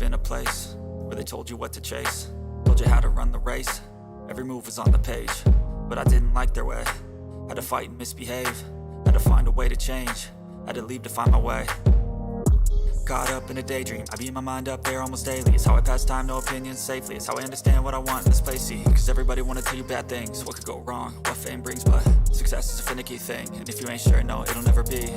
been a place where they told you what to chase, told you how to run the race? Every move was on the page, but I didn't like their way. Had to fight and misbehave, had to find a way to change, had to leave to find my way. Caught up in a daydream, I beat my mind up there almost daily. It's how I pass time, no opinions safely. It's how I understand what I want in this place, see. Cause everybody wanna tell you bad things, what could go wrong, what fame brings. But success is a finicky thing, and if you ain't sure, no, it'll never be.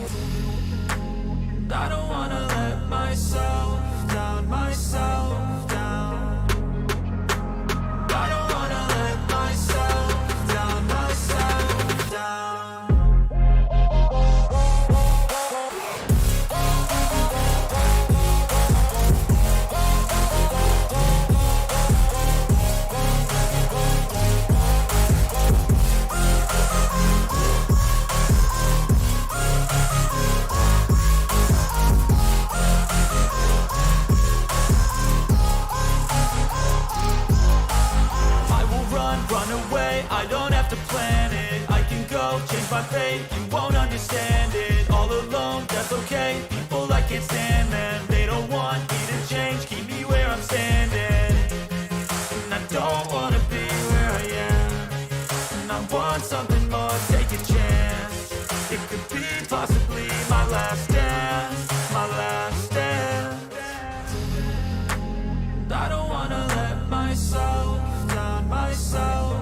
I don't wanna let myself down, myself down. I don't wanna let myself down, myself down. I don't have to plan it, I can go change my fate. You won't understand it, all alone, that's okay. People I can't stand them, they don't want me to change. Keep me where I'm standing, and I don't wanna be where I am. And I want something more, take a chance. It could be possibly my last dance, my last dance. And I don't wanna let myself down, myself.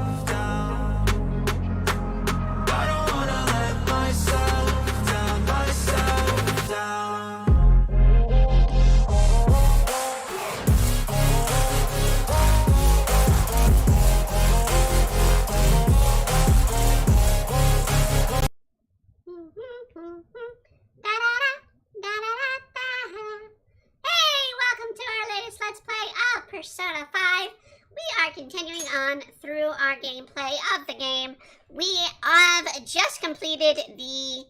Persona 5. We are continuing on through our gameplay of the game. We have just completed the...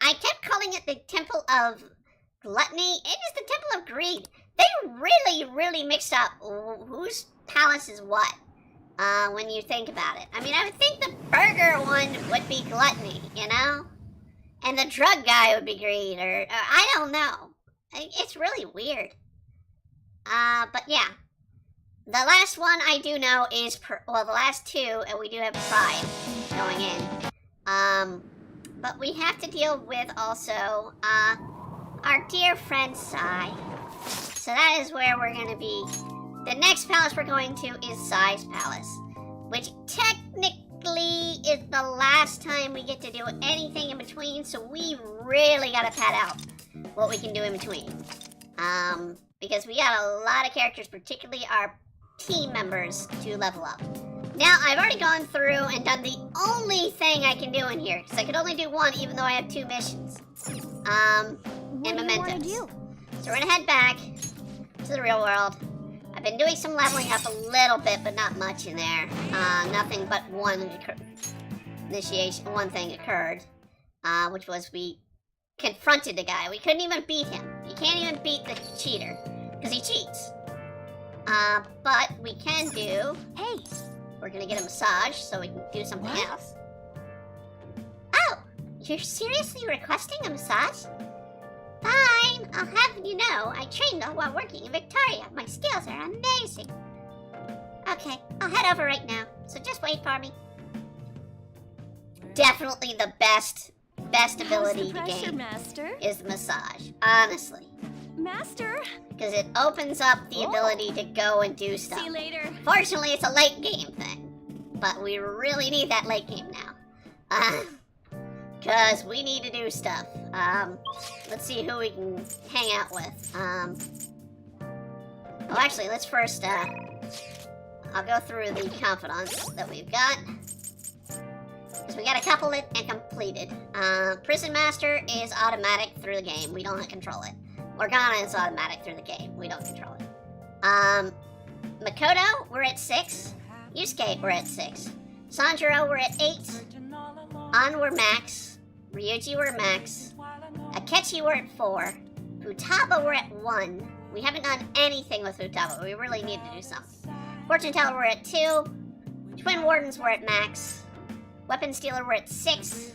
I kept calling it the Temple of Gluttony. It is the Temple of Greed. They really mixed up whose palace is what when you think about it. I mean, I would think the burger one would be Gluttony, you know? And the drug guy would be Greed, or I don't know. It's really weird. But yeah. The last one I do know is, the last two, and we do have pride going in. But we have to deal with also, our dear friend Sai. So that is where we're gonna be. The next palace we're going to is Sai's palace, which technically is the last time we get to do anything in between, so we really gotta pad out what we can do in between. Because we got a lot of characters, particularly our team members, to level up. Now, I've already gone through and done the only thing I can do in here, because I could only do one even though I have 2 missions. And mementos. So we're gonna head back to the real world. I've been doing some leveling up a little bit, but not much in there. Nothing but one thing occurred, which was we confronted the guy. We couldn't even beat him. You can't even beat the cheater, because he cheats. But we can do... Hey! We're gonna get a massage so we can do something else. Oh! You're seriously requesting a massage? Fine! I'll have you know, I trained while working in Victoria. My skills are amazing. Okay, I'll head over right now, so just wait for me. Definitely the best ability to gain is the massage, honestly. Master! Because it opens up the ability to go and do stuff. See you later. Fortunately, it's a late game thing. But we really need that late game now. Because we need to do stuff. Let's see who we can hang out with. Oh, actually, let's first, I'll go through the confidants that we've got. Because we got a couple and completed. Prison Master is automatic through the game. We don't control it. Morgana is automatic through the game. We don't control it. Makoto, we're at 6. Yusuke, we're at 6. Sanjuro, we're at 8. An, we're max. Ryuji, we're max. Akechi, we're at 4. Futaba, we're at 1. We haven't done anything with Futaba. We really need to do something. Fortune Teller, we're at 2. Twin Wardens, we're at max. Weapon Stealer, we're at 6.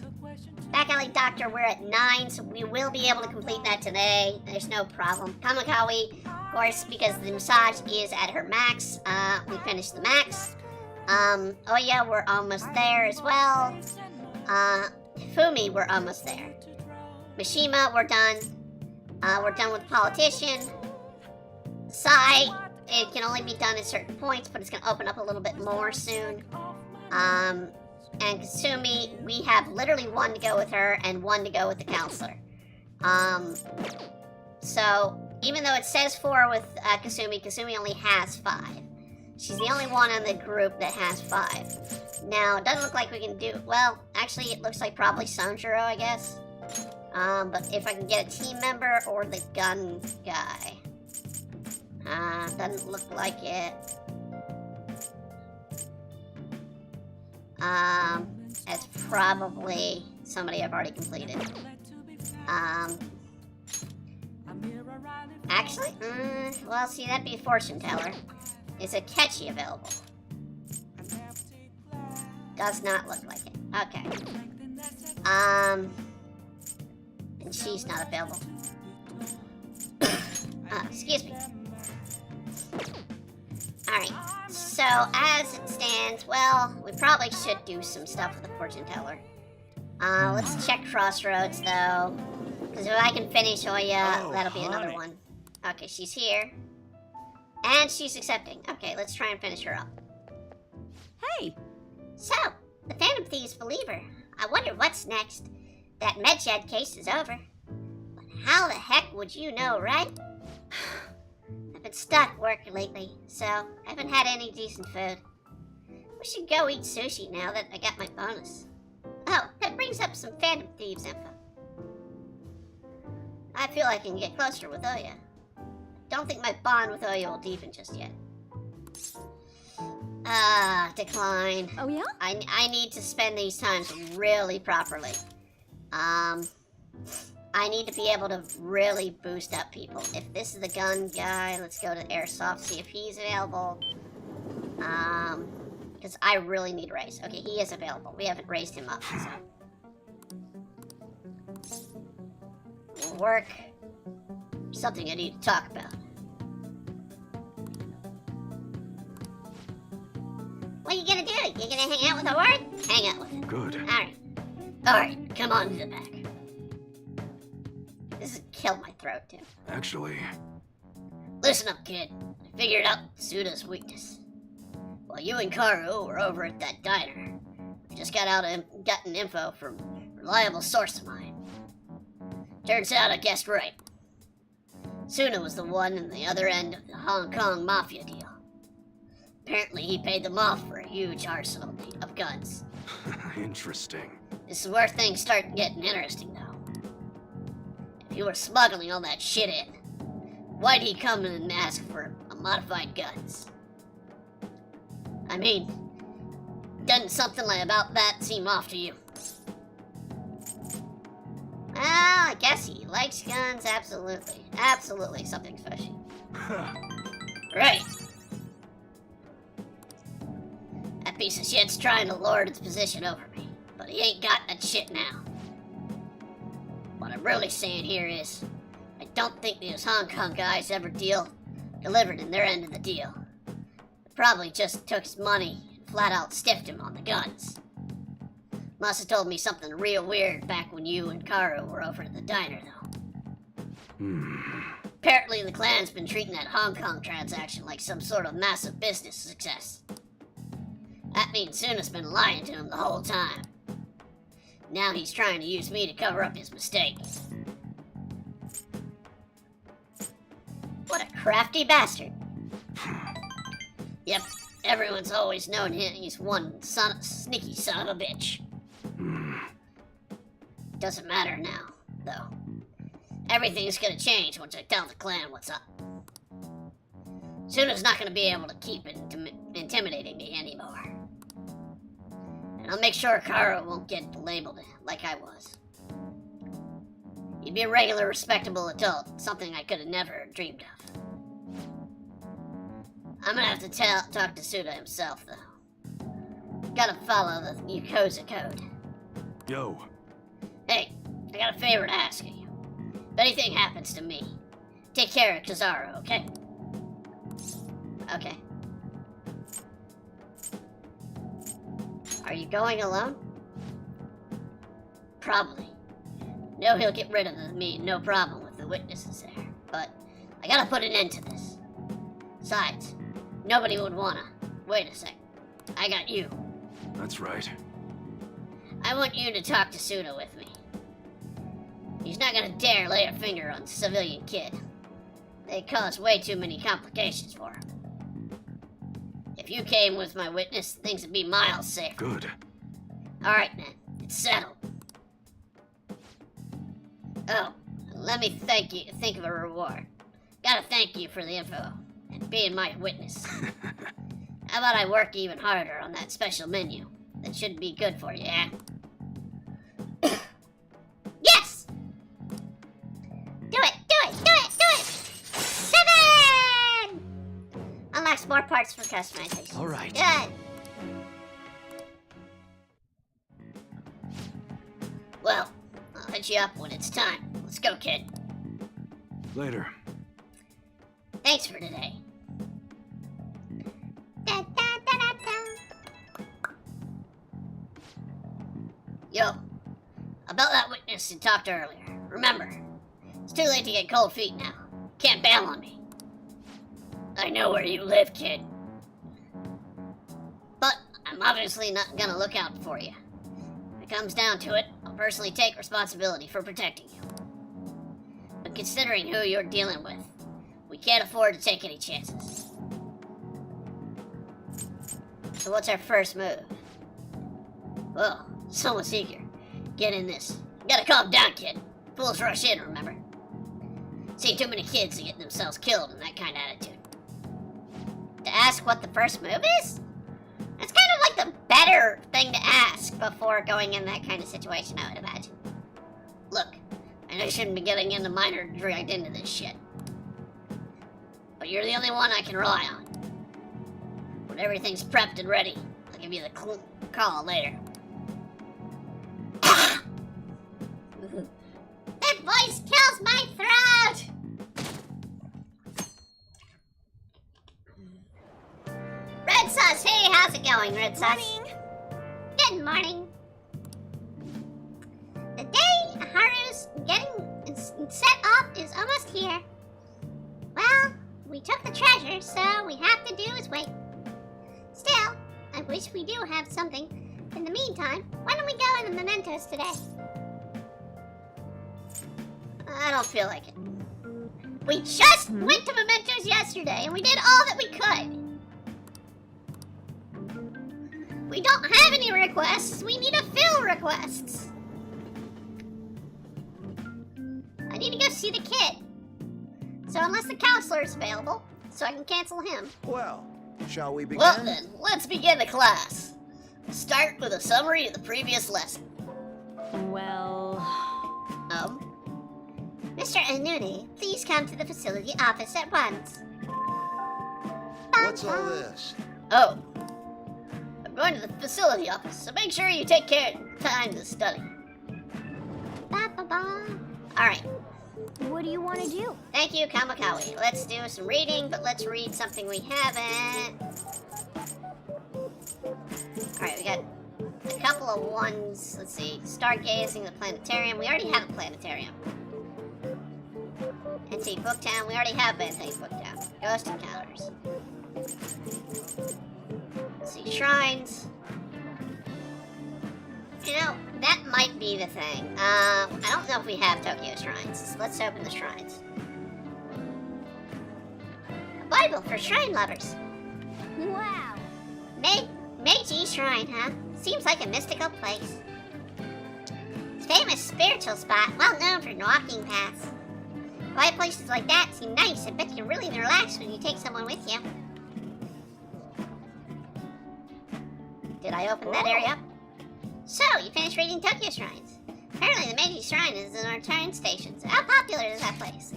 Back Alley Doctor, we're at 9, so we will be able to complete that today. There's no problem. Kamikawi, Of course, because the massage is at her max, we finished the max. Oya, we're almost there as well. Fumi, we're almost there. Mishima, we're done. We're done with Politician. Sai, it can only be done at certain points, but it's going to open up a little bit more soon. And Kasumi, we have literally 1 to go with her and 1 to go with the counselor. So, even though it says 4 with Kasumi only has 5. She's the only one in the group that has 5. Now, it doesn't look like we can do... Well, actually, it looks like probably Sanjuro, I guess. But if I can get a team member or the gun guy. Doesn't look like it. It's probably somebody I've already completed. Actually, well, see, that'd be a fortune teller. Is a Akechi available? Does not look like it. Okay. And she's not available. Excuse me. Alright, so as it stands, well, we probably should do some stuff with the fortune teller. Let's check Crossroads, though. Because if I can finish Oya, that'll be another one. Okay, she's here. And she's accepting. Okay, let's try and finish her up. Hey! So, the Phantom Thieves believer. I wonder what's next. That Medjed case is over. But how the heck would you know, right? I've been stuck working lately, so I haven't had any decent food. We should go eat sushi now that I got my bonus. Oh, that brings up some Phantom Thieves info. I feel I can get closer with Oya. Don't think my bond with Oya will deepen just yet. Decline. Oh yeah? I need to spend these times really properly. I need to be able to really boost up people. If this is the gun guy, let's go to Airsoft, see if he's available. Because I really need raise. Okay, he is available. We haven't raised him up, so. Work. Something I need to talk about. What are you gonna do? You gonna hang out with Howard? Hang out with him. Good. Alright, come on to the back. This has killed my throat, too. Actually, Listen up, kid. I figured out Suda's weakness. While you and Karu were over at that diner, I just gotten info from a reliable source of mine. Turns out I guessed right. Suna was the one in the other end of the Hong Kong mafia deal. Apparently he paid them off for a huge arsenal of guns. interesting. This is where things start getting interesting, though. If you were smuggling all that shit in, why'd he come in and ask for modified guns? I mean, doesn't something like about that seem off to you? Well, I guess he likes guns, absolutely. Absolutely something fishy. Right. That piece of shit's trying to lord its position over me, but he ain't got that shit now. What I'm really saying here is, I don't think these Hong Kong guys ever delivered in their end of the deal. They probably just took his money and flat out stiffed him on the guns. Must have told me something real weird back when you and Karu were over at the diner, though. Apparently the clan's been treating that Hong Kong transaction like some sort of massive business success. That means Suna's been lying to him the whole time. Now he's trying to use me to cover up his mistake. What a crafty bastard. Yep, everyone's always known him. He's one sneaky son of a bitch. Doesn't matter now, though. Everything's gonna change once I tell the clan what's up. Suna's not gonna be able to keep intimidating me anymore. And I'll make sure Karu won't get labeled like I was. You'd be a regular, respectable adult, something I could have never dreamed of. I'm gonna have to talk to Suda himself, though. Gotta follow the Yakuza code. Yo. Hey, I got a favor to ask of you. If anything happens to me, take care of Kizaru, okay? Okay. Are you going alone? Probably. No, he'll get rid of me, no problem with the witnesses there. But I gotta put an end to this. Besides, nobody would wanna. Wait a sec. I got you. That's right. I want you to talk to Suda with me. He's not gonna dare lay a finger on civilian kid. They cause way too many complications for him. If you came with my witness, things would be miles safer. Good. Alright then, it's settled. Oh, let me think of a reward. Gotta thank you for the info and being my witness. How about I work even harder on that special menu? That should be good for you, yeah? Yes! Do it! Do it! Do it! Do it! 7! Unlocks more parts for customization. All right. Good. Well, I'll hit you up when it's time. Let's go, kid. Later. Thanks for today. Da, da, da, da, da. Yo, about that witness you talked earlier. Remember, it's too late to get cold feet now. Can't bail on me. I know where you live, kid. But I'm obviously not gonna look out for you. If it comes down to it, I'll personally take responsibility for protecting you. But considering who you're dealing with, we can't afford to take any chances. So what's our first move? Well, someone's eager. Get in this. You gotta calm down, kid. Fools rush in, remember? See too many kids get themselves killed in that kind of attitude. To ask what the first move is? That's kind of like the better thing to ask before going in that kind of situation, I would imagine. Look, I know you shouldn't be getting into minor dragged into this shit. But you're the only one I can rely on. When everything's prepped and ready, I'll give you the call later. That voice kills my throat! Red Sauce, hey, how's it going, Red Sauce? Good morning. The day Haru's getting set up is almost here. Well, we took the treasure, so we have to do is wait. Still, I wish we do have something. In the meantime, why don't we go in the mementos today? I don't feel like it. We just went to mementos yesterday, and we did all that we could. We don't have any requests. We need to fill requests. I need to go see the kid. So unless the counselor is available, so I can cancel him. Well, shall we begin? Well then, let's begin the class. We'll start with a summary of the previous lesson. Well... Mr. Anune, please come to the facility office at once. What's all this? Oh. I'm going to the facility office, so make sure you take time to study. Alright. What do you want to do? Thank you, Kamikawi. Let's do some reading, but let's read something we haven't. Alright, we got a couple of ones. Let's see. Stargazing, the planetarium. We already have a planetarium. Antique Booktown. We already have Antique Booktown. Ghost Encounters. Let's see. Shrines. You know, that might be the thing. I don't know if we have Tokyo Shrines. Let's open the shrines. A Bible for shrine lovers. Wow. Meiji Shrine, huh? Seems like a mystical place. It's a famous spiritual spot, well known for walking paths. Quiet places like that seem nice. I bet you really relax when you take someone with you. Did I open that area up? So, you finished reading Tokyo Shrines. Apparently the Meiji Shrine is in our train station, so how popular is that place?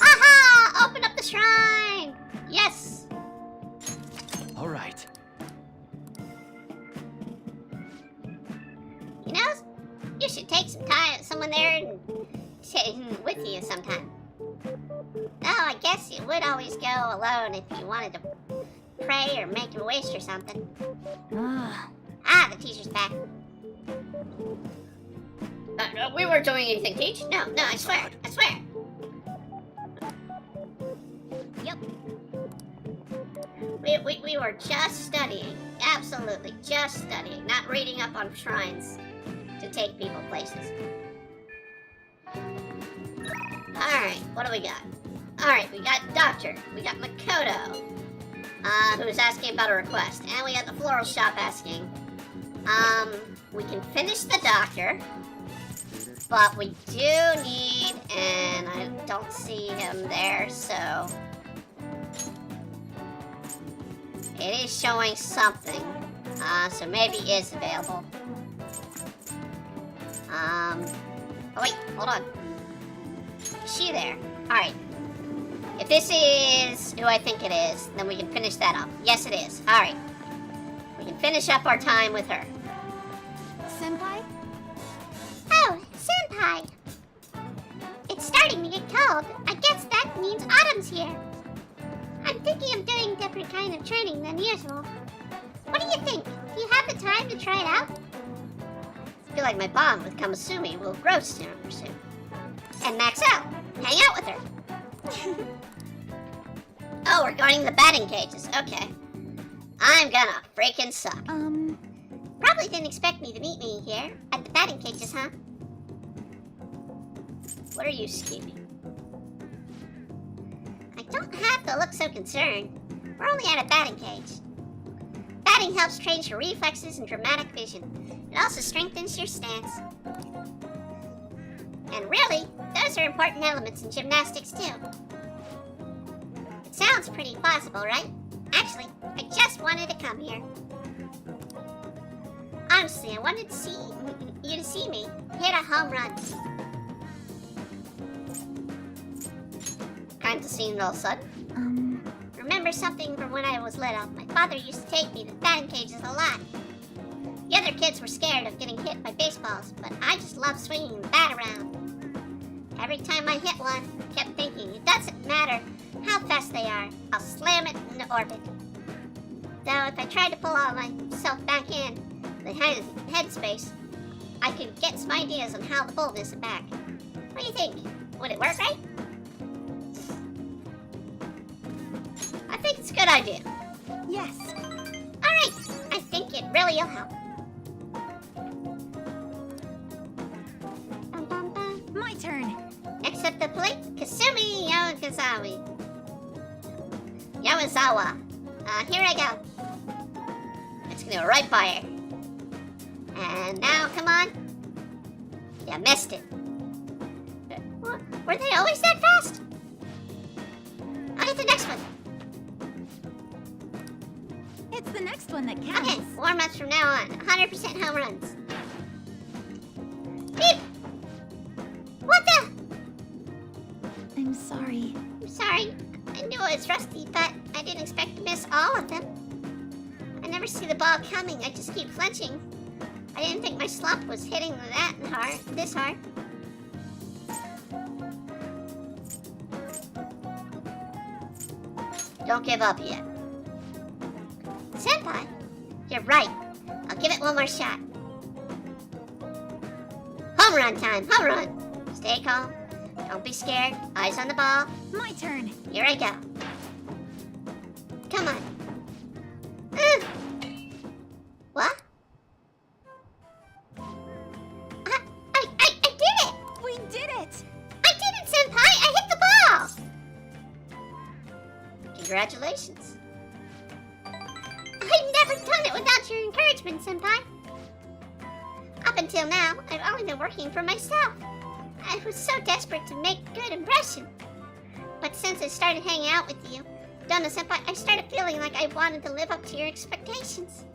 Aha! Open up the shrine! Yes! All right. You know, you should take someone there and take him with you sometime. guess you would always go alone if you wanted to pray or make a wish or something. Ugh. Ah, the teacher's back. We weren't doing anything, Teach. No, I swear. Yep. We were just studying. Absolutely, just studying. Not reading up on shrines to take people places. Alright, what do we got? Alright, we got Doctor. We got Makoto, who's asking about a request. And we got the floral shop asking. We can finish the Doctor. But we do need, and I don't see him there, so... It is showing something. So maybe he is available. Oh wait, hold on. Is she there? Alright. If this is who I think it is, then we can finish that up. Yes, it is. Alright. We can finish up our time with her. Senpai? Oh, Senpai! It's starting to get cold. I guess that means autumn's here. I'm thinking of doing a different kind of training than usual. What do you think? Do you have the time to try it out? I feel like my bond with Kamasumi will grow sooner or soon. And max out. Hang out with her. Oh, we're guarding the batting cages. Okay. I'm gonna freaking suck. Probably didn't expect me to meet me here at the batting cages, huh? What are you scheming? I don't have to look so concerned. We're only at a batting cage. Batting helps train your reflexes and dramatic vision. It also strengthens your stance. And really, those are important elements in gymnastics too. It sounds pretty plausible, right? Actually, I just wanted to come here. Honestly, I wanted to see you to see me hit a home run. Kind of scene all of a sudden. Remember something from when I was little. My father used to take me to batting cages a lot. The other kids were scared of getting hit by baseballs, but I just loved swinging the bat around. Every time I hit one, I kept thinking, it doesn't matter how fast they are, I'll slam it into orbit. Though if I tried to pull all myself back in the headspace, I could get some ideas on how to pull this back. What do you think? Would it work right? I think it's a good idea. Yes. Alright, I think it really will help. Bum, bum, bum. My turn. Except the plate, Kasumi Yawazawa. Here I go. It's gonna go right by her. And now, come on. You missed it. Were they always that fast? I'll get the next one. It's the next one that counts. Okay, warm-ups from now on. 100% home runs. Beep! What the? I'm sorry. I'm sorry. I knew it was rusty, but I didn't expect to miss all of them. I never see the ball coming. I just keep flinching. I didn't think my slump was hitting this hard. Don't give up yet. Senpai, you're right. I'll give it one more shot. Home run time, home run. Stay calm. Don't be scared. Eyes on the ball. My turn. Here I go. Come on. What? I did it! We did it! I did it, Senpai! I hit the ball! Congratulations. I've never done it without your encouragement, Senpai. Up until now, I've only been working for myself. I was so desperate to make a good impression. But since I started hanging out with you, Donna Senpai, I started feeling like I wanted to live up to your expectations.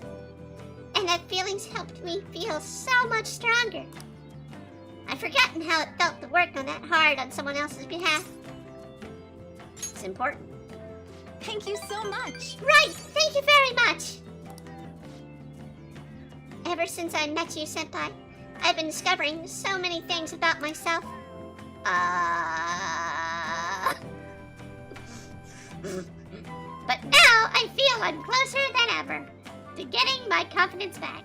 And that feelings helped me feel so much stronger. I've forgotten how it felt to work on that hard on someone else's behalf. It's important. Thank you so much. Right! Thank you very much! Ever since I met you, Senpai, I've been discovering so many things about myself. But now I feel I'm closer than ever to getting my confidence back.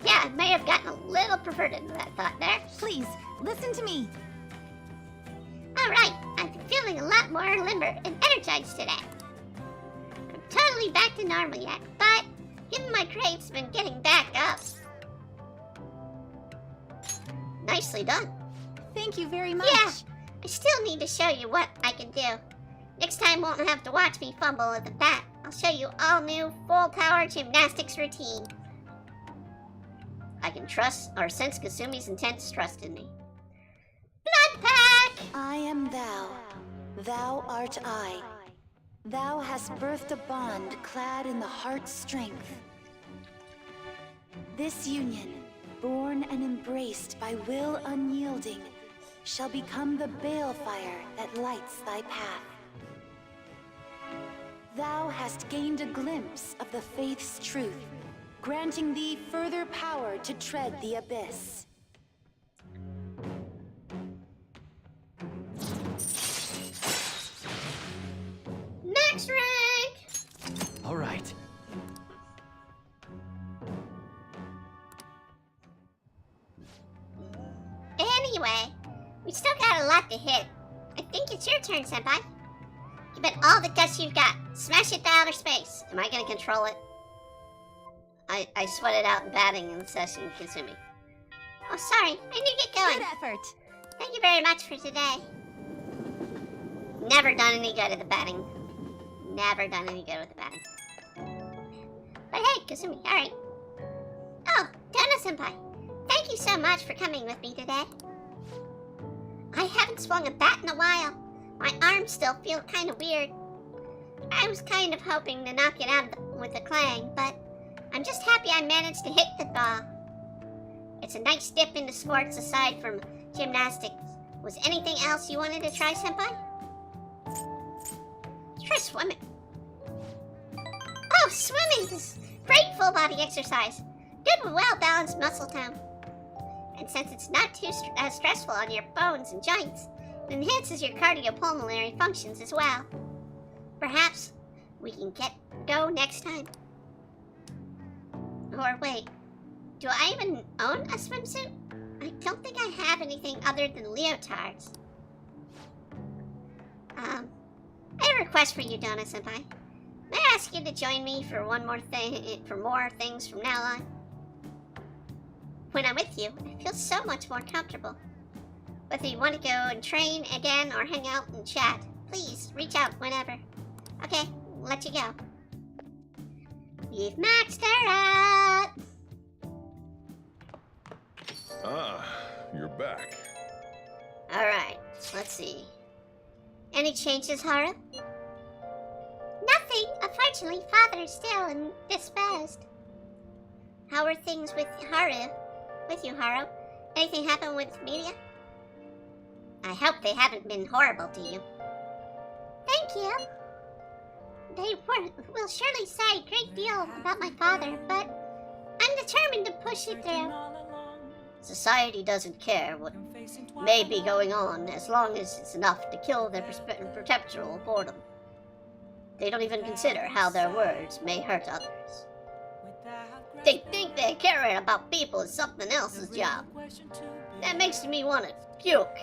Yeah, I may have gotten a little perverted in that thought there. Please, listen to me. Alright, I'm feeling a lot more limber and energized today. I'm totally back to normal yet, but given my crave's been getting back up. Nicely done. Thank you very much. Yeah, I still need to show you what I can do. Next time won't have to watch me fumble at the bat. I'll show you all new full power gymnastics routine. I can trust or sense Kasumi's intense trust in me. Blood pack! I am thou, thou art I. Thou hast birthed a bond clad in the heart's strength. This union, born and embraced by will unyielding, shall become the balefire that lights thy path. Thou hast gained a glimpse of the faith's truth, granting thee further power to tread the abyss. Max rank! All right. Anyway, we still got a lot to hit. I think it's your turn, Senpai. Give it all the guts you've got. Smash it to outer space. Am I gonna control it? I sweated out in batting in the session, Kasumi. Oh, sorry. I need to get going. Good effort. Thank you very much for today. Never done any good at the batting. Never done any good with the batting. But hey, Kasumi, alright. Oh, Donna-senpai. Thank you so much for coming with me today. I haven't swung a bat in a while. My arms still feel kind of weird. I was kind of hoping to knock it out with a clang, but I'm just happy I managed to hit the ball. It's a nice dip into sports aside from gymnastics. Was anything else you wanted to try, Senpai? Let's try swimming. Oh, swimming is great full body exercise. Good with well-balanced muscle tone. And since it's not too stressful on your bones and joints, it enhances your cardiopulmonary functions as well. Perhaps we can go next time. Or wait, do I even own a swimsuit? I don't think I have anything other than leotards. I have a request for you, Donna-senpai. May I ask you to join me for more things from now on? When I'm with you, I feel so much more comfortable. Whether you want to go and train again or hang out and chat, please reach out whenever. Okay, let you go. You've maxed her out! Ah, you're back. Alright, let's see. Any changes, Haru? Nothing. Unfortunately, Father is still indisposed. How are things with Haru? With you, Haru? Anything happen with media? I hope they haven't been horrible to you. Thank you. They will surely say a great deal about my father, but I'm determined to push it through. Society doesn't care what may be going on as long as it's enough to kill their perpetual boredom. They don't even consider how their words may hurt others. They think that caring about people is something else's job. That makes me want to puke.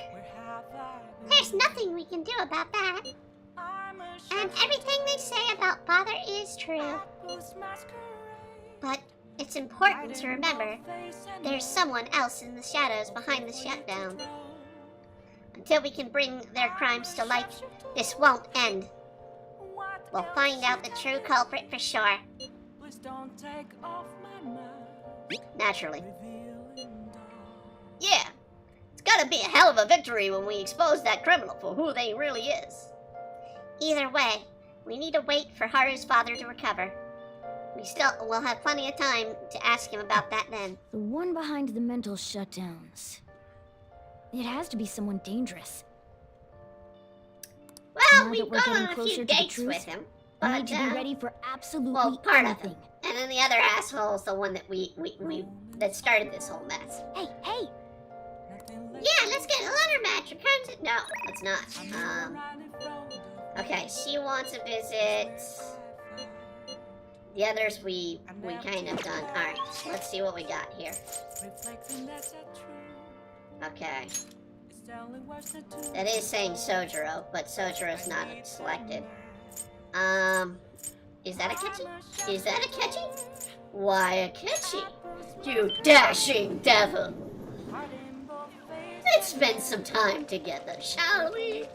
There's nothing we can do about that. And everything they say about Father is true. But it's important to remember there's someone else in the shadows behind the shutdown. Until we can bring their crimes to light, this won't end. We'll find out the true culprit for sure. Naturally. Yeah, it's gotta be a hell of a victory when we expose that criminal for who they really is. Either way, we need to wait for Haru's father to recover. We'll have plenty of time to ask him about that then. The one behind the mental shutdowns. It has to be someone dangerous. Well, Now we've that we're gone getting on a closer few to the dates truth, with him. We But, need to be ready for absolutely well, part of anything. him. And then the other asshole's the one that that started this whole mess. Hey, hey! Yeah, let's get a ladder match. No, let's not. Okay, she wants a visit. The others we kind of done. Alright, let's see what we got here. Okay. That is saying Sojiro, but Sojiro's not selected. Is that a catchy? Is that a catchy? Why a catchy? You dashing devil! Let's spend some time together, shall we?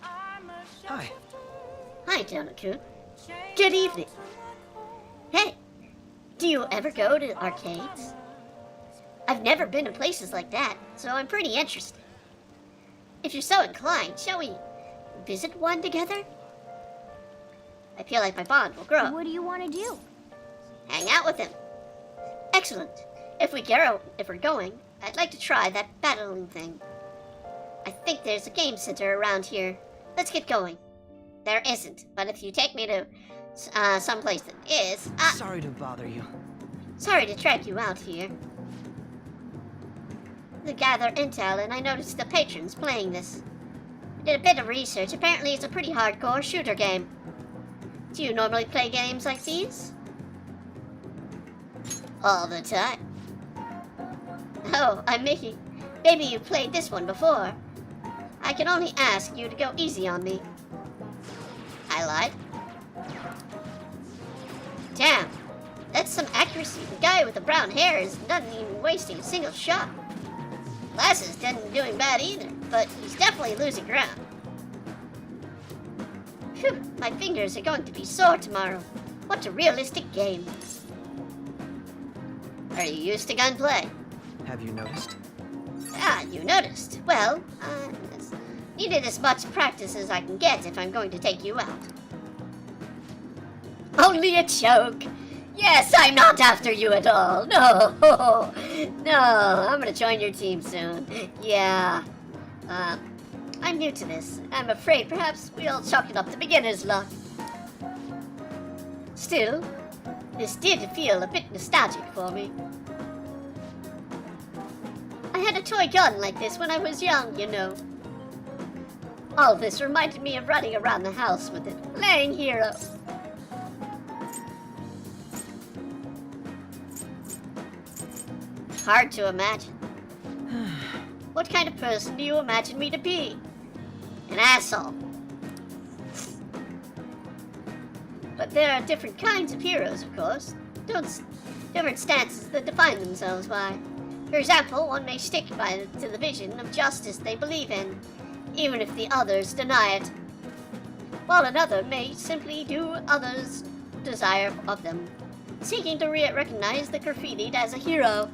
Hi. Hi, Donaku. Good evening. Hey, do you ever go to arcades? I've never been to places like that, so I'm pretty interested. If you're so inclined, shall we visit one together? I feel like my bond will grow. What do you want to do? Hang out with him. Excellent. If we're going, I'd like to try that battling thing. I think there's a game center around here. Let's get going. There isn't, but if you take me to someplace that is... Sorry to bother you. Sorry to track you out here. To gather intel, and I noticed the patrons playing this. I did a bit of research. Apparently it's a pretty hardcore shooter game. Do you normally play games like these? All the time. Oh, I'm Mickey. Maybe you've played this one before. I can only ask you to go easy on me. I lied. Damn, that's some accuracy. The guy with the brown hair is not even wasting a single shot. Glasses isn't doing bad either, but he's definitely losing ground. Phew, my fingers are going to be sore tomorrow. What a realistic game. Are you used to gunplay? Have you noticed? Ah, you noticed. Well, it's needed as much practice as I can get if I'm going to take you out. Only a joke. Yes, I'm not after you at all. No, no, I'm gonna join your team soon. Yeah. I'm new to this. I'm afraid perhaps we'll chalk it up to beginner's luck. Still, this did feel a bit nostalgic for me. I had a toy gun like this when I was young, you know. All this reminded me of running around the house with it, playing hero. Hard to imagine. What kind of person do you imagine me to be? An asshole. But there are different kinds of heroes, of course. Different stances that define themselves by. For example, one may stick to the vision of justice they believe in, even if the others deny it. While another may simply do others' desire of them, seeking to recognize the graffitied as a hero.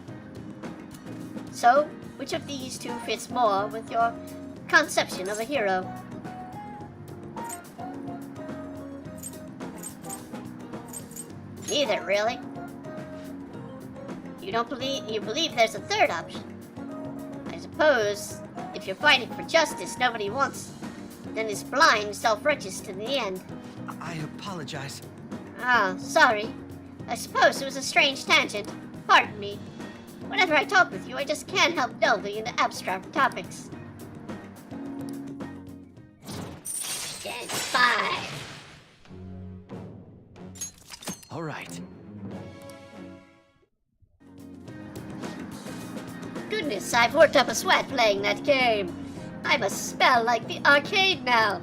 So, which of these two fits more with your conception of a hero? Neither, really. You believe there's a third option. I suppose, if you're fighting for justice nobody wants, then it's blind, self-righteous to the end. I apologize. Ah, sorry. I suppose it was a strange tangent. Pardon me. Whenever I talk with you, I just can't help delving into abstract topics. Gen 5. All right. Goodness, I've worked up a sweat playing that game. I must smell like the arcade now.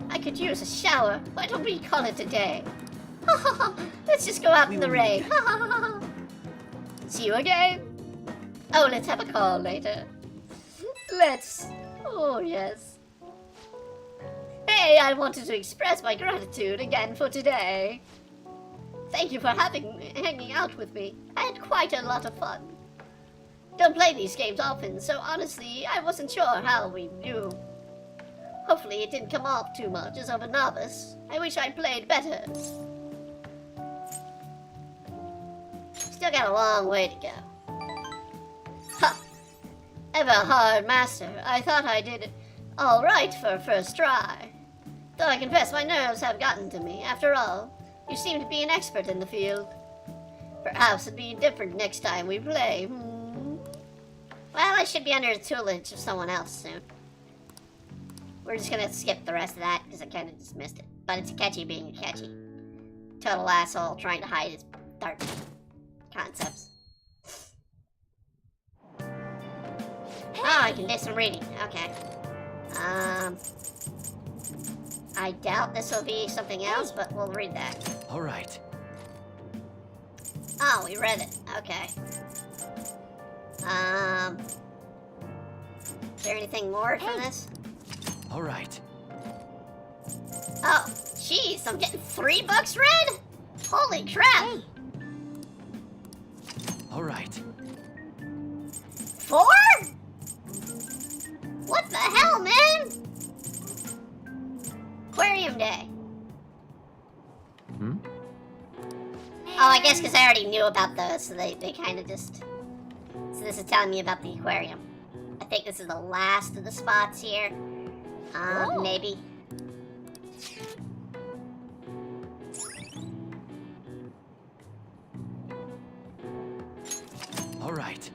I could use a shower. Why don't we call it a day? Let's just go out in the rain. See you again. Oh, let's have a call later. Let's. Oh, yes. Hey, I wanted to express my gratitude again for today. Thank you for hanging out with me. I had quite a lot of fun. Don't play these games often, so honestly, I wasn't sure how we do. Hopefully it didn't come off too much as of a novice. I wish I'd played better. Still got a long way to go. Ha! Ever a hard master. I thought I did it all right for a first try. Though I confess my nerves have gotten to me. After all, you seem to be an expert in the field. Perhaps it'd be different next time we play. Well, I should be under the tutelage of someone else soon. We're just gonna skip the rest of that because I kind of just missed it. But it's Akechi being Akechi. Total asshole trying to hide his dark concepts. Oh, I can do some reading. Okay. I doubt this will be something else, but we'll read that. All right. Oh, we read it. Okay. Is there anything more from this? All right. Oh, jeez, I'm getting 3 books read? Holy crap! All right. 4? What the hell, man? Aquarium Day. Hmm? Oh, I guess because I already knew about those, so they kind of just... So this is telling me about the aquarium. I think this is the last of the spots here. Maybe. All right.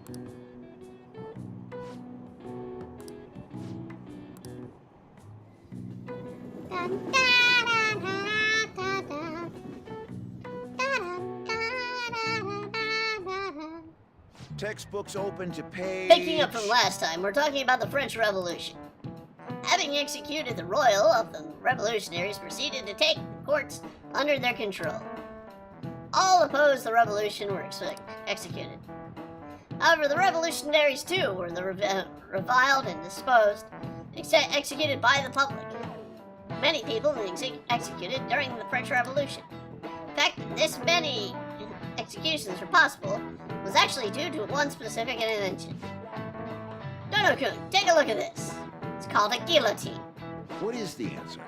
Textbooks open to page... Picking up from last time, we're talking about the French Revolution. Having executed the royal of the revolutionaries proceeded to take the courts under their control. All opposed the revolution were executed. However, the revolutionaries too were reviled and disposed, executed by the public. Many people were executed during the French Revolution. The fact that this many executions were possible was actually due to one specific invention. Dono-kun, take a look at this. It's called a guillotine. What is the answer?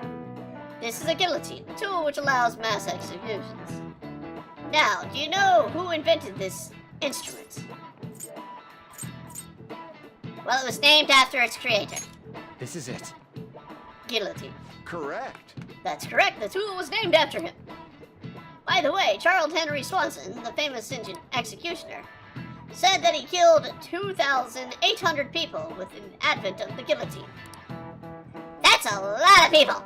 This is a guillotine, a tool which allows mass executions. Now, do you know who invented this instrument? Well, it was named after its creator. This is it. Guillotine. Correct. That's correct, the tool was named after him. By the way, Charles Henry Swanson, the famous executioner, said that he killed 2,800 people with the advent of the guillotine. That's a lot of people!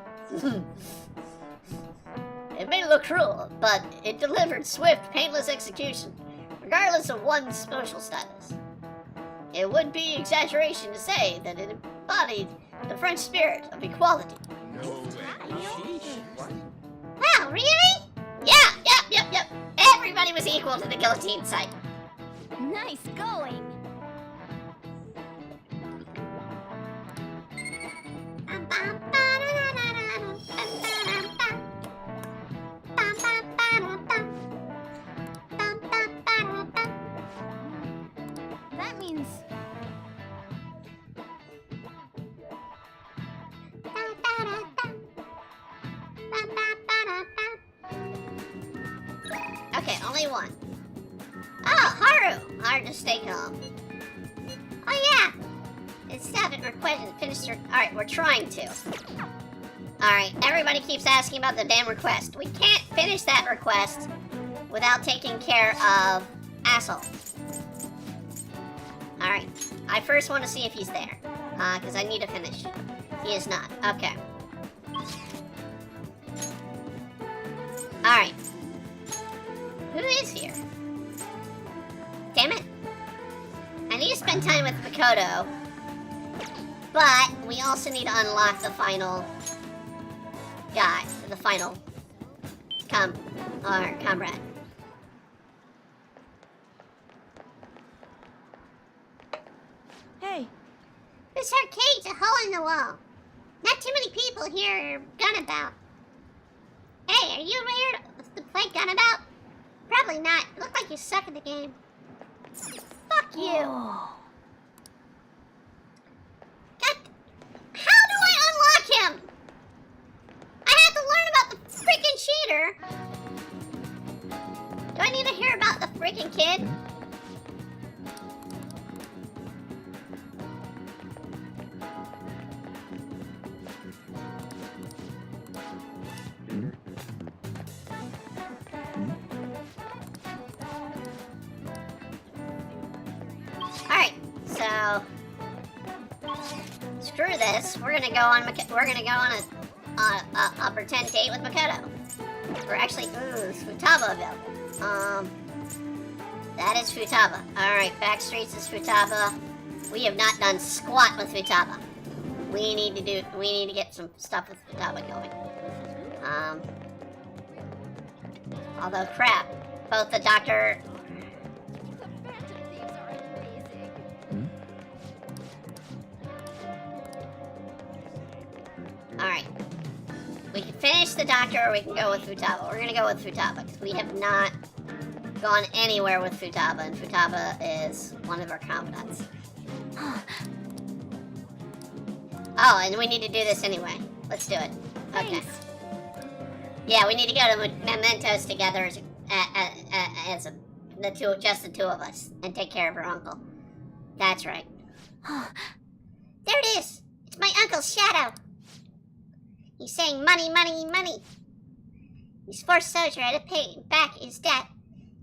It may look cruel, but it delivered swift, painless execution, regardless of one's social status. It would be exaggeration to say that it embodied the French spirit of equality. Wow, really? Yeah, yep. Everybody was equal to the guillotine site. Nice going. That means Okay, only one. Oh, Haru! Hard to stay calm. Oh yeah! It's haven't requested finished your... Alright, we're trying to. Alright, everybody keeps asking about the damn request. We can't finish that request without taking care of Asshole. Alright, I first want to see if he's there. Because I need to finish. He is not. Okay. Alright. Who is here? Damn it. I need to spend time with Makoto. But we also need to unlock the final guy. The final comrade. Hey, This arcade's a hole in the wall. Not too many people here are Gunabout. Hey, are you ready to play Gunabout? Probably not. You look like you suck at the game. Fuck you. oh, God, how do I unlock him? I have to learn about the freaking cheater. Do I need to hear about the freaking kid? Alright, so screw this. this, we're gonna go on a pretend date with Makoto. Or actually, ooh, is Futaba available? That is Futaba. Alright, back streets is Futaba. We have not done squat with Futaba. We need to get some stuff with Futaba going. Although crap, both the doctor. The Phantom Thieves are amazing. Alright. We can finish the doctor or we can go with Futaba. We're gonna go with Futaba because we have not gone anywhere with Futaba, and Futaba is one of our confidants. Oh, and we need to do this anyway. Let's do it. Okay. Thanks. Yeah, we need to go to Mementos together as just the two of us, and take care of her uncle. That's right. There it is. It's my uncle's shadow. He's saying money, money, money. He's forced Sojiro to pay back his debt.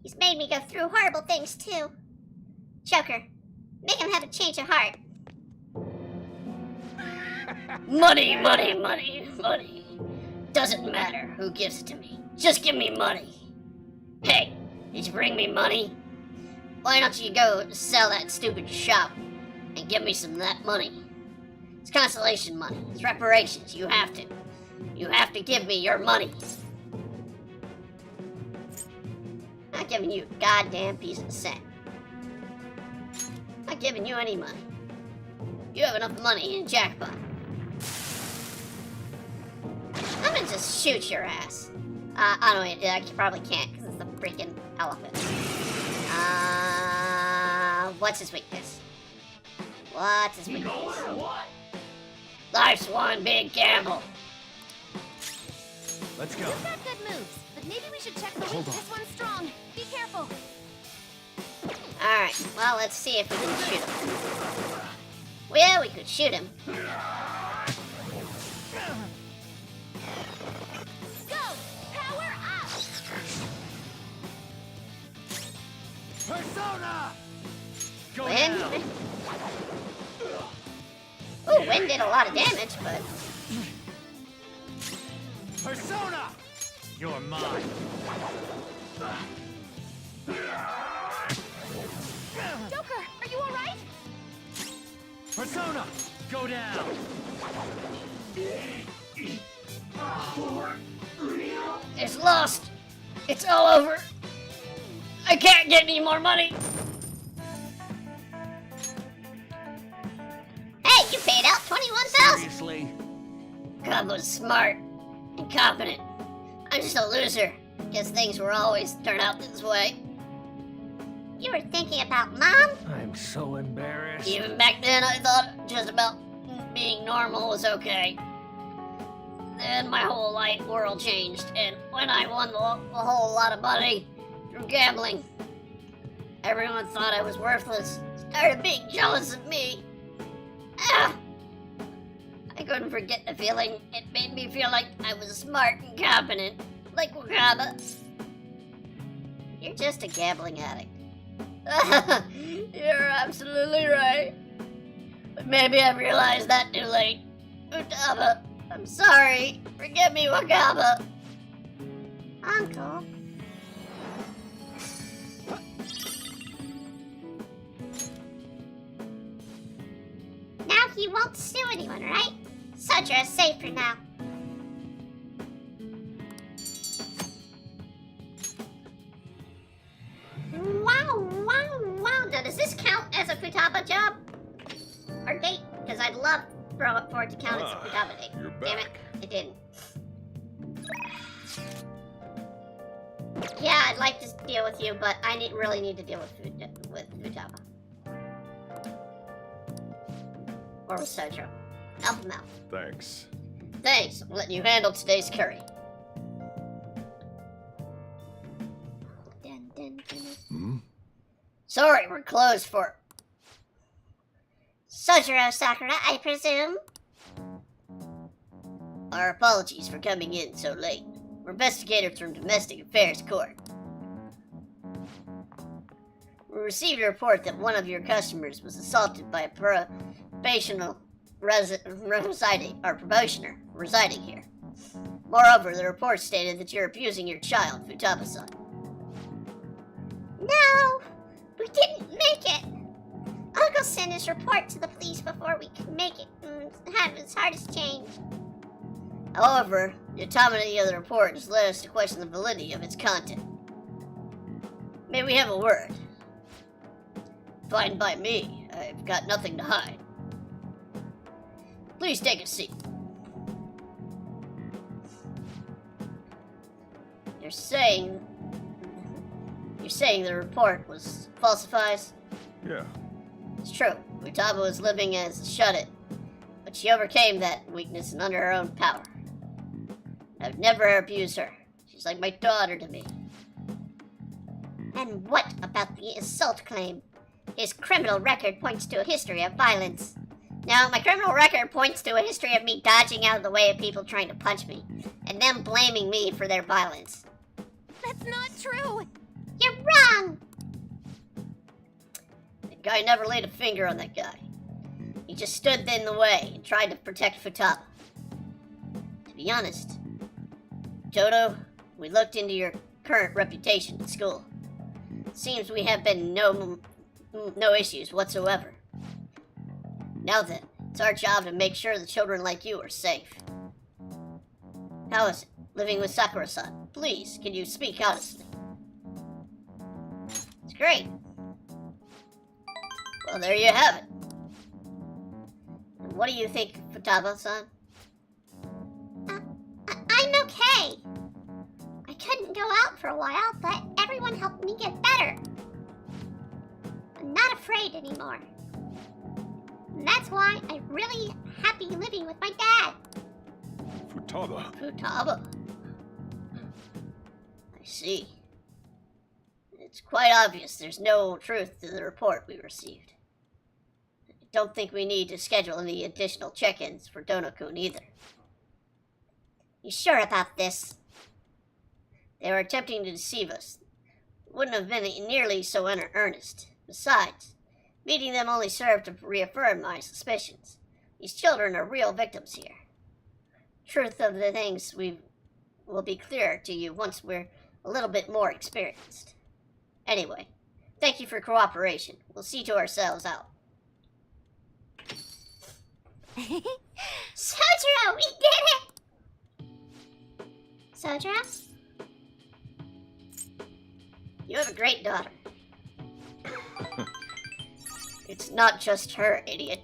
He's made me go through horrible things too. Joker, make him have a change of heart. Money, money, money, money. Doesn't matter who gives it to me. Just give me money. Hey, did you bring me money? Why don't you go sell that stupid shop and give me some of that money? It's consolation money. It's reparations. You have to. You have to give me your money. I'm not giving you a goddamn piece of cent. I'm not giving you any money. You have enough money in jackpot. I'm gonna just shoot your ass. Oh no, wait, I probably can't because it's a freaking elephant. What's his weakness? What's his weakness? Life's one big gamble. Let's go. You've got good moves, but maybe we should check the Hold weak. on. This one's strong. Be careful. Alright, well, let's see if we can shoot him. Well, we could shoot him. Go! Power up! Persona! Go Wind? down. Ooh, wind did a lot of damage, but... Persona! You're mine. Joker, are you alright? Persona! Go down. It's lost. It's all over. I can't get any more money. Hey, you paid out $21,000. Seriously? God was smart and confident. I'm just a loser. Guess things will always turn out this way. You were thinking about Mom? I'm so embarrassed. Even back then, I thought just about being normal was okay. Then my whole life world changed, and when I won a whole lot of money through gambling, everyone thought I was worthless, started being jealous of me. Ah! I couldn't forget the feeling. It made me feel like I was smart and competent, like Wakaba. You're just a gambling addict. You're absolutely right. But maybe I realized that too late. Futaba, I'm sorry. Forgive me, Wakaba. Uncle. Now he won't sue anyone, right? Sojiro is safe for now. Wow, wow, wow. Now, does this count as a Futaba job? Or date? Because I'd love for it to count as a Futaba date. You're Damn it, back. it didn't. Yeah, I'd like to deal with you, but I really need to deal with Futaba. Or with Sojiro. Help him out. Thanks. Thanks, I'm letting you handle today's curry. Dun, dun, dun. Hmm? Sorry, we're closed for Sojiro Sakura, I presume. Our apologies for coming in so late. We're investigators from Domestic Affairs Court. We received a report that one of your customers was assaulted by a probational probationer residing here. Moreover, the report stated that you're abusing your child, Futaba-san. No, we didn't make it. Uncle sent his report to the police before we could make it and have his hardest change. However, the autonomy of the report has led us to question the validity of its content. May we have a word? Fine by me. I've got nothing to hide. Please take a seat. You're saying the report was falsifies? Yeah. It's true. Futaba was living as a shut-in, but she overcame that weakness and under her own power. I've never abused her. She's like my daughter to me. And what about the assault claim? His criminal record points to a history of violence. Now, my criminal record points to a history of me dodging out of the way of people trying to punch me, and them blaming me for their violence. That's not true! You're wrong! The guy never laid a finger on that guy. He just stood in the way and tried to protect Futaba. To be honest, Dodo, we looked into your current reputation at school. Seems we have been no issues whatsoever. Now then, it's our job to make sure the children like you are safe. How is it, living with Sakura-san? Please, can you speak honestly? It's great. Well, there you have it. And what do you think, Futaba-san? I'm okay. I couldn't go out for a while, but everyone helped me get better. I'm not afraid anymore. And that's why I'm really happy living with my dad. Futaba. I see. It's quite obvious there's no truth to the report we received. I don't think we need to schedule any additional check-ins for Dono-kun either. You sure about this? They were attempting to deceive us. It wouldn't have been nearly so earnest. Besides, meeting them only served to reaffirm my suspicions. These children are real victims here. Truth of the things will be clearer to you once we're a little bit more experienced. Anyway, thank you for cooperation. We'll see to ourselves out. Sojiro, we did it! Sojiro? You have a great daughter. It's not just her, idiot.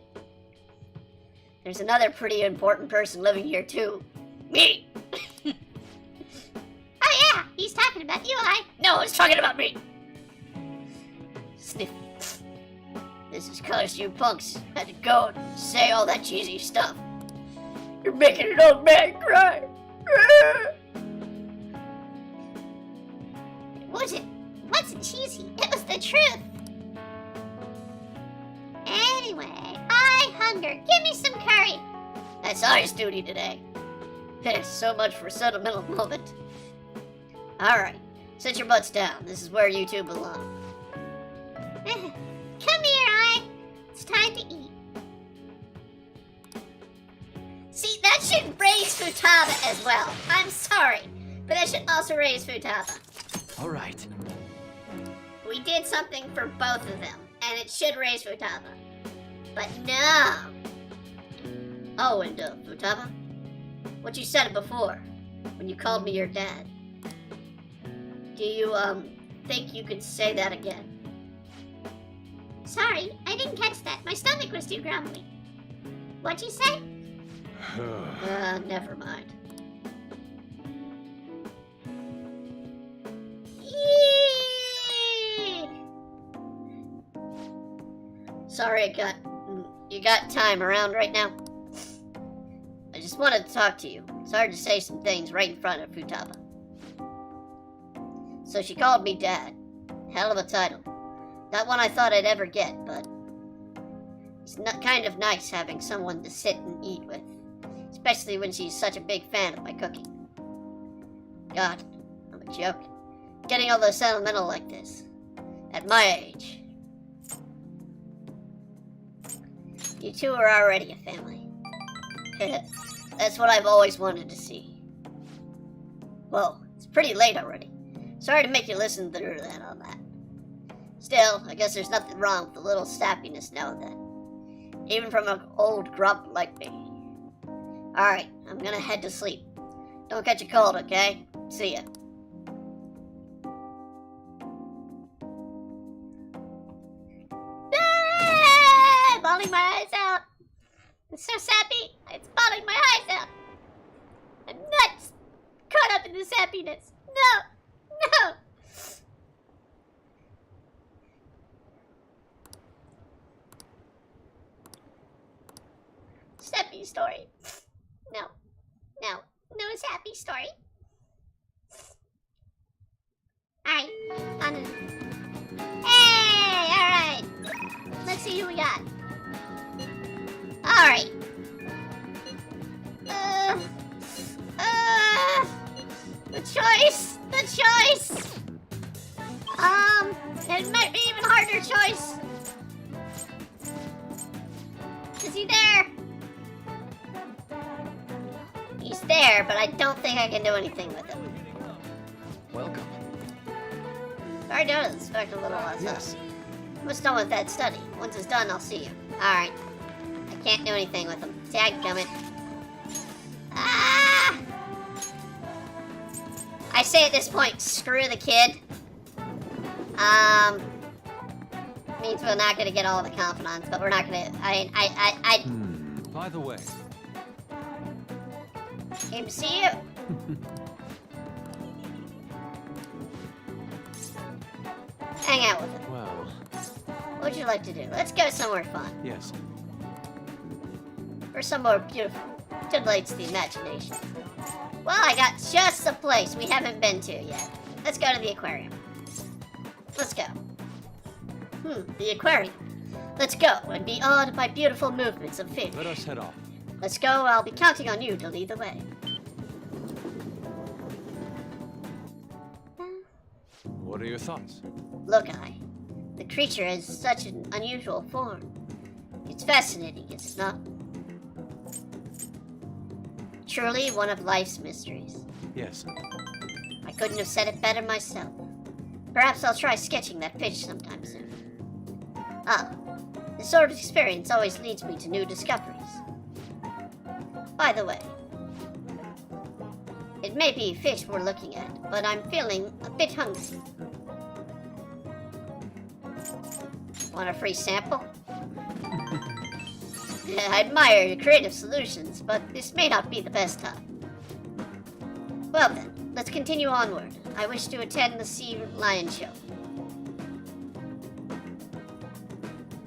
There's another pretty important person living here, too. Me! Oh yeah, he's talking about you, No, he's talking about me! Sniff. This is cause you punks had to go and say all that cheesy stuff. You're making an old man cry. It wasn't cheesy, it was the truth. Anyway, I hunger. Give me some curry. That's I's duty today. So much for sentimental moment. Alright, sit your butts down. This is where you two belong. Come here, I. It's time to eat. See, that should raise Futaba as well. I'm sorry, but that should also raise Futaba. All right. We did something for both of them, and it should raise Futaba. But no! Oh, and Futaba? What you said before, when you called me your dad. Do you, think you could say that again? Sorry, I didn't catch that. My stomach was too grumbly. What'd you say? Never mind. Eee! Sorry, you got time around right now? I just wanted to talk to you. It's hard to say some things right in front of Futaba. So she called me Dad. Hell of a title. Not one I thought I'd ever get, but it's kind of nice having someone to sit and eat with. Especially when she's such a big fan of my cooking. God, I'm a joke. Getting all those sentimental like this. At my age. You two are already a family. That's what I've always wanted to see. Well, it's pretty late already. Sorry to make you listen through that on that. Still, I guess there's nothing wrong with a little sappiness now and then. Even from an old grump like me. Alright, I'm gonna head to sleep. Don't catch a cold, okay? See ya. Bawling my eyes out. It's so sappy. It's bawling my eyes out. I'm nuts. Caught up in this happiness. No. No. Sappy story. No. No. No sappy story. Alright. Hey! Alright. Let's see who we got. Alright. The choice. It might be even harder choice. Is he there? He's there, but I don't think I can do anything with him. Welcome. Sorry to expect a little less. Yes. Almost done with that study. Once it's done, I'll see you. Alright. I can't do anything with him. Tag coming. Ah! I say at this point, screw the kid. Means we're not gonna get all the confidants, but we're not gonna. By the way. Came to see you. Hang out with him. Well, What would you like to do? Let's go somewhere fun. yes. Or somewhere beautiful. Titillates the imagination. Well, I got just the place we haven't been to yet. Let's go to the aquarium. Let's go. The aquarium. Let's go and be awed by beautiful movements of fish. Let us head off. Let's go. I'll be counting on you to lead the way. What are your thoughts? Look, the creature has such an unusual form. It's fascinating, is it not? Truly one of life's mysteries. Yes. I couldn't have said it better myself. Perhaps I'll try sketching that fish sometime soon. This sort of experience always leads me to new discoveries. By the way, it may be fish we're looking at, but I'm feeling a bit hungry. Want a free sample? I admire your creative solutions, but this may not be the best time. Well then, let's continue onward. I wish to attend the Sea Lion Show.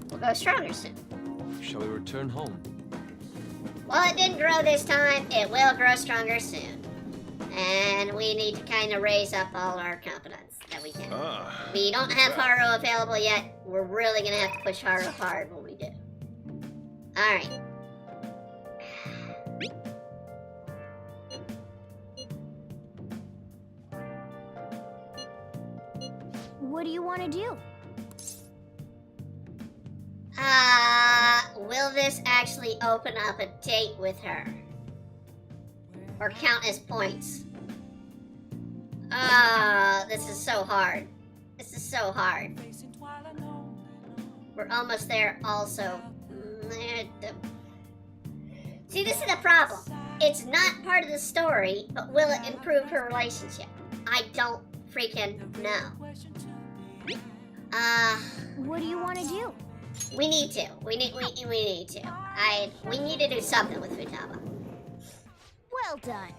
We'll go stronger soon. Shall we return home? Well, it didn't grow this time. It will grow stronger soon. And we need to kind of raise up all our competence that we can. We don't have Haru available yet. We're really going to have to push Haru hard when we do. Alright. What do you want to do? Will this actually open up a date with her? Or count as points? This is so hard. This is so hard. We're almost there also. See, this is the problem. It's not part of the story, but will it improve her relationship? I don't freaking know. What do you want to do? We need to. We need to. We need to do something with Futaba. Well done.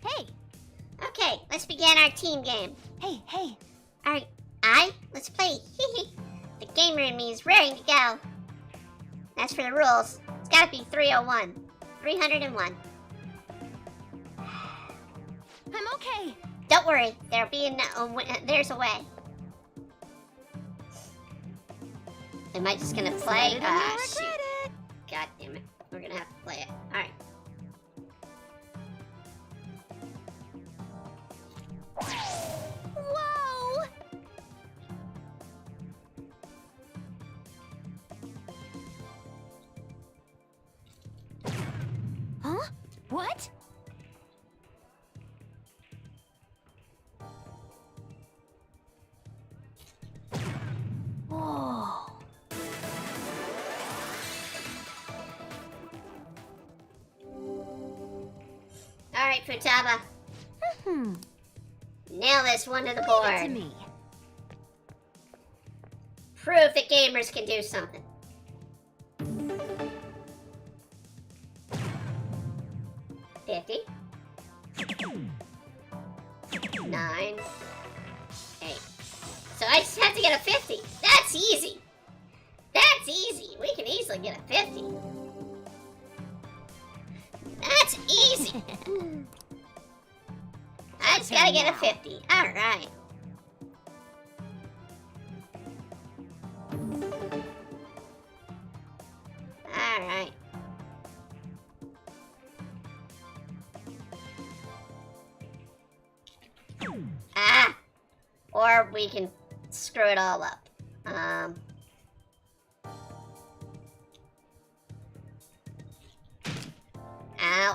Hey. Okay, let's begin our team game. Hey. Alright, let's play. The gamer in me is raring to go. As for the rules, it's gotta be 301. 301. I'm okay. Don't worry, there's a way. Am I just gonna play? Shoot. God damn it. We're gonna have to play it. Alright. Whoa! Huh? What? Whoa. Alright, Futaba. Nail this one to the Leave it to board. me. Prove that gamers can do something. $50. 9. 8. So I just have to get a 50. That's easy. That's easy. We can easily get a 50. That's easy. I just gotta get a 50. Alright. Alright. Ah! Or we can screw it all up. Ow.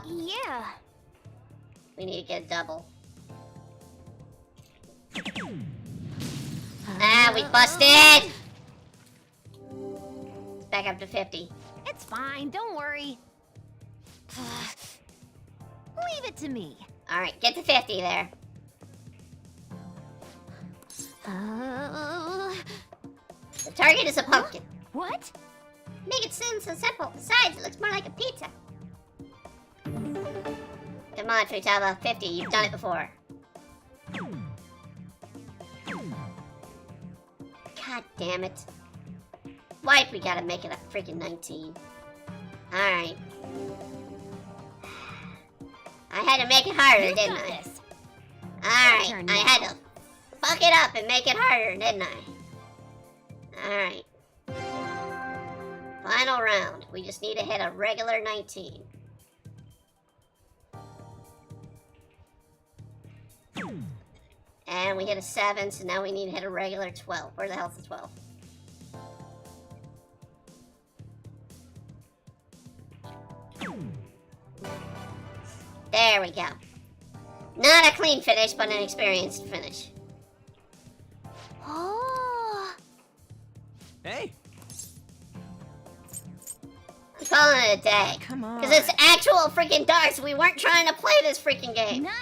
Yeah. We need to get a double. Ah, we busted! Let's back up to 50. It's fine, don't worry. Leave it to me. Alright, get to 50 there. The target is a pumpkin. What? Make it seem so simple. Besides, it looks more like a pizza. Come on, Futaba. 50. You've done it before. God damn it. Why'd we gotta make it a freaking 19? Alright. I had to make it harder, You didn't got I? this. Alright. Your turn I now. had to fuck it up and make it harder, didn't I? Alright. Final round. We just need to hit a regular 19. And we hit a 7, so now we need to hit a regular 12. Where the hell's the 12? There we go. Not a clean finish, but an experienced finish. Oh. Hey, I'm calling it a day. Come on. Because it's actual freaking darts. We weren't trying to play this freaking game. Nice.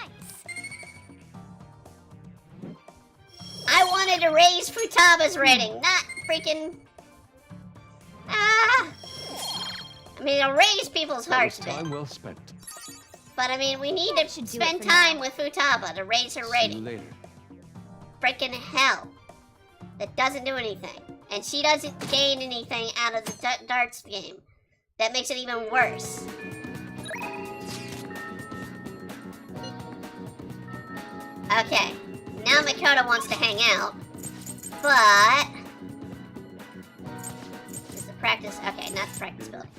I wanted to raise Futaba's rating, not freaking... Ah! I mean, it'll raise people's that was hearts a bit. time well spent. But I mean, we need to should do it spend for time now. with Futaba to raise her See you rating. later. Freaking hell. That doesn't do anything. And she doesn't gain anything out of the darts game. That makes it even worse. Okay. Now Makoto wants to hang out. But... Is the practice... Okay, not the practice building.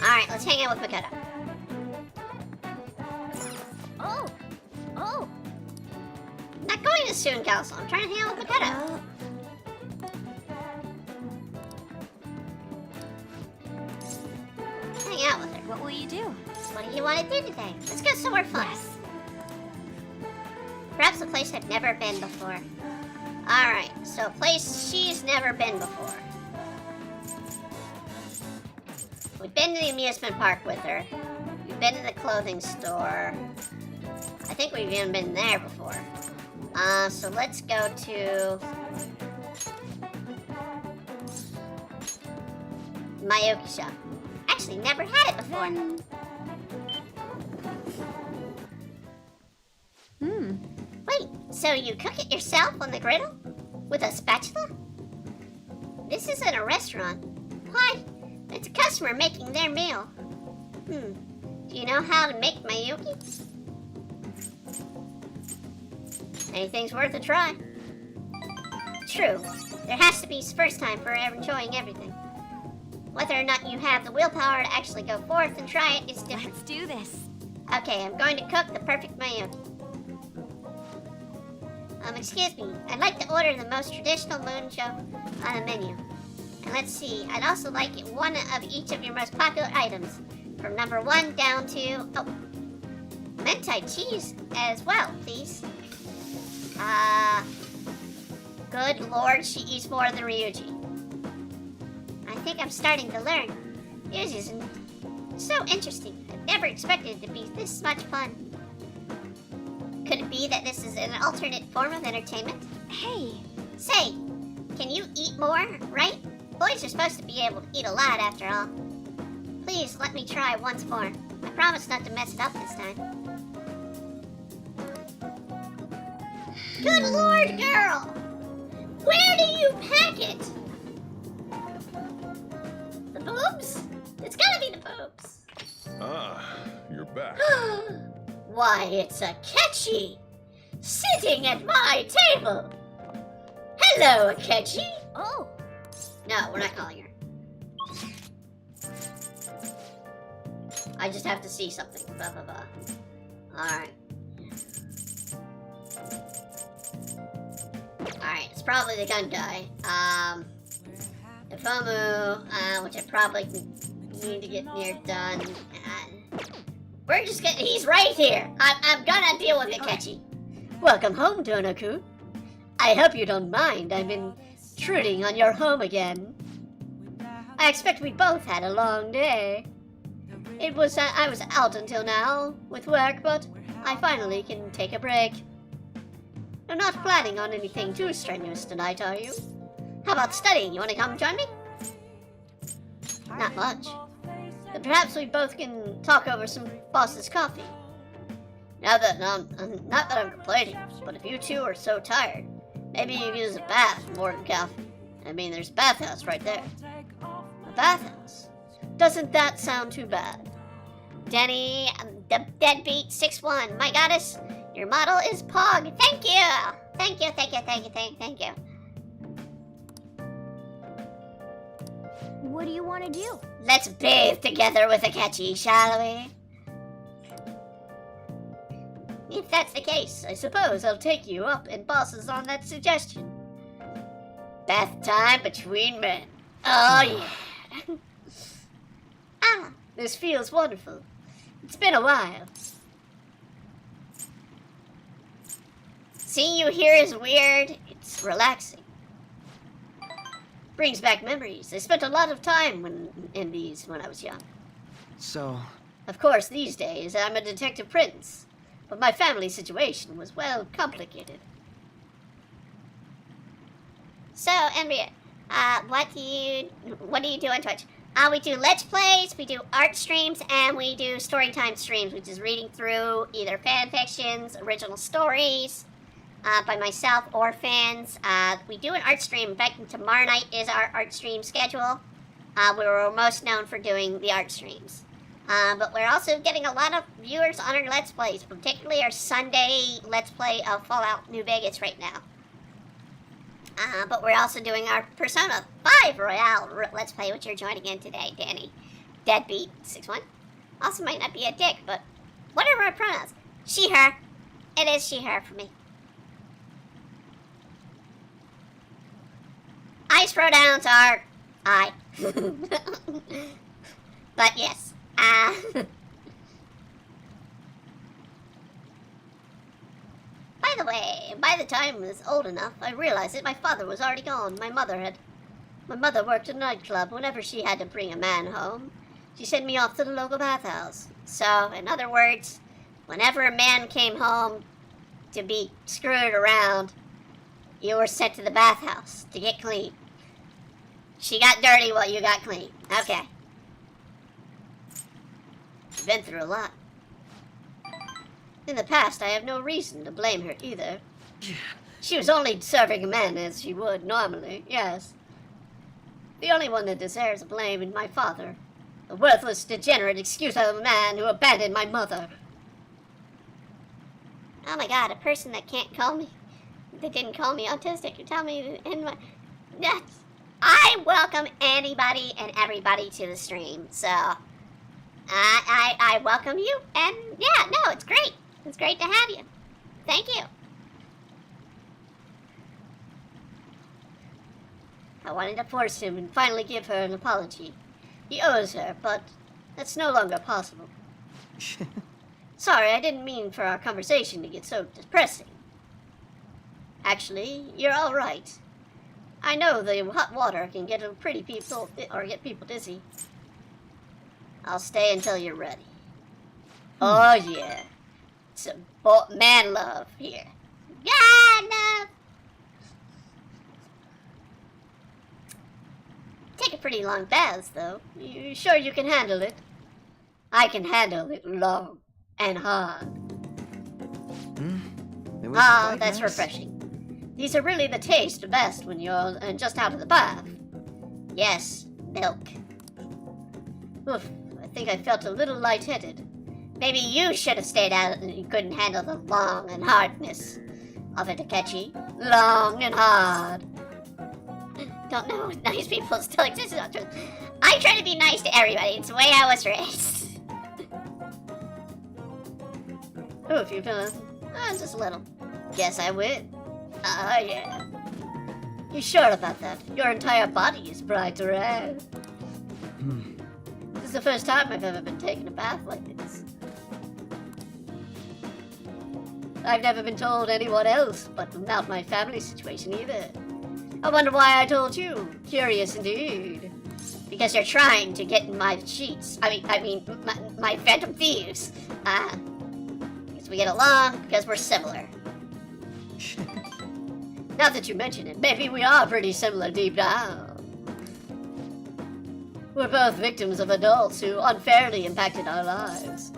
Alright, let's hang out with Makoto. Oh. Oh. I'm not going to Student Council. I'm trying to hang out with Makoto. Hang out with her. What will you do? What do you want to do today? Let's go somewhere fun. Perhaps a place I've never been before. Alright, so a place she's never been before. We've been to the amusement park with her. We've been to the clothing store. I think we've even been there before. So let's go to... Mayuki shop. Actually, never had it before. Wait, so you cook it yourself on the griddle? With a spatula? This isn't a restaurant. Why? It's a customer making their meal. Do you know how to make Mayuki? Anything's worth a try. True. There has to be first time for enjoying everything. Whether or not you have the willpower to actually go forth and try it is different. Let's do this. Okay, I'm going to cook the perfect Mayuki. excuse me. I'd like to order the most traditional moon show on the menu. And let's see, I'd also like one of each of your most popular items. From number 1 down to... Oh, mentai cheese as well, please. Good lord, she eats more than Ryuji. I think I'm starting to learn. Ryuji's so interesting. I've never expected it to be this much fun. Could it be that this is an alternate form of entertainment? Hey, Say, can you eat more, right? Boys are supposed to be able to eat a lot after all. Please let me try once more. I promise not to mess it up this time. Good lord, girl! Where do you pack it? The boobs? It's gotta be the boobs. Ah, you're back. Why, it's Akechi! Sitting at my table! Hello, Akechi! Oh, No, we're not calling her. I just have to see something. Blah, blah, blah. Alright. Alright, it's probably the gun guy. Ifomu, which I probably need to get near done. We're just gonna... He's right here! I'm gonna deal with Akechi. Welcome home, Donaku. I hope you don't mind. I've been intruding on your home again. I expect we both had a long day. I was out until now with work, but I finally can take a break. You're not planning on anything too strenuous tonight, are you? How about studying? You want to come join me? Not much. But perhaps we both can talk over some boss's coffee. Not that I'm complaining, but if you two are so tired, maybe you could use a bath more than coffee. I mean, there's a bathhouse right there. A bathhouse? Doesn't that sound too bad? Denny, Deadbeat 61, my goddess, your model is Pog. Thank you! Thank you. what do you want to do? Let's bathe together with Akechi, shall we? If that's the case, I suppose I'll take you up and bosses on that suggestion. Bath time between men. Oh yeah. This feels wonderful. It's been a while. Seeing you here is weird. It's relaxing. Brings back memories. I spent a lot of time in these when I was young. So, Of course, these days I'm a detective prince, but my family situation was well complicated. So, Embryo, what do you do on Twitch? We do Let's Plays, we do art streams, and we do storytime streams, which is reading through either fan fictions, original stories, by myself or fans. We do an art stream. In fact, tomorrow night is our art stream schedule. We were most known for doing the art streams. But we're also getting a lot of viewers on our Let's Plays, particularly our Sunday Let's Play of Fallout New Vegas right now. But we're also doing our Persona 5 Royale Let's Play, which you're joining in today, Danny. Deadbeat 61. Also might not be a dick, but what are my pronouns? She, her. It is she, her for me. Ice pronouns are I. But yes. By the way, by the time I was old enough, I realized that my father was already gone. My mother worked at a nightclub. Whenever she had to bring a man home, she sent me off to the local bathhouse. So, in other words, whenever a man came home to be screwed around, you were sent to the bathhouse to get clean. She got dirty while you got clean. Okay. You've been through a lot. In the past, I have no reason to blame her either. She was only serving men as she would normally, yes. The only one that deserves blame is my father. The worthless, degenerate excuse of a man who abandoned my mother. Oh my god, a person that can't call me... They didn't call me autistic. You tell me in my... I welcome anybody and everybody to the stream, so... I welcome you, and yeah, no, it's great. It's great to have you. Thank you. I wanted to force him and finally give her an apology. He owes her, but that's no longer possible. Sorry, I didn't mean for our conversation to get so depressing. Actually, you're all right. I know the hot water can get get people dizzy. I'll stay until you're ready. Oh yeah, some man love here. God, no. Take a pretty long baths, though. You sure you can handle it? I can handle it long and hard. Ah, that's refreshing. These are really the taste best when you're just out of the bath. Yes, milk. Oof, I think I felt a little lightheaded. Maybe you should have stayed out and you couldn't handle the long and hardness of it, Akechi. Long and hard. Don't know if nice people still exist. I try to be nice to everybody. It's the way I was raised. Oof, you feeling? Just a little. Guess I win. Ah, yeah. You sure about that? Your entire body is bright red. This is the first time I've ever been taking a bath like this. I've never been told anyone else, but about my family situation either. I wonder why I told you. Curious indeed. Because you're trying to get in my sheets. I mean, my Phantom Thieves. Because we get along, because we're similar. Now that you mention it, maybe we are pretty similar deep down. We're both victims of adults who unfairly impacted our lives.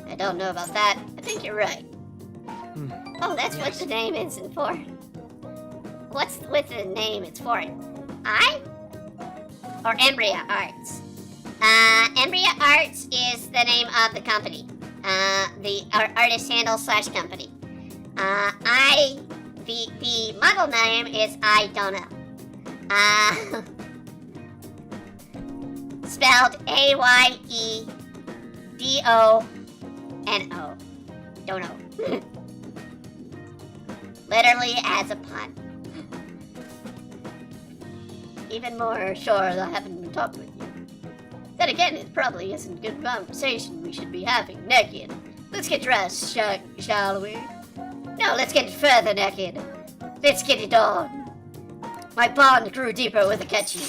I don't know about that. I think you're right. Oh, that's what the name is for. What's with the name it's for? I? Or Embria Arts? Embria Arts is the name of the company. The artist handle / company. The model name is I don't know. Spelled AYEDONO. Don't know. Literally as a pun. Even more sure that I haven't been talking with you. Then again, it probably isn't good conversation we should be having naked. Let's get dressed, shall we? No, let's get further naked. Let's get it on. My bond grew deeper with Akechi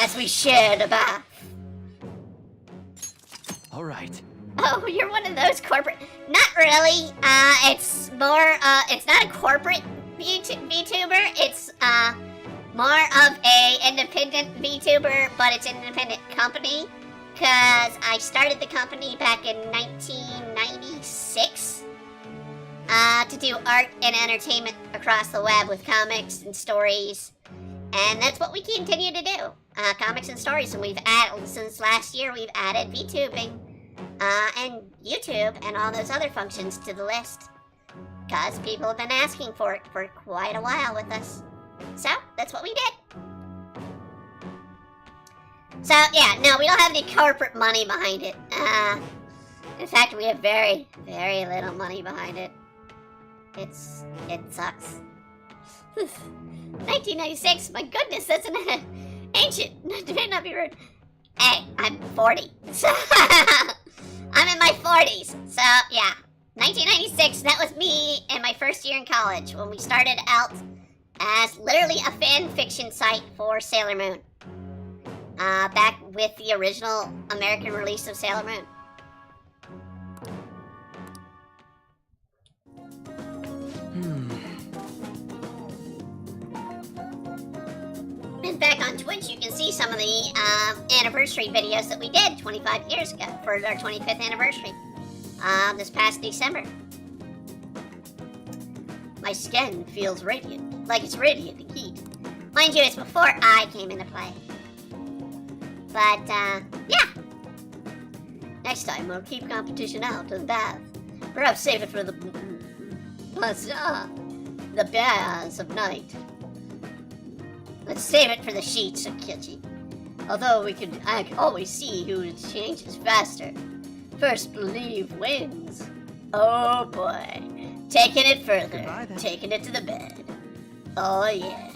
as we shared a bath. All right. Oh, you're one of those corporate... Not really. It's more, it's not a corporate VTuber. It's, more of a independent VTuber, but it's an independent company. Because I started the company back in 1996. To do art and entertainment across the web with comics and stories. And that's what we continue to do. Comics and stories. And we've added, since last year, we've added VTubing. And YouTube and all those other functions to the list. Because people have been asking for it for quite a while with us. So, that's what we did. So, yeah, no, we don't have any corporate money behind it. In fact, we have very, very little money behind it. It sucks. 1996, my goodness, that's an ancient. It may not be rude. Hey, I'm 40. So I'm in my 40s. So, yeah. 1996, that was me in my first year in college when we started out as literally a fan fiction site for Sailor Moon. Back with the original American release of Sailor Moon. In fact, on Twitch, you can see some of the anniversary videos that we did 25 years ago for our 25th anniversary this past December. My skin feels radiant, like it's radiating heat. Mind you, it's before I came into play. But, yeah. Next time, we'll keep competition out of the bath. Perhaps save it for the baths of night. Let's save it for the sheets, Akechi. Although we could always see who changes faster. First believe wins. Oh boy. Taking it further. Goodbye, then. Taking it to the bed. Oh, yeah.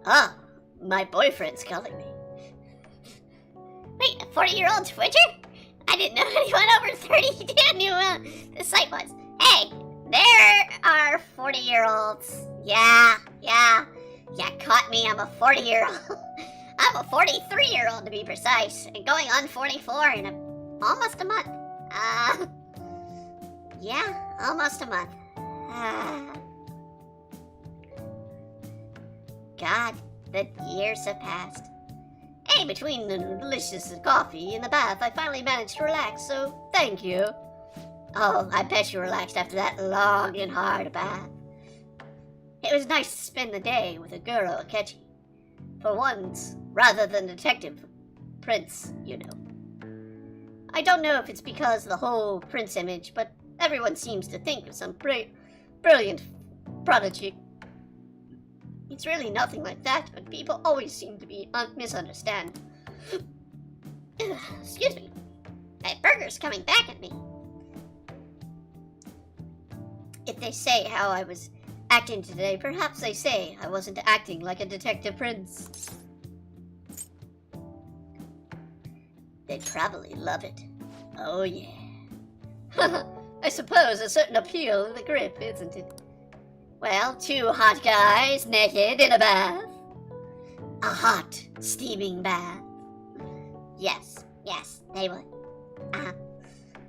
Oh, my boyfriend's calling me. Wait, a 40-year-old Twitcher? I didn't know anyone over 30 knew the site was. Hey, there are 40-year-olds. Yeah. You caught me, I'm a 40-year-old. I'm a 43-year-old to be precise, and going on 44 in almost a month. Yeah, almost a month. God, the years have passed. Hey, between the delicious coffee and the bath, I finally managed to relax, so thank you. Oh, I bet you relaxed after that long and hard bath. It was nice to spend the day with a girl, Akechi. For once, rather than Detective Prince, you know. I don't know if it's because of the whole Prince image, but everyone seems to think of some brilliant prodigy. It's really nothing like that, but people always seem to be misunderstand. Excuse me. That burger's coming back at me. If they say how I was acting today, perhaps they say I wasn't acting like a Detective Prince. They'd probably love it. Oh yeah. I suppose a certain appeal in the grip, isn't it? Well, two hot guys naked in a bath. A hot, steaming bath. Yes, they would.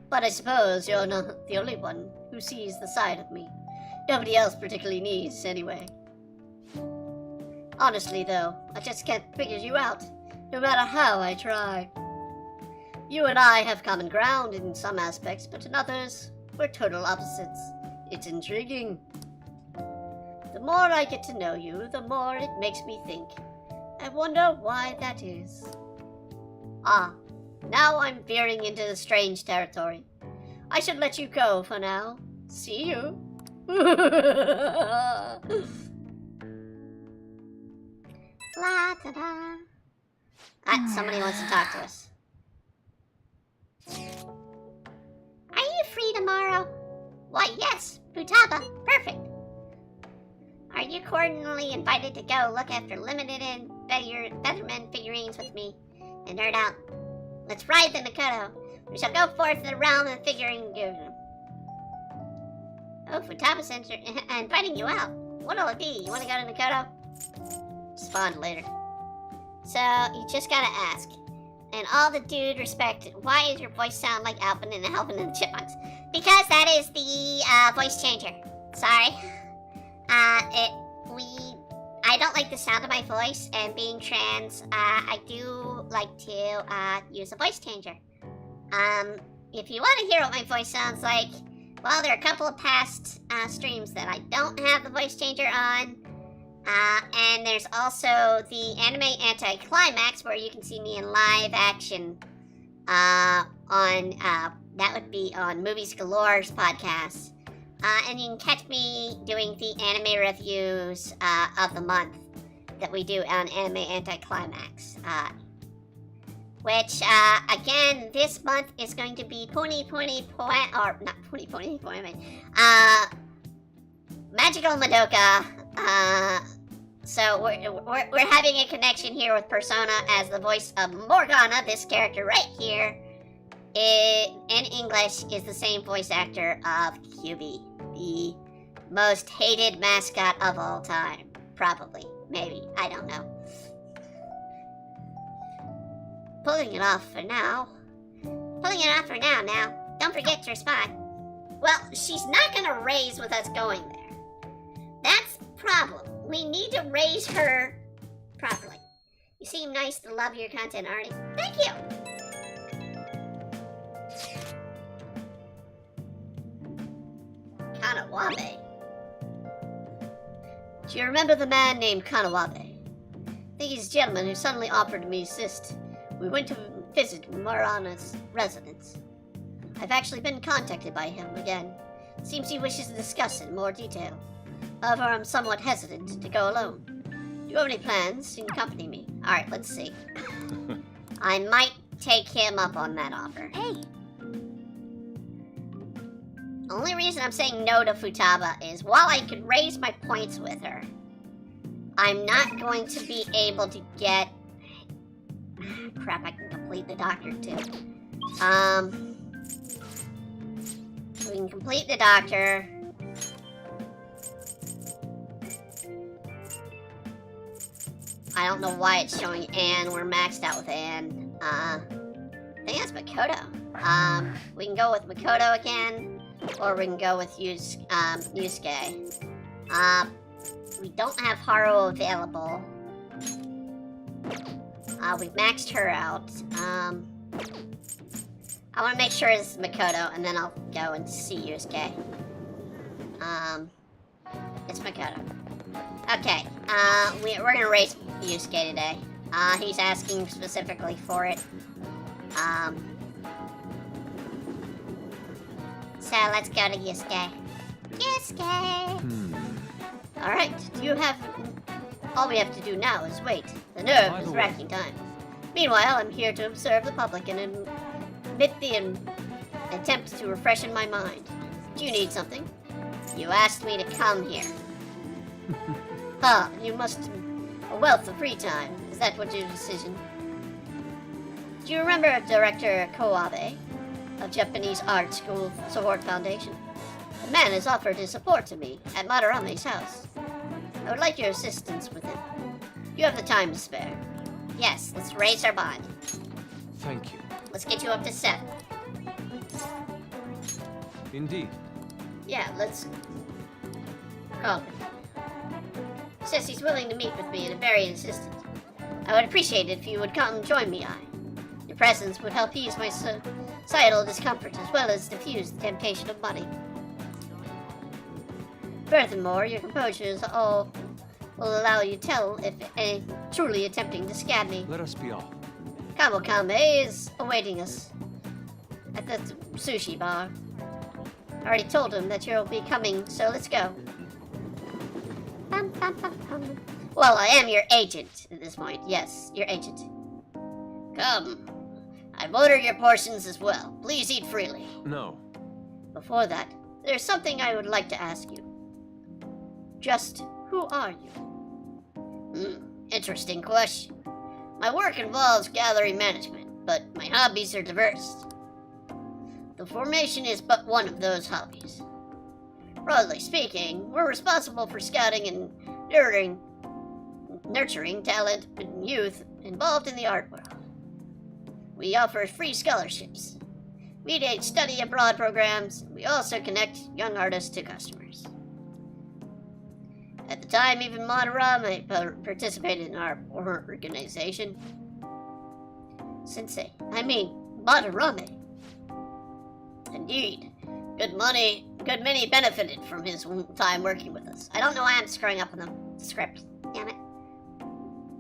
But I suppose you're not the only one who sees the side of me. Nobody else particularly needs, anyway. Honestly, though, I just can't figure you out, no matter how I try. You and I have common ground in some aspects, but in others, we're total opposites. It's intriguing. The more I get to know you, the more it makes me think. I wonder why that is. Now I'm veering into the strange territory. I should let you go for now. See you. La da da. Somebody wants to talk to us. Are you free tomorrow? Why, yes, Futaba, perfect. Are you cordially invited to go look after limited and Featherman figurines with me and nerd out? Let's ride the Nakoto. We shall go forth to the realm of the figurine given. Oh, Futaba Center inviting you out. What'll it be? You want to go to Nakoto? Respond later. So, you just gotta ask. And all the dude respect, why does your voice sound like Alvin and Alvin and the Chipmunks? Because that is the voice changer. Sorry. I don't like the sound of my voice, and being trans, I do like to use a voice changer. If you want to hear what my voice sounds like, well, there are a couple of past streams that I don't have the voice changer on. And there's also the anime anti-climax where you can see me in live action that would be on Movies Galore's podcast. And you can catch me doing the anime reviews of the month that we do on Anime Anti-Climax. Which, again, this month is going to be Magical Madoka. So we're having a connection here with Persona as the voice of Morgana, this character right here. In English is the same voice actor of QB, the most hated mascot of all time. Probably. Maybe. I don't know. Pulling it off for now. Now. Don't forget to respond. Well, she's not gonna raise with us going there. That's the problem. We need to raise her properly. You seem nice to love your content, Artie. Thank you! Kanawabe. Do you remember the man named Kanawabe? I think he's a gentleman who suddenly offered me assist. We went to visit Marana's residence. I've actually been contacted by him again. Seems he wishes to discuss in more detail. However, I'm somewhat hesitant to go alone. Do you have any plans? You can accompany me. Alright, let's see. I might take him up on that offer. Hey, Only reason I'm saying no to Futaba is while I could raise my points with her, I'm not going to be able to get... Crap, I can complete the doctor too. We can complete the doctor. I don't know why it's showing Anne. We're maxed out with Anne. I think that's Makoto. We can go with Makoto again, or we can go with Yusuke. We don't have Haru available. We've maxed her out. I want to make sure it's Makoto, and then I'll go and see Yusuke. It's Makoto. Okay, we're gonna race Yusuke today. He's asking specifically for it. So let's go to Yusuke. Yusuke! Alright, you have... All we have to do now is wait. The nerve is racking time. Meanwhile, I'm here to observe the public and admit the attempt to refreshen my mind. Do you need something? You asked me to come here. You must... A wealth of free time. Is that what your decision? Do you remember Director Kowabe of Japanese Art School Support Foundation? The man has offered his support to me at Madarame's house. I would like your assistance with him. You have the time to spare. Yes, let's raise our bond. Thank you. Let's get you up to 7. Indeed. Yeah, let's call him. Says he's willing to meet with me and very insistent. I would appreciate it if you would come join me, Your presence would help ease my societal discomfort as well as diffuse the temptation of money. Furthermore, your composure is all will allow you to tell if any truly attempting to scab me. Let us be off. Kamokame is awaiting us at the sushi bar. I already told him that you'll be coming, so let's go. Well, I am your agent at this point. Yes, your agent. Come. I've ordered your portions as well. Please eat freely. No. Before that, there's something I would like to ask you. Just who are you? Interesting question. My work involves gallery management, but my hobbies are diverse. The formation is but one of those hobbies. Broadly speaking, we're responsible for scouting and nurturing talent and youth involved in the art world. We offer free scholarships, mediate study abroad programs, and we also connect young artists to customers. At the time, even Madarame participated in our organization. Sensei, I mean, Madarame. Indeed. Good many benefited from his time working with us. I don't know why I'm screwing up on the script. Damn it.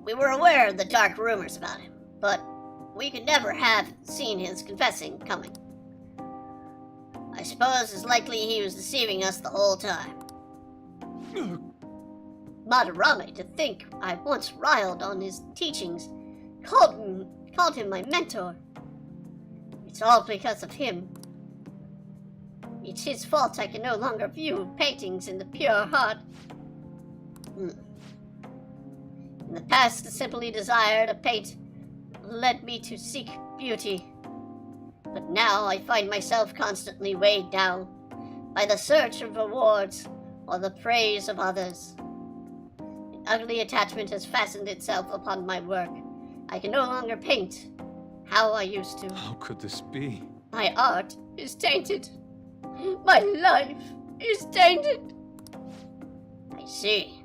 We were aware of the dark rumors about him, but we could never have seen his confessing coming. I suppose it's likely he was deceiving us the whole time. Madarame, to think I once riled on his teachings, called him my mentor. It's all because of him. It's his fault I can no longer view paintings in the pure heart. In the past, the simply desire to paint led me to seek beauty. But now I find myself constantly weighed down by the search of rewards or the praise of others. An ugly attachment has fastened itself upon my work. I can no longer paint how I used to. How could this be? My art is tainted. My life is tainted. I see.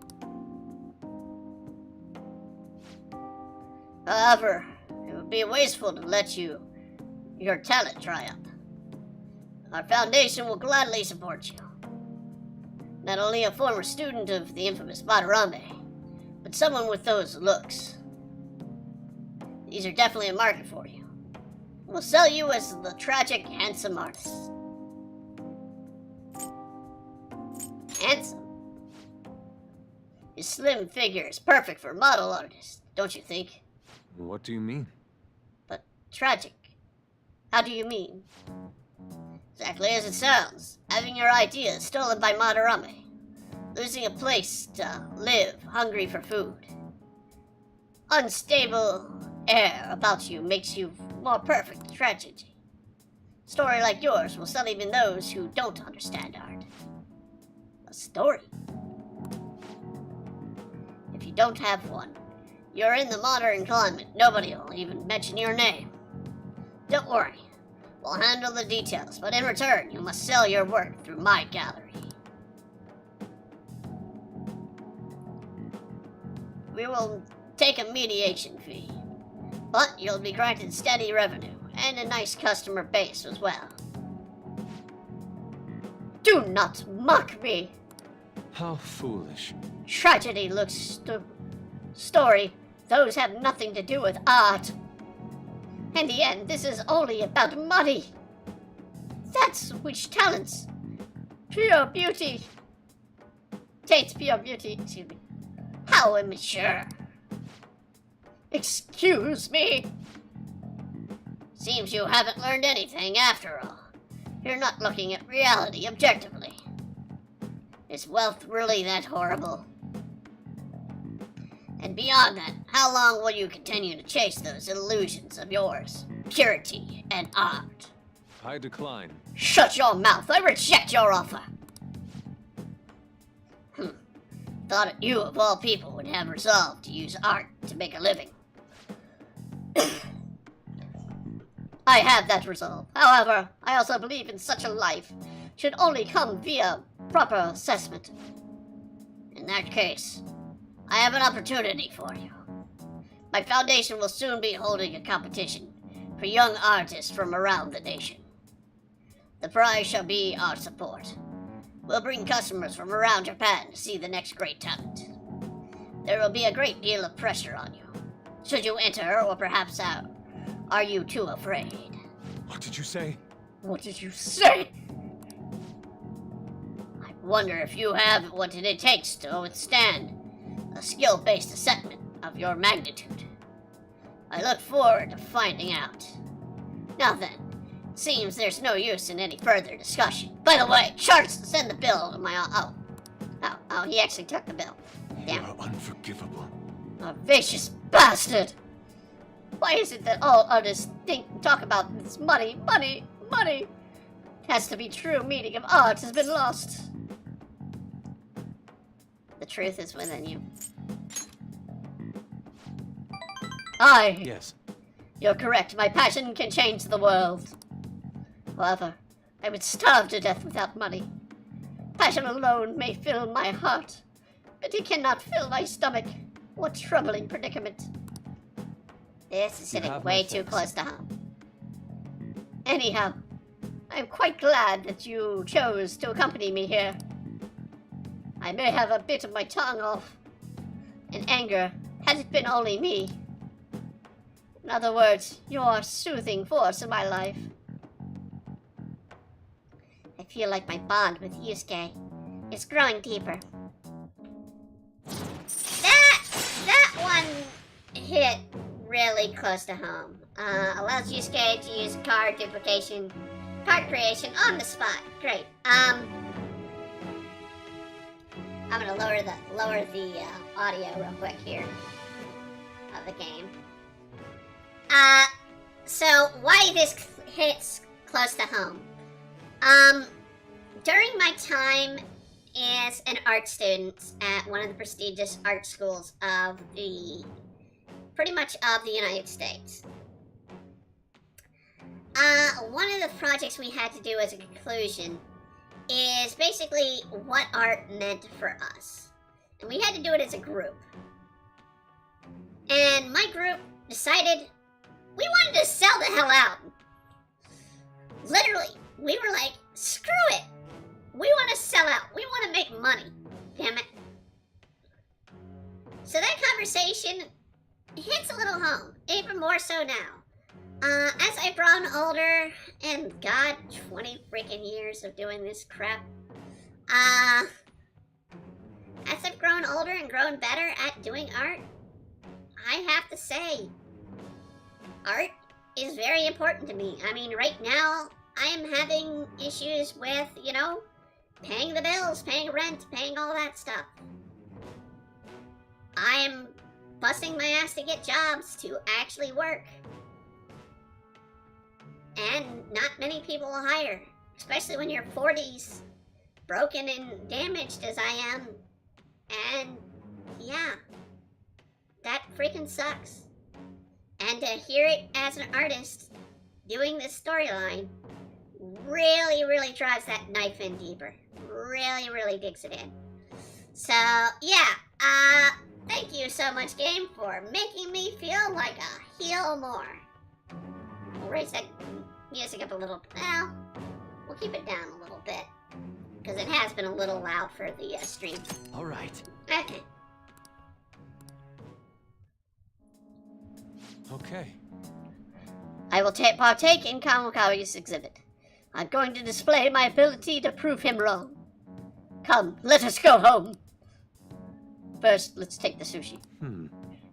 However, it would be wasteful to let your talent dry up. Our foundation will gladly support you. Not only a former student of the infamous Madarame, but someone with those looks. These are definitely a market for you. We'll sell you as the tragic, handsome artist. Handsome? His slim figure is perfect for a model artist, don't you think? What do you mean? But tragic. How do you mean? Exactly as it sounds. Having your ideas stolen by Madarame. Losing a place to live, hungry for food. Unstable air about you makes you more perfect tragedy. Story like yours will sell even those who don't understand art. A story? If you don't have one, you're in the modern climate. Nobody will even mention your name. Don't worry. We'll handle the details, but in return, you must sell your work through my gallery. We will take a mediation fee, but you'll be granted steady revenue and a nice customer base as well. Do not mock me! How foolish. Tragedy looks story. Those have nothing to do with art. In the end, this is only about money. That's which talents. Pure beauty. Taints pure beauty, excuse me. How immature. Excuse me. Seems you haven't learned anything after all. You're not looking at reality objectively. Is wealth really that horrible? And beyond that, how long will you continue to chase those illusions of yours? Purity and art. I decline. Shut your mouth! I reject your offer! Thought you of all people would have resolved to use art to make a living. I have that resolve. However, I also believe in such a life should only come via proper assessment. In that case, I have an opportunity for you. My foundation will soon be holding a competition for young artists from around the nation. The prize shall be our support. We'll bring customers from around Japan to see the next great talent. There will be a great deal of pressure on you. Should you enter, or perhaps out, are you too afraid? What did you say? What did you say? I wonder if you have what it takes to withstand a skill-based assessment of your magnitude. I look forward to finding out. Now then, seems there's no use in any further discussion. By the way, Sharks, send the bill to my... Oh, he actually took the bill. Damn. You are unforgivable. A vicious bastard! Why is it that all artists talk about this money? It has to be true meaning of art has been lost. The truth is within you. Aye. Yes. You're correct. My passion can change the world. However, I would starve to death without money. Passion alone may fill my heart, but it cannot fill my stomach. What troubling predicament. This is hitting way too close to home. Anyhow, I'm quite glad that you chose to accompany me here. I may have a bit of my tongue off in anger, had it been only me. In other words, you're a soothing force in my life. I feel like my bond with Yusuke is growing deeper. That one hit really close to home. Allows Yusuke to use card creation on the spot. Great. I'm gonna lower the audio real quick here of the game. So why this hits close to home? During my time as an art student at one of the prestigious art schools of pretty much of the United States, one of the projects we had to do as a conclusion is basically what art meant for us. And we had to do it as a group. And my group decided we wanted to sell the hell out. Literally, we were like, screw it. We want to sell out. We want to make money. Damn it. So that conversation hits a little home, even more so now. As I've grown older, and God, 20 freaking years of doing this crap. As I've grown older and grown better at doing art, I have to say, art is very important to me. I mean, right now, I am having issues with, you know, paying the bills, paying rent, paying all that stuff. I am busting my ass to get jobs to actually work. And not many people will hire, especially when you're 40s, broken and damaged as I am. And yeah, that freaking sucks. And to hear it as an artist doing this storyline really, really drives that knife in deeper. Really, really digs it in. So, yeah, thank you so much, game, for making me feel like a heel more. We'll raise that music up a little. Well, we'll keep it down a little bit, because it has been a little loud for the stream. All right. Okay. Okay. I will partake in Kamukawa's exhibit. I'm going to display my ability to prove him wrong. Come, let us go home. First, let's take the sushi.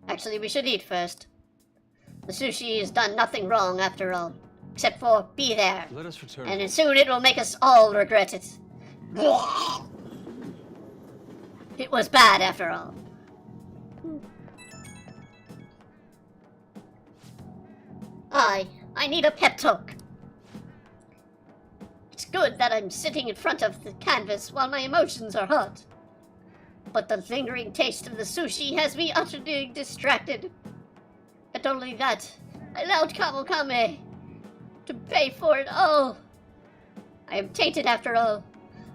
Actually, we should eat first. The sushi has done nothing wrong after all, except for be there. Let us return. And soon it will make us all regret it. It was bad after all. I need a pep talk. It's good that I'm sitting in front of the canvas while my emotions are hot. But the lingering taste of the sushi has me utterly distracted. Not only that, I allowed Kamokame to pay for it all. I am tainted after all.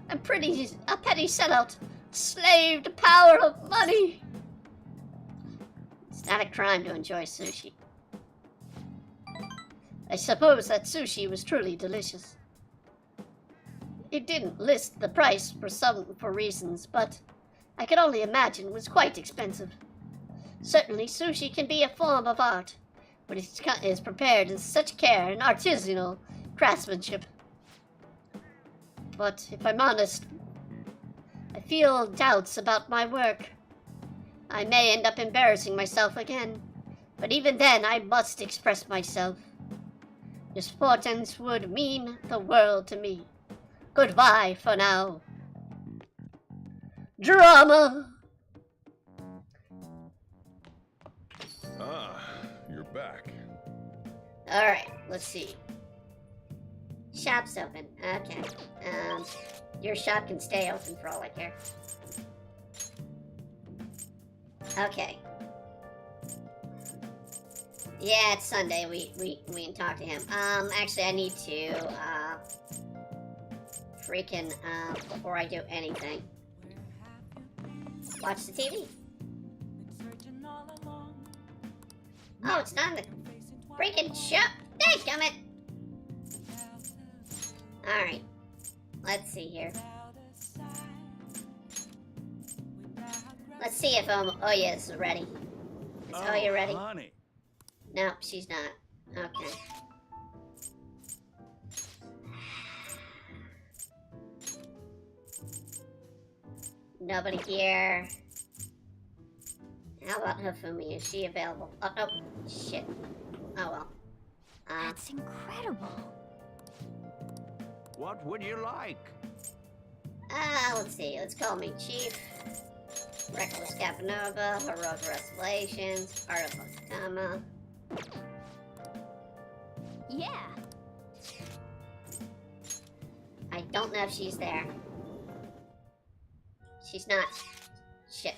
I'm a petty sellout, slave to power of money. It's not a crime to enjoy sushi. I suppose that sushi was truly delicious. It didn't list the price for reasons, but I can only imagine it was quite expensive. Certainly, sushi can be a form of art, but it is prepared with such care and artisanal craftsmanship. But if I'm honest, I feel doubts about my work. I may end up embarrassing myself again, but even then I must express myself. Your sportance would mean the world to me. Goodbye for now. Drama! Ah, you're back. Alright, let's see. Shop's open. Okay. Your shop can stay open for all I care. Okay. Yeah, it's Sunday. We can talk to him. Actually, I need to, before I do anything, watch the TV. Oh, it's not in the freaking show. Dadgummit! Alright. Let's see here. Let's see if Oya's ready. Is Oya ready? Honey. No, she's not. Okay. Nobody here. How about Hifumi? Is she available? Oh, no. Shit. Oh, well. That's incredible. What would you like? Let's see. Let's call me Chief. Reckless Capanova. Heroic Revelations. Art of Okama. Yeah. I don't know if she's there. She's not. Shit.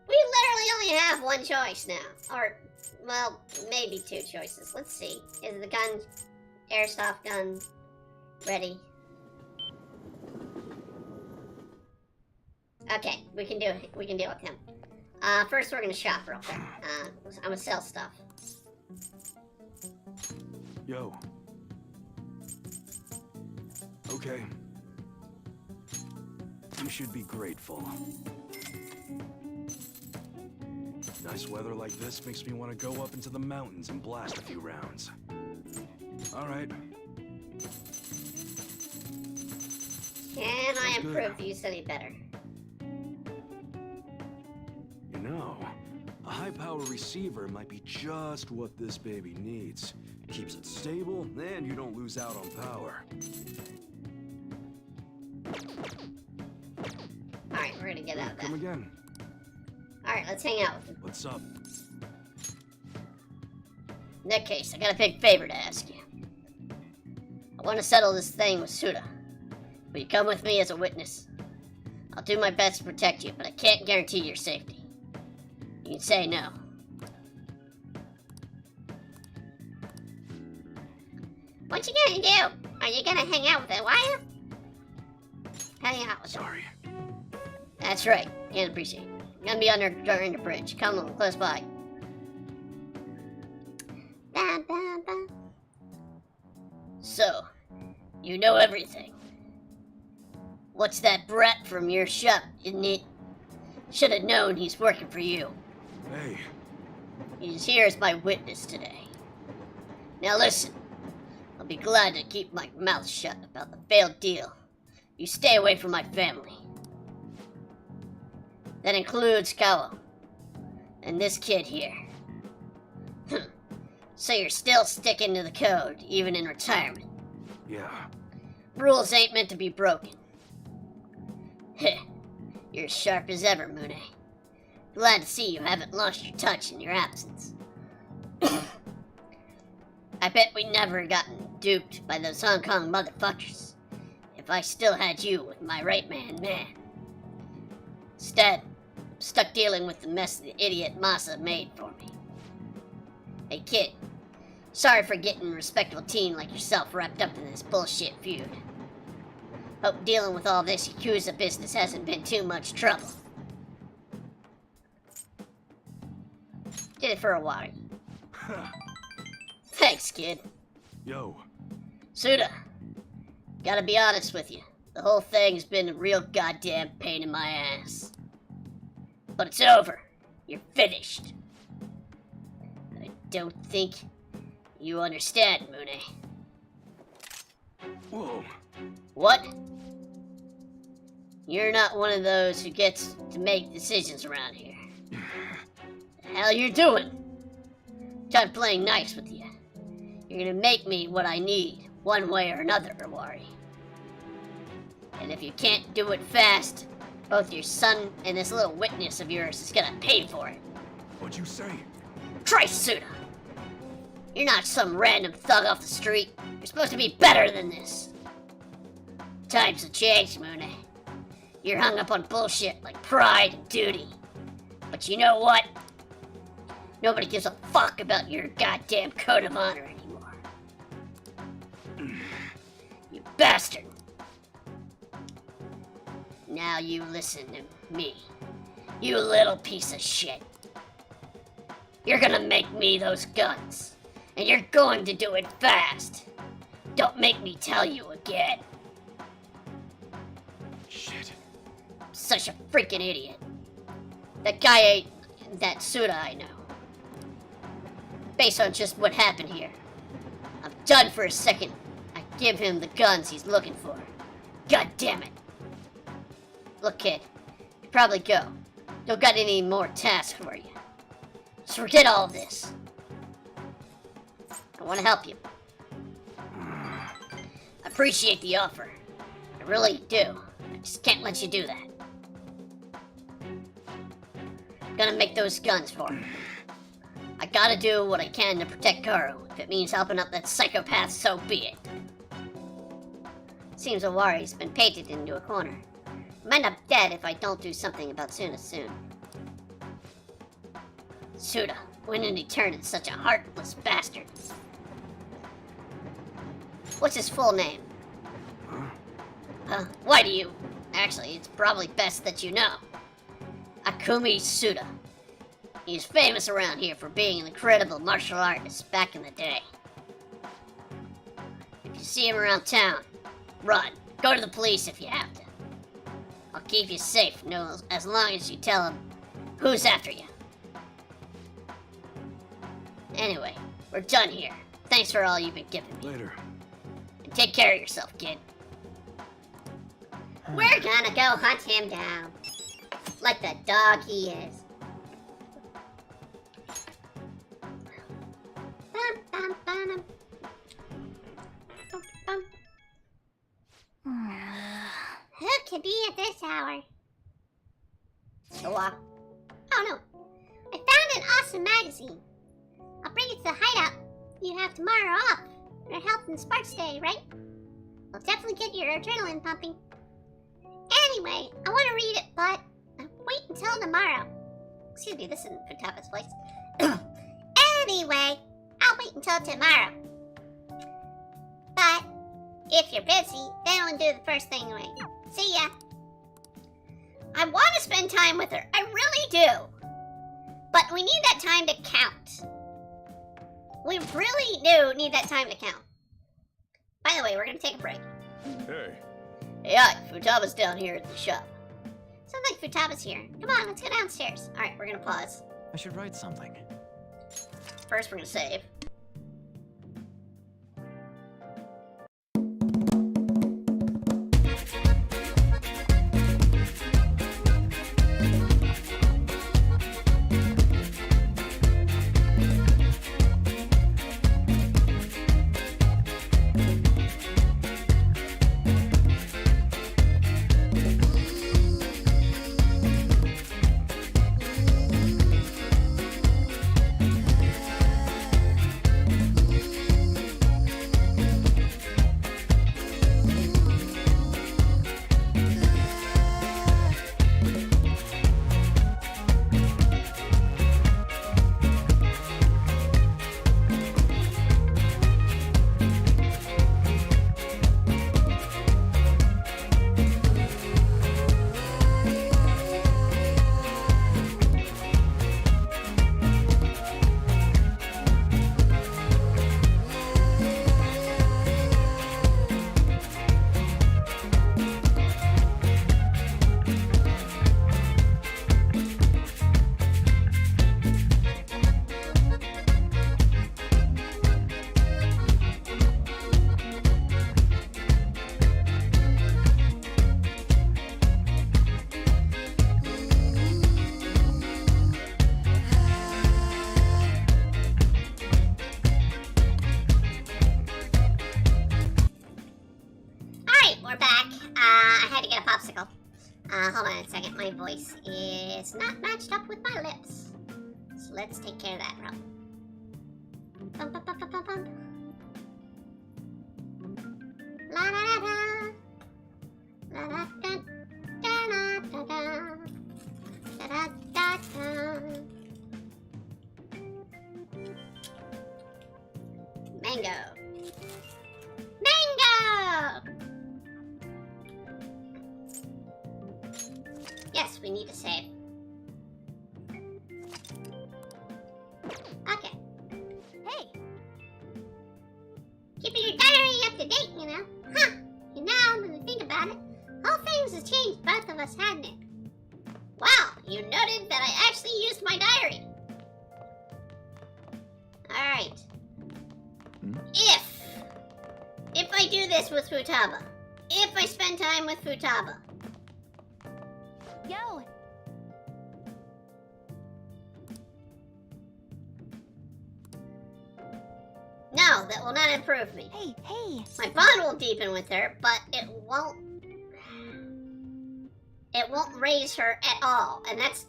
We literally only have one choice now. Or, well, maybe two choices. Let's see. Is the gun, airsoft gun, ready? Okay, we can deal with him. First we're gonna shop real quick. I'm gonna sell stuff. Yo. Okay. You should be grateful. Nice weather like this makes me want to go up into the mountains and blast a few rounds. All right. Can I improve these any better? know. A high-power receiver might be just what this baby needs. Keeps it stable, and you don't lose out on power. Alright, we're gonna get out of that. Come again. Alright, let's hang out with him. What's up? In that case, I got a big favor to ask you. I want to settle this thing with Suda. Will you come with me as a witness? I'll do my best to protect you, but I can't guarantee your safety. You can say no. What you gonna do? Are you gonna hang out with Elijah? Hang out with him. Sorry. That's right. Can't appreciate it. I'm gonna be during the bridge. Come on, close by. Bam, bam, bam. So, you know everything. What's that brat from your shop, isn't it? Should have known he's working for you. Hey. He's here as my witness today. Now listen, I'll be glad to keep my mouth shut about the failed deal. You stay away from my family. That includes Kawa. And this kid here. So you're still sticking to the code, even in retirement. Yeah. Rules ain't meant to be broken. Heh. You're as sharp as ever, Moone. Glad to see you haven't lost your touch in your absence. I bet we never gotten duped by those Hong Kong motherfuckers if I still had you with my right-man man. Instead, I'm stuck dealing with the mess the idiot Masa made for me. Hey kid, sorry for getting a respectable teen like yourself wrapped up in this bullshit feud. Hope dealing with all this Yakuza business hasn't been too much trouble. Did it for a while. Thanks, kid. Yo. Suda, gotta be honest with you. The whole thing's been a real goddamn pain in my ass. But it's over. You're finished. I don't think you understand, Moone. Whoa. What? You're not one of those who gets to make decisions around here. The hell you're doing? Done playing nice with you. You're gonna make me what I need, one way or another, Iwari. And if you can't do it fast, both your son and this little witness of yours is gonna pay for it. What'd you say? Try Suda! You're not some random thug off the street. You're supposed to be better than this. Times have changed, Moone. You're hung up on bullshit like pride and duty. But you know what? Nobody gives a fuck about your goddamn code of honor anymore. You bastard. Now you listen to me. You little piece of shit. You're gonna make me those guns. And you're going to do it fast. Don't make me tell you again. Shit. Such a freaking idiot. That guy ain't that Suda I know. Based on just what happened here, I'm done for a second. I give him the guns he's looking for. God damn it. Look, kid, you probably go. Don't got any more tasks for you. Just forget all of this. I want to help you. I appreciate the offer. I really do. I just can't let you do that. I'm gonna make those guns for him. I gotta do what I can to protect Karu. If it means helping out that psychopath, so be it. Seems Iwari's been painted into a corner. Might end up dead if I don't do something about Suna soon. Suda, when did he turn into such a heartless bastard? What's his full name? Huh? Why do you? Actually, it's probably best that you know. Akumi Suda. He's famous around here for being an incredible martial artist back in the day. If you see him around town, run. Go to the police if you have to. I'll keep you safe, no, as long as you tell him who's after you. Anyway, we're done here. Thanks for all you've been giving me. Later. And take care of yourself, kid. We're gonna go hunt him down. Like the dog he is. Who could be at this hour? Noah. Oh no. I found an awesome magazine. I'll bring it to the hideout. You have tomorrow off for Health and Sparks Day, right? I'll definitely get your adrenaline pumping. Anyway, I want to read it, but wait until tomorrow. Excuse me, this isn't Futaba's voice. Anyway, I'll wait until tomorrow. But if you're busy, then I'll do the first thing right. See ya. I want to spend time with her. I really do. But we need that time to count. We really do need that time to count. By the way, we're going to take a break. Hey. Yeah, Futaba's down here at the shop. Sounds like Futaba's here. Come on, let's go downstairs. Alright, we're going to pause. I should write something. First, we're going to save. We're back. I had to get a popsicle. Hold on a second. My voice is not matched up with my lips. So let's take care of that problem. Bum, bum, bum, bum, bum, bum. La da da da. La da da da da da. Da da da da. Mango. Mango! Yes, we need to save. Okay. Hey, Keeping your diary up to date, you know? Huh. And now, when I think about it, all things have changed both of us, hadn't it? Wow, you noted that I actually used my diary. Alright. If I do this with Futaba, if I spend time with Futaba, yo, no, that will not improve me. hey. My bond will deepen with her, but it won't raise her at all. And that's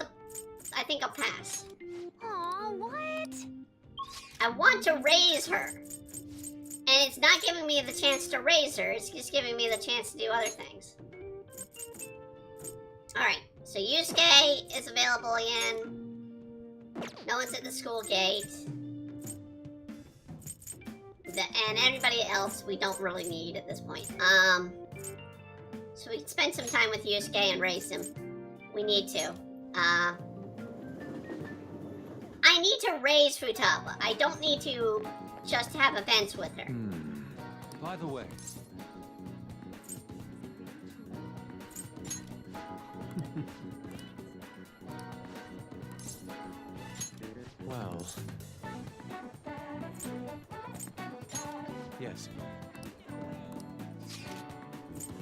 I think I'll pass. Aw, what? I want to raise her. And it's not giving me the chance to raise her, it's just giving me the chance to do other things. Alright, so Yusuke is available again. No one's at the school gate. And everybody else we don't really need at this point. So we can spend some time with Yusuke and raise him. We need to. I need to raise Futaba. I don't need to just have events with her. By the way. Well. Yes.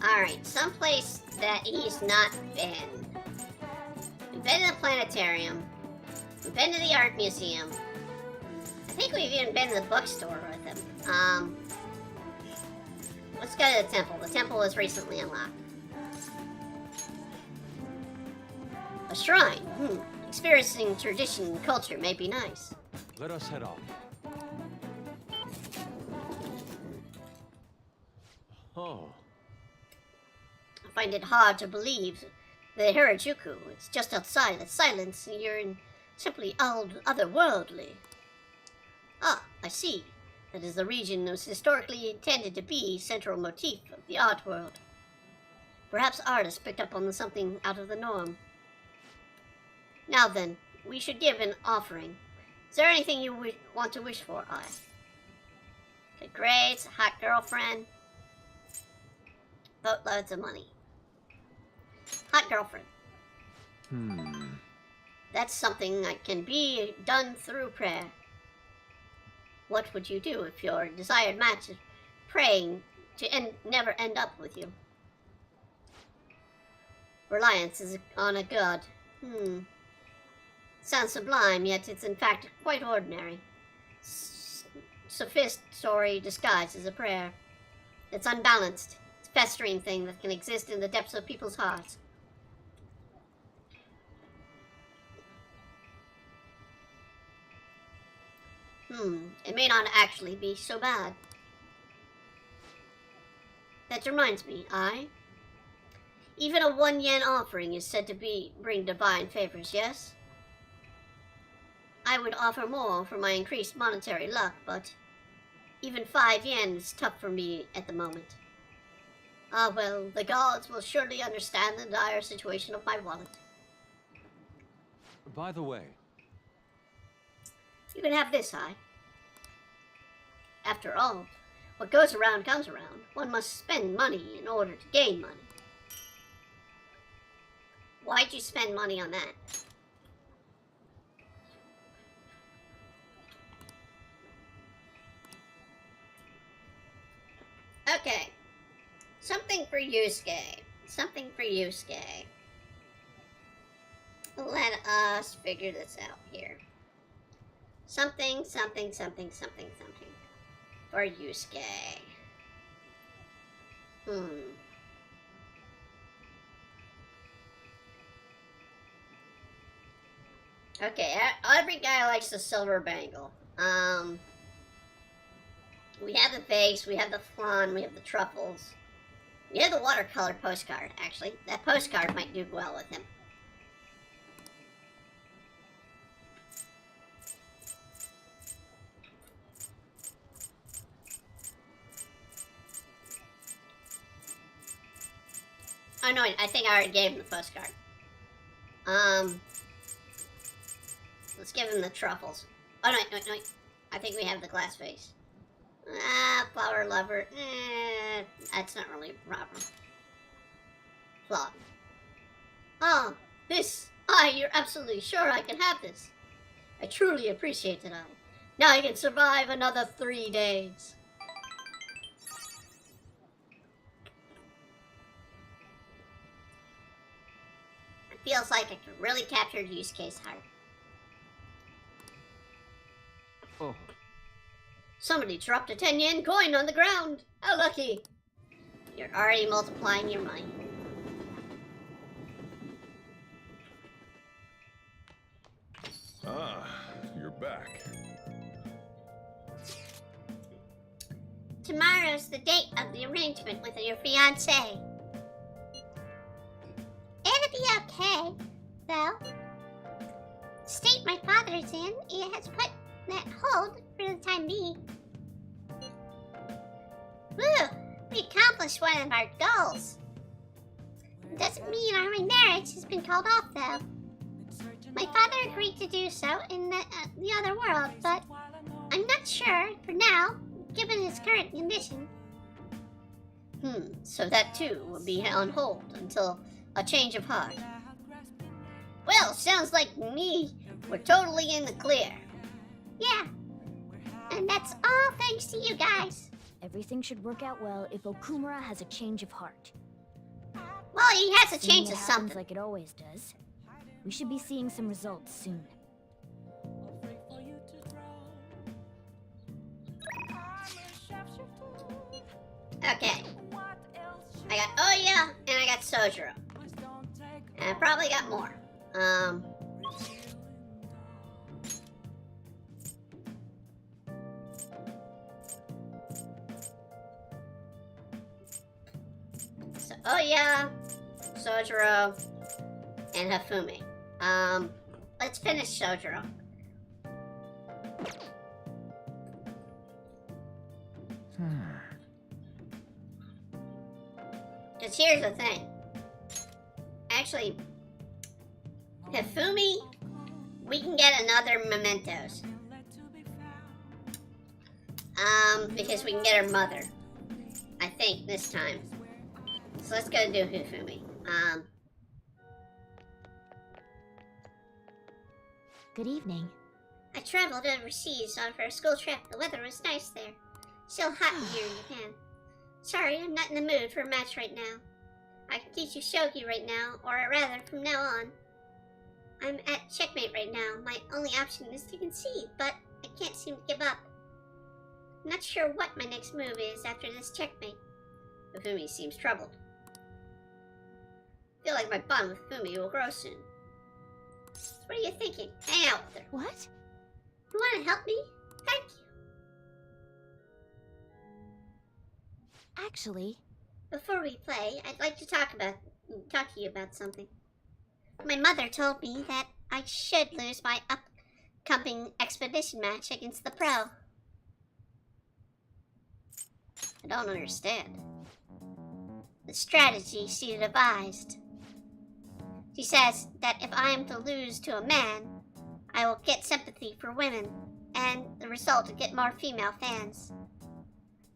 Alright, someplace that he's not been. We've been to the planetarium. We've been to the art museum. I think we've even been to the bookstore with him. Let's go to the temple. The temple was recently unlocked. A shrine. Experiencing tradition and culture may be nice. Let us head on. Oh. I find it hard to believe the Harajuku. It's just outside the silence, and you're in simply otherworldly. Ah, I see. That is the region that was historically intended to be central motif of the art world. Perhaps artists picked up on something out of the norm. Now then, we should give an offering. Is there anything you want to wish for, I? Good grades, hot girlfriend, boatloads of money. Hot girlfriend. That's something that can be done through prayer. What would you do if your desired match is praying to never end up with you? Reliance is on a god. Sounds sublime, yet it's in fact quite ordinary. Sophistry disguised as a prayer. It's unbalanced. It's a festering thing that can exist in the depths of people's hearts. It may not actually be so bad. That reminds me, even a 1 yen offering is said to bring divine favors, yes? I would offer more for my increased monetary luck, but even 5 yen is tough for me at the moment. Ah well, the gods will surely understand the dire situation of my wallet. By the way, you can have this, After all, what goes around comes around. One must spend money in order to gain money. Why'd you spend money on that? Okay. Something for Yusuke. Something for Yusuke. Let us figure this out here. Something for Yusuke. Okay, every guy likes the silver bangle. We have the vase, we have the flan, we have the truffles. We have the watercolor postcard, actually. That postcard might do well with him. Oh no, I think I already gave him the postcard. Let's give him the truffles. Oh no, I think we have the glass vase. Flower lover. That's not really proper. Plot. Oh, this. You're absolutely sure I can have this. I truly appreciate it, Now I can survive another 3 days. It feels like I can really capture Yusuke's heart. oh, Somebody dropped a 10 yen coin on the ground. How lucky. You're already multiplying your money. You're back. Tomorrow's the date of the arrangement with your fiancé. It'll be okay, though. The state my father's in, it has put that hold for the time being. Woo! We accomplished one of our goals. It doesn't mean our marriage has been called off, though. My father agreed to do so in the other world, but I'm not sure for now, given his current condition. So that too will be on hold until a change of heart. Well, sounds like we're totally in the clear. Yeah. And that's all thanks to you guys. Everything should work out well if Okumura has a change of heart. Well, he has to Assuming change it to happens something. like it always does. We should be seeing some results soon. Okay. I got Oya and I got Sojiro. And I probably got more. So Oya, Sojiro, and Hifumi. Let's finish Sojiro. Because here's the thing. Actually, Hifumi, we can get another mementos. Because we can get her mother. I think this time. So let's go do Hifumi. Good evening. I traveled overseas for a school trip. The weather was nice there. Still hot here in Japan. Sorry, I'm not in the mood for a match right now. I can teach you shogi right now, or rather, from now on. I'm at checkmate right now. My only option is to concede, but I can't seem to give up. I'm not sure what my next move is after this checkmate. Hifumi seems troubled. I feel like my bond with Hifumi will grow soon. So what are you thinking? Hang out with her. What? You want to help me? Thank you. Actually, Before we play, I'd like to talk to you about something. My mother told me that I should lose my upcoming expedition match against the pro. I don't understand. The strategy she devised. She says that if I am to lose to a man, I will get sympathy for women, and the result will get more female fans.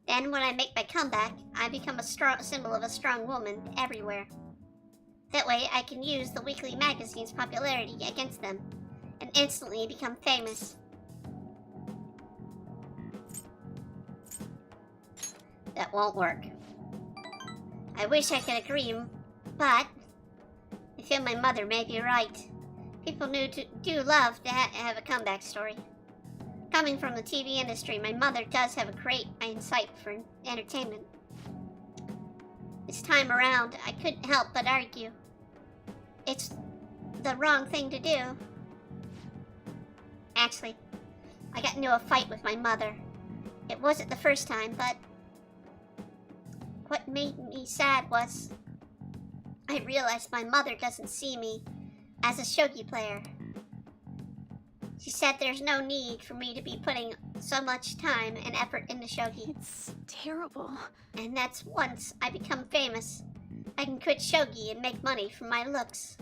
Then, when I make my comeback, I become a symbol of a strong woman everywhere. That way, I can use the weekly magazine's popularity against them, and instantly become famous. That won't work. I wish I could agree, but I feel my mother may be right. People do love to have a comeback story. Coming from the TV industry, my mother does have a great insight for entertainment. This time around, I couldn't help but argue. It's the wrong thing to do. Actually, I got into a fight with my mother. It wasn't the first time, but what made me sad was I realized my mother doesn't see me as a shogi player. She said there's no need for me to be putting so much time and effort into shogi. it's terrible. And that's once I become famous, I can quit shogi and make money from my looks.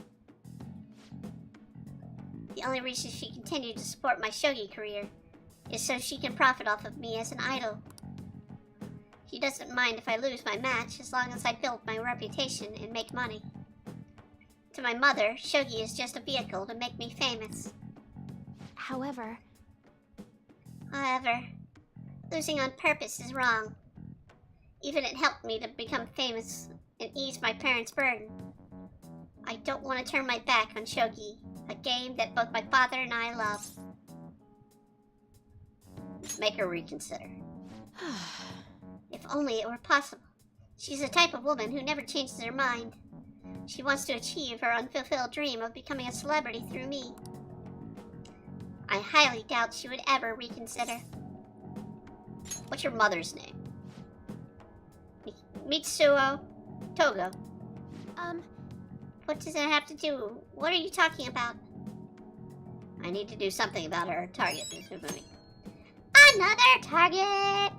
The only reason she continued to support my shogi career is so she can profit off of me as an idol. She doesn't mind if I lose my match as long as I build my reputation and make money. To my mother, shogi is just a vehicle to make me famous. However, losing on purpose is wrong. Even it helped me to become famous and ease my parents' burden. I don't want to turn my back on shogi, a game that both my father and I love. Let's make her reconsider. If only it were possible. She's the type of woman who never changes her mind. She wants to achieve her unfulfilled dream of becoming a celebrity through me. I highly doubt she would ever reconsider. What's your mother's name? Mitsuo Togo. What does that have to do? What are you talking about? I need to do something about her target, Ms. Hifumi. Another target!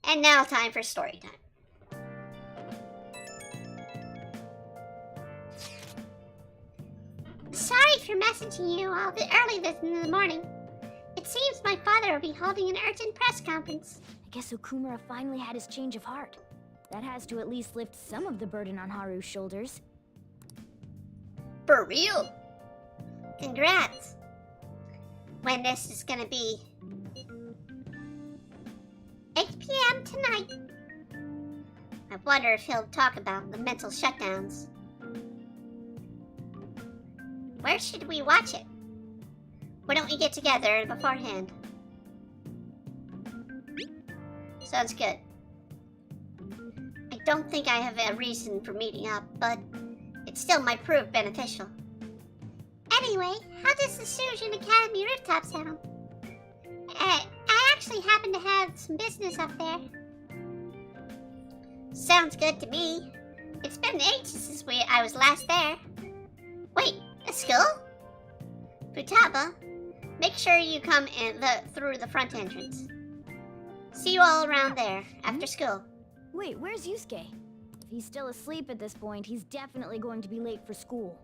And now time for story time. Sorry for messaging you all early this in the morning. It seems my father will be holding an urgent press conference. I guess Okumura finally had his change of heart. That has to at least lift some of the burden on Haru's shoulders. For real? Congrats. When this is gonna be? 8 p.m. tonight. I wonder if he'll talk about the mental shutdowns. Where should we watch it? Why don't we get together beforehand? Sounds good. I don't think I have a reason for meeting up, but it still might prove beneficial. Anyway, how does the Surgeon Academy rooftop sound? I actually happen to have some business up there. Sounds good to me. It's been ages since I was last there. Wait, a school? Futaba, make sure you come in through the front entrance. See you all around there after school. Wait, where's Yusuke? If he's still asleep at this point, he's definitely going to be late for school.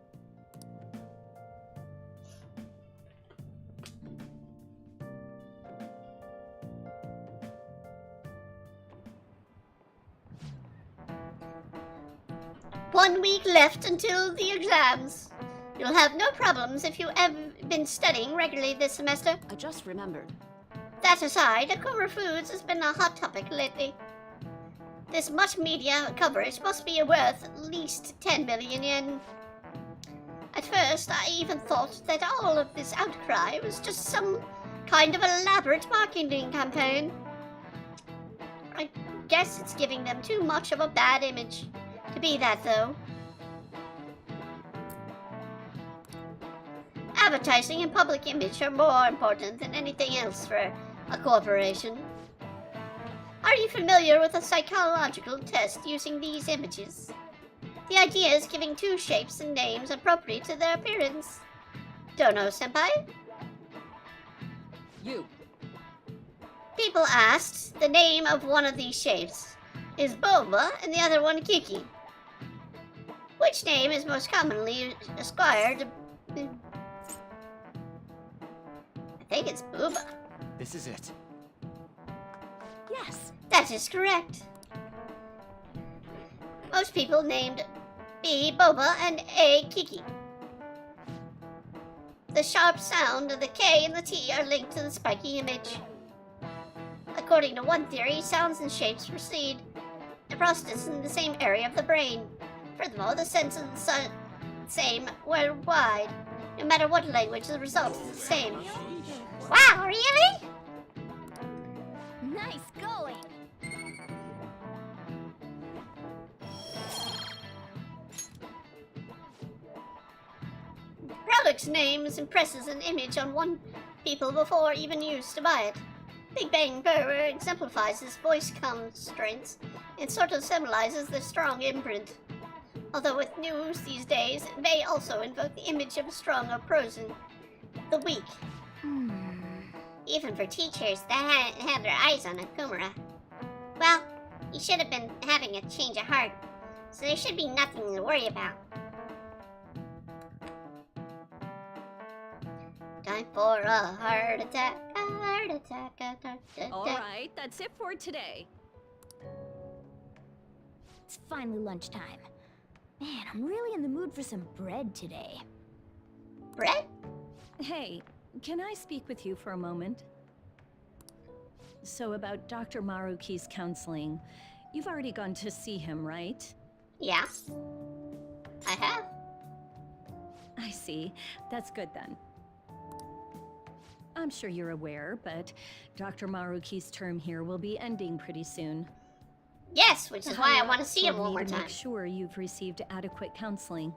One week left until the exams. You'll have no problems if you have been studying regularly this semester. I just remembered. That aside, Akuma Foods has been a hot topic lately. This much media coverage must be worth at least 10 million yen. At first, I even thought that all of this outcry was just some kind of elaborate marketing campaign. I guess it's giving them too much of a bad image to be that, though. Advertising and public image are more important than anything else for a corporation. Are you familiar with a psychological test using these images? The idea is giving two shapes and names appropriate to their appearance. Don't know, senpai? You. People asked the name of one of these shapes is Boba and the other one Kiki. Which name is most commonly ascribed to... I think it's Booba. This is it. Yes. That is correct. Most people named B Boba and A Kiki. The sharp sound of the K and the T are linked to the spiky image. According to one theory, sounds and shapes proceed the process in the same area of the brain. Furthermore, the sense is the same worldwide. No matter what language, the result is the same. Wow, really? Nice going! Product's names impresses an image on one people before even used to buy it. Big Bang Burger exemplifies his voice constraints and sort of symbolizes the strong imprint. Although with news these days, it may also invoke the image of a strong opposing the weak. Even for teachers that had their eyes on Akumura. Well, he should have been having a change of heart, so there should be nothing to worry about. Time for a heart attack, heart attack, heart attack. Alright, that's it for today. It's finally lunchtime. Man, I'm really in the mood for some bread today. Bread? Hey, can I speak with you for a moment? So about Dr. Maruki's counseling, you've already gone to see him, right? Yeah. I have. I see. That's good then. I'm sure you're aware, but Dr. Maruki's term here will be ending pretty soon. Yes, which is why I want to see him Told one me more to time. Make sure you've received adequate counseling.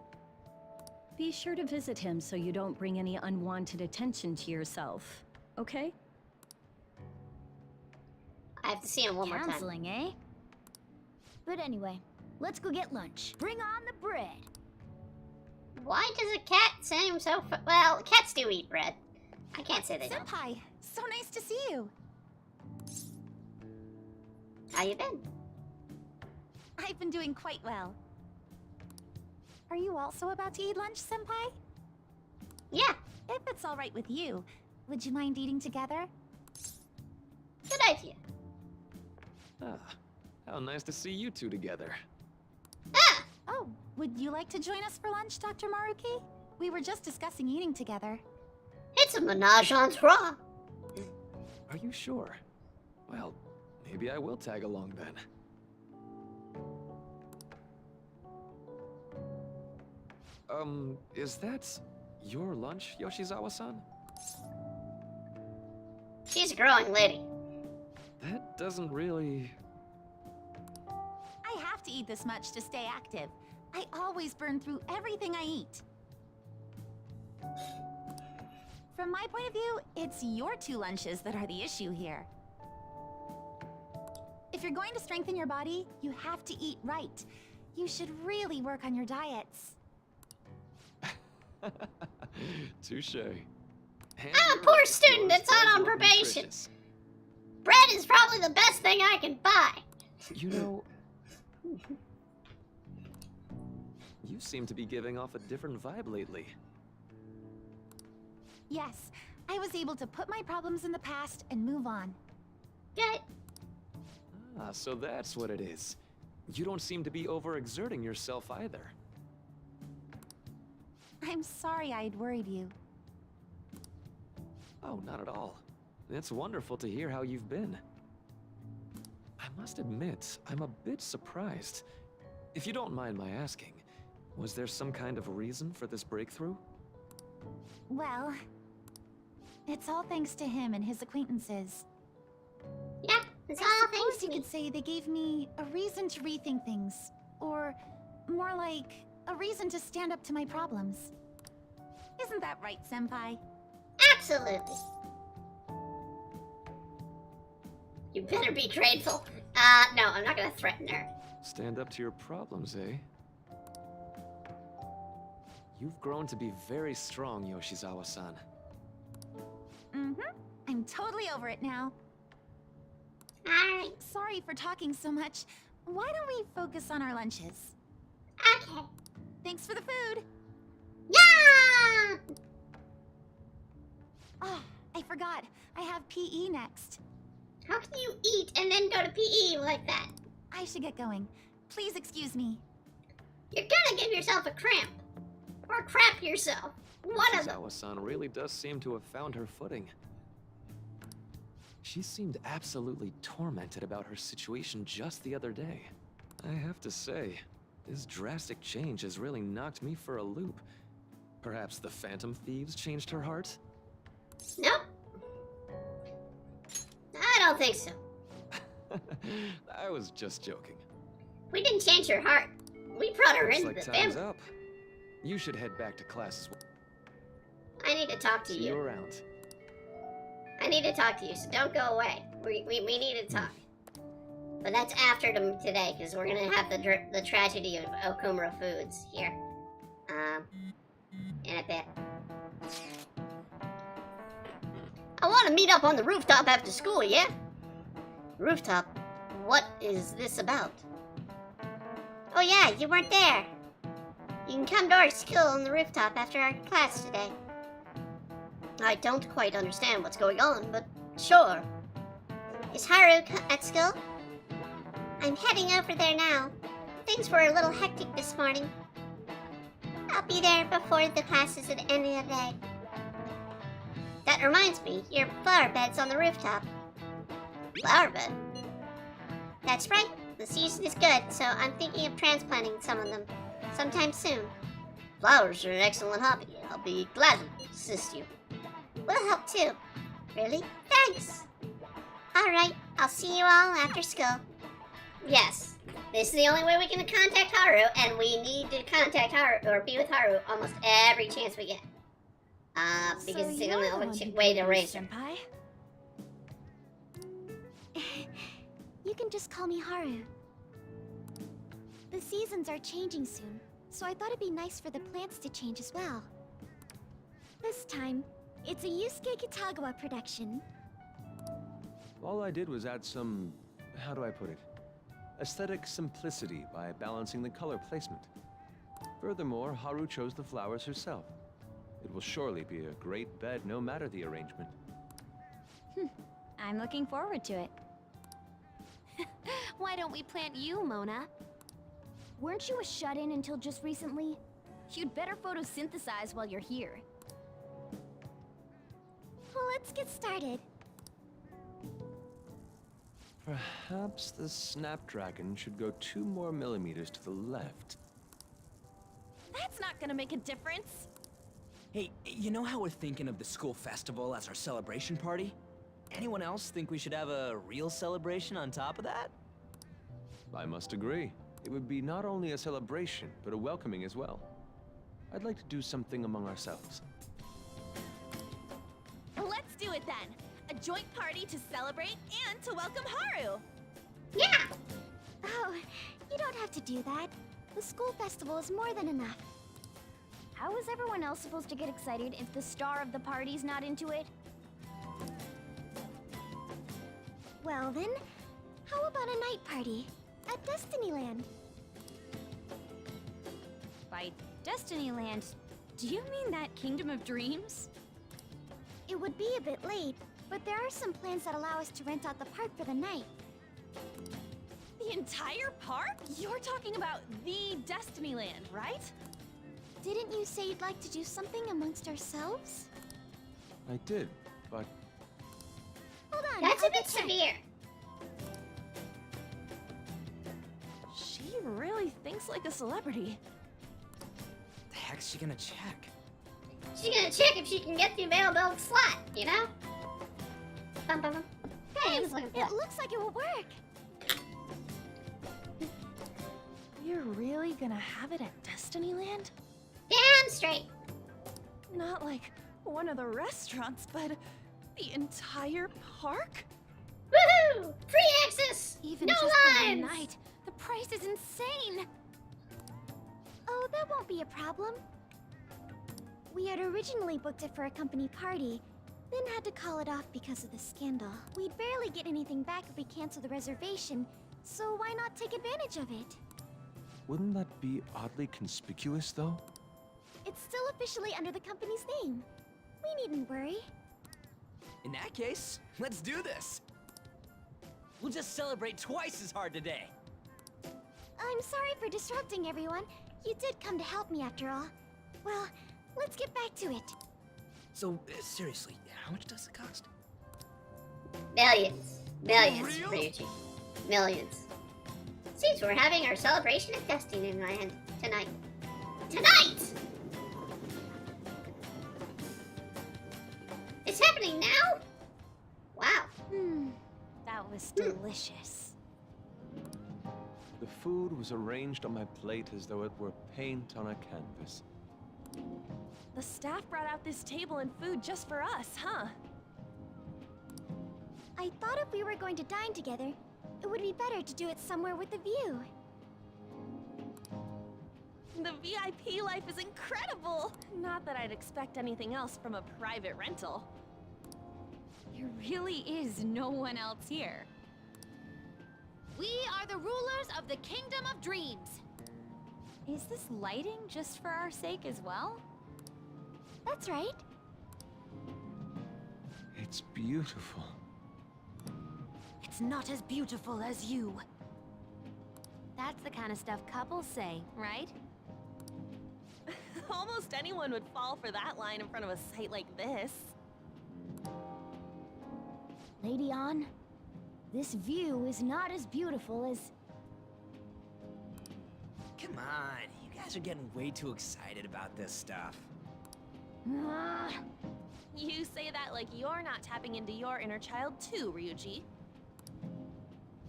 Be sure to visit him so you don't bring any unwanted attention to yourself, okay? I have to see him one more time. Counseling, eh? But anyway, let's go get lunch. Bring on the bread! Why does a cat seem so... Well, cats do eat bread. I can't say they don't. Senpai, so nice to see you. How you been? I've been doing quite well. Are you also about to eat lunch, Senpai? Yeah, If it's all right with you, would you mind eating together? good idea. Ah, how nice to see you two together. Ah! Oh, would you like to join us for lunch, Dr. Maruki? We were just discussing eating together. It's a menage a trois. Are you sure? Well, maybe I will tag along then. Is that your lunch, Yoshizawa-san? She's a growing lady. That doesn't really... I have to eat this much to stay active. I always burn through everything I eat. From my point of view, it's your 2 lunches that are the issue here. If you're going to strengthen your body, you have to eat right. You should really work on your diets. Touche. I'm a poor student that's out on probation. Bread is probably the best thing I can buy. You know... You seem to be giving off a different vibe lately. Yes, I was able to put my problems in the past and move on. Good. Ah, so that's what it is. You don't seem to be overexerting yourself either. I'm sorry I'd worried you. Oh, not at all. It's wonderful to hear how you've been. I must admit, I'm a bit surprised. If you don't mind my asking, was there some kind of reason for this breakthrough? Well, it's all thanks to him and his acquaintances. Yep, it's all I thanks suppose to you me. could say they gave me a reason to rethink things. Or, more like, a reason to stand up to my problems. Isn't that right, Senpai? Absolutely. You better be grateful. No, I'm not gonna threaten her. Stand up to your problems, eh? You've grown to be very strong, Yoshizawa-san. Mm-hmm. I'm totally over it now. Alright, Sorry for talking so much. Why don't we focus on our lunches? okay. Thanks for the food! Yeah! Oh, I forgot. I have PE next. How can you eat and then go to PE like that? I should get going. Please excuse me. You're gonna give yourself a cramp. Or crap yourself. One of them. Yoshizawa-san really does seem to have found her footing. She seemed absolutely tormented about her situation just the other day. I have to say, this drastic change has really knocked me for a loop. Perhaps the Phantom Thieves changed her heart? Nope. I don't think so. I was just joking. We didn't change her heart. We brought her Looks into like the time's family. up. You should head back to class as well. I need to talk to See you you. around. I need to talk to you, so don't go away. We need to talk. But that's after today, because we're gonna have the tragedy of Okumura Foods here. In a bit. I want to meet up on the rooftop after school, yeah? Rooftop? What is this about? Oh yeah, you weren't there. You can come to our school on the rooftop after our class today. I don't quite understand what's going on, but sure. Is Haru at school? I'm heading over there now. Things were a little hectic this morning. I'll be there before the classes at the end of the day. That reminds me, your flower bed's on the rooftop. Flower bed? That's right. The season is good, so I'm thinking of transplanting some of them sometime soon. Flowers are an excellent hobby. I'll be glad to assist you. We'll help too. Really? Thanks. Alright, I'll see you all after school. Yes, this is the only way we can contact Haru, and we need to contact Haru, or be with Haru, almost every chance we get. Because it's the only way to raise her. Senpai? You can just call me Haru. The seasons are changing soon, so I thought it'd be nice for the plants to change as well. This time, it's a Yusuke Kitagawa production. All I did was add some, how do I put it? Aesthetic simplicity by balancing the color placement. Furthermore, Haru chose the flowers herself. It will surely be a great bed no matter the arrangement. I'm looking forward to it. Why don't we plant you, Mona? Weren't you a shut-in until just recently? You'd better photosynthesize while you're here. Well, let's get started. Perhaps the Snapdragon should go 2 more millimeters to the left. That's not gonna make a difference. Hey, you know how we're thinking of the school festival as our celebration party? Anyone else think we should have a real celebration on top of that? I must agree. It would be not only a celebration, but a welcoming as well. I'd like to do something among ourselves. Let's do it then! A joint party to celebrate and to welcome Haru! Yeah! Oh, you don't have to do that. The school festival is more than enough. How is everyone else supposed to get excited if the star of the party's not into it? Well then, how about a night party at Destinyland? By Destinyland, do you mean that Kingdom of Dreams? It would be a bit late, but there are some plans that allow us to rent out the park for the night. The entire park? You're talking about the Destinyland, right? Didn't you say you'd like to do something amongst ourselves? I did, but Hold on, That's a I'll bit get checked. severe. She really thinks like a celebrity. The heck's she gonna check? She's gonna check if she can get the available slot, you know? Bum, bum, bum. Hey, I was looking for It that. looks like it will work. You're really gonna have it at Destinyland? Damn straight. Not like one of the restaurants, but the entire park? Woohoo! Free access! Even no just for one lines! night, the price is insane. Oh, that won't be a problem. We had originally booked it for a company party, then had to call it off because of the scandal. We'd barely get anything back if we cancel the reservation, so why not take advantage of it? wouldn't that be oddly conspicuous, though? It's still officially under the company's name. We needn't worry. In that case, let's do this. We'll just celebrate twice as hard today. I'm sorry for disrupting everyone. You did come to help me after all. Well, let's get back to it. So, seriously, how much does it cost? Millions. Millions, Real? Ryuji. Millions. Seems we're having our celebration at Destinyland tonight. Tonight! It's happening now? Wow. That was delicious. The food was arranged on my plate as though it were paint on a canvas. The staff brought out this table and food just for us, huh? I thought if we were going to dine together, it would be better to do it somewhere with a view. The VIP life is incredible! Not that I'd expect anything else from a private rental. There really is no one else here. We are the rulers of the Kingdom of Dreams. Is this lighting just for our sake as well? That's right. It's beautiful. It's not as beautiful as you. That's the kind of stuff couples say, right? Almost anyone would fall for that line in front of a site like this. Lady An, this view is not as beautiful as... Come on, you guys are getting way too excited about this stuff. You say that like you're not tapping into your inner child too, Ryuji.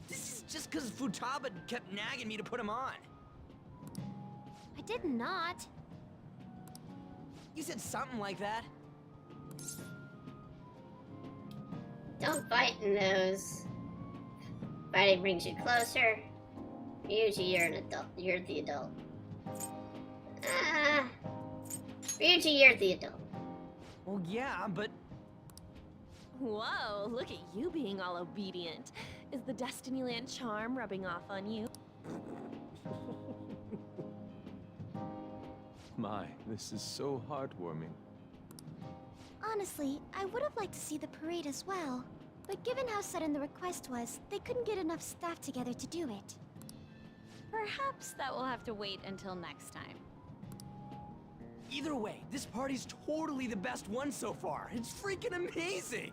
This is just because Futaba kept nagging me to put him on. I did not. You said something like that. Don't bite in those. Fighting brings you closer. Ryuji, you're an adult. You're the adult. Ryuji, you're the adult. Well, yeah, but... Whoa, look at you being all obedient. Is the Destinyland charm rubbing off on you? My, this is so heartwarming. Honestly, I would have liked to see the parade as well. But given how sudden the request was, they couldn't get enough staff together to do it. Perhaps that will have to wait until next time. Either way, this party's totally the best one so far. It's freaking amazing!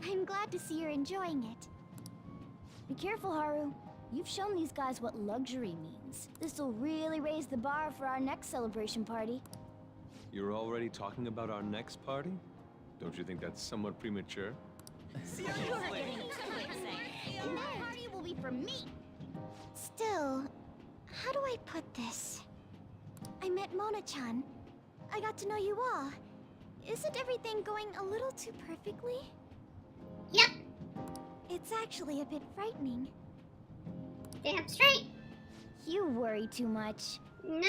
I'm glad to see you're enjoying it. Be careful, Haru. You've shown these guys what luxury means. This'll really raise the bar for our next celebration party. You're already talking about our next party? Don't you think that's somewhat premature? Seriously? And that party will be for me. Still, how do I put this? I met Mona-chan. I got to know you all. Isn't everything going a little too perfectly? Yep, It's actually a bit frightening. damn straight. You worry too much. Nope,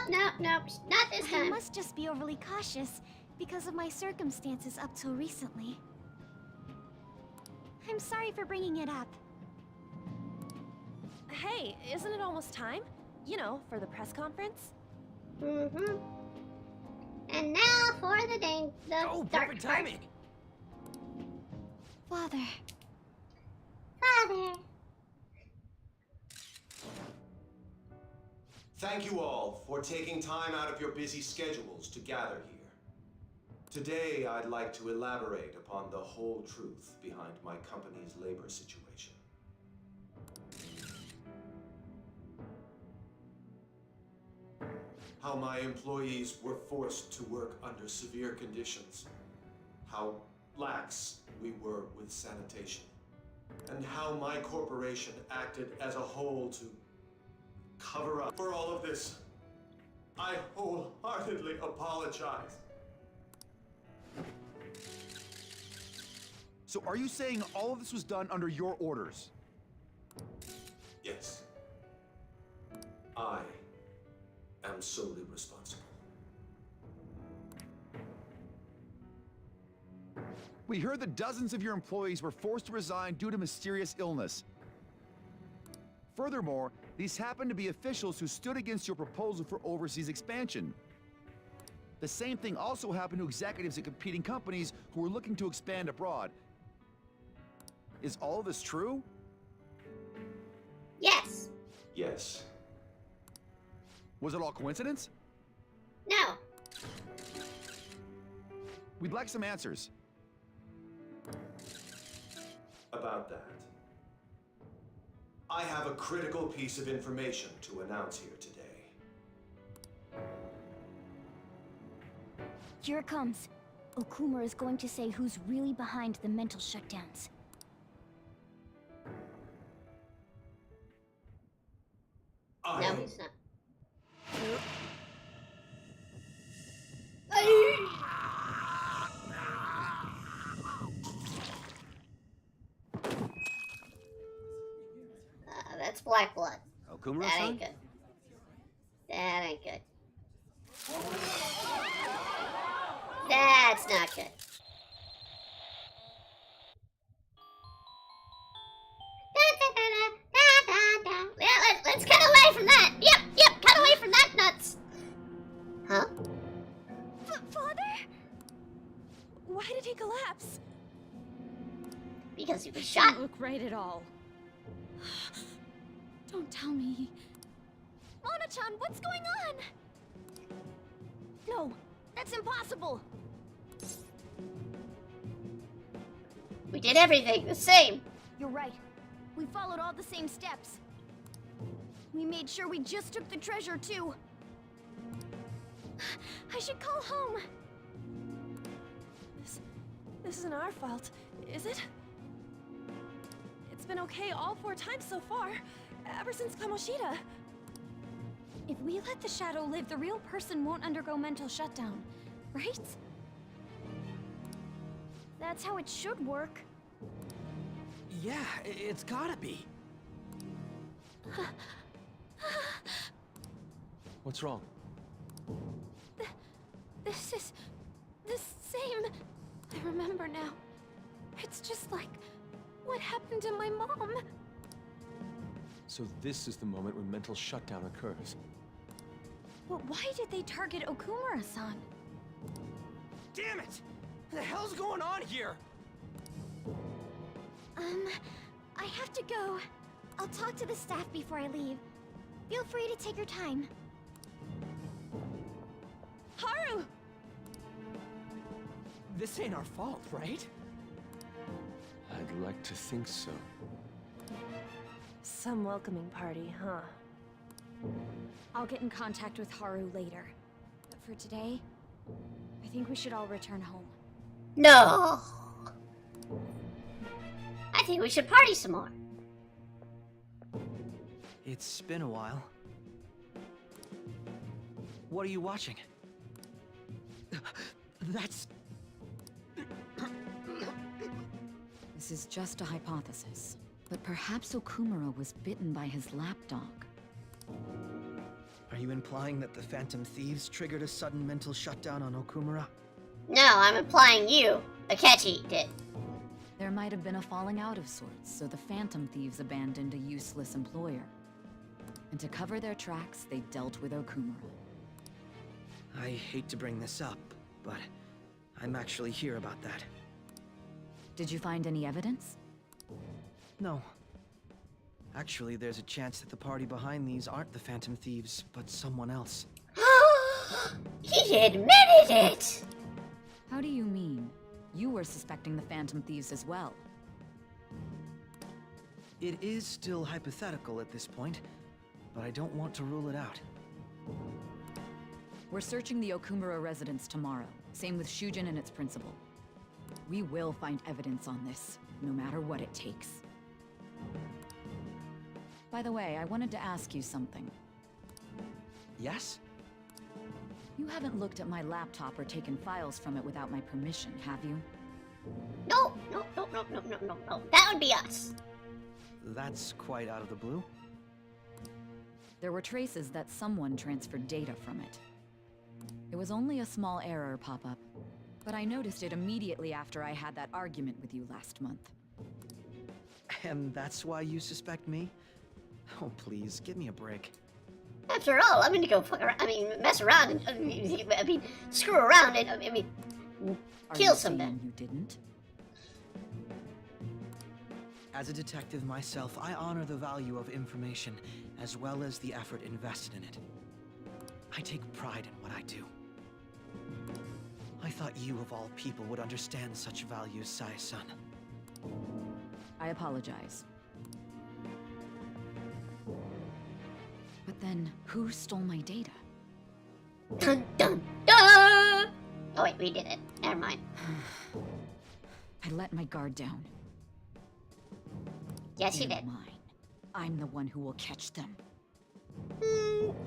nope, nope, not this I time. must just be overly cautious because of my circumstances up till recently. I'm sorry for bringing it up. Hey, isn't it almost time? You know, for the press conference? Mm-hmm. And now for the Oh, dark perfect part. timing. Father. Father. Thank you all for taking time out of your busy schedules to gather here. Today, I'd like to elaborate upon the whole truth behind my company's labor situation. How my employees were forced to work under severe conditions. How lax we were with sanitation. And how my corporation acted as a whole to cover up for all of this. I wholeheartedly apologize. So are you saying all of this was done under your orders? Yes. I am solely responsible. We heard that dozens of your employees were forced to resign due to mysterious illness. Furthermore, these happened to be officials who stood against your proposal for overseas expansion. The same thing also happened to executives at competing companies who were looking to expand abroad. Is all of this true? Yes. Yes. Was it all coincidence? No. We'd like some answers. About that, I have a critical piece of information to announce here today. Here it comes. Okuma is going to say who's really behind the mental shutdowns. No, he's not. That's black blood. Okuma-san? That ain't good. That ain't good. That's not good. Yeah, let's cut away from that. Yep, cut away from that nuts. Huh? Father? Why did he collapse? Because he was Doesn't shot. look right at all. Don't tell me. Mona-chan, what's going on? No, that's impossible. We did everything the same. You're right. We followed all the same steps. We made sure we just took the treasure, too. I should call home. This isn't our fault, is it? It's been okay all 4 times so far, ever since Kamoshida. If we let the shadow live, the real person won't undergo mental shutdown, right? That's how it should work. Yeah, it's gotta be. What's wrong? This is the same. I remember now. It's just like what happened to my mom. So this is the moment when mental shutdown occurs. Well, why did they target Okumura-san? Damn it! What the hell's going on here? I have to go. I'll talk to the staff before I leave. Feel free to take your time. Haru! This ain't our fault, right? I'd like to think so. Some welcoming party, huh? I'll get in contact with Haru later. But for today, I think we should all return home. No. I think we should party some more. It's been a while. What are you watching? That's... This is just a hypothesis, but perhaps Okumura was bitten by his lapdog. Are you implying that the Phantom Thieves triggered a sudden mental shutdown on Okumura? No, I'm implying you, Akechi, did. There might have been a falling out of sorts, so the Phantom Thieves abandoned a useless employer. And to cover their tracks, they dealt with Okumura. I hate to bring this up, but I'm actually here about that. Did you find any evidence? No. Actually, there's a chance that the party behind these aren't the Phantom Thieves, but someone else. He admitted it! How do you mean? You were suspecting the Phantom Thieves as well. It is still hypothetical at this point, but I don't want to rule it out. We're searching the Okumura residence tomorrow. Same with Shujin and its principal. We will find evidence on this, no matter what it takes. By the way, I wanted to ask you something. Yes? You haven't looked at my laptop or taken files from it without my permission, have you? No. That would be us. That's quite out of the blue. There were traces that someone transferred data from it. It was only a small error pop-up, but I noticed it immediately after I had that argument with you last month. And that's why you suspect me? Oh, please, give me a break. After all, I'm gonna go mess around and, screw around and, kill something. You didn't? As a detective myself, I honor the value of information, as well as the effort invested in it. I take pride in what I do. I thought you, of all people, would understand such values, Sai-san. I apologize. But then, who stole my data? Dun dun dun! Oh wait, we did it. Never mind. I let my guard down. Yes, you They're did. Mine. I'm the one who will catch them.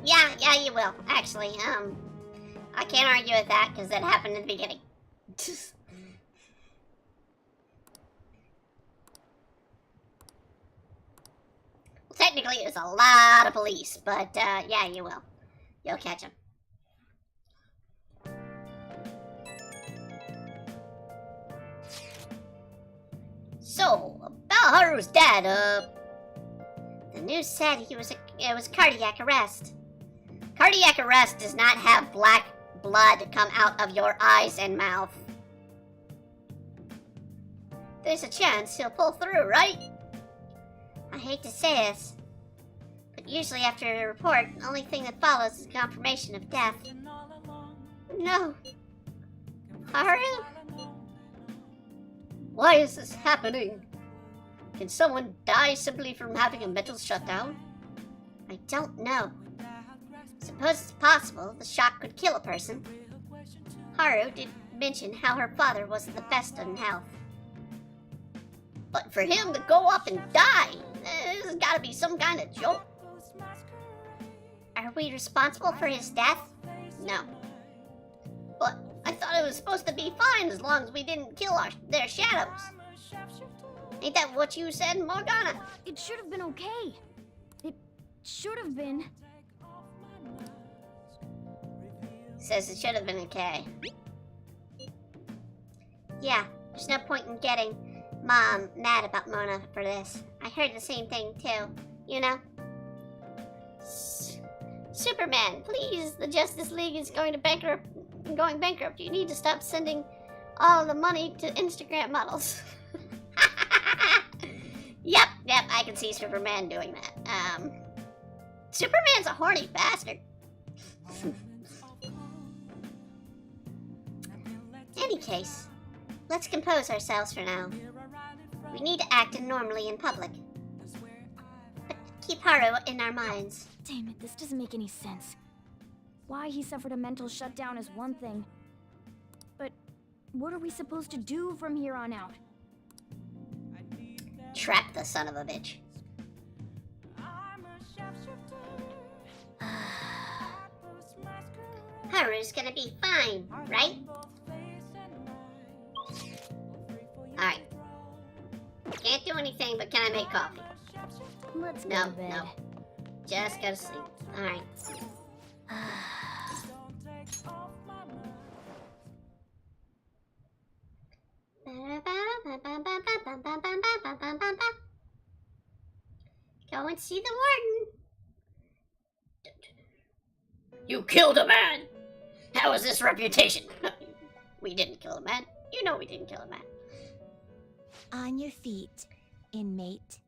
Yeah, you will. Actually, I can't argue with that because that happened in the beginning. Well, technically, it was a lot of police, but yeah, you will. You'll catch them. So, about Haru's dad, the news said it was cardiac arrest. Cardiac arrest does not have black blood come out of your eyes and mouth. There's a chance he'll pull through, right? I hate to say this, but usually after a report, the only thing that follows is confirmation of death. No. Haru? Why is this happening? Can someone die simply from having a mental shutdown? I don't know. Suppose it's possible the shock could kill a person. Haru did mention how her father wasn't the best in health. But for him to go up and die, this has got to be some kind of joke. Are we responsible for his death? No. But I thought it was supposed to be fine as long as we didn't kill their shadows. Ain't that what you said, Morgana? It should have been okay. It should have been. Says it should have been okay. Yeah, there's no point in getting Mom mad about Mona for this. I heard the same thing too, you know? Superman, please, the Justice League is going bankrupt. You need to stop sending all the money to Instagram models. Yep, I can see Superman doing that. Superman's a horny bastard. Any case, let's compose ourselves for now. We need to act normally in public. But keep Haru in our minds. Damn it, this doesn't make any sense. Why he suffered a mental shutdown is one thing, but What are we supposed to do from here on out? Trap the son of a bitch. Haru's gonna be fine, right? Alright. Can't do anything, but can I make coffee? Let's go No, to bed. no. Just go to sleep. Alright. Go and see the warden. You killed a man! How is this reputation? We didn't kill a man. You know we didn't kill a man. On your feet, inmate.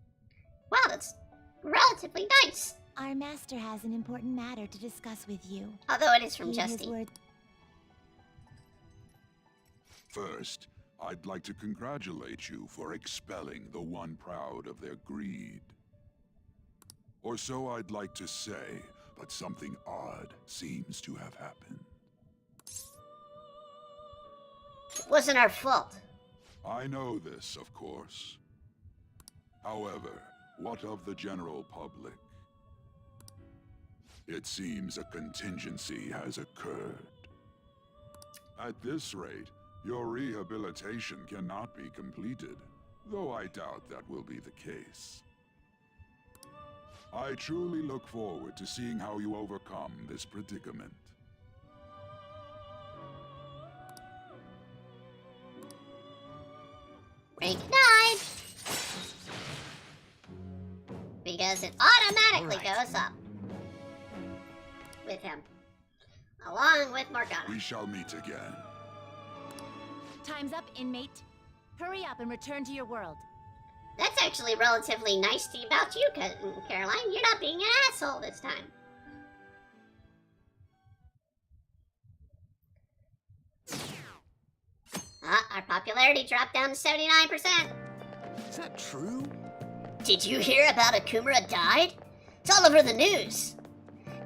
Wow, that's relatively nice. Our master has an important matter to discuss with you. Although it is from Heed his Justine. word. First, I'd like to congratulate you for expelling the one proud of their greed. Or so I'd like to say, but something odd seems to have happened. It wasn't our fault. I know this, of course. However, what of the general public? It seems a contingency has occurred. At this rate, your rehabilitation cannot be completed, though I doubt that will be the case. I truly look forward to seeing how you overcome this predicament. Rank 9! Because it automatically goes up. With him. Along with Morgana. We shall meet again. Time's up, inmate. Hurry up and return to your world. That's actually relatively nice about you, Caroline. You're not being an asshole this time. Our popularity dropped down to 79%. Is that true? Did you hear about Okumura died? It's all over the news.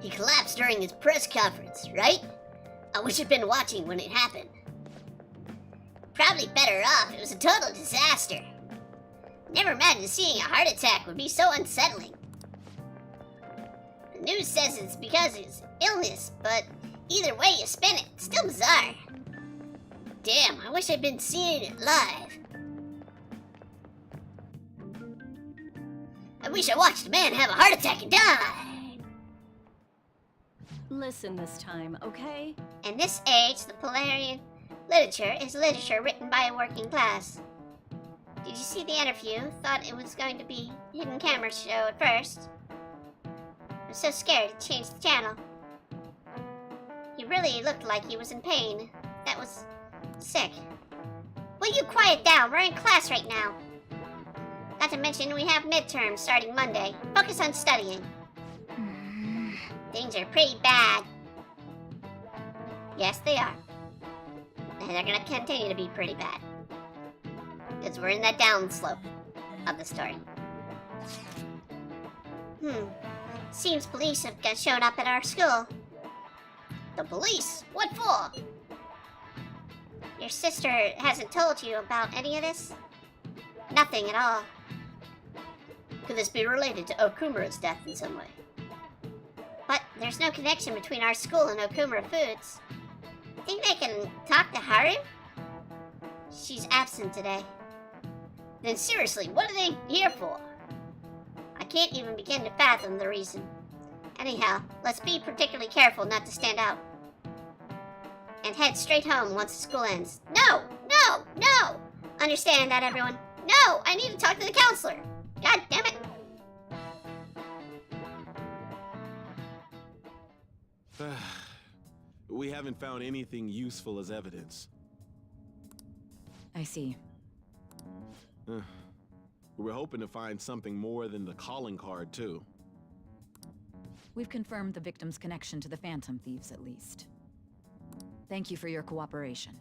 He collapsed during his press conference, right? I wish I'd been watching when it happened. Probably better off. It was a total disaster. Never imagined seeing a heart attack would be so unsettling. The news says it's because of his illness, but either way you spin it, it's still bizarre. Damn, I wish I'd been seeing it live. I wish I watched a man have a heart attack and die. Listen this time, okay? In this age, the Polarian literature is literature written by a working class. Did you see the interview? Thought it was going to be a hidden camera show at first. I was so scared to change the channel. He really looked like he was in pain. That was sick. Will you quiet down? We're in class right now. Not to mention we have midterms starting Monday. Focus on studying. Things are pretty bad. Yes, they are. And they're gonna continue to be pretty bad. Because we're in that downslope of the story. Seems police have shown up at our school. The police? What for? Your sister hasn't told you about any of this? Nothing at all. Could this be related to Okumura's death in some way? But there's no connection between our school and Okumura Foods. Think they can talk to Haru? She's absent today. Then seriously, what are they here for? I can't even begin to fathom the reason. Anyhow, let's be particularly careful not to stand out. And head straight home once the school ends. No! No! No! Understand that, everyone. No! I need to talk to the counselor! God damn it! We haven't found anything useful as evidence. I see. We're hoping to find something more than the calling card, too. We've confirmed the victim's connection to the Phantom Thieves, at least. Thank you for your cooperation.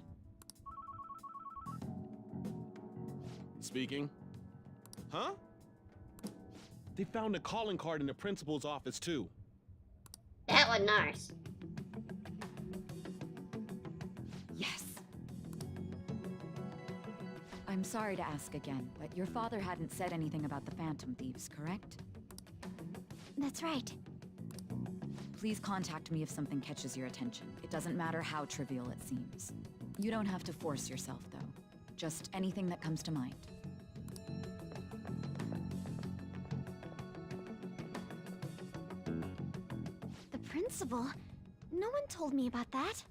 Speaking. Huh? They found a calling card in the principal's office, too. That wasn't ours. Yes. I'm sorry to ask again, but your father hadn't said anything about the Phantom Thieves, correct? That's right. Please contact me if something catches your attention. It doesn't matter how trivial it seems. You don't have to force yourself, though. Just anything that comes to mind. The principal? No one told me about that.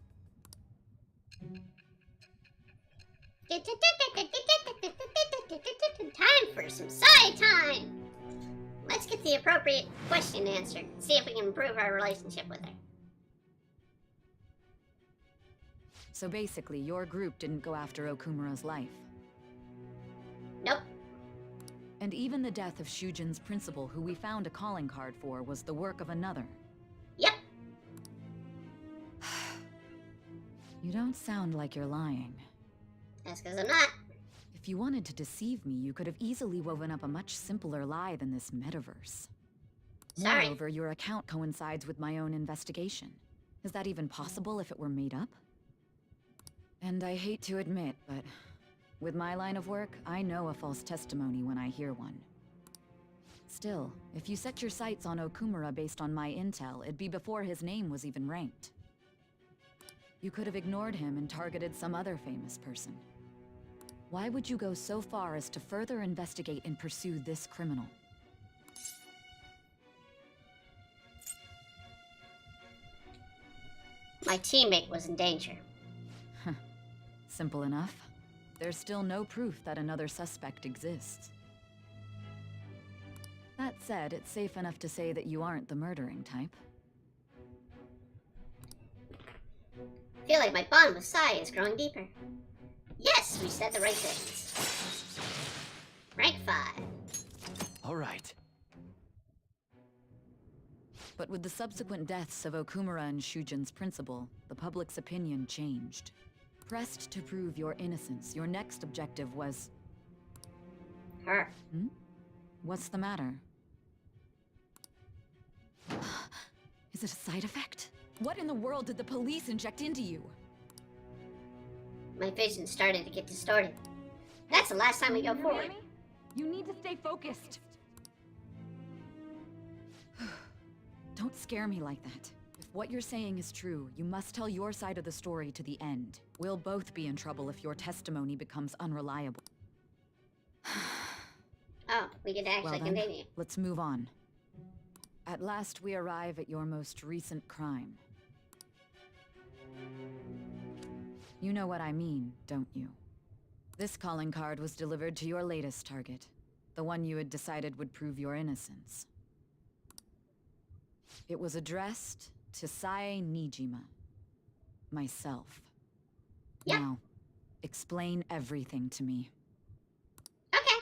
Time for some side time! Let's get the appropriate question answered. See if we can improve our relationship with her. So basically, your group didn't go after Okumura's life. Nope. And even the death of Shujin's principal, who we found a calling card for, was the work of another. Yep. You don't sound like you're lying. That's because I'm not. If you wanted to deceive me, you could have easily woven up a much simpler lie than this metaverse. Sorry. Moreover, your account coincides with my own investigation. Is that even possible if it were made up? And I hate to admit, but with my line of work, I know a false testimony when I hear one. Still, if you set your sights on Okumura based on my intel, it'd be before his name was even ranked. You could have ignored him and targeted some other famous person. Why would you go so far as to further investigate and pursue this criminal? My teammate was in danger. Simple enough. There's still no proof that another suspect exists. That said, it's safe enough to say that you aren't the murdering type. I feel like my bond with Sai is growing deeper. Yes, we said the right things. Rank 5. All right. But with the subsequent deaths of Okumura and Shujin's principal, the public's opinion changed. Pressed to prove your innocence, your next objective was... her. What's the matter? Is it a side effect? What in the world did the police inject into you? My vision started to get distorted. That's the last time we go forward. You need to stay focused. Don't scare me like that. If what you're saying is true, you must tell your side of the story to the end. We'll both be in trouble if your testimony becomes unreliable. Oh, we can actually continue. Let's move on. At last we arrive at your most recent crime. You know what I mean, don't you? This calling card was delivered to your latest target. The one you had decided would prove your innocence. It was addressed to Sae Nijima. Myself. Yeah. Now, explain everything to me. Okay.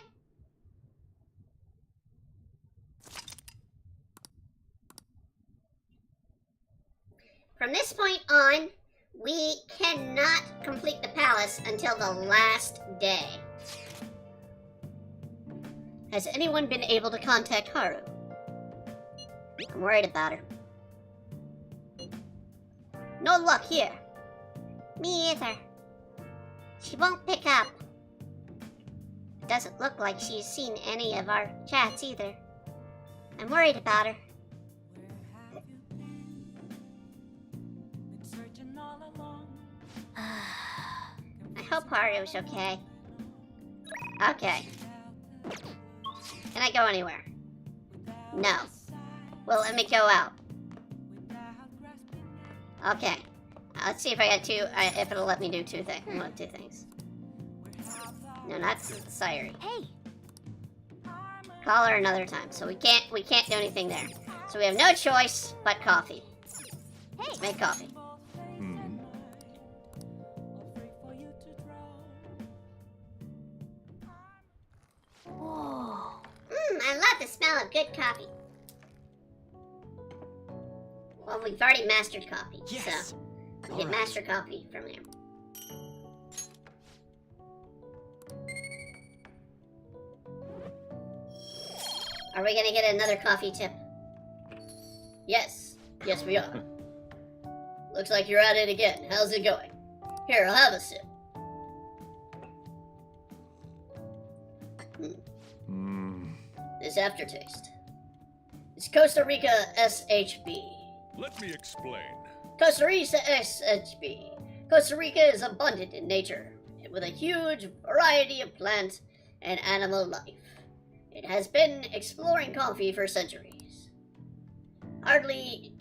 From this point on, we cannot complete the palace until the last day. Has anyone been able to contact Haru? I'm worried about her. No luck here. Me either. She won't pick up. Doesn't look like she's seen any of our chats either. I'm worried about her. I hope Haru's okay. Okay. Can I go anywhere? No. Well, let me go out. Okay. Let's see if I got if it'll let me do two things. No, not Sayuri. Hey. Call her another time. So we can't do anything there. So we have no choice but coffee. Hey. Let's make coffee. Whoa. I love the smell of good coffee. Well, we've already mastered coffee, Yes. so we get master coffee from there. Are we gonna get another coffee tip? Yes. Yes, we are. Looks like you're at it again. How's it going? Here, I'll have a sip. This aftertaste. It's Costa Rica SHB. Let me explain. Costa Rica SHB. Costa Rica is abundant in nature, with a huge variety of plant and animal life. It has been exploring coffee for centuries.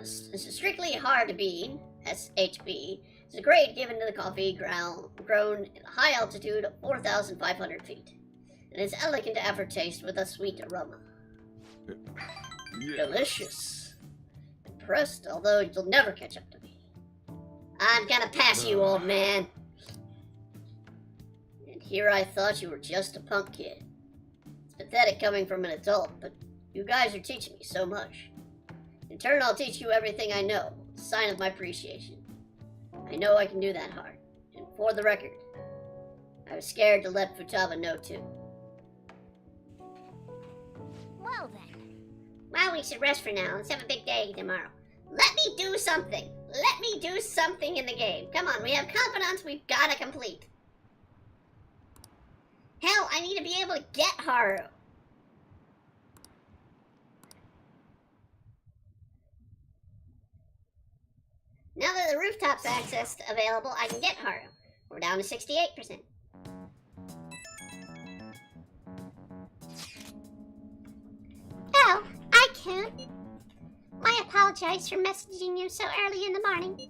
Strictly hard bean, SHB, is a grade given to the coffee grown in a high altitude of 4,500 feet. And its elegant aftertaste with a sweet aroma. Delicious. Impressed, although you'll never catch up to me. I'm gonna pass you, old man. And here I thought you were just a punk kid. It's pathetic coming from an adult, but you guys are teaching me so much. In turn, I'll teach you everything I know. A sign of my appreciation. I know I can do that hard. And for the record, I was scared to let Futaba know too. Well then. Well, we should rest for now. Let's have a big day tomorrow. Let me do something. Let me do something in the game. Come on, we have confidants we've got to complete. Hell, I need to be able to get Haru. Now that the rooftop's access available, I can get Haru. We're down to 68%. Oh, I can't. I apologize for messaging you so early in the morning.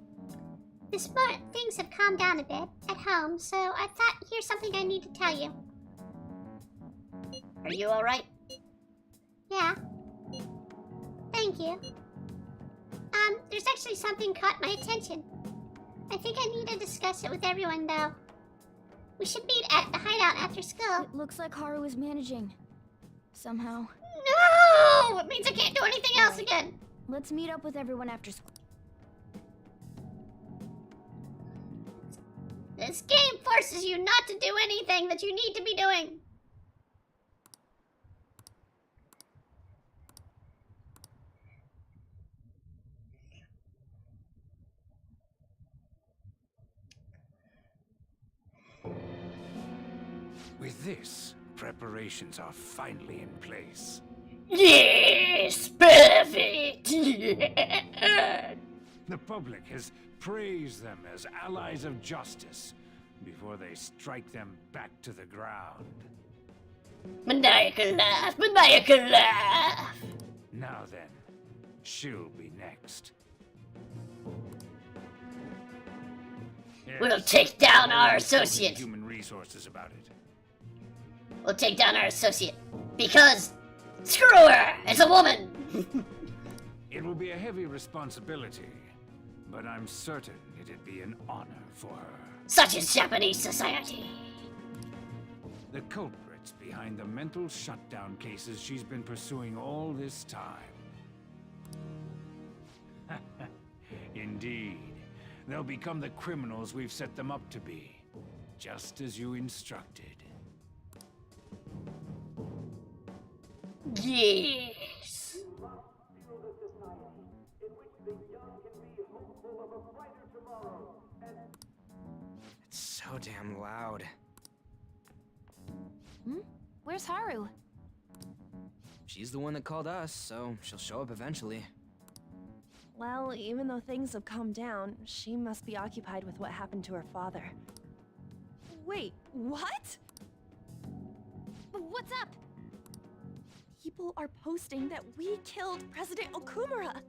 This morning, things have calmed down a bit at home, so I thought here's something I need to tell you. Are you alright? Yeah. Thank you. There's actually something caught my attention. I think I need to discuss it with everyone, though. We should meet at the hideout after school. It looks like Haru is managing. Somehow. No! It means I can't do anything else again. Let's meet up with everyone after school. This game forces you not to do anything that you need to be doing. With this, preparations are finally in place. Yes, perfect! The public has praised them as allies of justice before they strike them back to the ground. Maniacal laugh, maniacal laugh! Now then, she'll be next. We'll take down our associate. Human resources about it. We'll take down our associate. Because, screw her! It's a woman! It will be a heavy responsibility, but I'm certain it'd be an honor for her. Such is Japanese society. The culprits behind the mental shutdown cases she's been pursuing all this time. Indeed. They'll become the criminals we've set them up to be, just as you instructed. Yes. It's so damn loud. Where's Haru? She's the one that called us, so she'll show up eventually. Well, even though things have calmed down, she must be occupied with what happened to her father. Wait, what? What's up? People are posting that we killed President Okumura.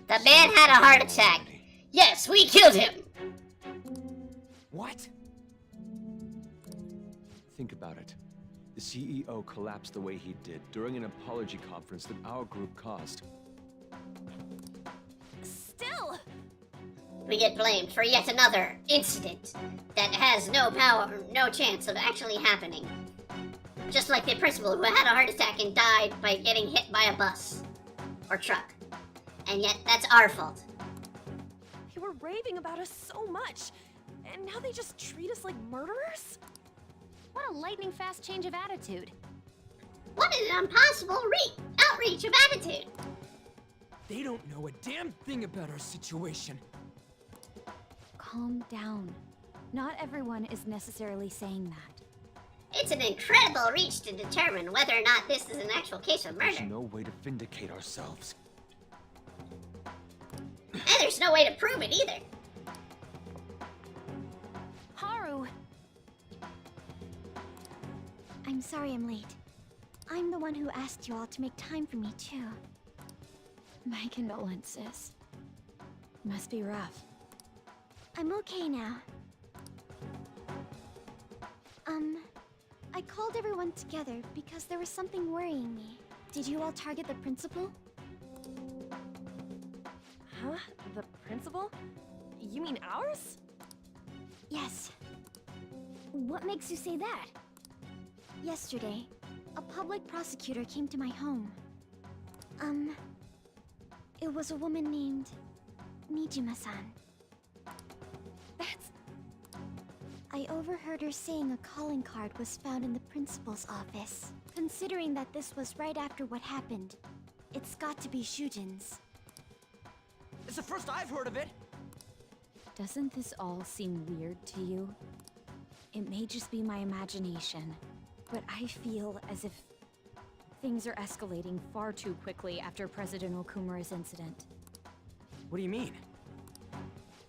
The man had a heart attack. Yes, we killed him. What? Think about it. The CEO collapsed the way he did during an apology conference that our group caused. Still! We get blamed for yet another incident that has no power, no chance of actually happening. Just like the principal who had a heart attack and died by getting hit by a bus or truck. And yet, that's our fault. They were raving about us so much, and now they just treat us like murderers? What a lightning-fast change of attitude. What an impossible outreach of attitude. They don't know a damn thing about our situation. Calm down. Not everyone is necessarily saying that. It's an incredible reach to determine whether or not this is an actual case of There's murder. no way to vindicate ourselves. And there's no way to prove it either. Haru! I'm sorry I'm late. I'm the one who asked you all to make time for me, too. My condolences. Must be rough. I'm okay now. I called everyone together because there was something worrying me. Did you all target the principal? Huh? The principal? You mean ours? Yes. What makes you say that? Yesterday, a public prosecutor came to my home. It was a woman named Nijima-san. I overheard her saying a calling card was found in the principal's office. Considering that this was right after what happened, it's got to be Shujin's. It's the first I've heard of it. Doesn't this all seem weird to you? It may just be my imagination, but I feel as if things are escalating far too quickly after President Okumura's incident. What do you mean?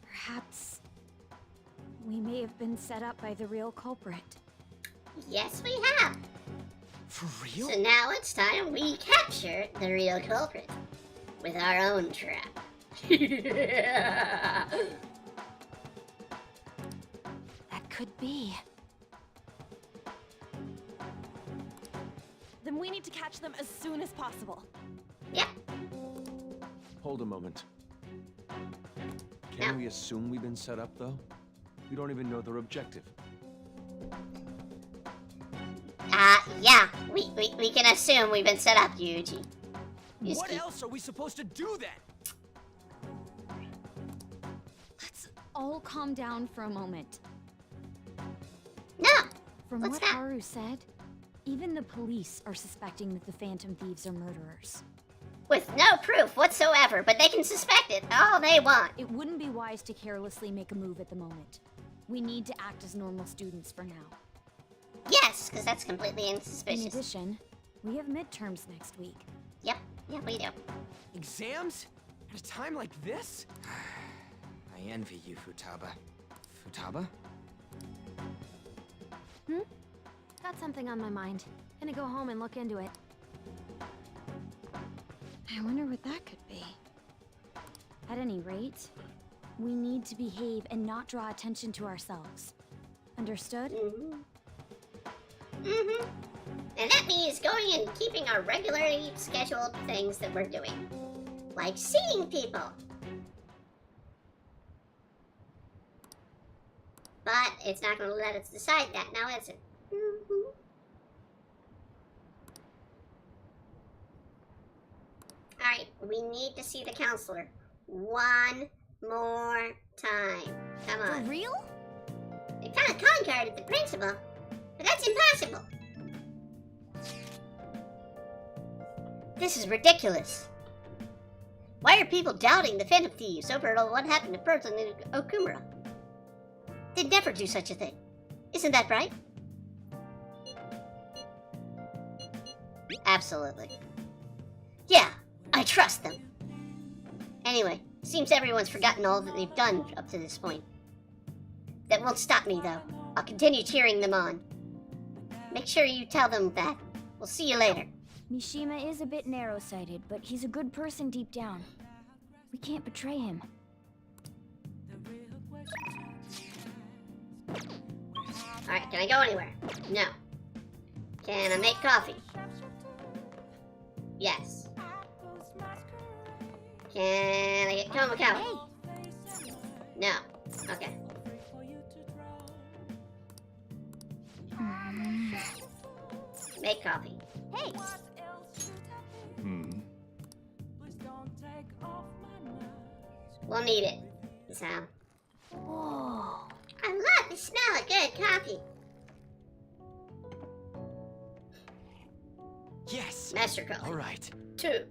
Perhaps we may have been set up by the real culprit. Yes, we have. For real? So now it's time we capture the real culprit with our own trap. That could be. Then we need to catch them as soon as possible. Yep. Hold a moment. Can we assume we've been set up, though? We don't even know their objective. Yeah. We can assume we've been set up, Yuji. What else are we supposed to do then? Let's all calm down for a moment. No! From What's what that? Haru said, even the police are suspecting that the Phantom Thieves are murderers. With no proof whatsoever, but they can suspect it all they want. It wouldn't be wise to carelessly make a move at the moment. We need to act as normal students for now. Yes, because that's completely In insuspicious. addition, we have midterms next week. Yep, we do. Exams? At a time like this? I envy you, Futaba. Futaba? Got something on my mind. Gonna go home and look into it. I wonder what that could be. At any rate, we need to behave and not draw attention to ourselves. Understood? And that means going and keeping our regularly scheduled things that we're doing. Like seeing people. But it's not going to let us decide that now, is it? Alright, we need to see the counselor. One more time. Come on. For real? They found a calling card at the principal, but that's impossible. This is ridiculous. Why are people doubting the Phantom Thieves over what happened to President Okumura? They'd never do such a thing. Isn't that right? Absolutely. Yeah, I trust them. Anyway, seems everyone's forgotten all that they've done up to this point. That won't stop me, though. I'll continue cheering them on. Make sure you tell them that. We'll see you later. Mishima is a bit narrow-sighted, but he's a good person deep down. We can't betray him. Alright, can I go anywhere? No. Can I make coffee? Yes. Can I get Komakawa? No. Okay. Make coffee. Hey! We'll need it. So. Whoa. I love the smell of good coffee. Yes. Master coffee. All right. 2.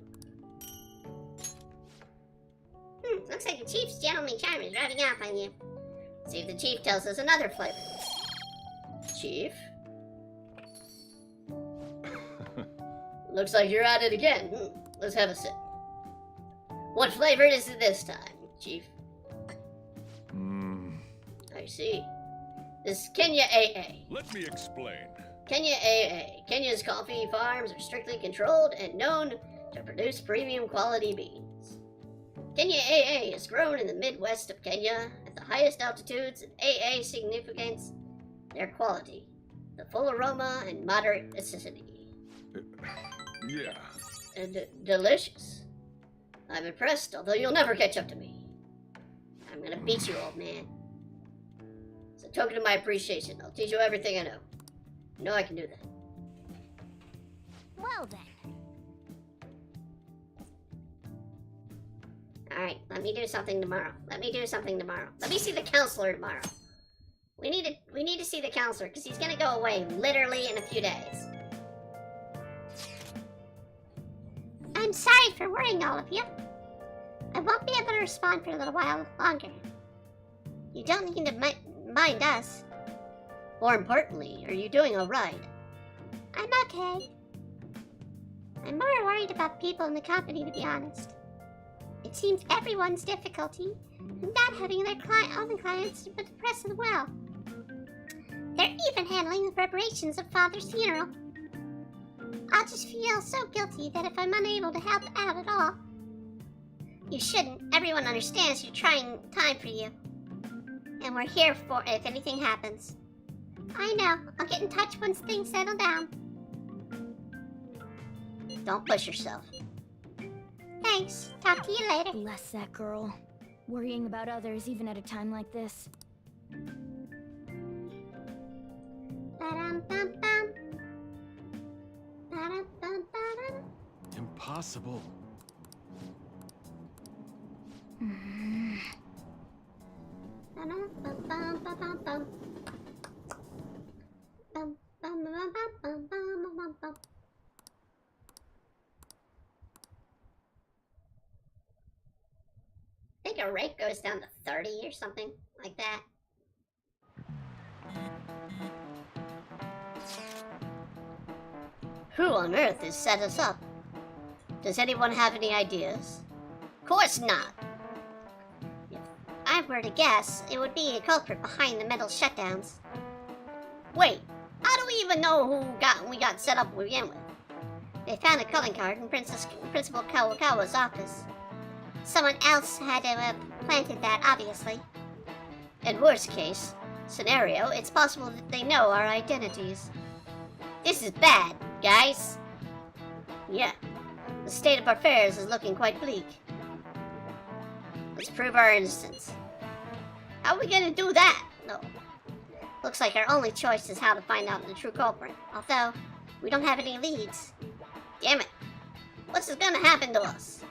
Looks like the chief's gentleman charm is rubbing off on you. See if the chief tells us another flavor. Chief? Looks like you're at it again. Let's have a sip. What flavor is it this time, Chief? I see. This is Kenya AA. Let me explain. Kenya AA. Kenya's coffee farms are strictly controlled and known to produce premium quality beans. Kenya AA is grown in the Midwest of Kenya at the highest altitudes, and AA significates their quality, the full aroma and moderate acidity. Yeah. And delicious. I'm impressed, although you'll never catch up to me. I'm gonna beat you, old man. It's a token of my appreciation. I'll teach you everything I know. You know I can do that. Well then. Alright, let me do something tomorrow. Let me see the counselor tomorrow. We need to see the counselor, because he's gonna go away literally in a few days. I'm sorry for worrying all of you. I won't be able to respond for a little while longer. You don't need to mind us. More importantly, are you doing alright? I'm okay. I'm more worried about people in the company, to be honest. It seems everyone's difficulty in not having their own clients but the press as well. They're even handling the preparations of Father's funeral. I'll just feel so guilty that if I'm unable to help out at all. You shouldn't. Everyone understands you're trying time for you. And we're here for if anything happens. I know. I'll get in touch once things settle down. Don't push yourself. Thanks. Talk to you later. Bless that girl. Worrying about others even at a time like this. Ba-dum-bum-bum. Ba-dum-bum-ba-dum. Impossible. Ba-dum-bum-bum-bum-bum. Bum-bum-bum-bum-bum-bum-bum. I think a rate goes down to 30 or something like that. Who on earth has set us up? Does anyone have any ideas? Of course not. If I were to guess, it would be a culprit behind the mental shutdowns. Wait, how do we even know we got set up to begin with? They found a calling card in Principal Kawakawa's office. Someone else had to have planted that, obviously. In worst case scenario, it's possible that they know our identities. This is bad, guys. Yeah, the state of affairs is looking quite bleak. Let's prove our innocence. How are we gonna do that? No. Looks like our only choice is how to find out the true culprit, although we don't have any leads. Damn it. What's gonna happen to us?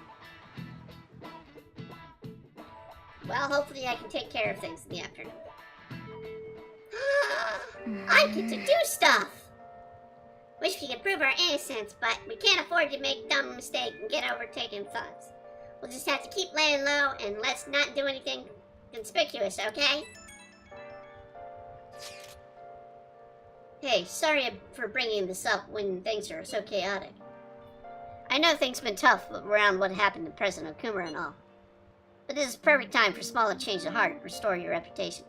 Well, hopefully I can take care of things in the afternoon. I get to do stuff! Wish we could prove our innocence, but we can't afford to make a dumb mistake and get overtaken thoughts. We'll just have to keep laying low and let's not do anything conspicuous, okay? Hey, sorry for bringing this up when things are so chaotic. I know things have been tough around what happened to President Okuma and all. But this is a perfect time for a smaller change of heart and restore your reputation.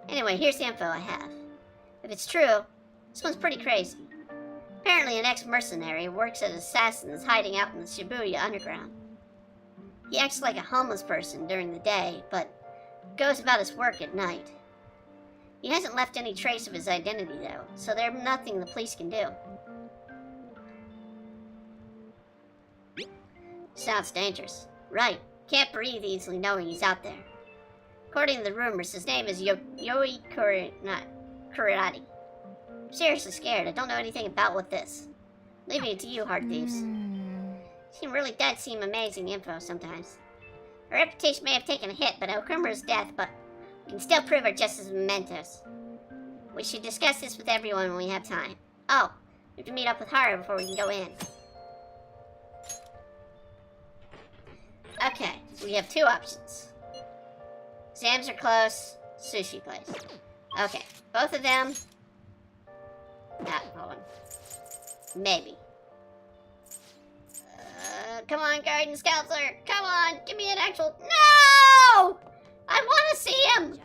Anyway, here's the info I have. If it's true, this one's pretty crazy. Apparently an ex-mercenary works as an assassin is hiding out in the Shibuya underground. He acts like a homeless person during the day, but goes about his work at night. He hasn't left any trace of his identity though, so there's nothing the police can do. Sounds dangerous. Right. Can't breathe easily knowing he's out there. According to the rumors, his name is Yoi Kurati. I'm seriously scared. I don't know anything about what this. Leaving it to you, Heart Thieves. She really does seem amazing info sometimes. Her reputation may have taken a hit, but Okuma's death, but we can still prove her just as mementos. We should discuss this with everyone when we have time. Oh, we have to meet up with Haru before we can go in. Okay, we have two options. Exams are close, sushi place. Okay, both of them. Not going. Maybe. Come on, guidance counselor. Come on, give me an actual. No! I want to see him.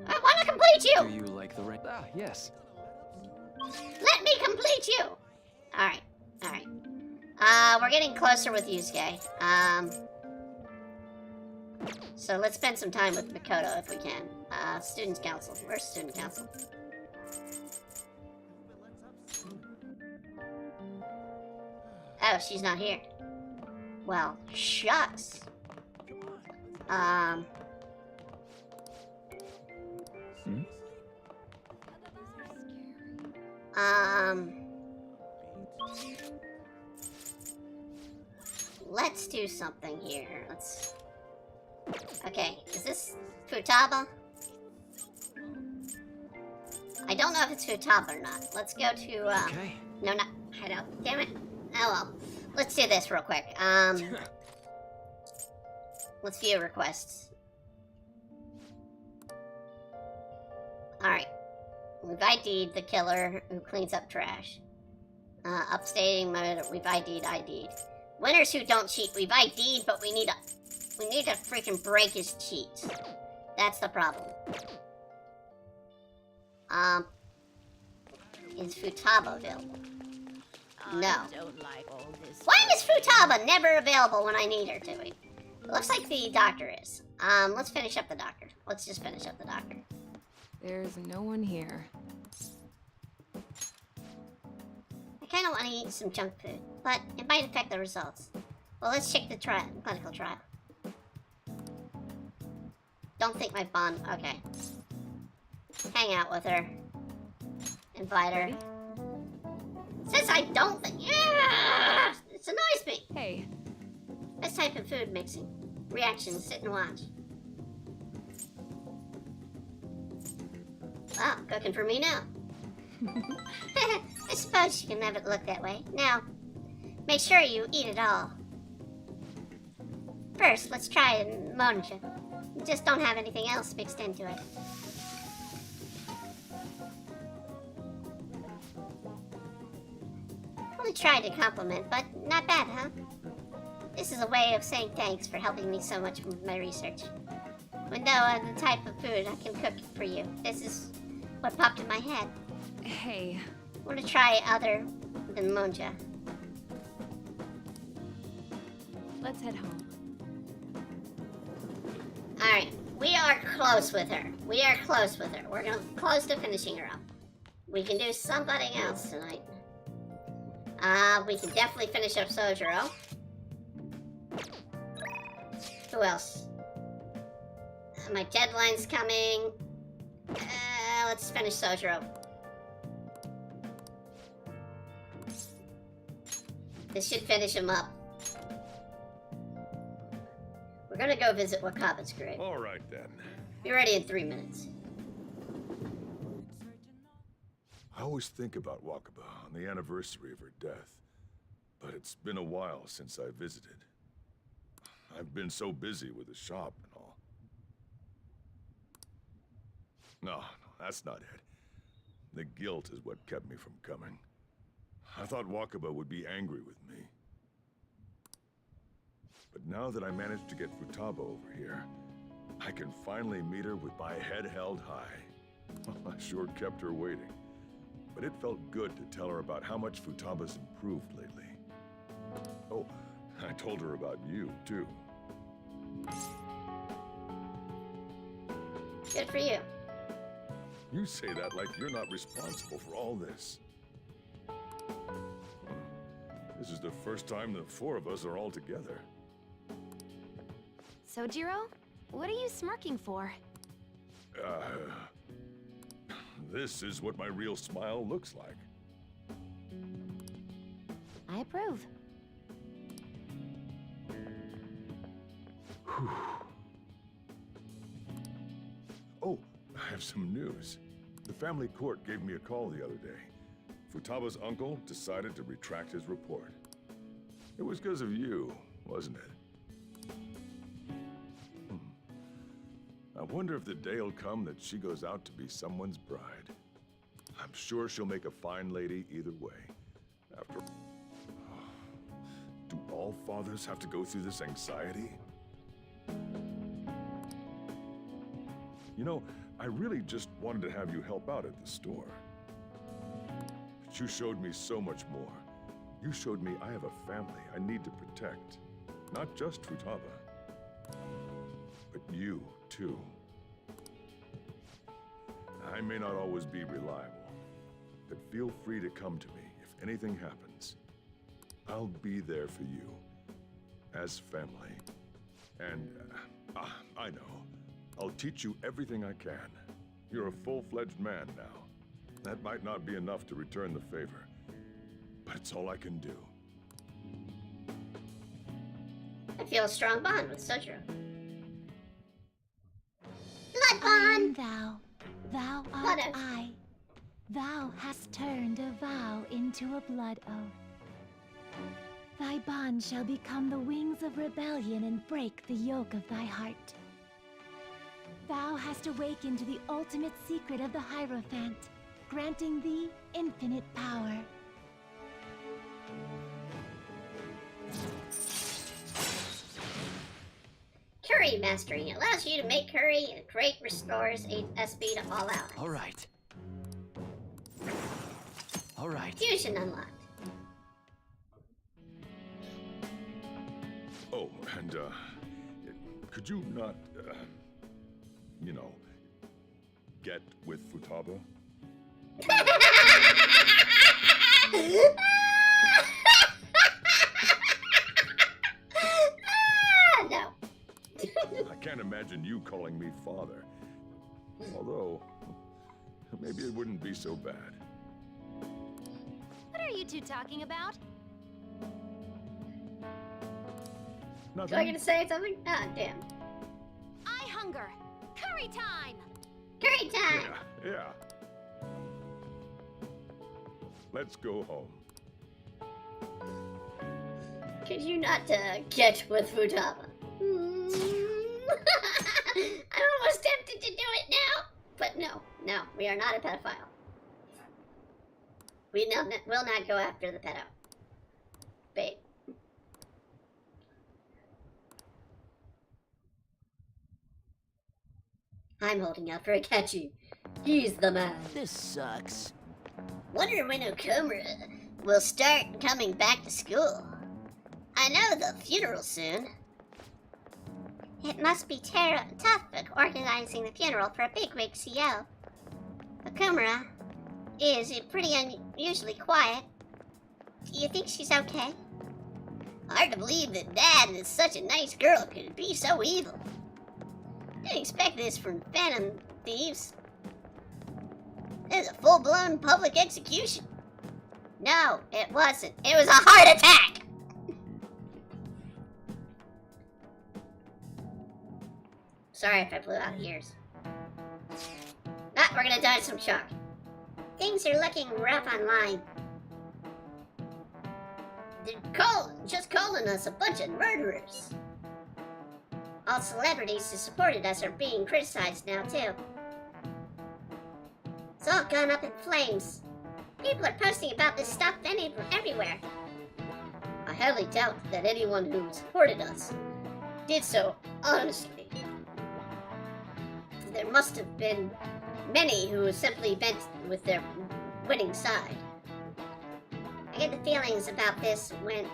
I want to complete you. Do you like the rain? Ah, yes. Let me complete you. All right, all right. We're getting closer with Yusuke. So let's spend some time with Makoto if we can. Students council. Where's student council? Oh, she's not here. Well, shucks. Let's do something here. Let's... Okay, is this Futaba? I don't know if it's Futaba or not. Let's go to, Okay. No, not Hideout. Damn it. Oh well. Let's do this real quick. Let's view requests. Alright. We've ID'd the killer who cleans up trash. Upstating mode, we've ID'd. Winners who don't cheat, we've ID'd, but we need to freaking break his cheats. That's the problem. Is Futaba available? No. Don't like all this. Why is Futaba never available when I need her to be? It looks like the doctor is. Let's finish up the doctor. Let's just finish up the doctor. There's no one here. I kind of want to eat some junk food, but it might affect the results. Well, let's check the clinical trial. Don't think my bond. Okay. Hang out with her. Invite her. Says I don't think. Yeah! It annoys me. Hey. Best type of food mixing. Reactions, sit and watch. Wow, cooking for me now. I suppose you can have it look that way. Now, make sure you eat it all. First, let's try monja. Just don't have anything else mixed into it. Only tried to compliment, but not bad, huh? This is a way of saying thanks for helping me so much with my research. When though the type of food I can cook for you, this is what popped in my head. Hey. Want to try other than monja? Let's head home. Alright, we are close with her. We are close with her. We're close to finishing her up. We can do something else tonight. We can definitely finish up Sojiro. Who else? My deadline's coming. Let's finish Sojiro. This should finish him up. We're gonna go visit Wakaba's grave. All right then. Be ready in 3 minutes. I always think about Wakaba on the anniversary of her death, but it's been a while since I visited. I've been so busy with the shop and all. No, that's not it. The guilt is what kept me from coming. I thought Wakaba would be angry with me. But now that I managed to get Futaba over here, I can finally meet her with my head held high. I sure kept her waiting. But it felt good to tell her about how much Futaba's improved lately. Oh, I told her about you, too. Good for you. You say that like you're not responsible for all this. This is the first time the four of us are all together. Sojiro, what are you smirking for? This is what my real smile looks like. I approve. Oh, I have some news. The family court gave me a call the other day. Futaba's uncle decided to retract his report. It was because of you, wasn't it? I wonder if the day will come that she goes out to be someone's bride. I'm sure she'll make a fine lady either way. After do all all fathers have to go through this anxiety? You know, I really just wanted to have you help out at the store. But you showed me so much more. You showed me I have a family I need to protect. Not just Futaba, but you, too. I may not always be reliable, but feel free to come to me if anything happens. I'll be there for you, as family. And, I know. I'll teach you everything I can. You're a full-fledged man now. That might not be enough to return the favor, but it's all I can do. I feel a strong bond with Sojiro. Blood I am bond! thou Blood art oath. I. Thou hast turned a vow into a blood oath. Thy bond shall become the wings of rebellion and break the yoke of thy heart. Thou hast awakened to the ultimate secret of the Hierophant, granting thee infinite power. Curry mastery allows you to make curry and great restores SP to all allies. All right. Fusion unlocked. Oh, and, could you not, you know, get with Futaba? No. I can't imagine you calling me father. Although, maybe it wouldn't be so bad. What are you two talking about? Was I gonna say something? Ah, damn. I hunger. Curry time! Curry time! Yeah. Let's go home. Could you not get with Futaba? I'm almost tempted to do it now, but no, we are not a pedophile. We will not go after the pedo. Babe. I'm holding out for Akechi. He's the man. This sucks. Wonder when Okumura will start coming back to school. I know the funeral soon. It must be tough organizing the funeral for a bigwig CO. Okumura is pretty unusually quiet. Do you think she's okay? Hard to believe that Dad is such a nice girl could be so evil. Didn't expect this from Phantom Thieves. This is a full-blown public execution. No, it wasn't. It was a heart attack! Sorry if I blew out ears. Ah, we're gonna die some shock. Things are looking rough online. They're just calling us a bunch of murderers. All celebrities who supported us are being criticized now, too. It's all gone up in flames. People are posting about this stuff everywhere. I highly doubt that anyone who supported us did so honestly. There must have been many who simply bent with their winning side. I get the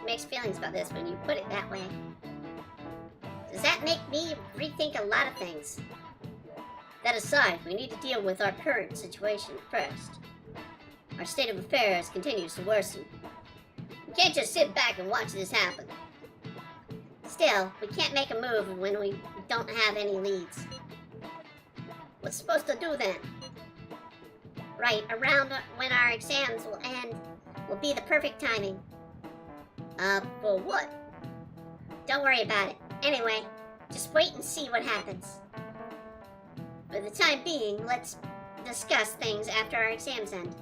mixed feelings about this when you put it that way. Does that make me rethink a lot of things? That aside, we need to deal with our current situation first. Our state of affairs continues to worsen. We can't just sit back and watch this happen. Still, we can't make a move when we don't have any leads. What's supposed to do then? Right, around when our exams will end will be the perfect timing. For what? Don't worry about it. Anyway, just wait and see what happens. For the time being, let's discuss things after our exams end.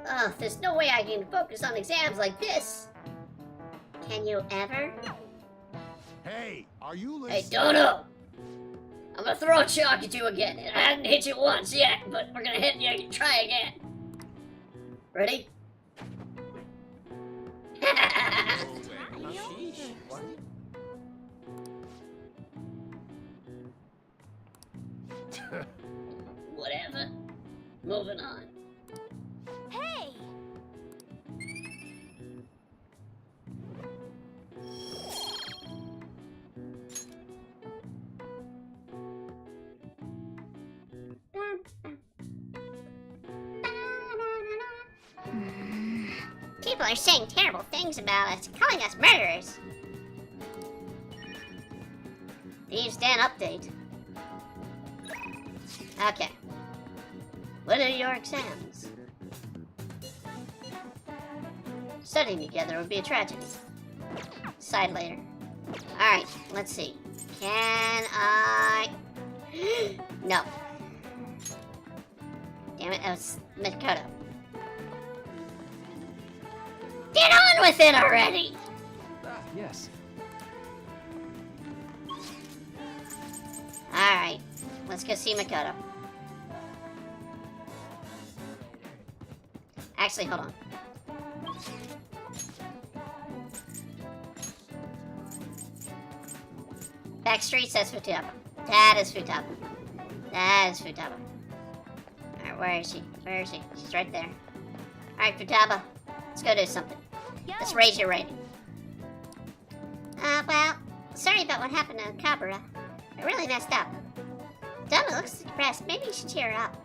Ugh, there's no way I can focus on exams like this. Can you ever? Hey, are you listening? Hey, Dono! I'm gonna throw a chalk at you again. I hadn't hit you once yet, but we're gonna hit you and try again. Ready? Sheesh. What? Whatever. Moving on. Hey! People are saying terrible things about us, calling us murderers. Thieves Den update. Okay. What are your exams? Studying together would be a tragedy. Decide later. Alright, let's see. Can I... No. Damn it, that was Mikoto. Get on with it already! Yes. Alright, let's go see Mikoto. Actually, hold on. Back street says Futaba. That is Futaba. That is Futaba. Alright, where is she? Where is she? She's right there. Alright, Futaba. Let's go do something. Let's raise your rating. Well, sorry about what happened to Kabura. I really messed up. Dama looks depressed. Maybe you should cheer her up.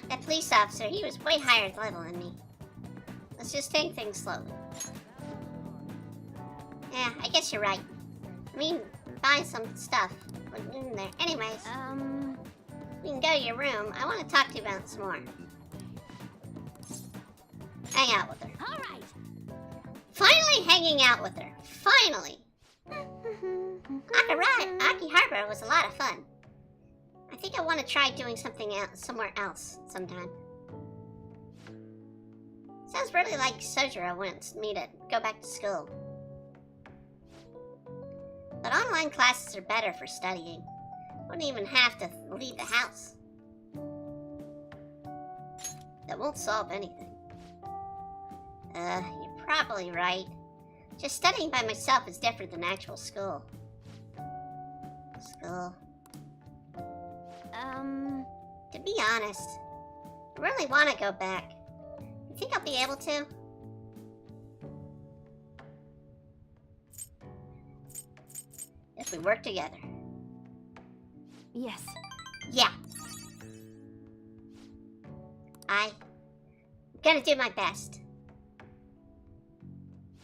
That police officer, he was way higher level than me. Let's just take things slowly. Yeah, I guess you're right. I mean, buy some stuff. In there. Anyways, we can go to your room. I want to talk to you about some more. Hang out with her. Alright! Finally hanging out with her. Finally! Aki Harbor was a lot of fun. I think I want to try doing something else, somewhere else sometime. Sounds really like Sojiro wants me to go back to school. But online classes are better for studying. Wouldn't even have to leave the house. That won't solve anything. You're probably right. Just studying by myself is different than actual school. To be honest, I really want to go back. You think I'll be able to? If we work together. Yes. Yeah. I'm gonna do my best.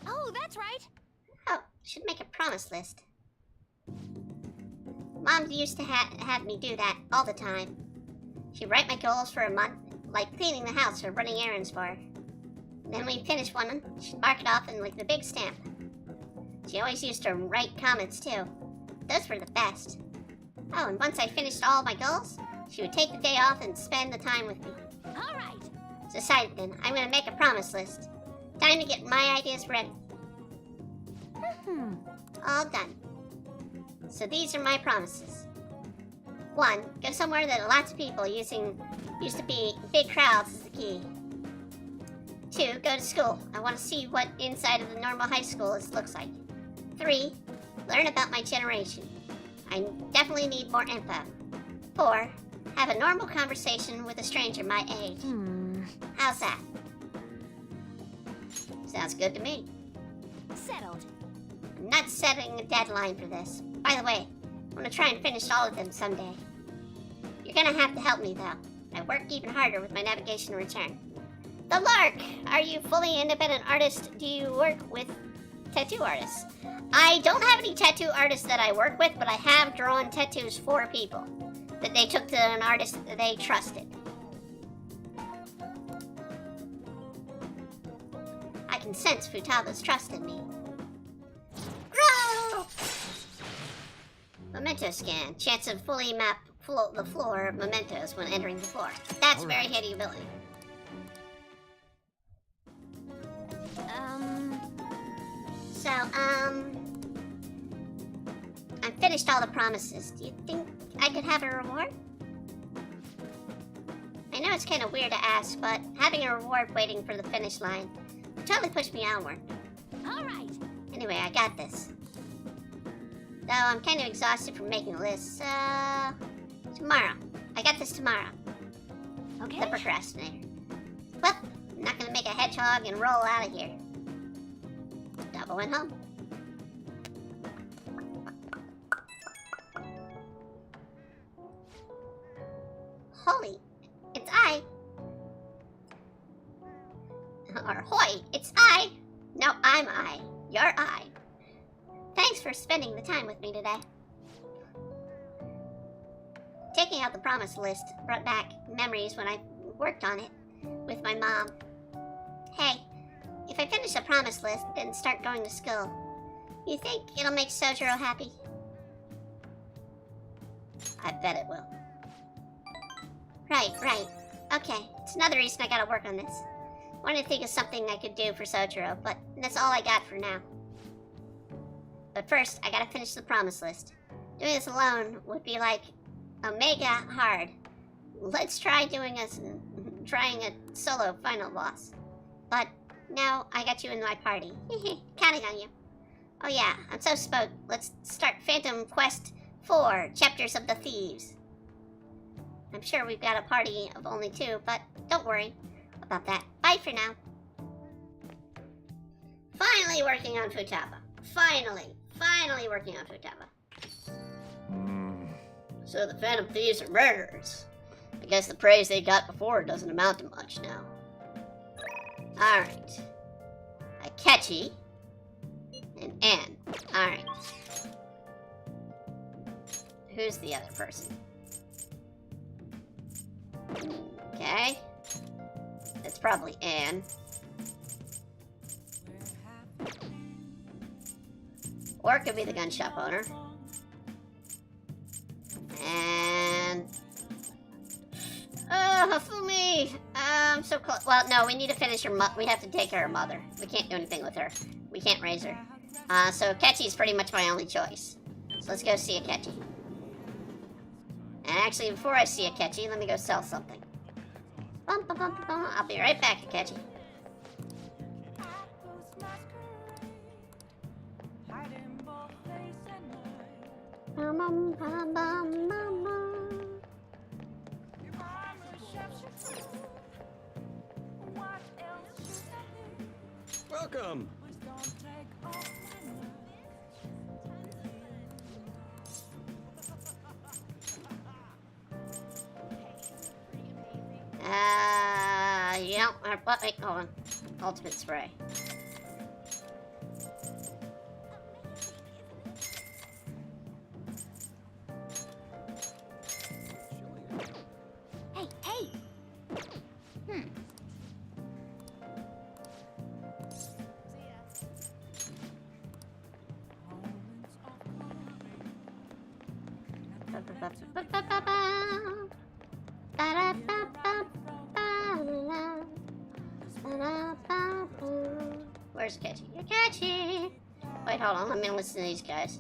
Oh, that's right. Oh, should make a promise list. Mom used to have me do that all the time. She'd write my goals for a month, like cleaning the house or running errands for her. Then when we finished one, she'd mark it off in like the big stamp. She always used to write comments too. Those were the best. Oh, and once I finished all my goals, she would take the day off and spend the time with me. All right. Decided then, I'm gonna make a promise list. Time to get my ideas ready. All done. So these are my promises. 1. Go somewhere that lots of people used to be big crowds is the key. 2. Go to school. I want to see what inside of the normal high school looks like. 3. Learn about my generation. I definitely need more info. 4. Have a normal conversation with a stranger my age. How's that? Sounds good to me. Settled. I'm not setting a deadline for this. By the way, I'm gonna try and finish all of them someday. You're gonna have to help me though. I work even harder with my navigation in return. The Lark! Are you fully independent artist? Do you work with tattoo artists? I don't have any tattoo artists that I work with, but I have drawn tattoos for people that they took to an artist that they trusted. I can sense Futaba's trust in me. Grow! Memento scan. Chance of fully map the floor of mementos when entering the floor. That's very handy ability. So, I finished all the promises. Do you think I could have a reward? I know it's kind of weird to ask, but having a reward waiting for the finish line totally pushed me out of work. Alright. Anyway, I got this. Though I'm kind of exhausted from making lists, tomorrow. I got this tomorrow. Okay. The procrastinator. Well, I'm not gonna make a hedgehog and roll out of here. Futaba went home. Holy, it's I. Or hoy, it's I. No, I'm I. You're I. Thanks for spending the time with me today. Taking out the promise list brought back memories when I worked on it with my mom. Hey, if I finish the promise list and start going to school, you think it'll make Sojiro happy? I bet it will. Right. Okay, it's another reason I gotta work on this. Wanted to think of something I could do for Sojiro, but that's all I got for now. But first, I gotta finish the promise list. Doing this alone would be like omega hard. Let's try trying a solo final boss. But now I got you in my party. Counting on you. Oh yeah, I'm so spoke. Let's start Phantom Quest 4, Chapters of the Thieves. I'm sure we've got a party of only 2, but don't worry about that. Bye for now. Finally working on Futaba. Finally working on Futaba. So the Phantom Thieves are murderers. I guess the praise they got before doesn't amount to much now. Alright. Akechi. And Anne. Alright. Who's the other person? Okay. It's probably Anne. Or it could be the gun shop owner. And... oh, Hafumi! I'm so close. Well, no, we need to finish her we have to take care of her mother. We can't do anything with her. We can't raise her. So Akechi's pretty much my only choice. So let's go see Akechi. And actually, before I see Akechi, let me go sell something. I'll be right back, Akechi. Welcome. You don't. Wait, hold on. Ultimate spray. Hey! Where's Akechi? Akechi! Wait, hold on. Let me listen to these guys.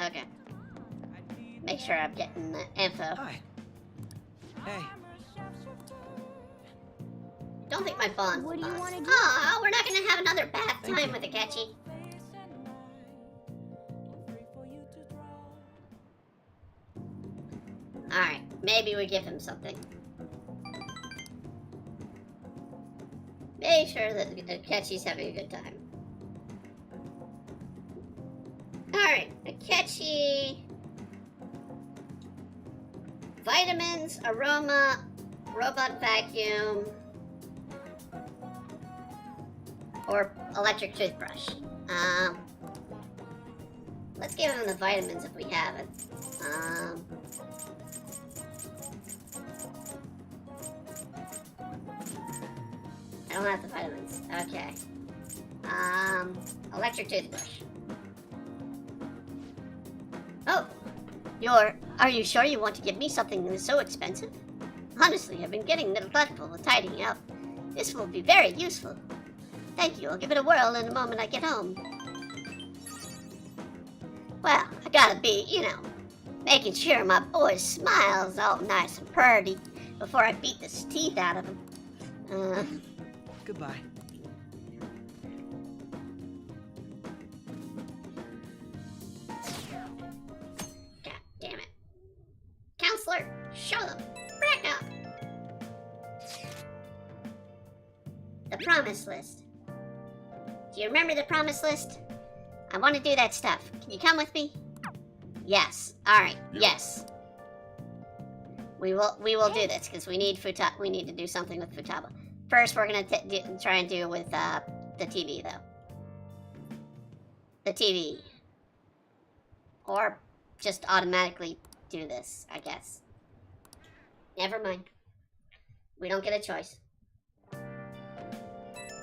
Okay. Make sure I'm getting the info. Hi. Hey. Don't think my bond's What do you want to do? Oh, we're not gonna have another bath time with Akechi. Alright, maybe we give him something. Make sure that Akechi's having a good time. Alright, Akechi. Vitamins, aroma, robot vacuum, or electric toothbrush. Let's give him the vitamins if we have it. I don't have the vitamins. Okay. Electric toothbrush. Oh! Are you sure you want to give me something that's so expensive? Honestly, I've been getting neglectful with tidying up. This will be very useful. Thank you, I'll give it a whirl in the moment I get home. Well, I gotta be, making sure my boy's smile's all nice and pretty before I beat the teeth out of him. Goodbye. God damn it. Counselor, show them. Back up. The promise list. Do you remember the promise list? I want to do that stuff. Can you come with me? Yes. Alright. Yes. We will do this because we need we need to do something with Futaba. First, we're gonna try and do with the TV though. The TV, or just automatically do this, I guess. Never mind. We don't get a choice.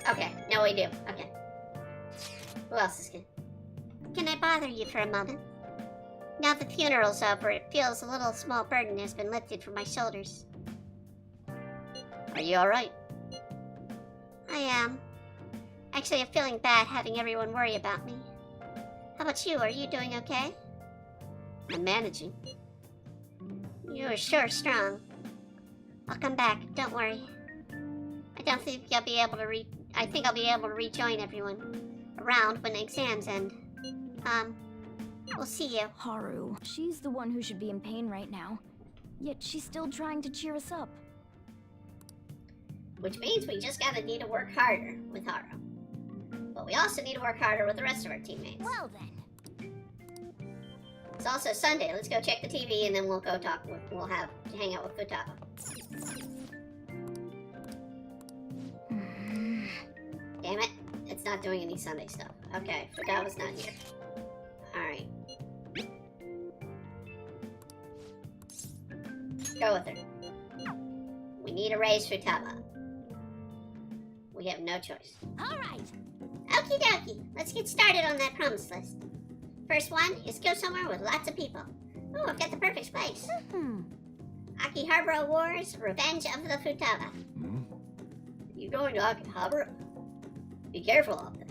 Okay. No, we do. Okay. Who else is good? Can I bother you for a moment? Now the funeral's over, it feels a little small burden has been lifted from my shoulders. Are you alright? I am. Actually, I'm feeling bad having everyone worry about me. How about you? Are you doing okay? I'm managing. You are sure strong. I'll come back, don't worry. I don't think I'll be able to I think I'll be able to rejoin everyone around when the exams end. We'll see you. Haru, she's the one who should be in pain right now. Yet she's still trying to cheer us up. Which means we just need to work harder with Haru. But we also need to work harder with the rest of our teammates. Well then. It's also Sunday. Let's go check the TV and then we'll go talk with, hang out with Futaba. Damn it. It's not doing any Sunday stuff. Okay, Futaba's not here. Alright. Go with her. We need to raise Futaba. We have no choice. Alright. Okie dokie. Let's get started on that promise list. First one is go somewhere with lots of people. Oh, I've got the perfect place. Akihabara Wars, Revenge of the Futaba. You going to Akihabara? Be careful out there.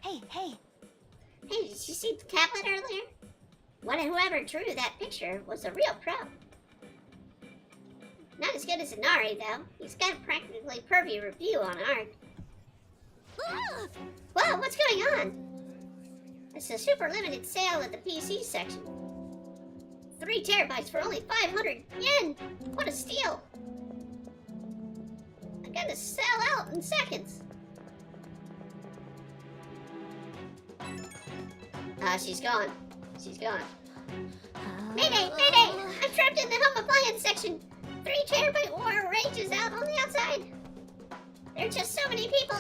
Hey. Hey, did you see the tablet earlier? Whoever drew that picture was a real pro. Not as good as Inari, though. He's got a practically perfect review on art. Whoa, what's going on? It's a super limited sale at the PC section. 3 terabytes for only 500 yen! What a steal! I'm gonna sell out in seconds. She's gone. She's gone. Mayday! Mayday! I'm trapped in the home appliance section! 3 terabyte war rages out on the outside! There are just so many people!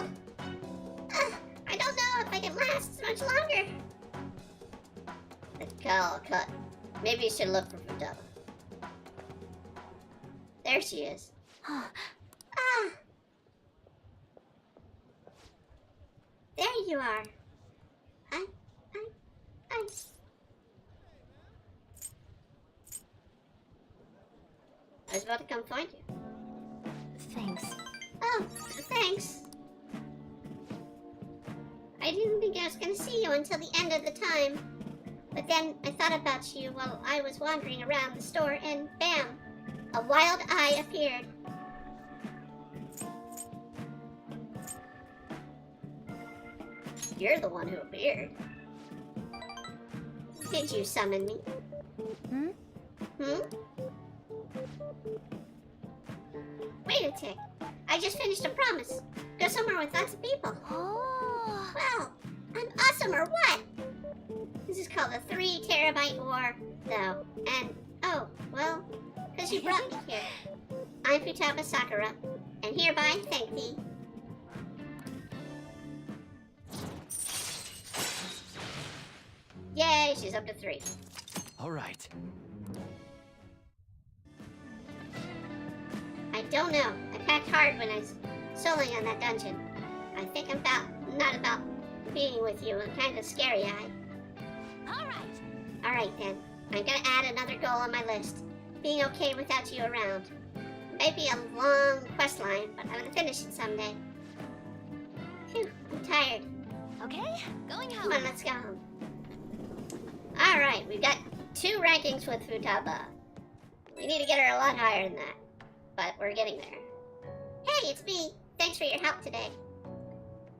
I don't know if I can last much longer! The call cut. Maybe you should look for Futaba. There she is. There you are. I was about to come find you. Thanks. Oh, thanks. I didn't think I was gonna see you until the end of the time. But then I thought about you while I was wandering around the store and bam! A wild eye appeared. You're the one who appeared. Did you summon me? Wait a tick. I just finished a promise. Go somewhere with lots of people. Oh. Well, I'm awesome or what? This is called the 3 terabyte war, though. And, oh, well, because you brought me here. I'm Futaba Sakura, and hereby thank thee. Yay, she's up to 3. All right. I don't know. I packed hard when I was soloing on that dungeon. I think I'm not about being with you. I'm kind of scary-eyed. Alright then. I'm gonna add another goal on my list. Being okay without you around. Maybe a long quest line, but I'm gonna finish it someday. Phew, I'm tired. Okay, going home. Come on, let's go home. Alright, we've got 2 rankings with Futaba. We need to get her a lot higher than that. But we're getting there. Hey, it's me. Thanks for your help today.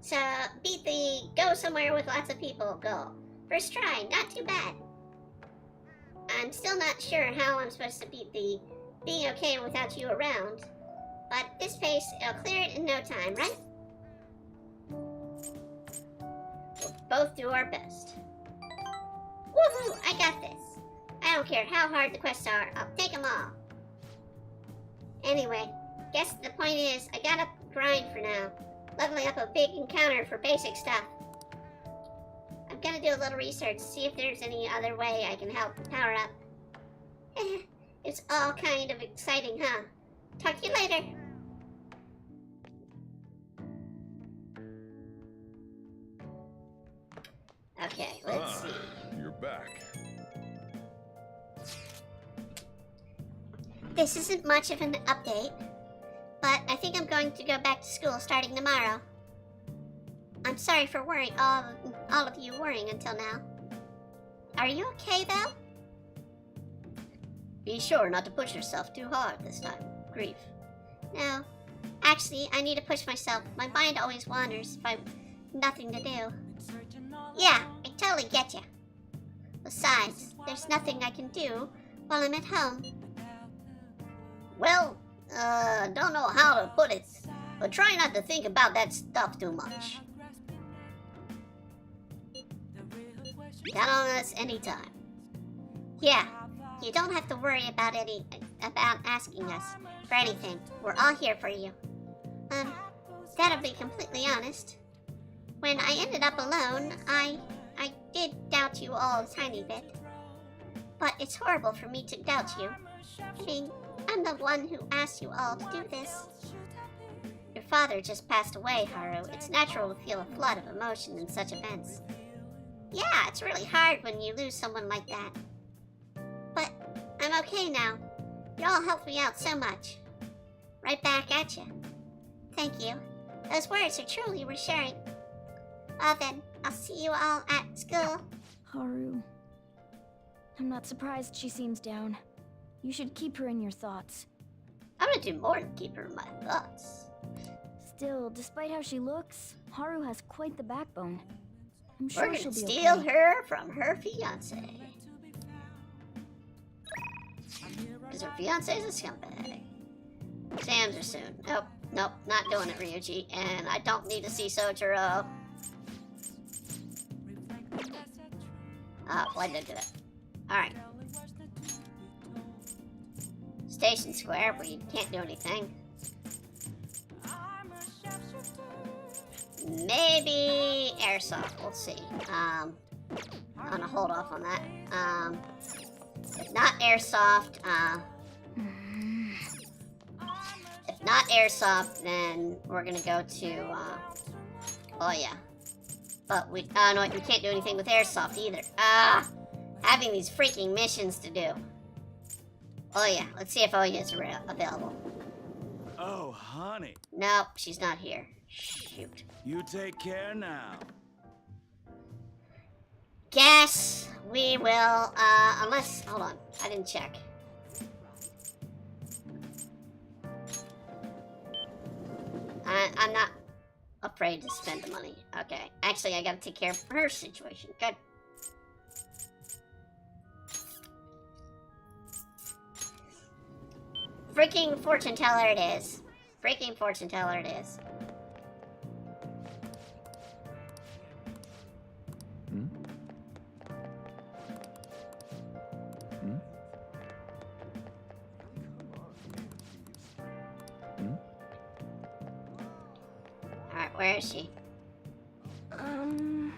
So, beat the go somewhere with lots of people goal. First try, not too bad. I'm still not sure how I'm supposed to beat the being okay without you around. But at this pace, it'll clear it in no time, right? We'll both do our best. Woohoo! I got this. I don't care how hard the quests are, I'll take them all. Anyway, guess the point is, I gotta grind for now. Leveling up a big encounter for basic stuff. I'm gonna do a little research, see if there's any other way I can help power up. It's all kind of exciting, huh? Talk to you later. Okay, let's see. You're back. This isn't much of an update, but I think I'm going to go back to school starting tomorrow. I'm sorry for worrying all of you worrying until now. Are you okay though? Be sure not to push yourself too hard this time. Grief. No. Actually, I need to push myself. My mind always wanders if I've nothing to do. Yeah, I totally get you. Besides, there's nothing I can do while I'm at home. Well, don't know how to put it, but try not to think about that stuff too much. Count on us anytime. Yeah, you don't have to worry about asking us for anything. We're all here for you. Gotta be completely honest. When I ended up alone, I did doubt you all a tiny bit. But it's horrible for me to doubt you. I mean, I'm the one who asked you all to do this. Your father just passed away, Haru. It's natural to feel a flood of emotion in such events. Yeah, it's really hard when you lose someone like that. But I'm okay now. You all helped me out so much. Right back at you. Thank you. Those words are truly reassuring. Well then, I'll see you all at school. Haru. I'm not surprised she seems down. You should keep her in your thoughts. I'm gonna do more than keep her in my thoughts. Still, despite how she looks, Haru has quite the backbone. I'm sure We're she'll gonna be steal okay. her from her fiance. Because her fiance's a scumbag. Exams are soon. Nope, nope, not doing it, Ryuji. And I don't need to see Sojiro. Why did I do that? Alright. Station Square, where you can't do anything. Maybe Airsoft, we'll see. I'm gonna hold off on that. If not Airsoft, if not Airsoft, then we're gonna go to, oh yeah. But we, no, we can't do anything with Airsoft either. Having these freaking missions to do. Oh yeah, let's see if Oya's available. Oh, honey. Nope, she's not here. Shoot. You take care now. Guess we will, unless, hold on, I didn't check. I'm not afraid to spend the money. Okay, actually I gotta take care of her situation. Good. Freaking fortune teller it is. Freaking fortune teller it is. Alright, where is she? Hang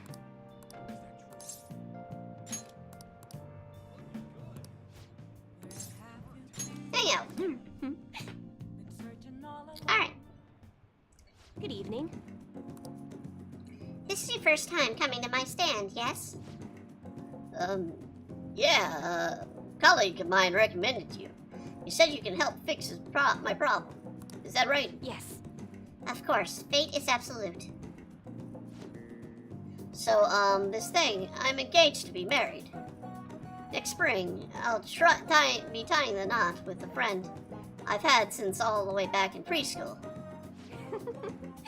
out. Alright. Good evening. This is your first time coming to my stand, yes? Yeah, a colleague of mine recommended you. You said you can help fix my problem. Is that right? Yes. Of course, fate is absolute. So, this thing, I'm engaged to be married. Next spring, I'll be tying the knot with a friend I've had since all the way back in preschool.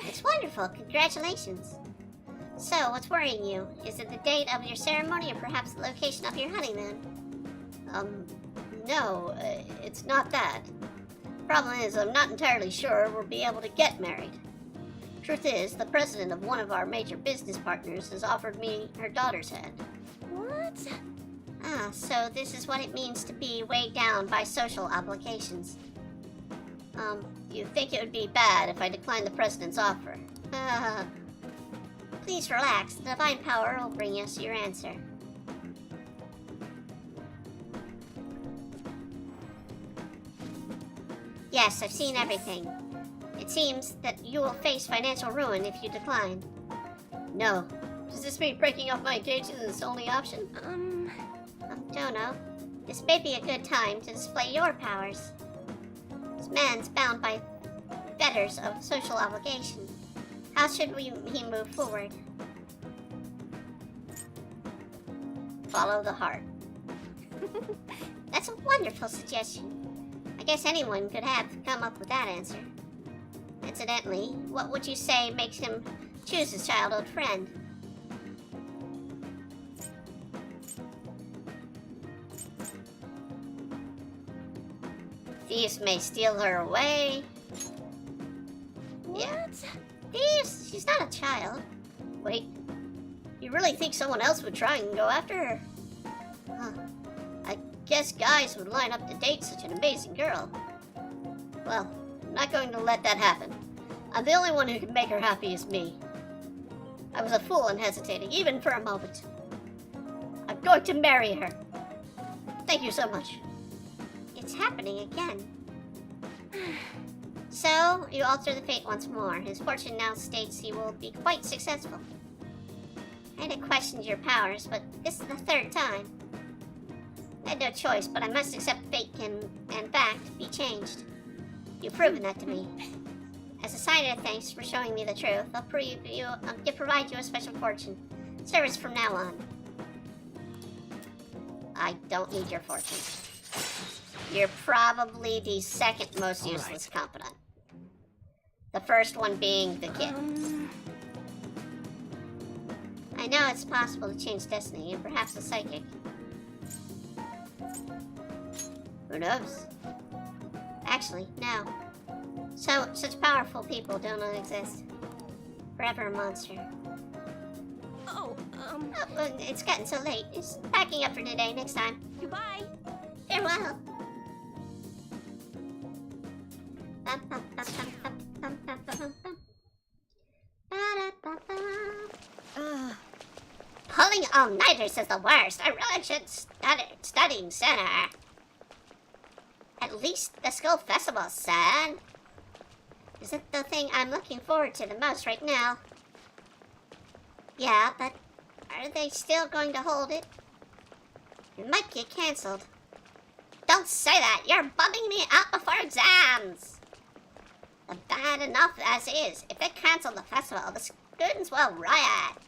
It's wonderful. Congratulations. So, what's worrying you? Is it the date of your ceremony or perhaps the location of your honeymoon? No, it's not that. Problem is, I'm not entirely sure we'll be able to get married. Truth is, the president of one of our major business partners has offered me her daughter's hand. What? Ah, so this is what it means to be weighed down by social obligations. You think it would be bad if I declined the president's offer? Please relax. The divine power will bring us your answer. Yes, I've seen everything. It seems that you will face financial ruin if you decline. No. Does this mean breaking off my engagement is the only option? Don't know. This may be a good time to display your powers. This man's bound by fetters of social obligation. How should he move forward? Follow the heart. That's a wonderful suggestion. I guess anyone could have come up with that answer. Incidentally, what would you say makes him choose his childhood friend? Thieves may steal her away. What? Yeah. Thieves? She's not a child. Wait, you really think someone else would try and go after her? Huh. I guess guys would line up to date such an amazing girl. Well, I'm not going to let that happen. I'm the only one who can make her happy is me. I was a fool in hesitating, even for a moment. I'm going to marry her. Thank you so much. It's happening again. So, you alter the fate once more. His fortune now states he will be quite successful. I had questioned your powers, but this is the third time. I had no choice, but I must accept fate can, in fact, be changed. You've proven that to me. As a sign of thanks for showing me the truth, I'll provide you a special fortune. Service from now on. I don't need your fortune. You're probably the second most useless competent. The first one being the kid. I know it's possible to change destiny, and perhaps a psychic. Who knows? Actually, no. So, such powerful people don't exist. Forever a monster. Oh, it's getting so late. It's packing up for today. Next time. Goodbye. Farewell. Pulling all-nighters is the worst. I really should studying center. At least the school festival, son. Is it the thing I'm looking forward to the most right now? Yeah, but are they still going to hold it? It might get cancelled. Don't say that. You're bumming me out before exams. Bad enough as is. If they cancel the festival, the students will riot.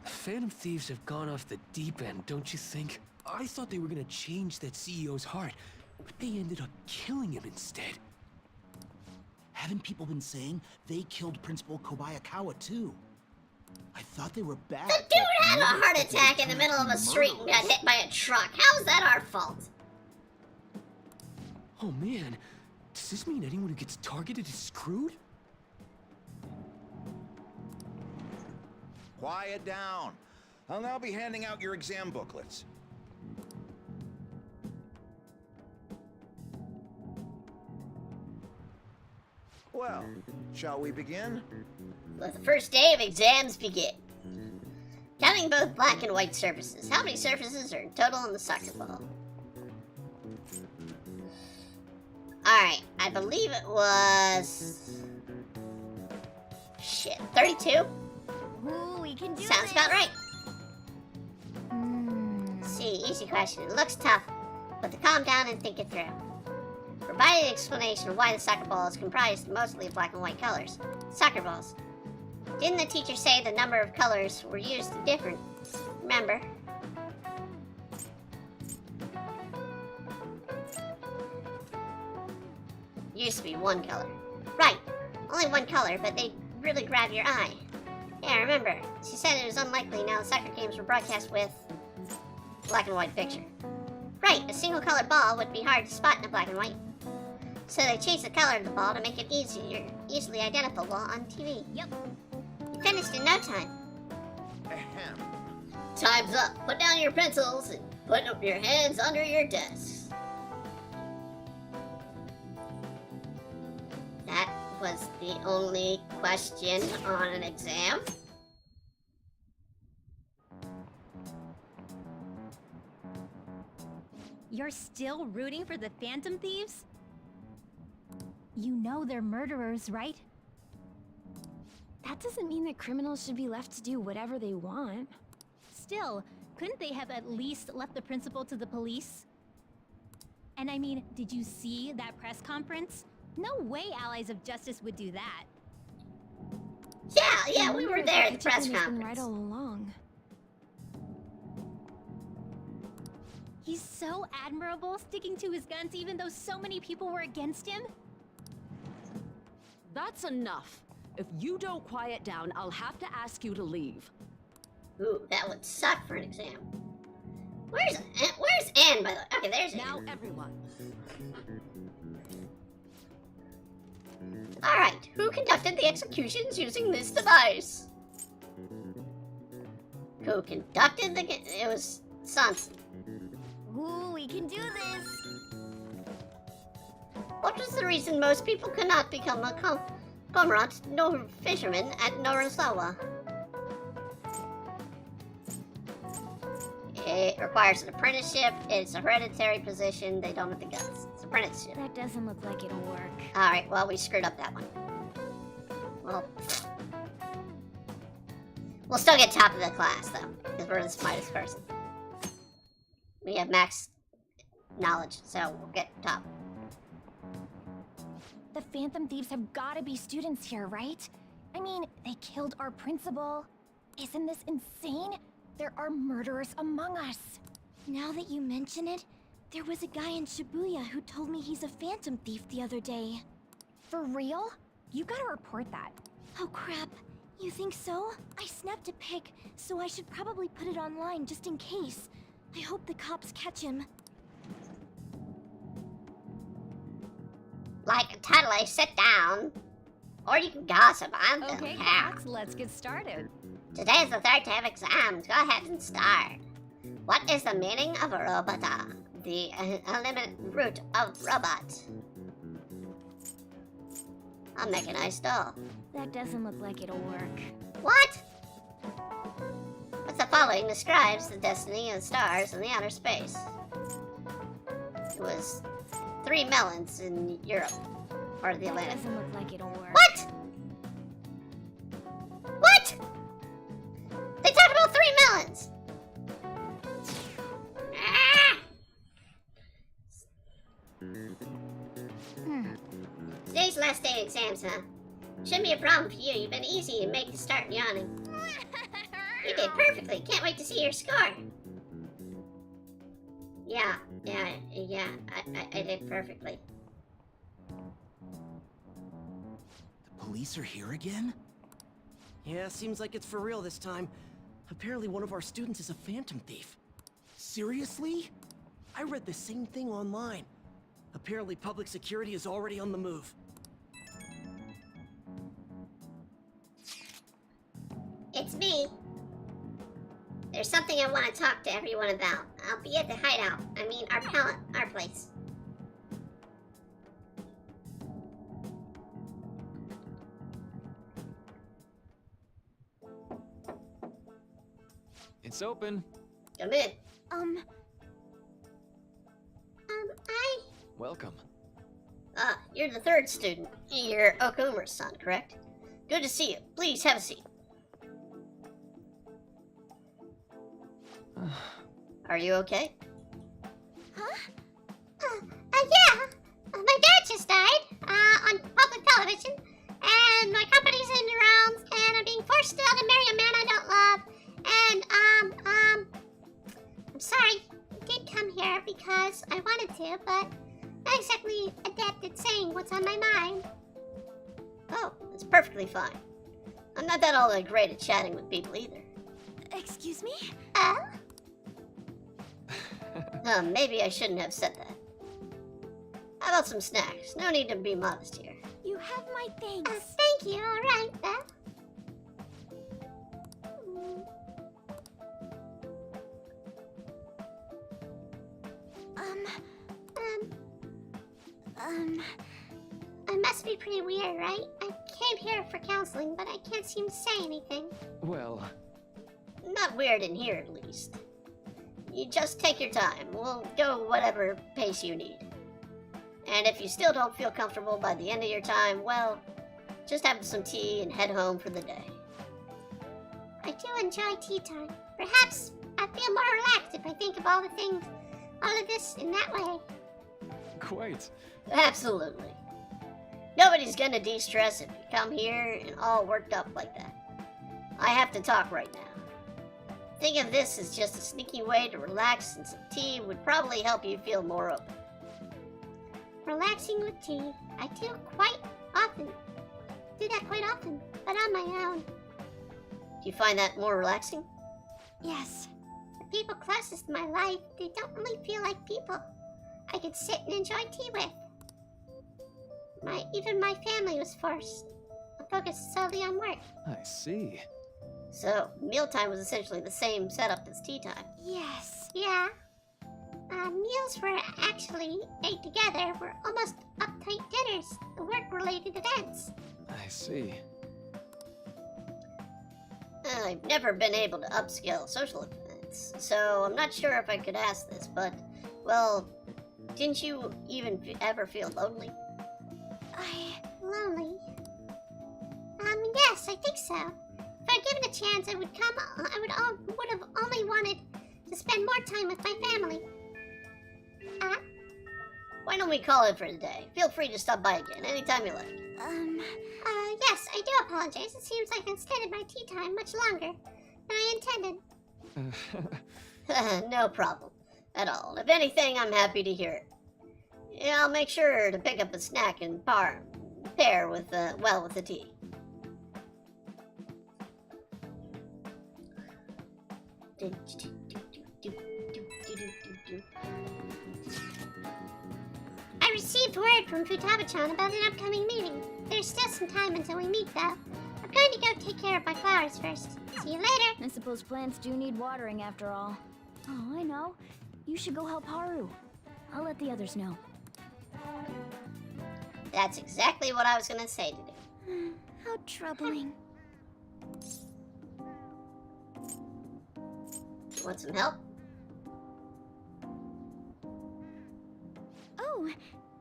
Phantom Thieves have gone off the deep end, don't you think? I thought they were gonna change that CEO's heart, but they ended up killing him instead. Haven't people been saying they killed Principal Kobayakawa too? I thought they were bad. The dude had a heart attack in the middle of a street and got hit by a truck. How is that our fault? Oh man, does this mean anyone who gets targeted is screwed? Quiet down. I'll now be handing out your exam booklets. Well, shall we begin? Let the first day of exams begin. Counting both black and white surfaces. How many surfaces are in total in the soccer ball? Alright, I believe it was... Shit, 32? Ooh, we can do Sounds about right. See, easy question. It looks tough, but to calm down and think it through. Provide an explanation of why the soccer ball is comprised mostly of black and white colors. Soccer balls. Didn't the teacher say the number of colors were used different? Remember? Used to be one color. Right, only one color, but they really grab your eye. Yeah, remember, she said it was unlikely now the soccer games were broadcast with black and white picture. Right, a single colored ball would be hard to spot in a black and white. So they changed the color of the ball to make it easily identifiable on TV. Yep. You finished in no time. Time's up. Put down your pencils and put up your hands under your desks. That was the only question on an exam. You're still rooting for the Phantom Thieves? You know they're murderers, right? That doesn't mean that criminals should be left to do whatever they want. Still, couldn't they have at least left the principal to the police? And I mean, did you see that press conference? No way Allies of Justice would do that. Yeah, we were there at the press Been conference. right all along. He's so admirable, sticking to his guns even though so many people were against him. That's enough. If you don't quiet down, I'll have to ask you to leave. Ooh, that would suck for an exam. Where's Anne, by the way? Okay, there's Anne. Now, everyone. Alright, who conducted the executions using this device? Who conducted the... It was Sansa. Ooh, we can do this. What was the reason most people could not become a comrade, no fisherman at Norisawa? It requires an apprenticeship. It's a hereditary position. They don't have the guts. It's apprenticeship. That doesn't look like it'll work. Alright, well, we screwed up that one. Well, we'll still get top of the class, though, because we're the smartest person. We have max knowledge, so we'll get top. The Phantom Thieves have gotta be students here, right? I mean, they killed our principal. Isn't this insane? There are murderers among us. Now that you mention it, there was a guy in Shibuya who told me he's a Phantom Thief the other day. For real? You gotta report that. Oh crap, you think so? I snapped a pic, so I should probably put it online just in case. I hope the cops catch him. Like, totally sit down. Or you can gossip. I don't Okay, care. Fox, let's get started. Today is the third day of exams. Go ahead and start. What is the meaning of robota? The eliminate root of robot. I'll make a nice doll. That doesn't look like it'll work. What? What's the following describes the destiny of stars in the outer space? It was 3 melons in Europe. Or the That Atlantic. doesn't look like it'll work. What? What? They talked about 3 melons! Ah! Today's last day of exams, huh? Shouldn't be a problem for you. You've been easy to make you start yawning. You did perfectly. Can't wait to see your score. Yeah, I did perfectly. Police are here again? Yeah, seems like it's for real this time. Apparently one of our students is a Phantom Thief. Seriously? I read the same thing online. Apparently public security is already on the move. It's me. There's something I want to talk to everyone about. I'll be at the hideout. I mean, our place. It's open. Come in. I... Welcome. you're the third student. You're Okuma's son, correct? Good to see you. Please have a seat. Are you okay? Huh? Yeah. My dad just died on public television, and my company's in the rounds, and I'm being forced to marry a man I don't love. And I'm sorry. I did come here because I wanted to, but not exactly adept at saying what's on my mind. Oh, that's perfectly fine. I'm not that all that great at chatting with people either. Excuse me? Maybe I shouldn't have said that. How about some snacks? No need to be modest here. You have my thanks. Thank you. All right, Belle. I must be pretty weird, right? I came here for counseling, but I can't seem to say anything. Well, Not weird in here, at least. You just take your time. We'll go whatever pace you need. And if you still don't feel comfortable by the end of your time, well, just have some tea and head home for the day. I do enjoy tea time. Perhaps I feel more relaxed if I think of all of this in that way. quite. Absolutely. Nobody's gonna de-stress if you come here and all worked up like that. I have to talk right now. Think of this as just a sneaky way to relax, and some tea would probably help you feel more open. Relaxing with tea. I do that quite often, but on my own. Do you find that more relaxing? Yes. The people closest to my life, they don't really feel like people I could sit and enjoy tea with. Even my family was forced to focus solely on work. I see. So, mealtime was essentially the same setup as tea time. Yes. Yeah. Meals were actually ate together were almost uptight dinners, work-related events. I see. I've never been able to upscale social events, so I'm not sure if I could ask this, but, well, didn't you even ever feel lonely? Lonely? Yes, I think so. If I'd given a chance, I would have only wanted to spend more time with my family. Why don't we call it for today? Feel free to stop by again anytime you like. Yes, I do apologize. It seems like I extended my tea time much longer than I intended. No problem at all. If anything, I'm happy to hear it. Yeah, I'll make sure to pick up a snack and pair with the tea. I received word from Futaba-chan about an upcoming meeting. There's still some time until we meet, though. I'm going to go take care of my flowers first. See you later. I suppose plants do need watering after all. Oh, I know. You should go help Haru. I'll let the others know. That's exactly what I was gonna say to do. How troubling. Want some help? Oh,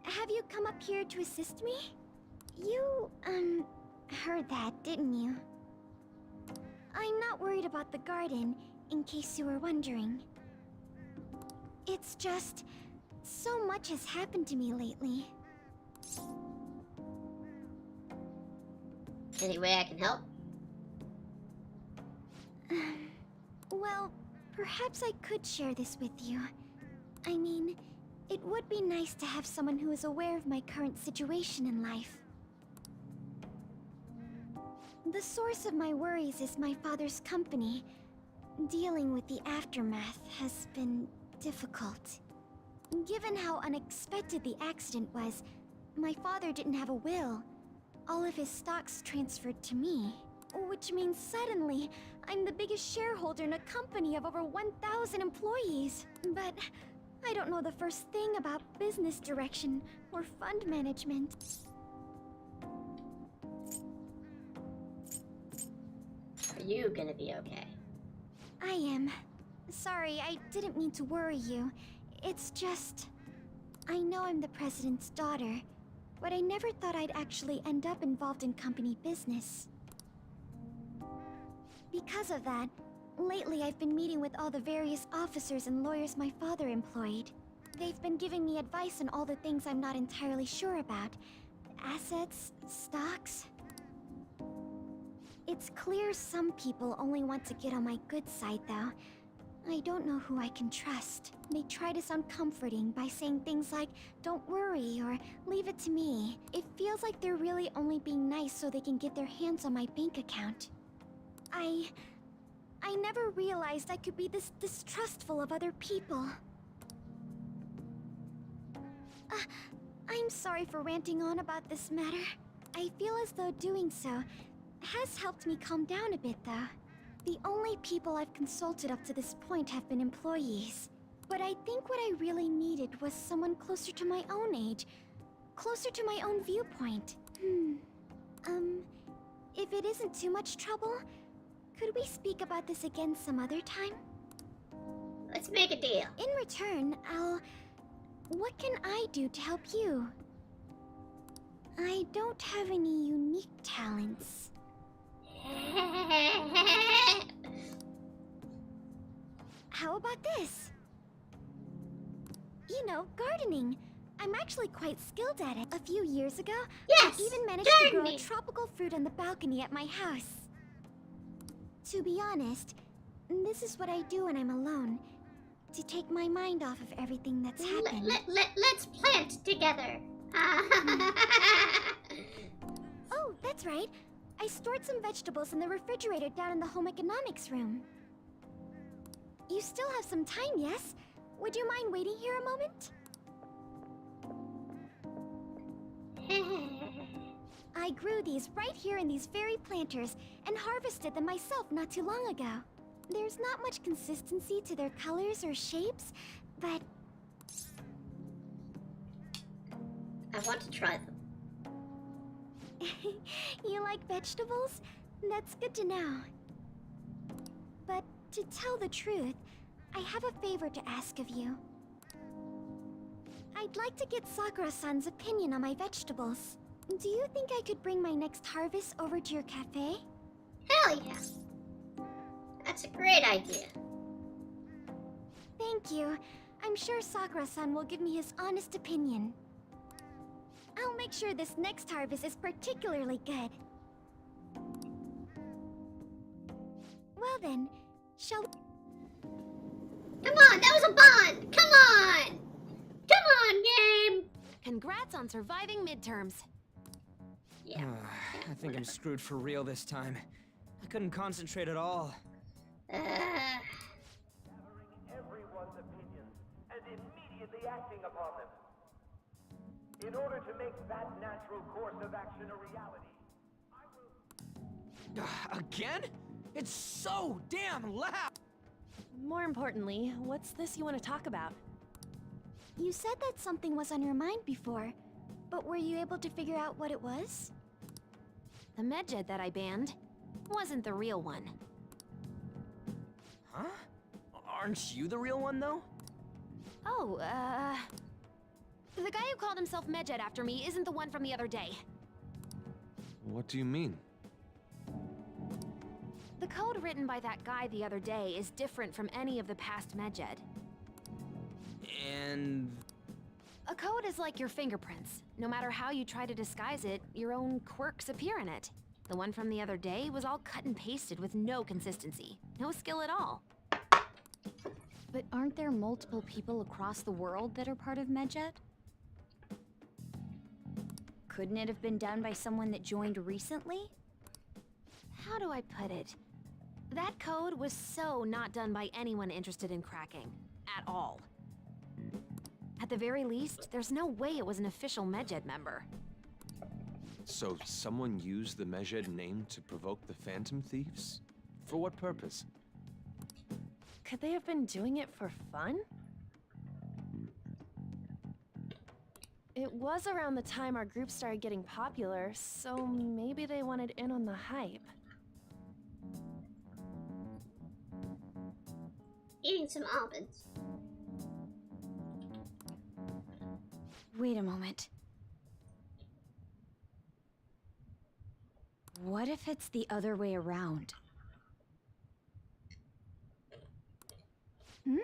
have you come up here to assist me? You, heard that, didn't you? I'm not worried about the garden, in case you were wondering. It's just, so much has happened to me lately. Any way I can help? Well, perhaps I could share this with you. I mean, it would be nice to have someone who is aware of my current situation in life. The source of my worries is my father's company. Dealing with the aftermath has been difficult. Given how unexpected the accident was, my father didn't have a will. All of his stocks transferred to me. Which means suddenly, I'm the biggest shareholder in a company of over 1,000 employees. But I don't know the first thing about business direction or fund management. Are you gonna be okay? I am. Sorry, I didn't mean to worry you. It's just... I know I'm the president's daughter, but I never thought I'd actually end up involved in company business. Because of that, lately I've been meeting with all the various officers and lawyers my father employed. They've been giving me advice on all the things I'm not entirely sure about. Assets, stocks. It's clear some people only want to get on my good side, though. I don't know who I can trust. They try to sound comforting by saying things like, "Don't worry," or "Leave it to me." It feels like they're really only being nice so they can get their hands on my bank account. I never realized I could be this distrustful of other people. I'm sorry for ranting on about this matter. I feel as though doing so has helped me calm down a bit, though. The only people I've consulted up to this point have been employees. But I think what I really needed was someone closer to my own age. Closer to my own viewpoint. If it isn't too much trouble, could we speak about this again some other time? Let's make a deal. In return, what can I do to help you? I don't have any unique talents. How about this? You know, gardening. I'm actually quite skilled at it. A few years ago, yes, I even managed to grow a tropical fruit on the balcony at my house. To be honest, this is what I do when I'm alone. To take my mind off of everything that's happened. Let's plant together. Oh, that's right. I stored some vegetables in the refrigerator down in the home economics room. You still have some time, yes? Would you mind waiting here a moment? I grew these right here in these very planters and harvested them myself not too long ago. There's not much consistency to their colors or shapes, but... I want to try them. You like vegetables? That's good to know. But to tell the truth, I have a favor to ask of you. I'd like to get Sakura-san's opinion on my vegetables. Do you think I could bring my next harvest over to your cafe? Hell yeah! That's a great idea. Thank you. I'm sure Sakura-san will give me his honest opinion. I'll make sure this next harvest is particularly good. Well then, shall we... Come on, that was a bond! Come on! Come on, game! Congrats on surviving midterms. Yeah. I think I'm screwed for real this time. I couldn't concentrate at all. Everyone's opinions and immediately acting upon them. In order to make that natural course of action a reality, I will... Again? It's so damn loud! More importantly, what's this you want to talk about? You said that something was on your mind before, but were you able to figure out what it was? The medjed that I banned wasn't the real one. Huh? Aren't you the real one, though? Oh, the guy who called himself Medjed after me isn't the one from the other day. What do you mean? The code written by that guy the other day is different from any of the past Medjed. And... A code is like your fingerprints. No matter how you try to disguise it, your own quirks appear in it. The one from the other day was all cut and pasted with no consistency. No skill at all. But aren't there multiple people across the world that are part of Medjed? Couldn't it have been done by someone that joined recently? How do I put it? That code was so not done by anyone interested in cracking. At all. At the very least, there's no way it was an official Medjed member. So someone used the Medjed name to provoke the Phantom Thieves? For what purpose? Could they have been doing it for fun? It was around the time our group started getting popular, so maybe they wanted in on the hype. Eating some almonds. Wait a moment. What if it's the other way around? Hmm?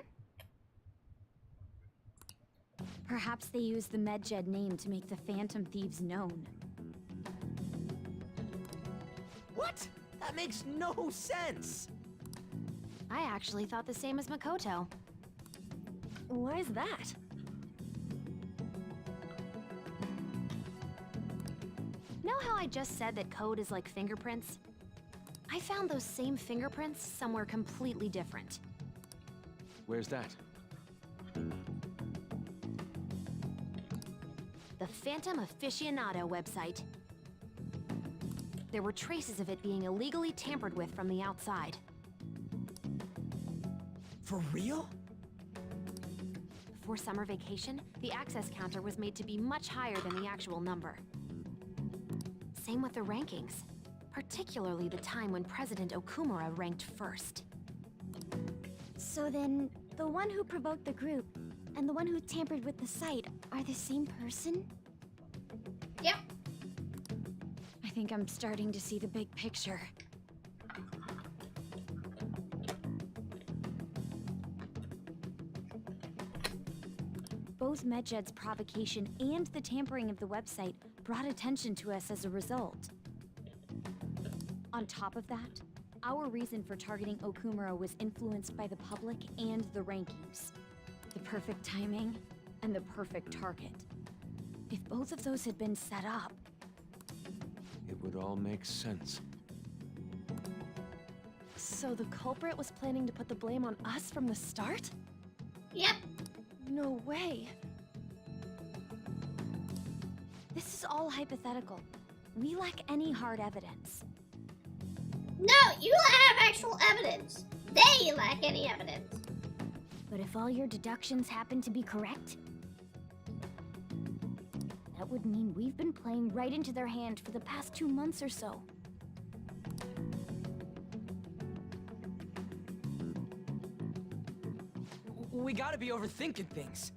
Perhaps they used the Medjed name to make the Phantom Thieves known. What? That makes no sense! I actually thought the same as Makoto. Why is that? Know how I just said that code is like fingerprints? I found those same fingerprints somewhere completely different. Where's that? The Phantom Aficionado website. There were traces of it being illegally tampered with from the outside. For real? Before summer vacation, the access counter was made to be much higher than the actual number. Same with the rankings, particularly the time when President Okumura ranked first. So then, the one who provoked the group and the one who tampered with the site are the same person? Yep. I think I'm starting to see the big picture. Both Medjed's provocation and the tampering of the website brought attention to us as a result. On top of that, our reason for targeting Okumura was influenced by the public and the rankings. The perfect timing and the perfect target. If both of those had been set up... It would all make sense. So the culprit was planning to put the blame on us from the start? Yep. No way. This is all hypothetical. We lack any hard evidence. No, you have actual evidence. They lack any evidence. But if all your deductions happen to be correct, that would mean we've been playing right into their hand for the past 2 months or so. We gotta be overthinking things.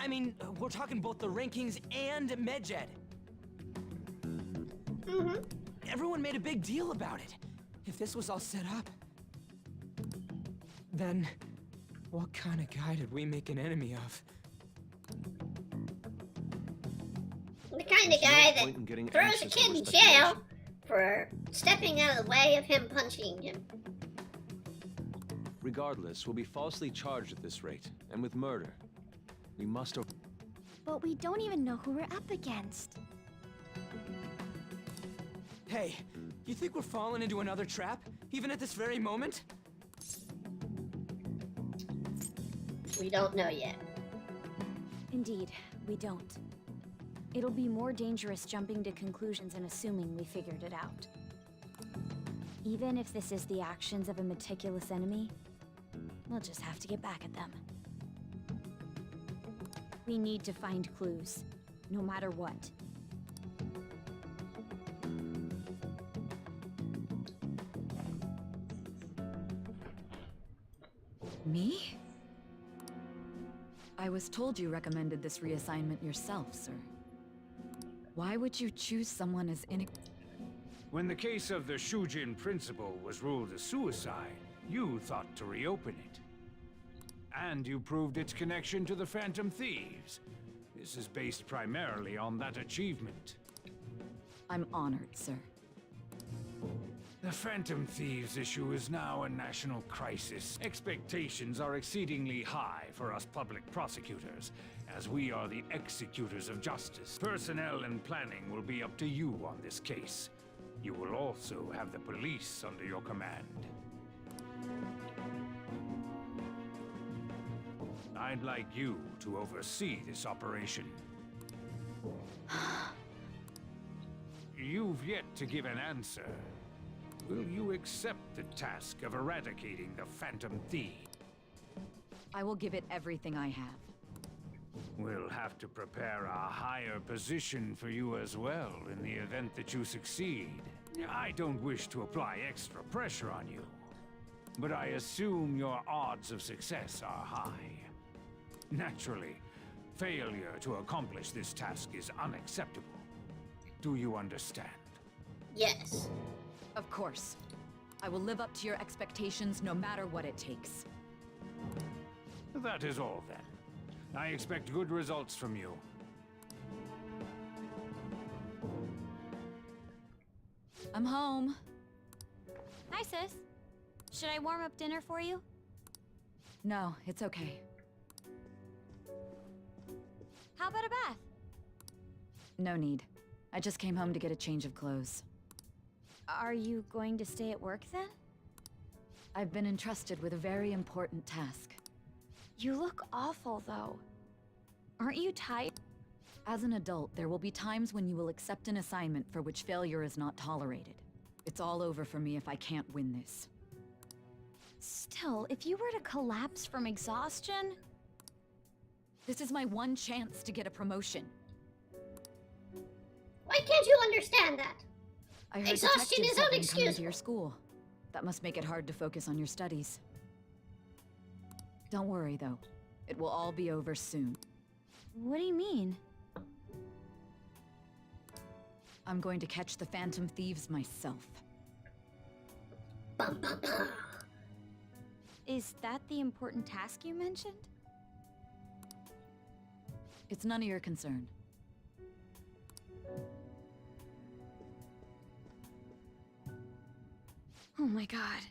I mean, we're talking both the rankings and Medjed. Mm-hmm. Everyone made a big deal about it. If this was all set up, then what kind of guy did we make an enemy of? The kind of guy that throws a kid in jail for stepping out of the way of him punching him. Regardless, we'll be falsely charged at this rate, and with murder. We must... But we don't even know who we're up against. Hey, you think we're falling into another trap, even at this very moment? We don't know yet. Indeed, we don't. It'll be more dangerous jumping to conclusions and assuming we figured it out. Even if this is the actions of a meticulous enemy, we'll just have to get back at them. We need to find clues, no matter what. Me? I was told you recommended this reassignment yourself, sir. Why would you choose someone as When the case of the Shujin principal was ruled a suicide, you thought to reopen it. And you proved its connection to the Phantom Thieves. This is based primarily on that achievement. I'm honored, sir. The Phantom Thieves issue is now a national crisis. Expectations are exceedingly high for us public prosecutors, as we are the executors of justice. Personnel and planning will be up to you on this case. You will also have the police under your command. I'd like you to oversee this operation. You've yet to give an answer. Will you accept the task of eradicating the Phantom Thieves? I will give it everything I have. We'll have to prepare a higher position for you as well in the event that you succeed. I don't wish to apply extra pressure on you, but I assume your odds of success are high. Naturally, failure to accomplish this task is unacceptable. Do you understand? Yes. Of course. I will live up to your expectations no matter what it takes. That is all, then. I expect good results from you. I'm home. Hi, sis. Should I warm up dinner for you? No, it's okay. How about a bath? No need. I just came home to get a change of clothes. Are you going to stay at work then? I've been entrusted with a very important task. You look awful, though. Aren't you tired? As an adult, there will be times when you will accept an assignment for which failure is not tolerated. It's all over for me if I can't win this. Still, if you were to collapse from exhaustion... This is my one chance to get a promotion. Why can't you understand that? I heard Exhaustion detectives is have been coming to unexcusable. your school. That must make it hard to focus on your studies. Don't worry, though. It will all be over soon. What do you mean? I'm going to catch the Phantom Thieves myself. Bum, bum, bum. Is that the important task you mentioned? It's none of your concern. Oh my god.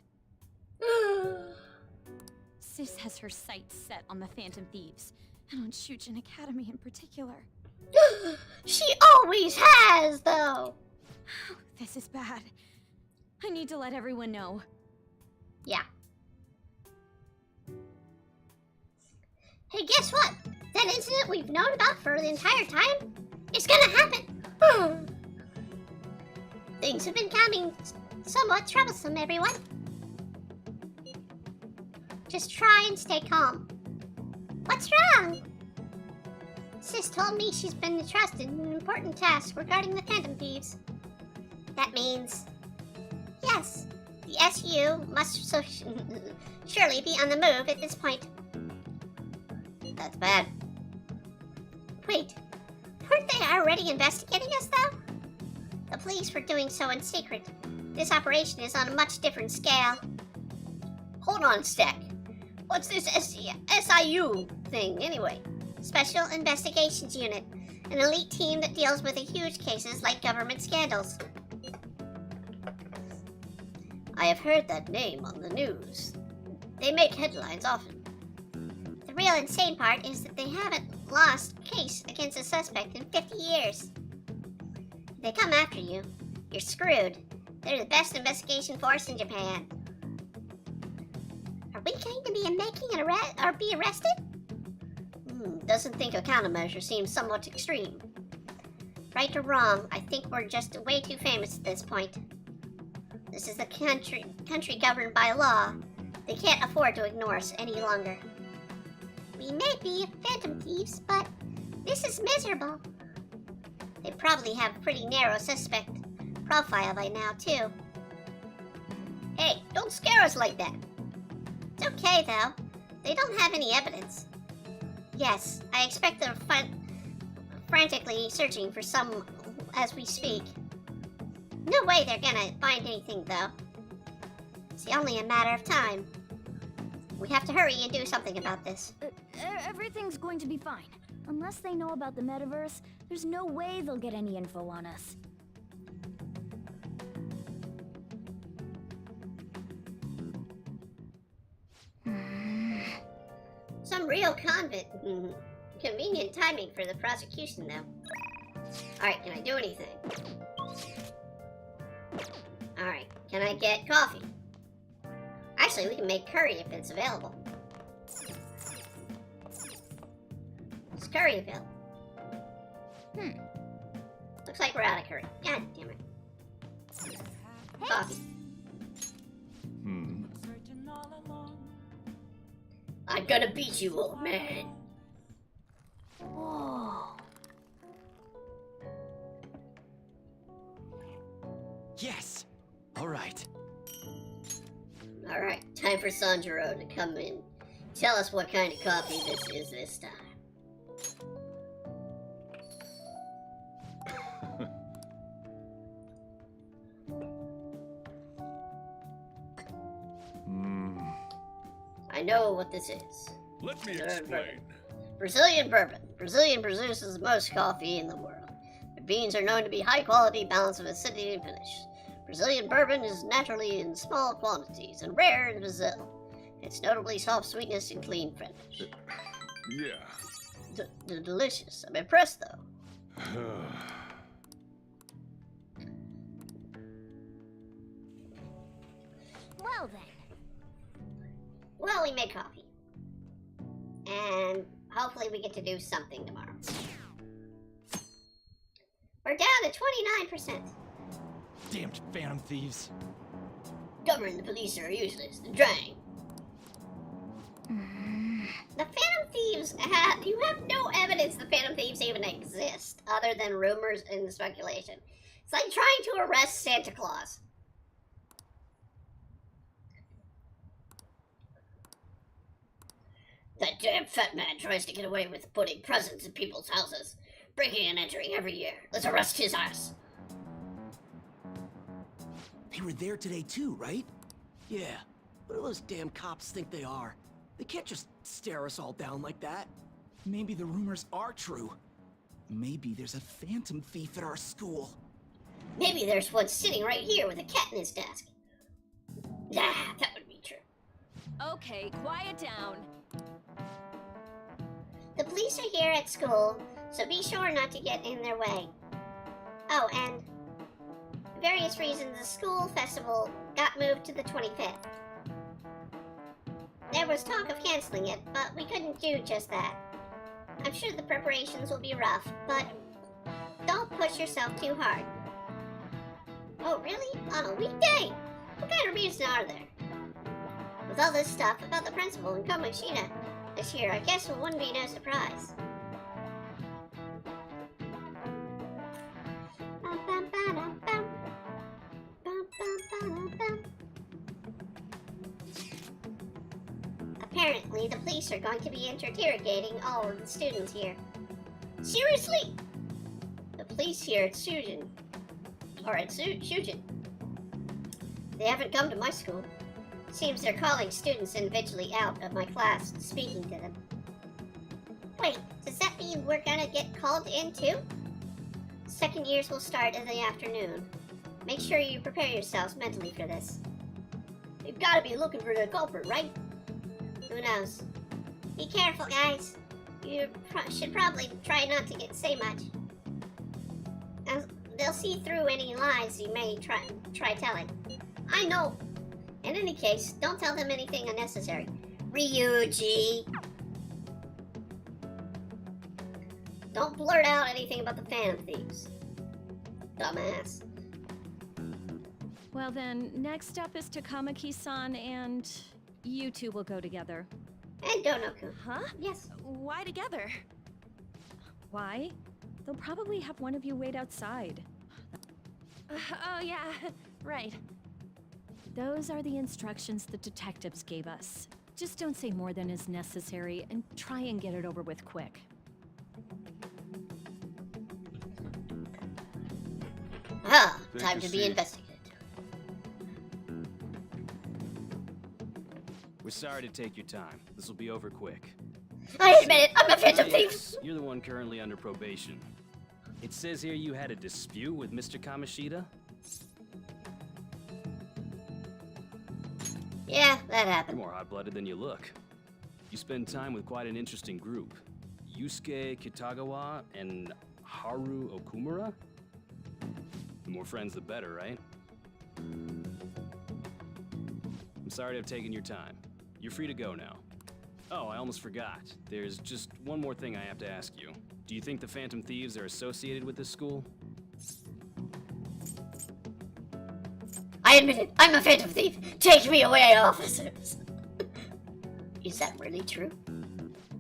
Sis has her sights set on the Phantom Thieves, and on Shujin Academy in particular. She always has, though. This is bad. I need to let everyone know. Yeah. Hey, guess what? That incident we've known about for the entire time is gonna happen. Things have been becoming somewhat troublesome, everyone. Just try and stay calm. What's wrong? Sis told me she's been entrusted an important task regarding the Phantom Thieves. That means... yes, the SU must surely be on the move at this point. That's bad. Wait, weren't they already investigating us, though? The police were doing so in secret. This operation is on a much different scale. Hold on, Stack. What's this SIU thing, anyway? Special Investigations Unit, an elite team that deals with the huge cases like government scandals. I have heard that name on the news. They make headlines often. The real insane part is that they haven't lost a case against a suspect in 50 years. If they come after you, you're screwed. They're the best investigation force in Japan. Are we going to be making an arrest or be arrested? Doesn't think a countermeasure seems somewhat extreme. Right or wrong, I think we're just way too famous at this point. This is the country governed by law. They can't afford to ignore us any longer. We may be Phantom Thieves, but this is miserable. They probably have a pretty narrow suspect profile by now, too. Hey, don't scare us like that. It's okay, though. They don't have any evidence. Yes, I expect they're frantically searching for some as we speak. No way they're gonna find anything, though. It's only a matter of time. We have to hurry and do something about this. Everything's going to be fine. Unless they know about the metaverse, there's no way they'll get any info on us. Some real convenient timing for the prosecution, though. Alright, can I do anything? Alright, can I get coffee? Actually, we can make curry if it's available. Is curry available? Looks like we're out of curry. God damn it. Coffee. I'm gonna beat you, old man. Whoa. Yes! Alright. Alright, time for Sanjuro to come in. Tell us what kind of coffee this is this time. I know what this is. Let me explain. Brazilian bourbon. Brazilian produces most coffee in the world. The beans are known to be high quality, balance of acidity and finish. Brazilian bourbon is naturally in small quantities and rare in Brazil. It's notably soft sweetness and clean finish. Yeah. Delicious. I'm impressed though. Well then. Well, we made coffee. And hopefully we get to do something tomorrow. We're down to 29%. Damned Phantom Thieves. Government and the police are useless. They're drying. The Phantom Thieves you have no evidence the Phantom Thieves even exist, other than rumors and speculation. It's like trying to arrest Santa Claus. That damn fat man tries to get away with putting presents in people's houses, breaking and entering every year. Let's arrest his ass. They were there today too, right? Yeah. What do those damn cops think they are? They can't just stare us all down like that. Maybe the rumors are true. Maybe there's a phantom thief at our school. Maybe there's one sitting right here with a cat in his desk. Yeah, that would be true. Okay, quiet down. The police are here at school, so be sure not to get in their way. Oh, and for various reasons, the school festival got moved to the 25th. There was talk of canceling it, but we couldn't do just that. I'm sure the preparations will be rough, but don't push yourself too hard. Oh, really? On a weekday? What kind of reason are there? With all this stuff about the principal and Kamoshida this year, I guess it wouldn't be no surprise. Apparently, the police are going to be interrogating all of the students here. Seriously? The police here at Shujin. They haven't come to my school. Seems they're calling students individually out of my class, speaking to them. Wait, does that mean we're gonna get called in too? Second years will start in the afternoon. Make sure you prepare yourselves mentally for this. They've gotta be looking for the culprit, right? Who knows? Be careful, guys. You should probably try not to say much. They'll see through any lies you may try telling. I know. In any case, don't tell them anything unnecessary. Ryuji! Don't blurt out anything about the Phantom Thieves. Dumbass. Well then, next up is Takamaki-san, and you two will go together. And Donoku. Huh? Yes. Why together? Why? They'll probably have one of you wait outside. Oh yeah, right. Those are the instructions the detectives gave us. Just don't say more than is necessary, and try and get it over with quick. Ah, Good time to to be see you. investigated. We're sorry to take your time. This will be over quick. I admit it, I'm a Phantom Thief! Yes, you're the one currently under probation. It says here you had a dispute with Mr. Kamoshida? Yeah, that You're happened. more hot-blooded than you look. You spend time with quite an interesting group. Yusuke Kitagawa and Haru Okumura? The more friends, the better, right? I'm sorry to have taken your time. You're free to go now. Oh, I almost forgot. There's just one more thing I have to ask you. Do you think the Phantom Thieves are associated with this school? I admit it, I'm a Phantom Thief! Take me away, officers! Is that really true?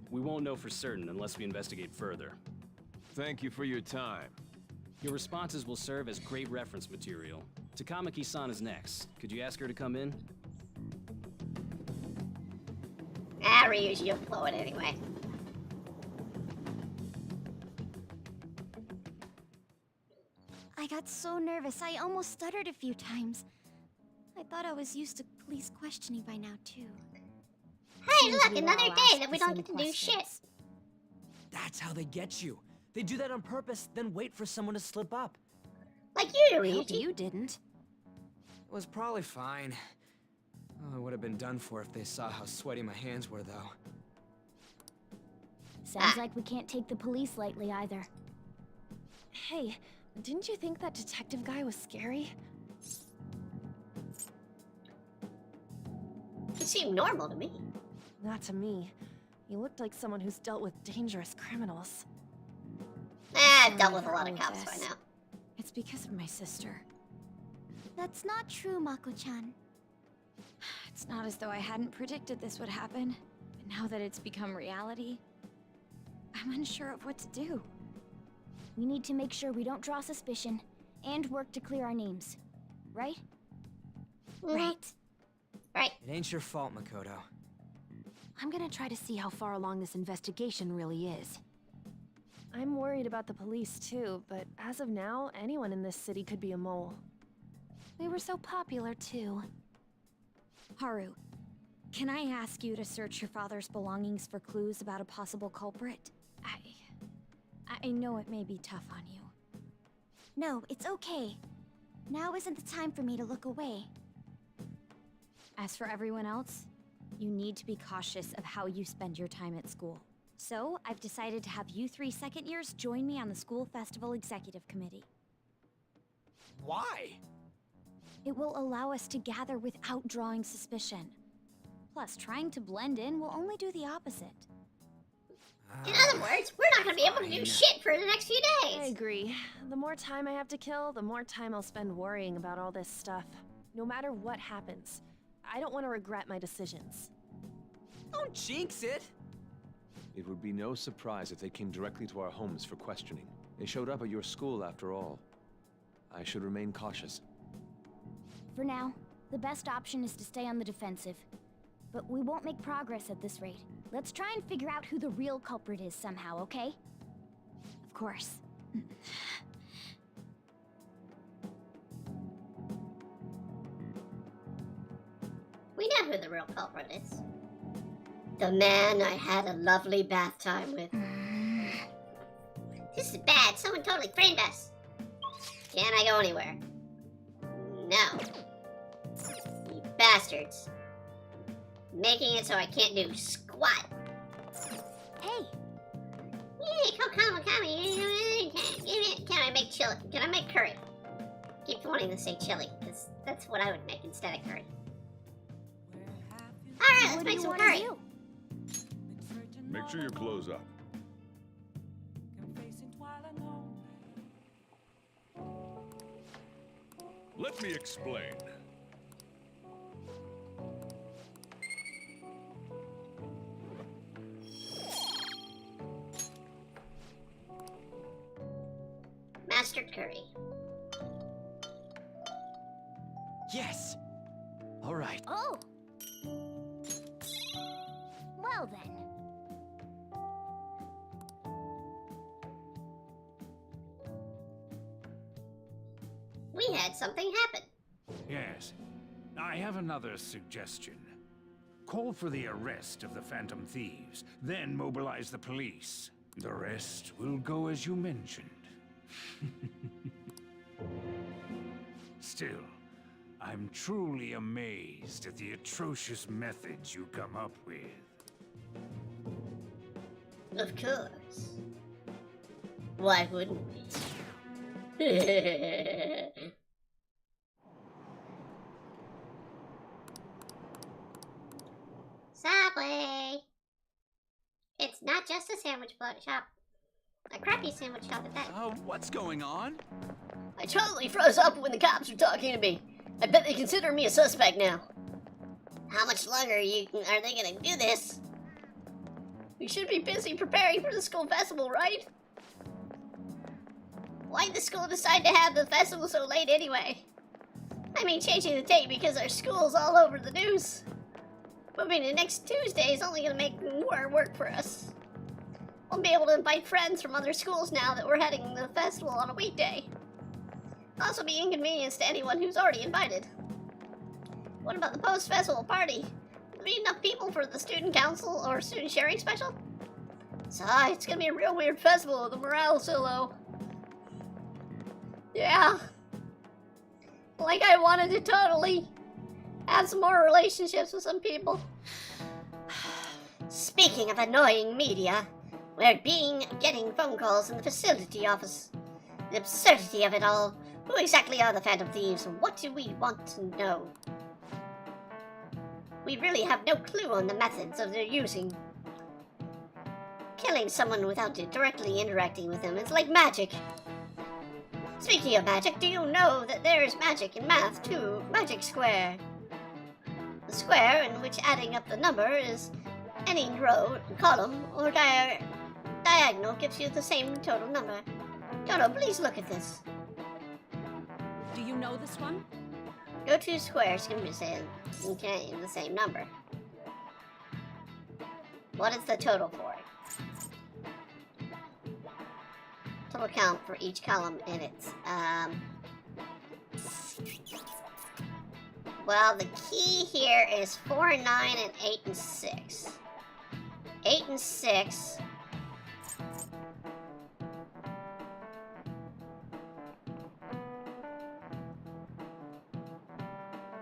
We won't know for certain unless we investigate further. Thank you for your time. Your responses will serve as great reference material. Takamaki-san is next. Could you ask her to come in? Ryuji, you'll blow it anyway. I got so nervous, I almost stuttered a few times. I thought I was used to police questioning by now, too. Hey, Seems look, we were another all day asked that we the don't same get to do shit. questions. That's how they get you. They do that on purpose, then wait for someone to slip up. Like you do, I hope Ryuji. you didn't. It was probably fine. Oh, I would have been done for if they saw how sweaty my hands were, though. Sounds like we can't take the police lightly either. Hey, didn't you think that detective guy was scary? It seemed normal to me. Not to me. He looked like someone who's dealt with dangerous criminals. I've dealt Sorry with a for lot all of of cops by this. now. It's because of my sister. That's not true, Mako-chan. It's not as though I hadn't predicted this would happen. But now that it's become reality, I'm unsure of what to do. We need to make sure we don't draw suspicion, and work to clear our names. Right? Right. Right. It ain't your fault, Makoto. I'm gonna try to see how far along this investigation really is. I'm worried about the police too, but as of now, anyone in this city could be a mole. We were so popular too. Haru, can I ask you to search your father's belongings for clues about a possible culprit? I know it may be tough on you. No, it's okay. Now isn't the time for me to look away. As for everyone else, you need to be cautious of how you spend your time at school. So, I've decided to have you 3 second years join me on the school festival executive committee. Why? It will allow us to gather without drawing suspicion. Plus, trying to blend in will only do the opposite. In other words, we're not gonna be able to do shit for the next few I days. agree. The more time I have to kill, the more time I'll spend worrying about all this stuff. No matter what happens, I don't want to regret my decisions. Don't jinx it! It would be no surprise if they came directly to our homes for questioning. They showed up at your school after all. I should remain cautious. For now, the best option is to stay on the defensive. But we won't make progress at this rate. Let's try and figure out who the real culprit is somehow, okay? Of course. We know who the real culprit is. The man I had a lovely bath time with. This is bad. Someone totally framed us. Can I go anywhere? No. You bastards. Making it so I can't do squat. Hey! Yeah, come. Can I make chili? Can I make curry? Keep wanting to say chili, because that's what I would make instead of curry. Alright, let's make some curry. Make sure you close up. Let me explain. Mastered curry. Yes! Alright. Oh! Well then. We had something happen. Yes. I have another suggestion. Call for the arrest of the Phantom Thieves, then mobilize the police. The rest will go as you mentioned. Still, I'm truly amazed at the atrocious methods you come up with. Of course. Why wouldn't we? Subway! It's not just a sandwich shop. A crappy sandwich shop at that. What's going on? I totally froze up when the cops were talking to me. I bet they consider me a suspect now. How much longer are they gonna do this? We should be busy preparing for the school festival, right? Why'd the school decide to have the festival so late anyway? I mean, changing the date because our school's all over the news. Moving to next Tuesday is only gonna make more work for us. We'll be able to invite friends from other schools now that we're heading to the festival on a weekday. Also be inconvenience to anyone who's already invited. What about the post-festival party? be enough people for the student council or student sharing special? So, it's gonna be a real weird festival. The morale's so low. Yeah. Like I wanted to totally have some more relationships with some people. Speaking of annoying media, we're getting phone calls in the facility office. The absurdity of it all. Who exactly are the Phantom Thieves, and what do we want to know? We really have no clue on the methods of their using. Killing someone without directly interacting with them is like magic. Speaking of magic, do you know that there is magic in math too? Magic square. The square in which adding up the number is any row, column, or diagonal gives you the same total number. Dodo, please look at this. Do you know this one? Go to squares can be contain the same number. What is the total for it? Total count for each column in it. Well, the key here is 4, 9, and 8 and 6. 8 and 6.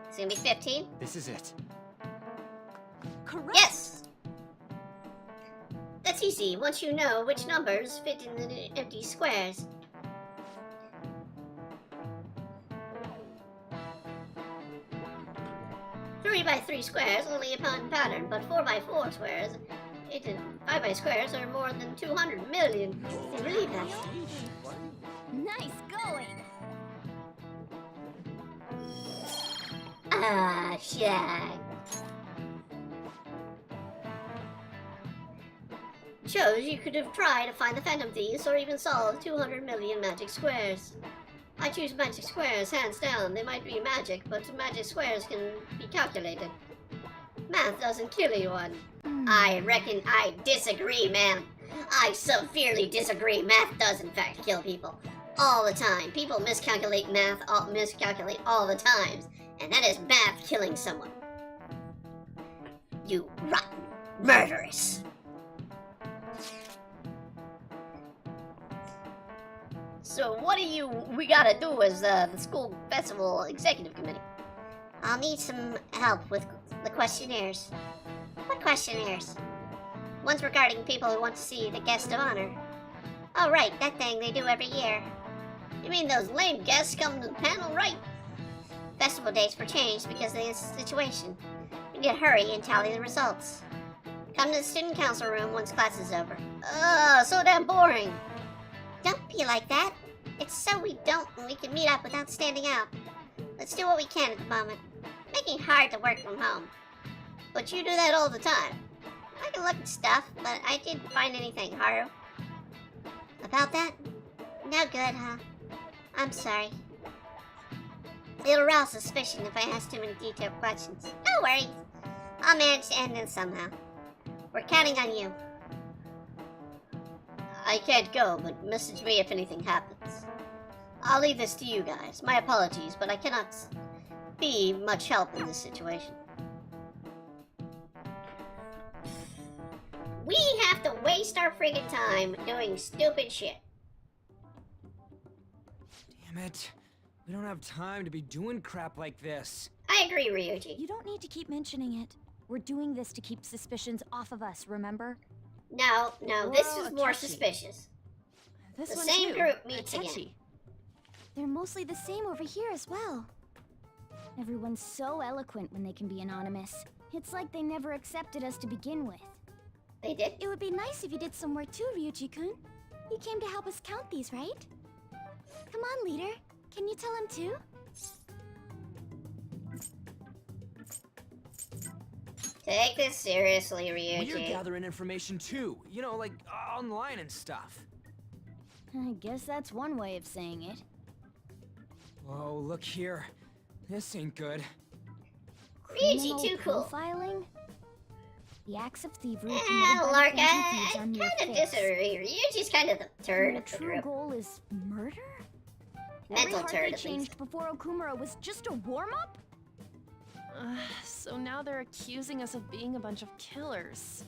It's gonna be 15. This is it. Correct. Yes! That's easy once you know which numbers fit in the empty squares. Three by 3 squares only a pattern, but 4 by 4 squares, 8 and 5 by squares are more than 200 million. Can you believe that? Nice going. Ah, shit. Shows you could have tried to find the Phantom Thieves or even solve 200 million magic squares. I choose magic squares, hands down. They might be magic, but magic squares can be calculated. Math doesn't kill anyone. I reckon I disagree, man. I severely disagree. Math does in fact kill people. All the time. People miscalculate math, miscalculate all the times. And that is math killing someone. You rotten murderess. So what we gotta do as the school festival executive committee? I'll need some help with the questionnaires. What questionnaires? Ones regarding people who want to see the guest of honor. Oh right, that thing they do every year. You mean those lame guests come to the panel, right? Festival dates were changed because of the situation. We need to hurry and tally the results. Come to the student council room once class is over. Ugh, so damn boring. Don't be like that. It's so we can meet up without standing out. Let's do what we can at the moment. Making it hard to work from home. But you do that all the time. I can look at stuff, but I didn't find anything, Haru. About that? No good, huh? I'm sorry. It'll arouse suspicion if I ask too many detailed questions. No worries. I'll manage to end this somehow. We're counting on you. I can't go, but message me if anything happens. I'll leave this to you guys. My apologies, but I cannot be much help in this situation. We have to waste our friggin' time doing stupid shit. Damn it. We don't have time to be doing crap like this. I agree, Ryuji. You don't need to keep mentioning it. We're doing this to keep suspicions off of us, remember? No, this Whoa, is more Akechi. suspicious. This The one same too. group meets Akechi. again. They're mostly the same over here as well. Everyone's so eloquent when they can be anonymous. It's like they never accepted us to begin with. They did? It would be nice if you did some work too, Ryuji-kun. You came to help us count these, right? Come on, leader. Can you tell him too? Take this seriously, Ryuji. We're gathering information too. You know, like online and stuff. I guess that's one way of saying it. Whoa, look here. This ain't good. Ryuji, too cool. Profiling? The acts of thievery Eh, committed by Lark, the Phantom Thieves I are mere kind of fix. disagree. Ryuji's kind of the turd Their of the true group. goal is murder? Mental Every heart turd, they at least. changed before Okumura was just a warm-up? So now they're accusing us of being a bunch of killers.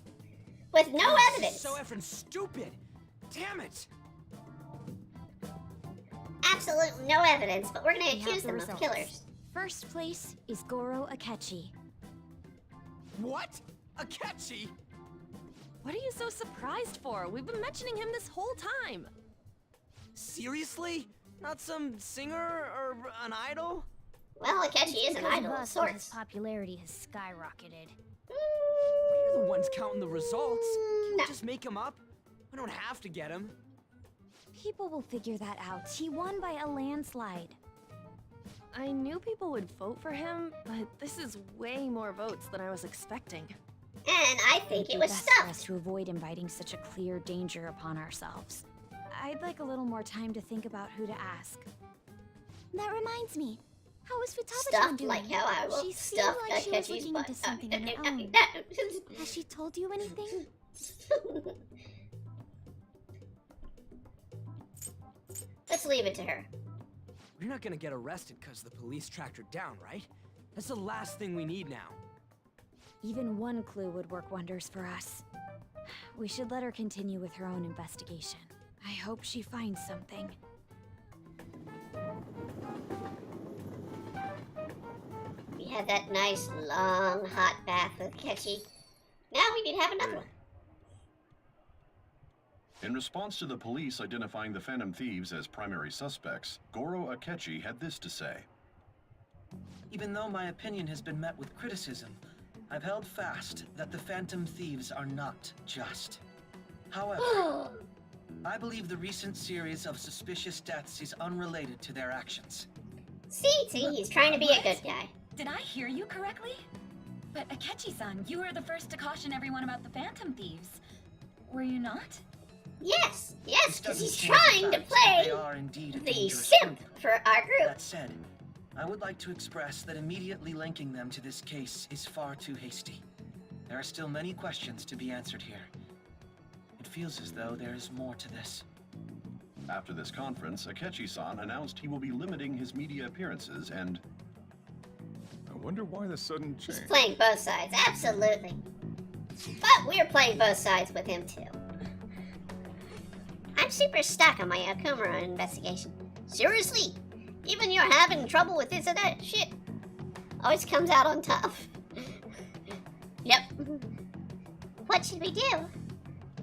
With no evidence. So effing stupid! Damn it! Absolutely no evidence, but we're gonna We have accuse the them of results. killers. First place is Goro Akechi. What? Akechi? What are you so surprised for? We've been mentioning him this whole time. Seriously? Not some singer or an idol? Well, Akechi is an Because idol of His sorts. popularity has skyrocketed. We're the ones counting the results. Can we No. just make him up? We don't have to get him. People will figure that out. He won by a landslide. I knew people would vote for him, but this is way more votes than I was expecting. And I think it It'd be was best for us stuffed. to avoid inviting such a clear danger upon ourselves. I'd like a little more time to think about who to ask. That reminds me. How is Futaba-chan Stuffed doing? like how I will She seemed stuff like she was Akechi's looking butt. into something on her own. Has she told you anything? Let's leave it to her. We're not gonna get arrested because the police tracked her down, right? That's the last thing we need now. Even one clue would work wonders for us. We should let her continue with her own investigation. I hope she finds something. We had that nice, long, hot bath with Akechi. Now we need to have another one. In response to the police identifying the Phantom Thieves as primary suspects, Goro Akechi had this to say. Even though my opinion has been met with criticism, I've held fast that the Phantom Thieves are not just. However, I believe the recent series of suspicious deaths is unrelated to their actions. See, he's trying to be a good guy. Did I hear you correctly? But Akechi-san, you were the first to caution everyone about the Phantom Thieves. Were you not? Yes, because doesn't he's change the trying to fact that play they are indeed a the dangerous simp group. for our group. That said, I would like to express that immediately linking them to this case is far too hasty. There are still many questions to be answered here. It feels as though there is more to this. After this conference, Akechi-san announced he will be limiting his media appearances and... I wonder why the sudden change. He's playing both sides, absolutely. But we're playing both sides with him too. I'm super stuck on my Okumura investigation. Seriously? Even you're having trouble with this and that shit always comes out on top. Yep. What should we do?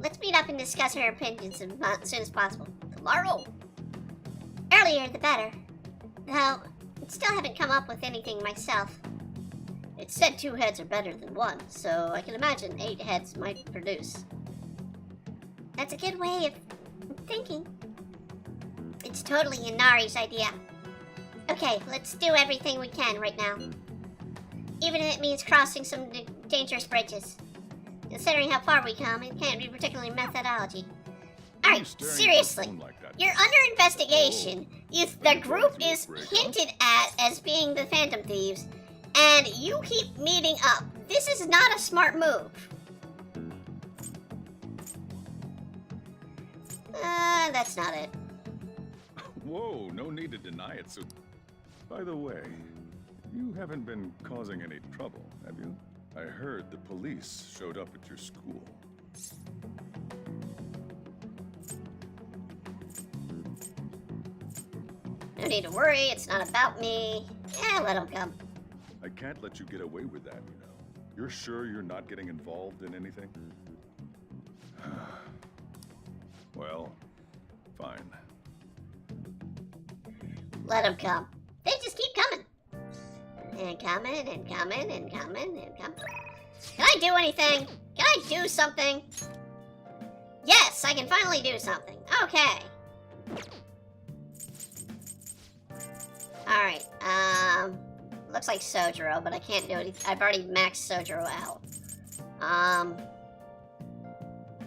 Let's meet up and discuss her opinions as soon as possible. Tomorrow. Earlier the better. Though, I still haven't come up with anything myself. It said 2 heads are better than 1, so I can imagine 8 heads might produce. That's a good way of thinking. It's totally Inari's idea. Okay, let's do everything we can right now. Even if it means crossing some dangerous bridges. Considering how far we come, it can't be particularly methodology. Alright, seriously. You're under investigation. The group is hinted at as being the Phantom Thieves, and you keep meeting up. This is not a smart move. That's not it. Whoa, no need to deny it, so... By the way, you haven't been causing any trouble, have you? I heard the police showed up at your school. No need to worry, it's not about me. Let them come. I can't let you get away with that, you know. You're sure you're not getting involved in anything? Well, fine. Let them come. They just keep coming. And coming, and coming, and coming, and coming. Can I do anything? Can I do something? Yes, I can finally do something. Okay. Alright, looks like Sojiro, but I can't do it. I've already maxed Sojiro out.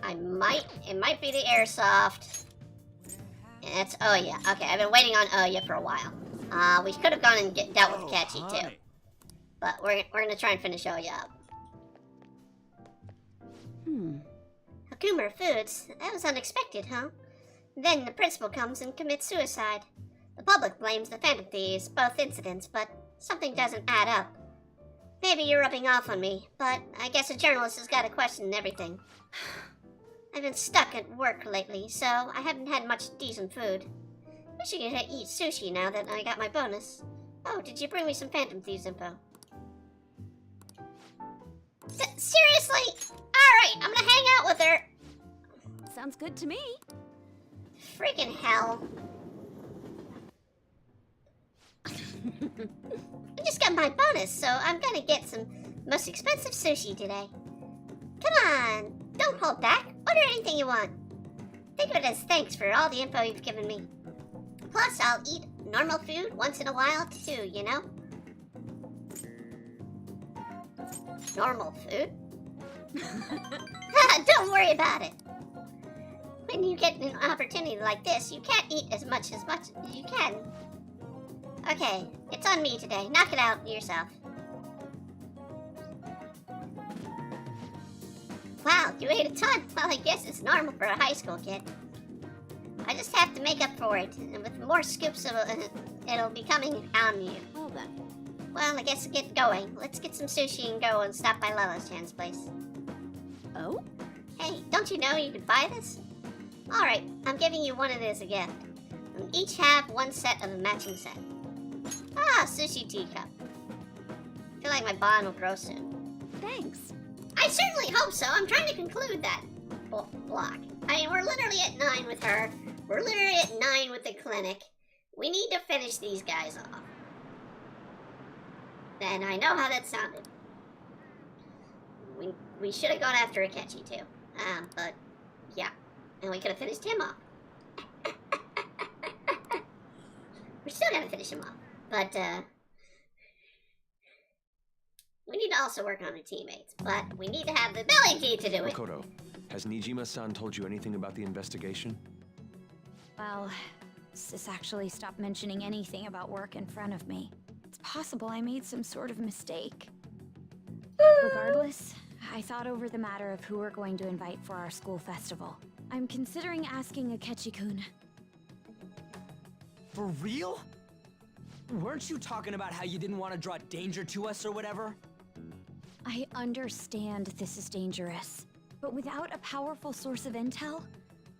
It might be the airsoft. And that's Oya. Okay, I've been waiting on Oya for a while. We could have gone and dealt with Akechi too. But we're gonna try and finish Oya up. Okumura Foods? That was unexpected, huh? Then the principal comes and commits suicide. The public blames the Phantom Thieves, both incidents, but something doesn't add up. Maybe you're rubbing off on me, but I guess a journalist has got to question everything. I've been stuck at work lately, so I haven't had much decent food. I should eat sushi now that I got my bonus. Oh, did you bring me some Phantom Thieves info? Seriously? Alright, I'm gonna hang out with her. Sounds good to me. Freaking hell. I just got my bonus, so I'm gonna get some most expensive sushi today. Come on, don't hold back. Order anything you want. Think of it as thanks for all the info you've given me. Plus, I'll eat normal food once in a while too, you know? Normal food? Don't worry about it. When you get an opportunity like this, you can't eat as much as you can. Okay, it's on me today. Knock it out yourself. Wow, you ate a ton. Well, I guess it's normal for a high school kid. I just have to make up for it, and with more scoops of it'll be coming on you. Well then. Well, I guess get going. Let's get some sushi and go and stop by Lala's place. Oh? Hey, don't you know you could buy this? Alright, I'm giving you one of these as a gift. And each have one set of a matching set. Ah, sushi teacup. I feel like my bond will grow soon. Thanks. I certainly hope so. I'm trying to conclude that block. I mean, we're literally at 9 with her. We're literally at 9 with the clinic. We need to finish these guys off. And I know how that sounded. We should have gone after Akechi too. But yeah. And we could have finished him off. We're still gonna finish him off. But we need to also work on the teammates. But we need to have the ability to do it. Makoto, has Nijima-san told you anything about the investigation? Well, Sis actually stopped mentioning anything about work in front of me. It's possible I made some sort of mistake. Regardless, I thought over the matter of who we're going to invite for our school festival. I'm considering asking Akechi-kun. For real? Weren't you talking about how you didn't want to draw danger to us or whatever? I understand this is dangerous, but without a powerful source of intel,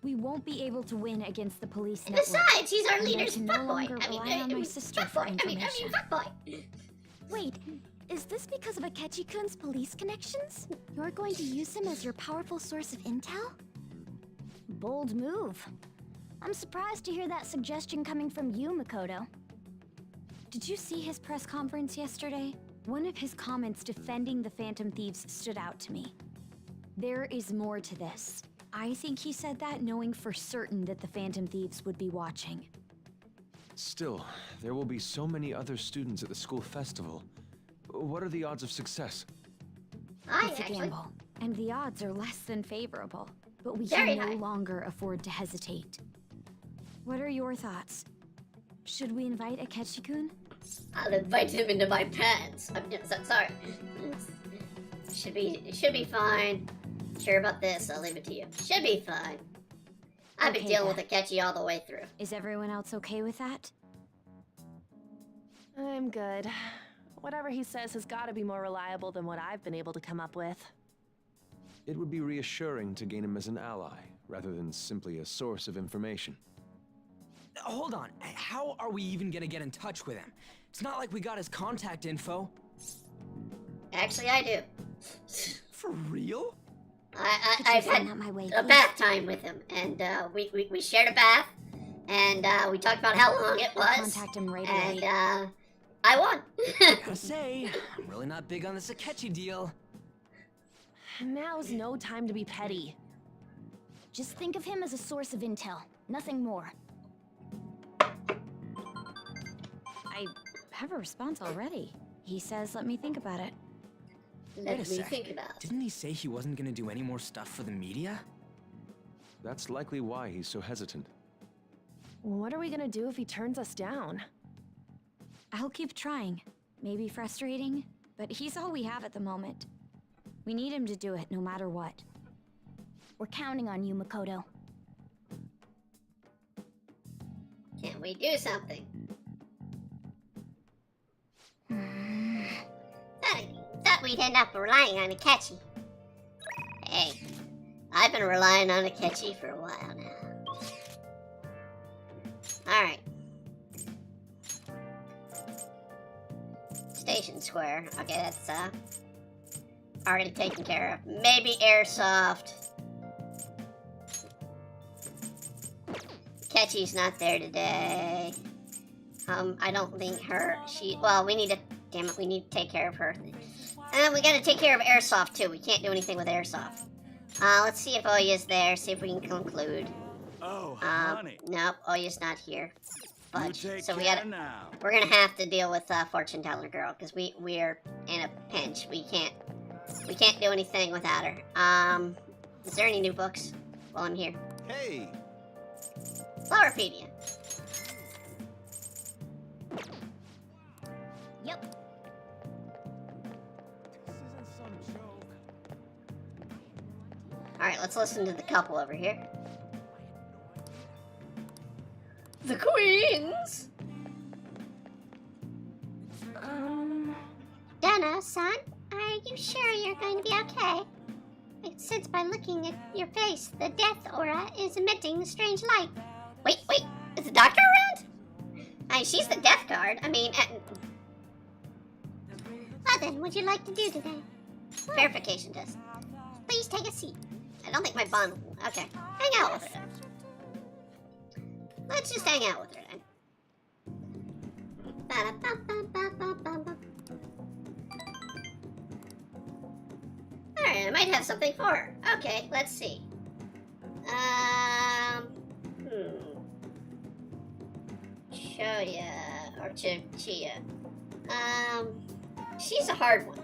we won't be able to win against the police network. Besides, he's our And leader's I can no fuckboy. longer rely on my sister for information. Fuckboy. Wait, is this because of Akechi-kun's police connections? You're going to use him as your powerful source of intel? Bold move. I'm surprised to hear that suggestion coming from you, Makoto. Did you see his press conference yesterday? One of his comments defending the Phantom Thieves stood out to me. There is more to this. I think he said that knowing for certain that the Phantom Thieves would be watching. Still, there will be so many other students at the school festival. What are the odds of success? It's a gamble, and the odds are less than favorable. But we can no longer afford to hesitate. What are your thoughts? Should we invite Akechi-kun? I'll invite him into my pants. I'm sorry. Should be fine. Sure about this, I'll leave it to you. Should be fine. I've been dealing with Akechi all the way through. Is everyone else okay with that? I'm good. Whatever he says has got to be more reliable than what I've been able to come up with. It would be reassuring to gain him as an ally, rather than simply a source of information. Hold on, how are we even gonna get in touch with him? It's not like we got his contact info. Actually, I do. For real? I've had a bath time with him, and we shared a bath, and we talked about how long it was. Contact him right and away. I won. Gotta say, I'm really not big on this Akechi deal. Now's no time to be petty. Just think of him as a source of intel, nothing more. I have a response already. He says, let me think about it. Wait a sec. Didn't he say he wasn't gonna do any more stuff for the media? That's likely why he's so hesitant. What are we gonna do if he turns us down? I'll keep trying. Maybe frustrating, but he's all we have at the moment. We need him to do it no matter what. We're counting on you, Makoto. Can we do something? thought we'd end up relying on Akechi. Hey, I've been relying on Akechi for a while now. Alright. Station Square. Okay, that's already taken care of. Maybe Airsoft. Akechi's not there today. I don't think well, we need to, damn it, we need to take care of her. And we gotta take care of Airsoft too. We can't do anything with Airsoft. Let's see if Oya's there, see if we can conclude. Oh, honey. Nope, Oya's not here. You take So care now. we're gonna have to deal with Fortune Teller Girl, because we're in a pinch. We can't do anything without her. Is there any new books while I'm here? Hey! Flowerpedia. Yep. Alright, let's listen to the couple over here. The Queens! Donna-san, are you sure you're going to be okay? I sense by looking at your face, the death aura is emitting a strange light. Wait, is the doctor around? I mean, she's the death guard. I mean, What then would you like to do today? verification test. Please take a seat. I don't think my bond. Okay, hang out with her then. Let's just hang out with her then. Alright, I might have something for her. Okay, let's see. Choya or Chia. She's a hard one.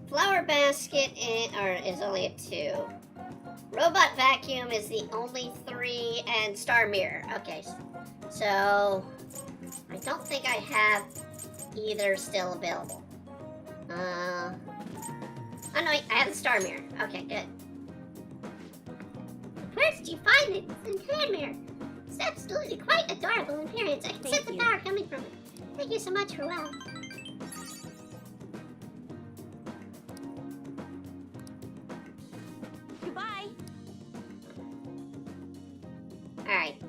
Flower basket is only a 2. Robot vacuum is the only 3, and star mirror. Okay, so I don't think I have either still available. Oh no, wait, I have the star mirror. Okay, good. Where did you find it? It's in hand mirror. It's absolutely quite adorable in appearance. I can sense the power coming from it. Thank you so much for well. Goodbye. Alright,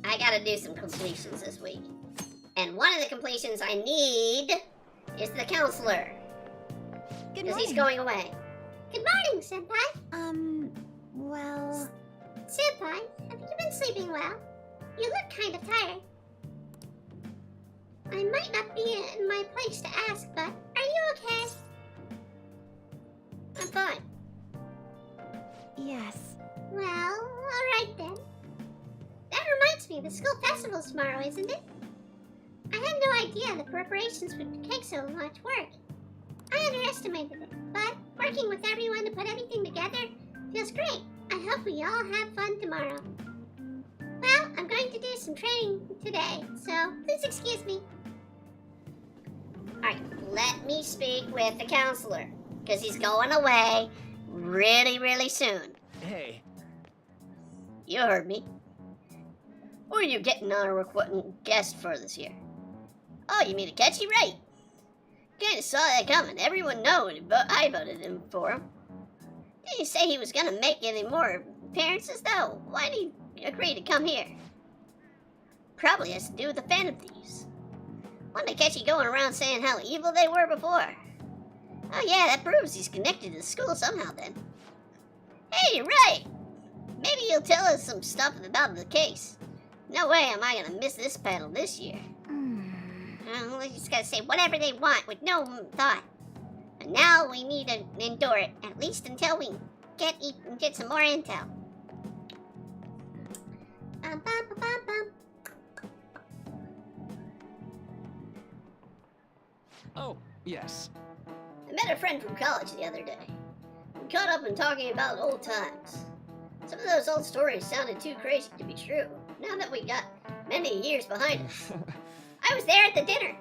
I gotta do some completions this week. And one of the completions I need is the counselor. Good Because morning. he's going away. Good morning, Senpai. Well... Senpai, have you been sleeping well? You look kind of tired. I might not be in my place to ask, but are you okay? I'm fine. Yes. Well, alright then. That reminds me, the school festival's tomorrow, isn't it? I had no idea the preparations would take so much work. I underestimated it, but working with everyone to put everything together feels great. I hope we all have fun tomorrow. Well, I'm going to do some training today, so please excuse me. Alright, let me speak with the counselor. Because he's going away really, really soon. Hey. You heard me. Who are you getting on a guest for this year? Oh, you mean Akechi? Right. Kinda saw that coming. Everyone knows I voted him for him. Didn't you say he was gonna make any more appearances, though? Why did he agree to come here? Probably has to do with the Phantom Thieves. Wasn't Akechi going around saying how evil they were before? Oh yeah, that proves he's connected to the school somehow then. Hey, you're right! Maybe he'll tell us some stuff about the case. No way am I gonna miss this panel this year. We just gotta say whatever they want with no thought. And now we need to endure it, at least until we get some more intel. Oh, yes. I met a friend from college the other day. We caught up in talking about old times. Some of those old stories sounded too crazy to be true, now that we got many years behind us. I was there at the dinner.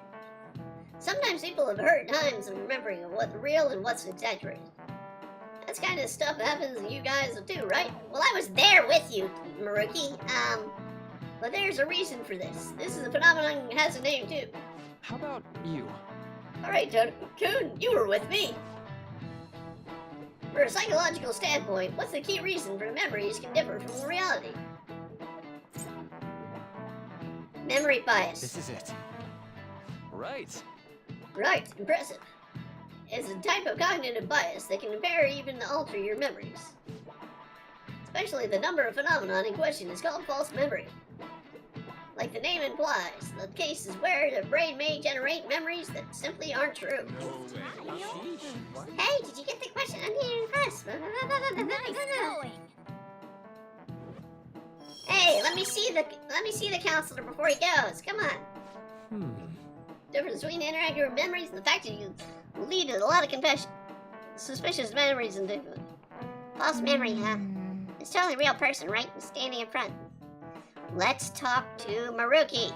Sometimes people have heard times of remembering of what's real and what's exaggerated. That's kind of stuff happens to you guys too, right? Well, I was there with you, Maruki. But there's a reason for this. This is a phenomenon that has a name too. How about you? Alright, Kun, you were with me. For a psychological standpoint, what's the key reason for memories can differ from reality? Memory bias. This is it. Right. Right, impressive. It's a type of cognitive bias that can impair or even alter your memories. Especially the number of phenomenon in question is called false memory. Like the name implies, the case is where the brain may generate memories that simply aren't true. Hey, did you get the question on the first? Hey, let me see the counselor before he goes. Come on. Difference between inaccurate memories and the fact that you lead to a lot of suspicious memories and False memory, huh? It's totally a real person, right? Standing in front. Let's talk to Maruki.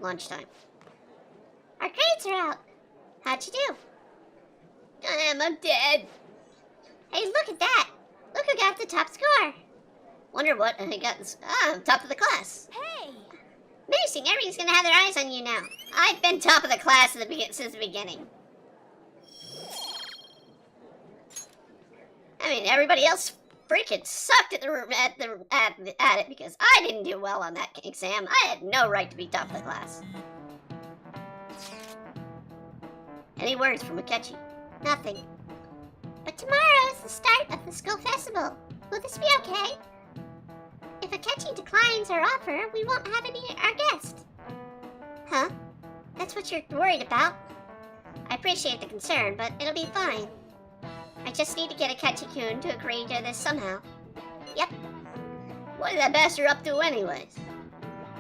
Lunchtime. Our grades are out. How'd you do? I'm dead. Hey, look at that. Look who got the top score. Wonder what I got this. I'm top of the class. Hey! Amazing, everyone's gonna have their eyes on you now. I've been top of the class since the beginning. I mean, everybody else freaking sucked at it because I didn't do well on that exam. I had no right to be top of the class. Any words from Akechi? Nothing. But tomorrow is the start of the school festival. Will this be okay? If Akechi declines our offer, we won't have our guest. Huh? That's what you're worried about? I appreciate the concern, but it'll be fine. I just need to get Akechi-kun to agree to this somehow. Yep. What is that bastard up to anyways?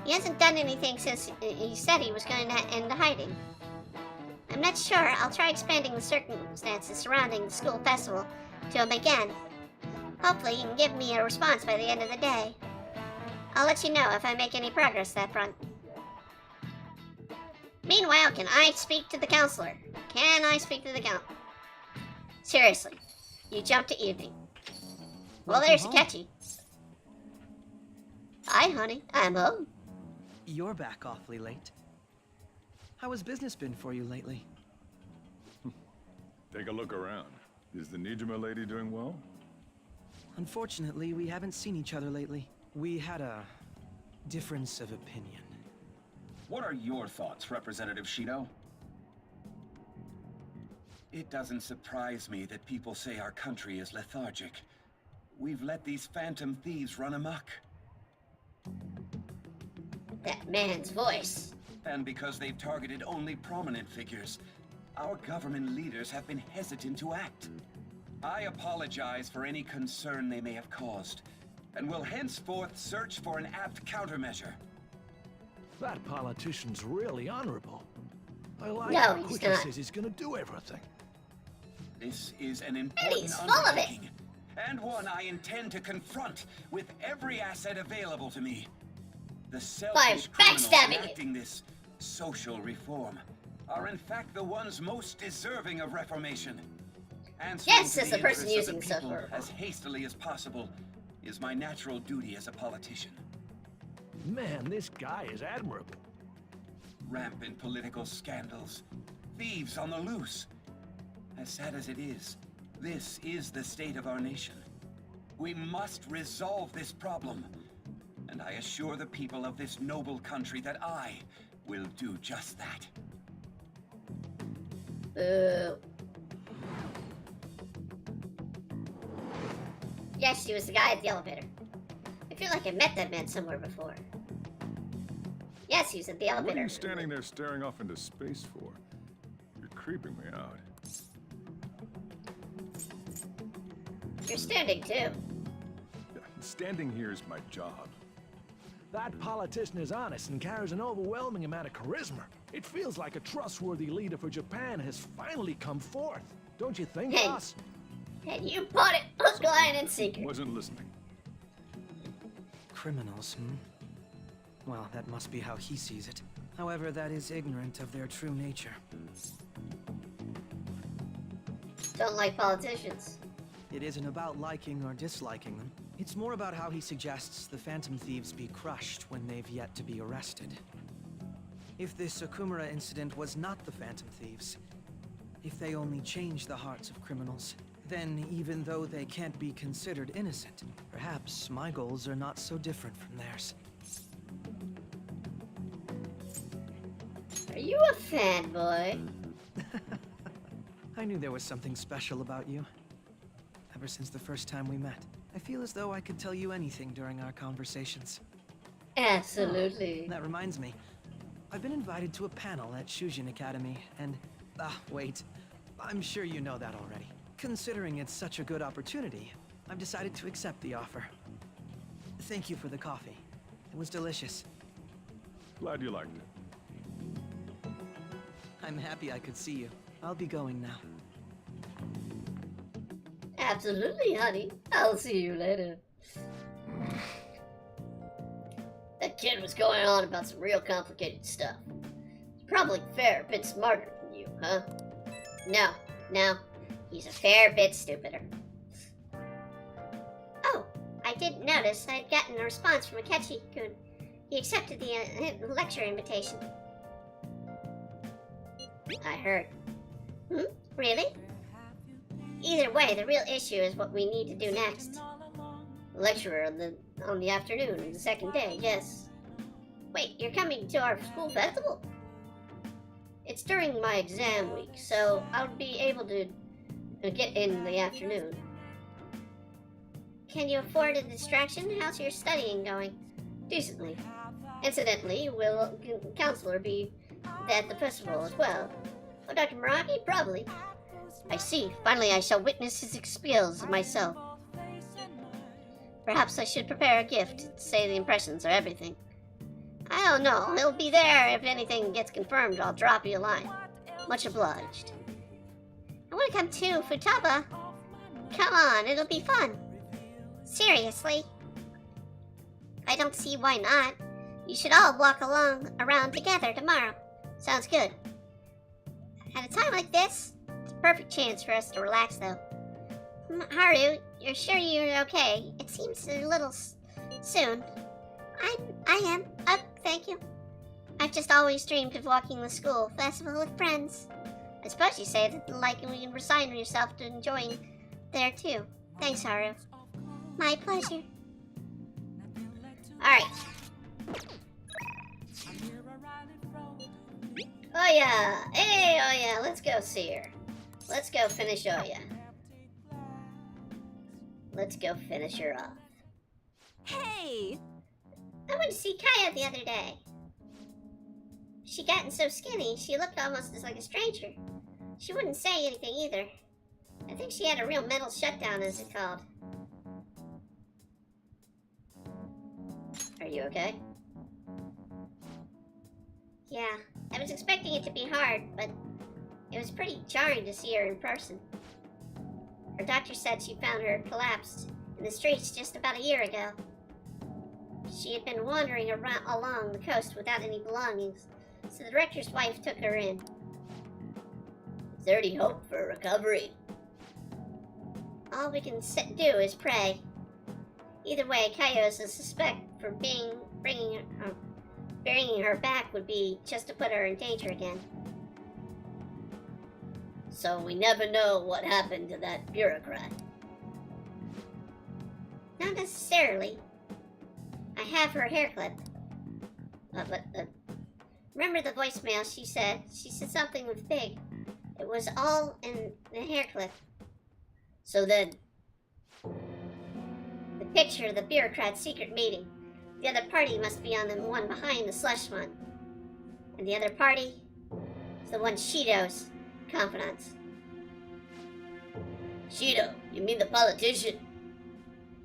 He hasn't done anything since he said he was going to end hiding. I'm not sure. I'll try expanding the circumstances surrounding the school festival to him again. Hopefully he can give me a response by the end of the day. I'll let you know if I make any progress that front. Meanwhile, can I speak to the counselor? Can I speak to the counselor? Seriously, you jumped to evening. Well, there's Akechi. Hi, honey. I'm home. You're back awfully late. How has business been for you lately? Take a look around. Is the Nijima lady doing well? Unfortunately, we haven't seen each other lately. We had a difference of opinion. What are your thoughts, Representative Shido? It doesn't surprise me that people say our country is lethargic. We've let these Phantom Thieves run amok. That man's voice. And because they've targeted only prominent figures, our government leaders have been hesitant to act. I apologize for any concern they may have caused, and will henceforth search for an apt countermeasure. That politician's really honorable. I like No, how he's quick he not. says he's gonna do everything. This is an important he's full of it. undertaking, and one I intend to confront with every asset available to me. The selfish criminals backstabbing it. enacting this social reform are in fact the ones most deserving of reformation. Answering Yes, to as the person interests of using the such people reform. as hastily as possible is my natural duty as a politician. Man, this guy is admirable. Rampant political scandals, thieves on the loose. As sad as it is, this is the state of our nation. We must resolve this problem, and I assure the people of this noble country that I will do just that. Boo. Yes, he was the guy at the elevator. I feel like I met that man somewhere before. Yes, he was at the What are elevator. you standing there staring off into space for? You're creeping me out. You're standing too. Standing here is my job. That politician is honest and carries an overwhelming amount of charisma. It feels like a trustworthy leader for Japan has finally come forth. Don't you think, Hey. boss? And you bought it, hook, line, and sinker. Wasn't listening. Criminals, Well, that must be how he sees it. However, that is ignorant of their true nature. Don't like politicians. It isn't about liking or disliking them. It's more about how he suggests the Phantom Thieves be crushed when they've yet to be arrested. If this Okumura incident was not the Phantom Thieves, If they only change the hearts of criminals, then even though they can't be considered innocent, perhaps my goals are not so different from theirs. Are you a fanboy? I knew there was something special about you. Ever since the first time we met, I feel as though I could tell you anything during our conversations. Absolutely. That reminds me, I've been invited to a panel at Shujin Academy, and... wait. I'm sure you know that already. Considering it's such a good opportunity, I've decided to accept the offer. Thank you for the coffee. It was delicious. Glad you liked it. I'm happy I could see you. I'll be going now. Absolutely, honey. I'll see you later. That kid was going on about some real complicated stuff. He's probably a fair bit smarter than you, huh? No. He's a fair bit stupider. Oh, I did notice I'd gotten a response from Akechi-kun. He accepted the lecture invitation. I heard. Really? Either way, the real issue is what we need to do next. The lecturer on the afternoon of the second day, yes. Wait, you're coming to our school festival? It's during my exam week, so I'll be able to get in the afternoon. Can you afford a distraction? How's your studying going? Decently. Incidentally, will counselor be at the festival as well? Oh, Dr. Meraki? Probably. I see. Finally, I shall witness his experience myself. Perhaps I should prepare a gift to say the impressions are everything. I don't know. He'll be there. If anything gets confirmed, I'll drop you a line. Much obliged. I want to come too, Futaba. Come on, it'll be fun. Seriously. I don't see why not. You should all walk around together tomorrow. Sounds good. At a time like this, it's a perfect chance for us to relax, though. Haru, you're sure you're okay? It seems a little soon. I am. Oh, thank you. I've just always dreamed of walking the school festival with friends. I suppose you say that like you resign yourself to enjoying there too. Thanks, Haru. My pleasure. Alright. Oya! Hey, Oya, let's go see her. Let's go finish Oya. Let's go finish her off. Hey! I went to see Kaya the other day. She gotten so skinny, she looked almost like a stranger. She wouldn't say anything either. I think she had a real mental shutdown, as it's called. Are you okay? Yeah, I was expecting it to be hard, but it was pretty jarring to see her in person. Her doctor said she found her collapsed in the streets just about a year ago. She had been wandering along the coast without any belongings, so the rector's wife took her in. Is there any hope for recovery? All we can do is pray. Either way, Kaio is a suspect for bringing her back would be just to put her in danger again. So we never know what happened to that bureaucrat. Not necessarily. I have her hair clip. Remember the voicemail she said? She said something with Big. It was all in the hair clip. So then... The picture of the bureaucrat's secret meeting. The other party must be on the one behind the slush one. And the other party is the one Shido's confidants. Shido? You mean the politician?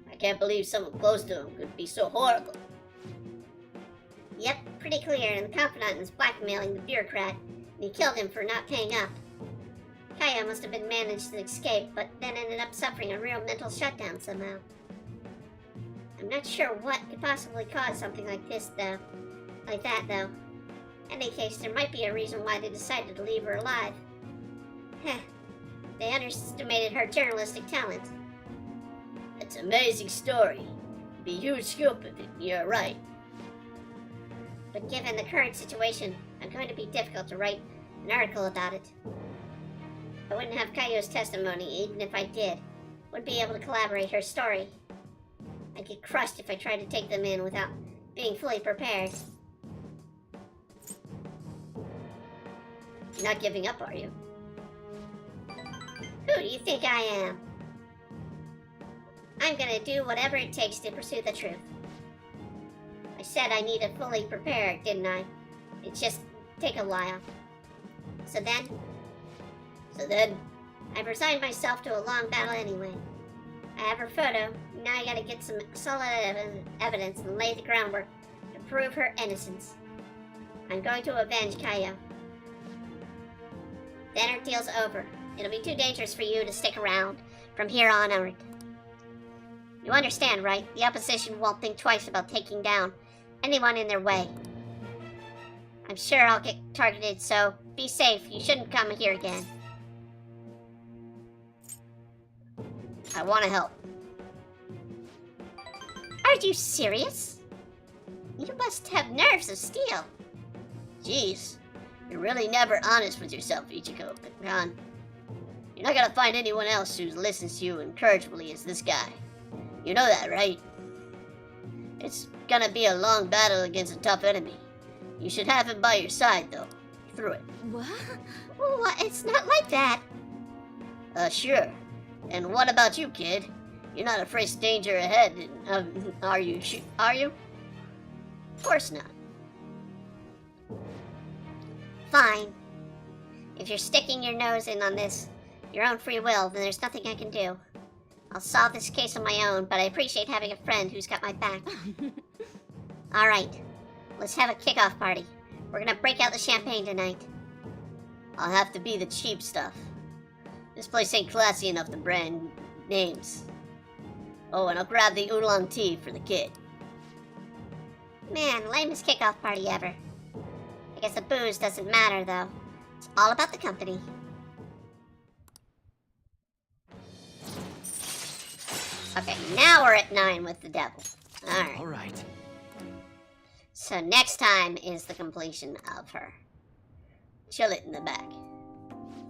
I can't believe someone close to him could be so horrible. Yep, pretty clear, and the confidant is blackmailing the bureaucrat, and he killed him for not paying up. Kaya must have been managed to escape, but then ended up suffering a real mental shutdown somehow. I'm not sure what could possibly cause something like this, though. Like that, though. In any case, there might be a reason why they decided to leave her alive. Heh. They underestimated her journalistic talent. It's an amazing story. Be huge scoop if you're right. But given the current situation, it's going to be difficult to write an article about it. I wouldn't have Kaio's testimony, even if I did. Wouldn't be able to collaborate her story. I'd get crushed if I tried to take them in without being fully prepared. You're not giving up, are you? Who do you think I am? I'm gonna do whatever it takes to pursue the truth. I said I need to fully prepare, didn't I? It just take a while. So then, I resigned myself to a long battle anyway. I have her photo. Now I gotta get some solid evidence and lay the groundwork to prove her innocence. I'm going to avenge Kaio. Then our deal's over. It'll be too dangerous for you to stick around from here on out. You understand, right? The opposition won't think twice about taking down anyone in their way. I'm sure I'll get targeted, so be safe. You shouldn't come here again. I want to help. Are you serious? You must have nerves of steel. Jeez, you're really never honest with yourself, Ichiko. Ron. You're not gonna find anyone else who listens to you encourageably as this guy. You know that, right? It's gonna be a long battle against a tough enemy. You should have him by your side, though. Through it. What? It's not like that. Sure. And what about you, kid? You're not afraid of danger ahead, are you? Are you? Of course not. Fine. If you're sticking your nose in on this, your own free will, then there's nothing I can do. I'll solve this case on my own, but I appreciate having a friend who's got my back. Alright, let's have a kickoff party. We're gonna break out the champagne tonight. I'll have to be the cheap stuff. This place ain't classy enough to brand names. Oh, and I'll grab the oolong tea for the kid. Man, lamest kickoff party ever. I guess the booze doesn't matter, though. It's all about the company. Okay, now we're at 9 with the devil. Alright. Alright. So next time is the completion of her. Chill it in the back.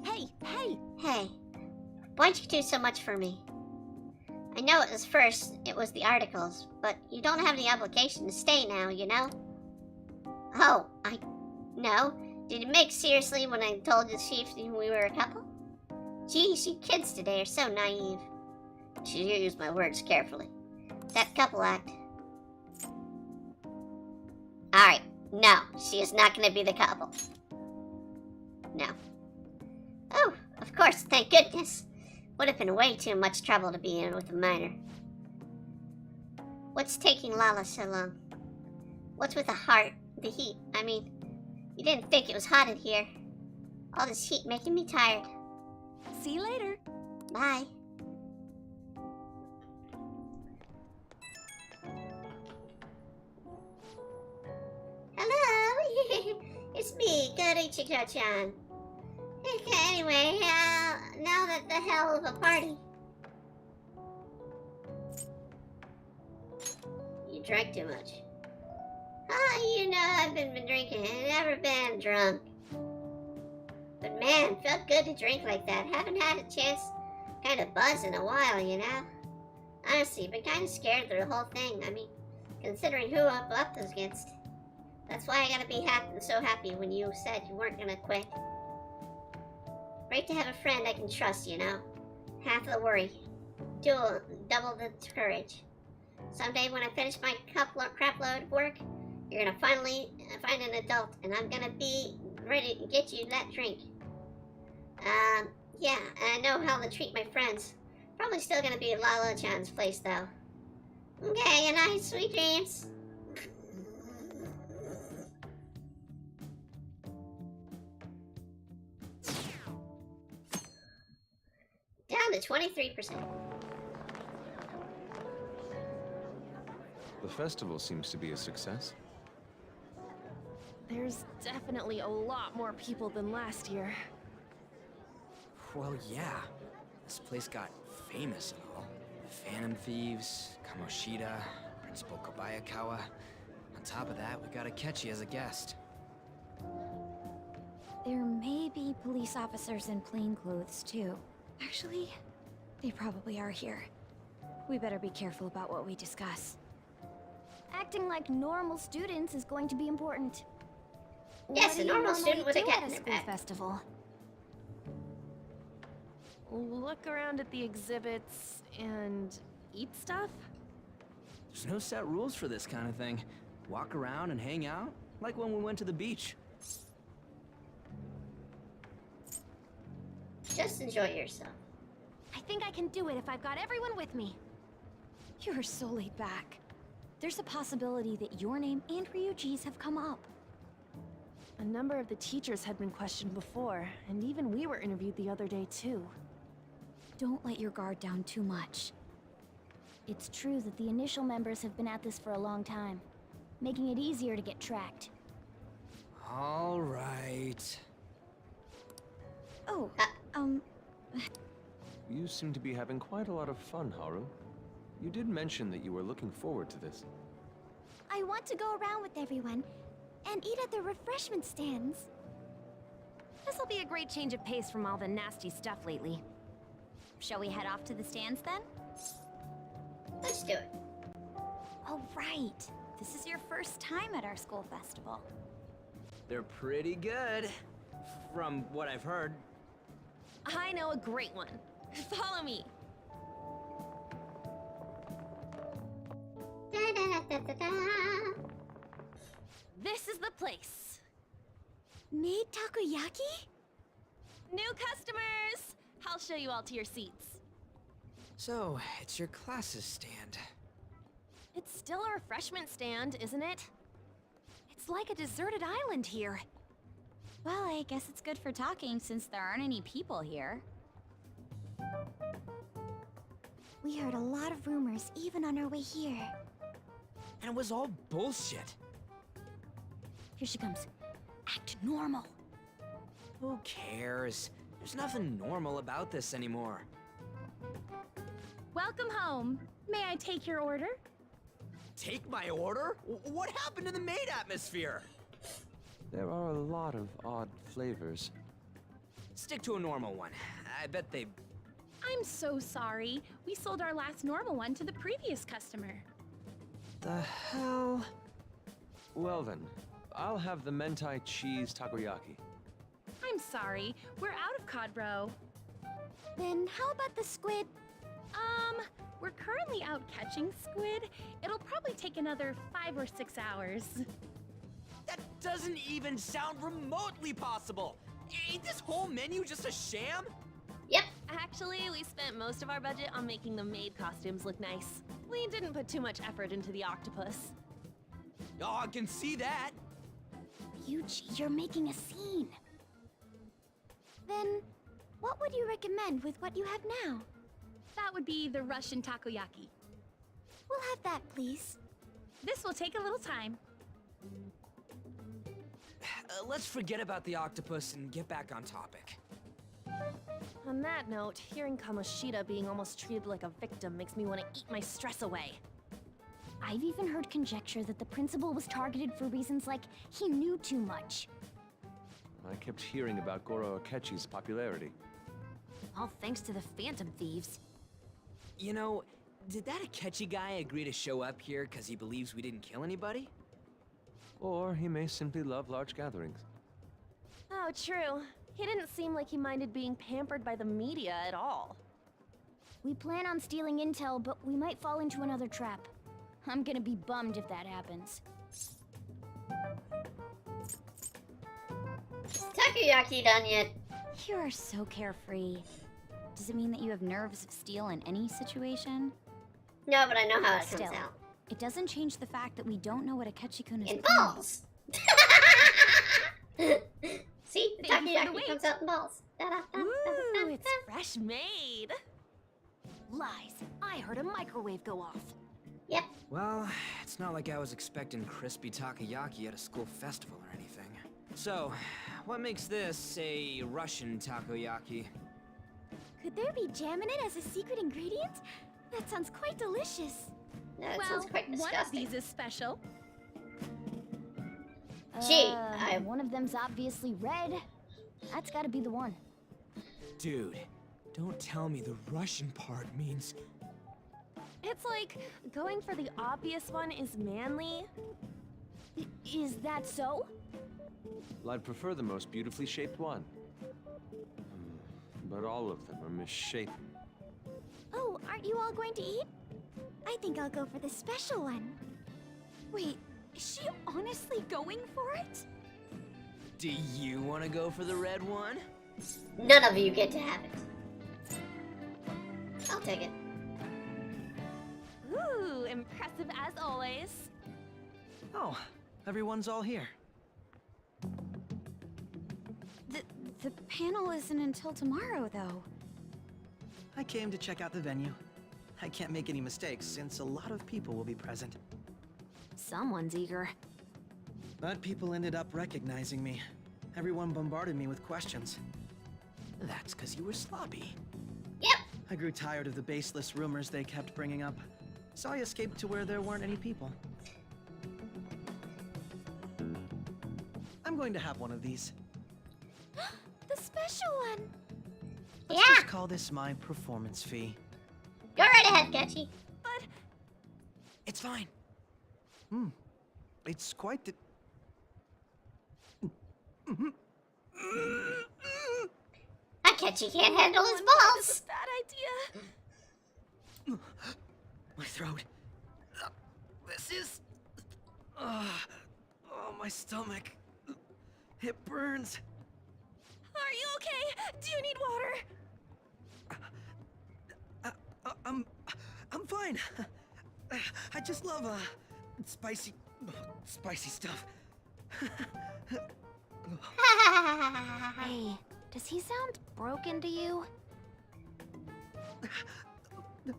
Hey, hey! Hey, why'd you do so much for me? I know it was the articles, but you don't have the obligation to stay now, you know? Oh, no? Did you make seriously when I told the chief we were a couple? Geez, you kids today are so naive. Should use my words carefully. That couple act. Alright, no, she is not gonna be the couple. No. Oh, of course, thank goodness. Would have been way too much trouble to be in with a minor. What's taking Lala so long? What's with the heart, the heat? I mean, you didn't think it was hot in here. All this heat making me tired. See you later. Bye. Hello, it's me, Ichiko-chan. Anyway, now that the hell of a party. You drank too much. You know I've been drinking. I've never been drunk. But man, felt good to drink like that. Haven't had a chance kind of buzz in a while, you know? Honestly, been kind of scared through the whole thing. I mean, considering who I'm up against. That's why I gotta be so happy when you said you weren't gonna quit. Great to have a friend I can trust, you know? Half the worry. Double the courage. Someday when I finish my crap load of work, you're gonna finally find an adult, and I'm gonna be ready to get you that drink. Yeah, I know how to treat my friends. Probably still gonna be at Lala-chan's place, though. Okay, good night, sweet dreams. Down to 23%. The festival seems to be a success. There's definitely a lot more people than last year. Well, yeah. This place got famous and all. Phantom Thieves, Kamoshida, Principal Kobayakawa. On top of that, we got Akechi as a guest. There may be police officers in plain clothes, too. Actually, they probably are here. We better be careful about what we discuss. Acting like normal students is going to be important. Yes, What a do you normal student normally with a do cat at in a their school bag. festival? Look around at the exhibits and eat stuff? There's no set rules for this kind of thing. Walk around and hang out, like when we went to the beach. Just enjoy yourself. I think I can do it if I've got everyone with me. You're so laid back. There's a possibility that your name and Ryuji's have come up. A number of the teachers had been questioned before, and even we were interviewed the other day too. Don't let your guard down too much. It's true that the initial members have been at this for a long time, making it easier to get tracked. All right. Oh, You seem to be having quite a lot of fun, Haru. You did mention that you were looking forward to this. I want to go around with everyone and eat at the refreshment stands. This'll be a great change of pace from all the nasty stuff lately. Shall we head off to the stands then? Let's do it. Oh, right. This is your first time at our school festival. They're pretty good, from what I've heard. I know a great one. Follow me. This is the place. Made takoyaki? New customers! I'll show you all to your seats. So, it's your class's stand. It's still a refreshment stand, isn't it? It's like a deserted island here. Well, I guess it's good for talking since there aren't any people here. We heard a lot of rumors even on our way here. And it was all bullshit. Here she comes. Act normal. Who cares? There's nothing normal about this anymore. Welcome home. May I take your order? Take my order? What happened to the maid atmosphere? There are a lot of odd flavors. Stick to a normal one. I bet they... I'm so sorry. We sold our last normal one to the previous customer. The hell? Well then, I'll have the mentai cheese takoyaki. I'm sorry. We're out of cod roe. Then how about the squid? We're currently out catching squid. It'll probably take another 5 or 6 hours. That doesn't even sound remotely possible! Ain't this whole menu just a sham? Yep. Actually, we spent most of our budget on making the maid costumes look nice. We didn't put too much effort into the octopus. Oh, I can see that! Yuji, you're making a scene. Then, what would you recommend with what you have now? That would be the Russian takoyaki. We'll have that, please. This will take a little time. Let's forget about the octopus and get back on topic. On that note, hearing Kamoshida being almost treated like a victim makes me want to eat my stress away. I've even heard conjecture that the principal was targeted for reasons like he knew too much. I kept hearing about Goro Akechi's popularity. All thanks to the Phantom Thieves. You know, did that Akechi guy agree to show up here because he believes we didn't kill anybody? Or he may simply love large gatherings. Oh, true. He didn't seem like he minded being pampered by the media at all. We plan on stealing intel, but we might fall into another trap. I'm gonna be bummed if that happens. Is takoyaki done yet? You are so carefree. Does it mean that you have nerves of steel in any situation? No, but I know how it Still, comes out. it doesn't change the fact that we don't know what Akechi-kun is In planning. balls. See, the Thank you for the takoyaki wait. comes out in balls. Ooh, it's fresh made. Lies. I heard a microwave go off. Yep. Well, it's not like I was expecting crispy takoyaki at a school festival or anything. So, what makes this a Russian takoyaki? Could there be jam in it as a secret ingredient? That sounds quite delicious. No, it Well, sounds quite one of disgusting. these is special. Gee, One of them's obviously red. That's gotta be the one. Dude, don't tell me the Russian part means... It's like going for the obvious one is manly. Is that so? Well, I'd prefer the most beautifully shaped one. But all of them are misshapen. Oh, aren't you all going to eat? I think I'll go for the special one. Wait, is she honestly going for it? Do you want to go for the red one? None of you get to have it. I'll take it. Ooh, impressive as always. Oh, everyone's all here. The panel isn't until tomorrow, though. I came to check out the venue. I can't make any mistakes since a lot of people will be present. Someone's eager. But people ended up recognizing me. Everyone bombarded me with questions. That's because you were sloppy. Yep. I grew tired of the baseless rumors they kept bringing up, so I escaped to where there weren't any people. I'm going to have one of these. The special one! Let's just call this my performance fee. Go right ahead, Ketchy. But... It's fine. It's quite the... Ketchy can't handle his balls. Bad idea. My throat. This is... oh, my stomach. It burns. Are you okay? Do you need water? I'm fine. I just love spicy stuff. Hey, does he sound broken to you?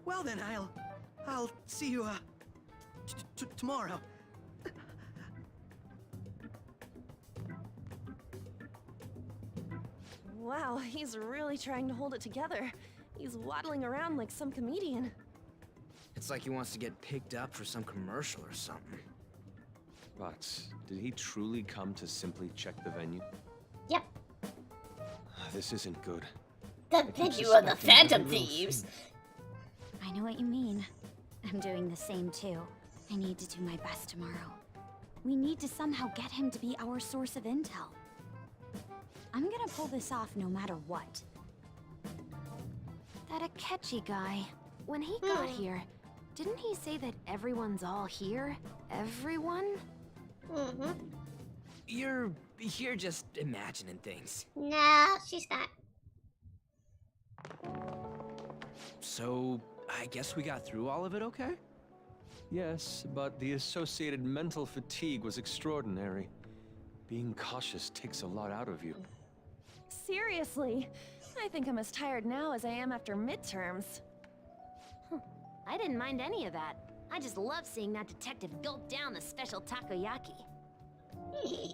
Well then, I'll see you tomorrow. Wow, he's really trying to hold it together. He's waddling around like some comedian. It's like he wants to get picked up for some commercial or something. But did he truly come to simply check the venue? Yep. This isn't good. The venue of the Phantom Thieves. I know what you mean. I'm doing the same too. I need to do my best tomorrow. We need to somehow get him to be our source of intel. I'm gonna pull this off no matter what. That Akechi guy, when he got here, didn't he say that everyone's all here? Everyone? Mm-hmm. You're just imagining things. No, she's not. So, I guess we got through all of it okay? Yes, but the associated mental fatigue was extraordinary. Being cautious takes a lot out of you. Seriously, I think I'm as tired now as I am after midterms. I didn't mind any of that. I just love seeing that detective gulp down the special takoyaki.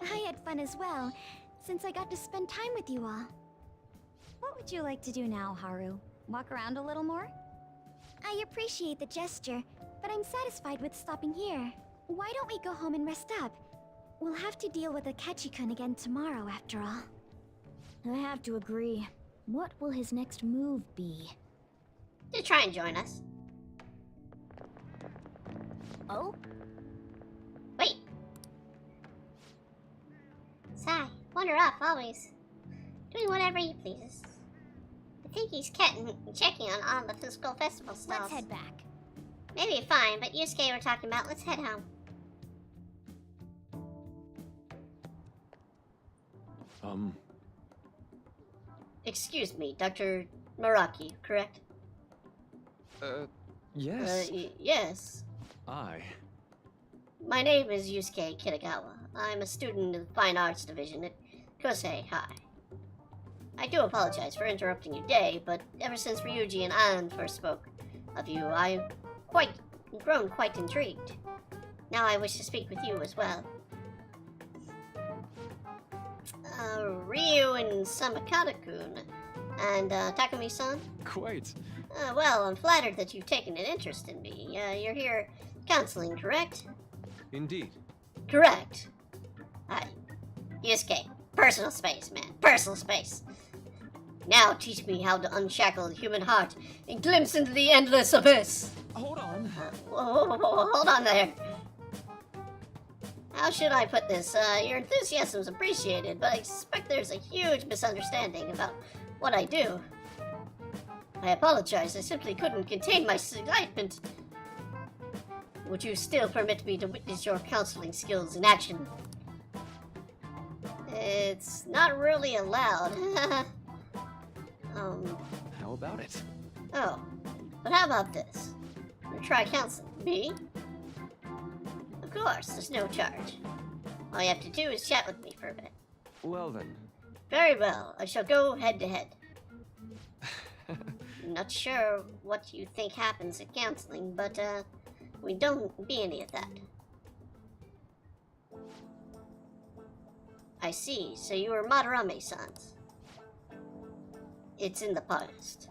I had fun as well, since I got to spend time with you all. What would you like to do now, Haru? Walk around a little more? I appreciate the gesture, but I'm satisfied with stopping here. Why don't we go home and rest up? We'll have to deal with Akechi-kun again tomorrow, after all. I have to agree. What will his next move be? To try and join us. Oh? Wait. Sigh. Wander off, always. Doing whatever he pleases. I think he's checking on all the physical festival stalls. Let's head back. Maybe fine, but Yusuke we're talking about. Let's head home. Excuse me, Dr. Maraki, correct? Yes. Yes. My name is Yusuke Kitagawa. I'm a student in the Fine Arts Division at Kosei High. I do apologize for interrupting your day, but ever since Ryuji and Ann first spoke of you, I've grown quite intrigued. Now I wish to speak with you as well. Ryu and Samakata-kun, and Takumi-san? Quite. Well, I'm flattered that you've taken an interest in me. You're here counseling, correct? Indeed. Correct. Hi. Yusuke, Personal space, man. Personal space. Now teach me how to unshackle the human heart and glimpse into the endless abyss. Hold on. Whoa, hold on there. How should I put this? Your enthusiasm is appreciated, but I suspect there's a huge misunderstanding about what I do. I apologize, I simply couldn't contain my excitement. Would you still permit me to witness your counseling skills in action? It's not really allowed. How about it? Oh, but how about this? You try counseling me? Of course, there's no charge. All you have to do is chat with me for a bit. Well then. Very well, I shall go head to head. Not sure what you think happens at counseling, but we don't be any of that. I see, so you were Madarame-sans. It's in the past.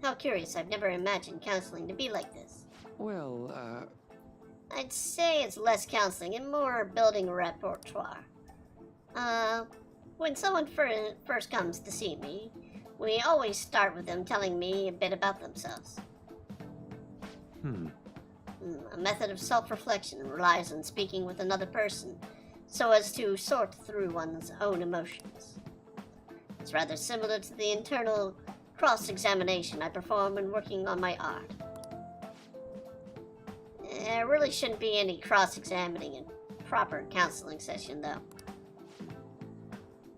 How curious, I've never imagined counseling to be like this. Well, I'd say it's less counseling and more building a repertoire. When someone first comes to see me, we always start with them telling me a bit about themselves. A method of self-reflection relies on speaking with another person so as to sort through one's own emotions. It's rather similar to the internal cross-examination I perform when working on my art. There really shouldn't be any cross-examining in proper counseling session, though.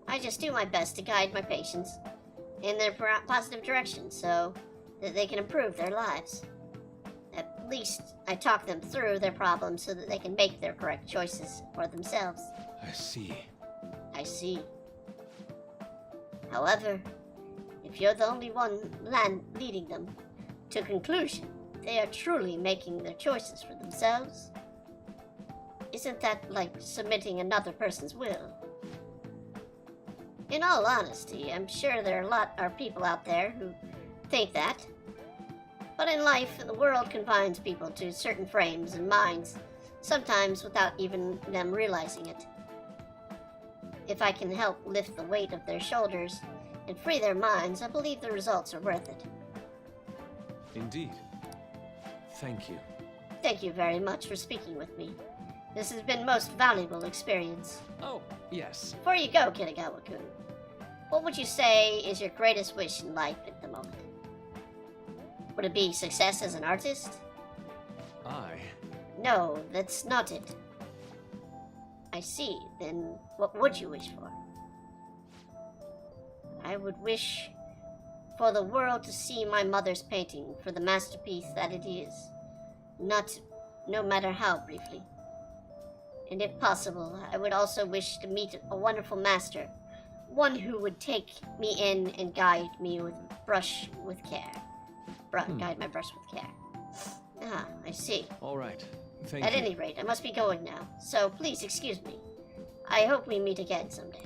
I just do my best to guide my patients in their positive direction so that they can improve their lives. At least I talk them through their problems so that they can make their correct choices for themselves. I see. I see. However, if you're the only one leading them to conclusion, they are truly making their choices for themselves. Isn't that like submitting another person's will? In all honesty, I'm sure there are people out there who think that. But in life, the world confines people to certain frames and minds, sometimes without even them realizing it. If I can help lift the weight of their shoulders and free their minds, I believe the results are worth it. Indeed. Thank you. Thank you very much for speaking with me. This has been most valuable experience. Oh, yes. Before you go, Kitagawa-kun, what would you say is your greatest wish in life at the moment? Would it be success as an artist? No, that's not it. I see. Then what would you wish for? I would wish for the world to see my mother's painting for the masterpiece that it is. No matter how briefly. And if possible, I would also wish to meet a wonderful master. One who would take me in and guide me with brush with care. Guide my brush with care. Ah, I see. All right. Thank you. At any rate, I must be going now, so please excuse me. I hope we meet again someday.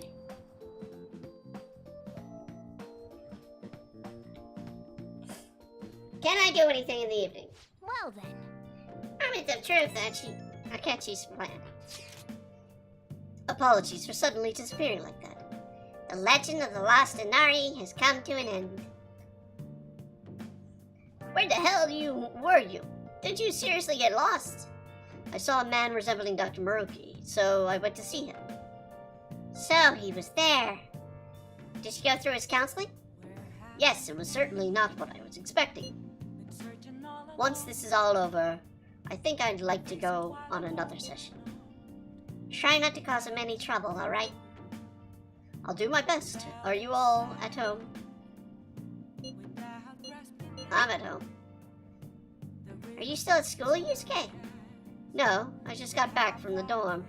Can I do anything in the evening? Well then. I'm the truth, Akechi's plan. Apologies for suddenly disappearing like that. The legend of the lost Inari has come to an end. Where the hell were you? Did you seriously get lost? I saw a man resembling Dr. Maruki, so I went to see him. So, he was there. Did you go through his counseling? Yes, it was certainly not what I was expecting. Once this is all over, I think I'd like to go on another session. Try not to cause him any trouble, alright? I'll do my best. Are you all at home? I'm at home. Are you still at school, Yusuke? No, I just got back from the dorm.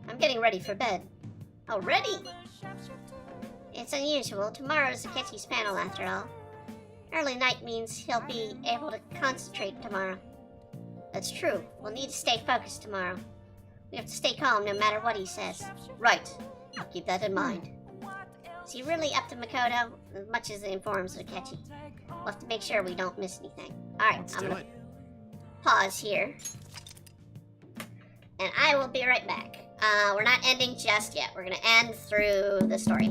I'm getting ready for bed. Already? It's unusual. Tomorrow's Akechi's panel, after all. Early night means he'll be able to concentrate tomorrow. That's true. We'll need to stay focused tomorrow. We have to stay calm no matter what he says. Right. I'll keep that in mind. Is he really up to Makoto? As much as it informs Akechi. We'll have to make sure we don't miss anything. Alright, I'm gonna pause here. And I will be right back. We're not ending just yet. We're gonna end through the story.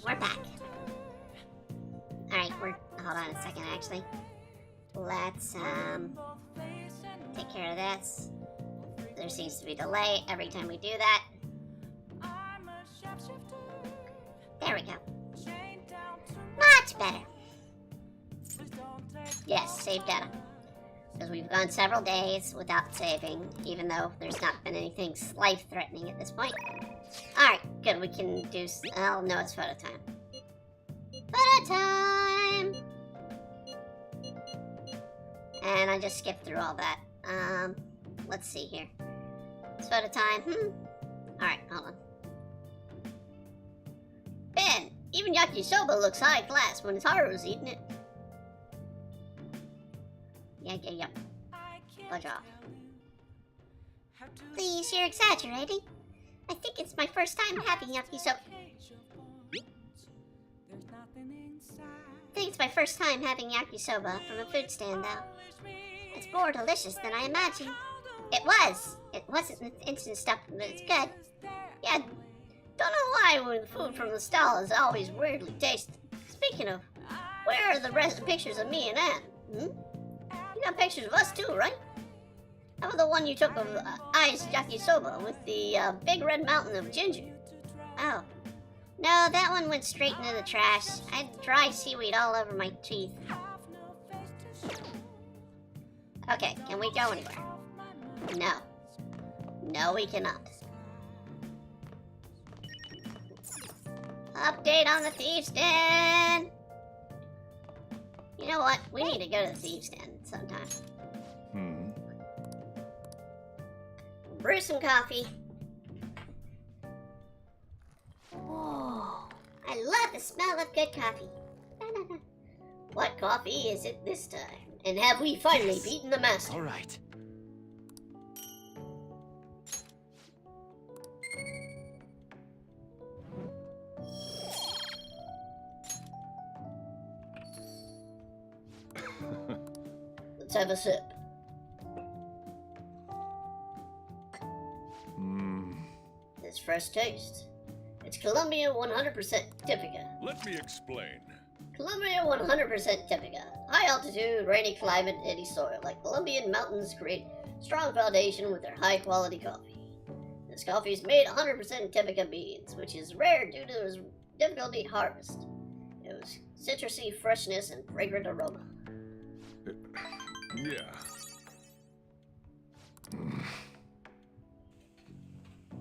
We're back. Alright, hold on a second, actually. Let's, take care of this. There seems to be a delay every time we do that. There we go. Much better. Yes, save data. Because we've gone several days without saving, even though there's not been anything life-threatening at this point. Alright, good, we can do... Oh, no, it's photo time. Photo time! And I just skipped through all that. Let's see here. It's photo time. Alright, hold on. Ben, even yakisoba looks high class when Haru's eating it. Yeah. Budge off. Please, you're exaggerating. I think it's my first time having yakisoba. I think it's my first time having yakisoba from a food stand, though. It's more delicious than I imagined. It was. It wasn't the instant stuff, but it's good. Yeah, don't know why when the food from the stall is always weirdly tasty. Speaking of, where are the rest of the pictures of me and Anne? You got pictures of us too, right? How about the one you took of I's yakisoba with the big red mountain of ginger? Oh. No, that one went straight into the trash. I had dry seaweed all over my teeth. Okay, can we go anywhere? No. No, we cannot. Update on the Thieves' Den! You know what? We need to go to the Thieves' Den sometime. Brew some coffee. Whoa. I love the smell of good coffee. What coffee is it this time? And have we finally beaten the master? All right. Let's have a sip. It's fresh taste. It's Colombia 100% Typica. Let me explain. Colombia 100% Typica. High altitude, rainy climate, eddy soil. Like Colombian mountains create strong foundation with their high quality coffee. This coffee is made 100% Typica beans, which is rare due to its difficulty harvest. It was citrusy freshness and fragrant aroma. Yeah.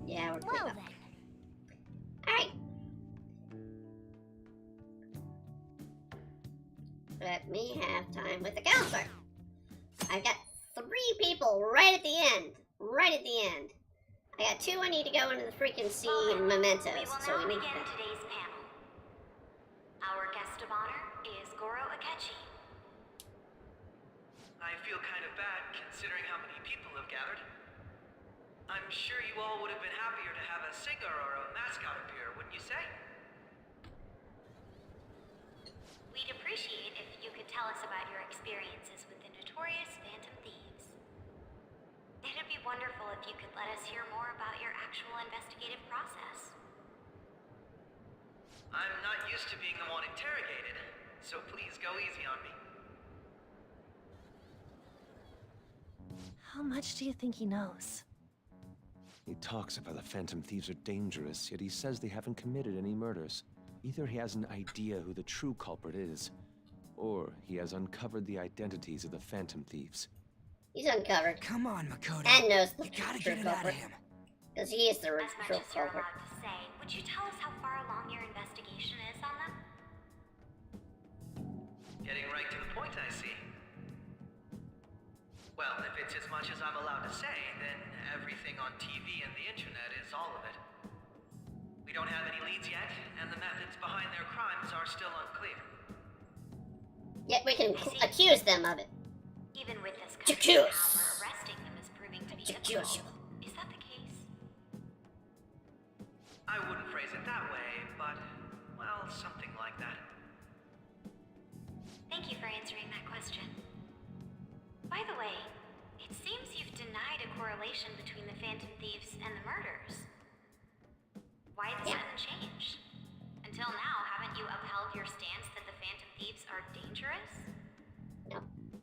Yeah, we're Well clean up. then. Alright. Let me have time with the counselor. I've got 3 people right at the end. Right at the end. I got 2 I need to go into the freaking sea and mementos. So we need begin today's panel. Our guest of honor is Goro Akechi. I feel kind of bad considering how many people have gathered. I'm sure you all would have been happier to have a singer or a mascot appear, wouldn't you say? We'd appreciate if you could tell us about your experiences with the notorious Phantom Thieves. It'd be wonderful if you could let us hear more about your actual investigative process. I'm not used to being the one interrogated, so please go easy on me. How much do you think he knows? He talks about the Phantom Thieves are dangerous, yet he says they haven't committed any murders. Either he has an idea who the true culprit is, or he has uncovered the identities of the Phantom Thieves. He's uncovered. Come on, Makoto. And knows the You gotta true get it out of culprit. him. Because he is the As much true as you're culprit. allowed to say, would you tell us how far along your investigation is on them? Getting right to the point, I see. Well, if it's as much as I'm allowed to say, then everything on TV and the internet is all of it. We don't have any leads yet, and the methods behind their crimes are still unclear. Yet we can accuse them of it. Even with this Accuse. country's power, arresting them is proving to be Accuse. difficult. Is that the case? I wouldn't phrase it that way, but, well, something like that. Thank you for answering that question. By the way, it seems you've denied a correlation between the Phantom Thieves and the murders. Why the sudden change? Until now, haven't you upheld your stance that the Phantom Thieves are dangerous? No.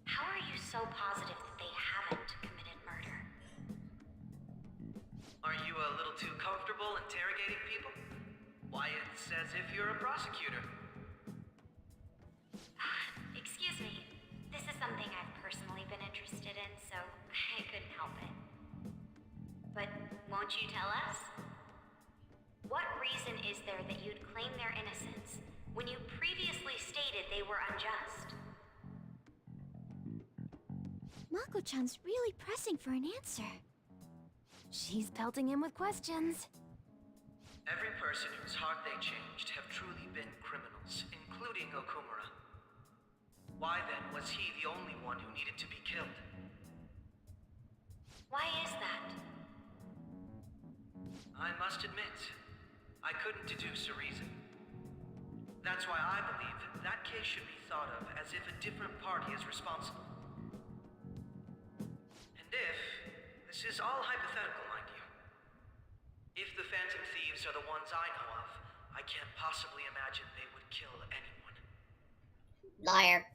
How are you so positive that they haven't committed murder? Are you a little too comfortable interrogating people? Why, it's as if you're a prosecutor. Excuse me. This is something I've personally been interested in, so I couldn't help it. But won't you tell us? What reason is there that you'd claim their innocence when you previously stated they were unjust? Mako-chan's really pressing for an answer. She's pelting him with questions. Every person whose heart they changed have truly been criminals, including Okumura. Why then was he the only one who needed to be killed? Why is that? I must admit, I couldn't deduce a reason. That's why I believe that case should be thought of as if a different party is responsible. And if, this is all hypothetical, mind you, if the Phantom Thieves are the ones I know of, I can't possibly imagine they would kill anyone. Liar.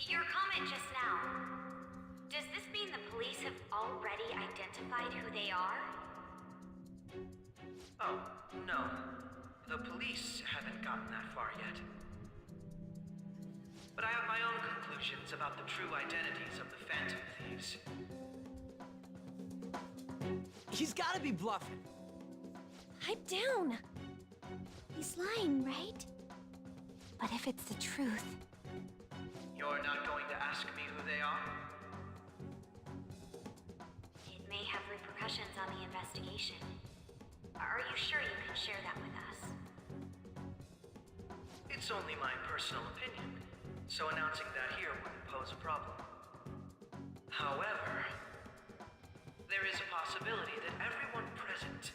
Your comment just now, does this mean the police have already identified who they are? Oh, no. The police haven't gotten that far yet. But I have my own conclusions about the true identities of the Phantom Thieves. He's gotta be bluffing. Pipe down. He's lying, right? But if it's the truth... You're not going to ask me who they are? It may have repercussions on the investigation. Are you sure you can share that with us? It's only my personal opinion, so announcing that here wouldn't pose a problem. However, there is a possibility that everyone present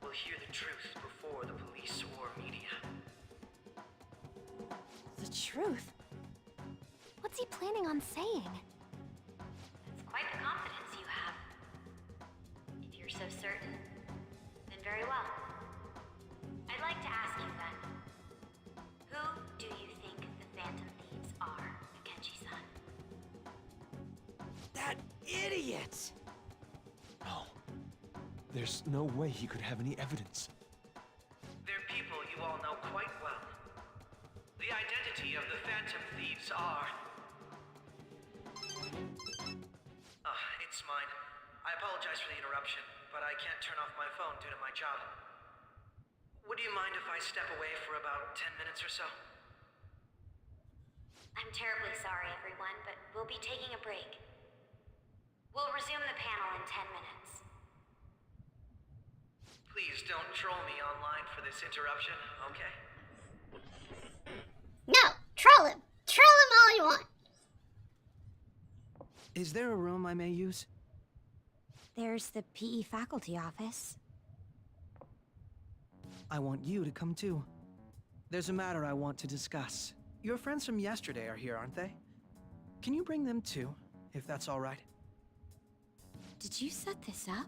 will hear the truth before the police or media. The truth? What's he planning on saying? It's quite the confidence you have. If you're so certain, then very well. I'd like to ask you then, who do you think the Phantom Thieves are, Akechi-san? That idiot! No. There's no way he could have any evidence. They're people you all know quite well. The identity of the Phantom Thieves are... it's mine. I apologize for the interruption, but I can't turn off my phone due to my job. Would you mind if I step away for about 10 minutes or so? I'm terribly sorry, everyone, but we'll be taking a break. We'll resume the panel in 10 minutes. Please don't troll me online for this interruption, okay? No! Troll him! Troll him all you want! Is there a room I may use? There's the PE faculty office. I want you to come too. There's a matter I want to discuss. Your friends from yesterday are here, aren't they? Can you bring them too, if that's all right? Did you set this up?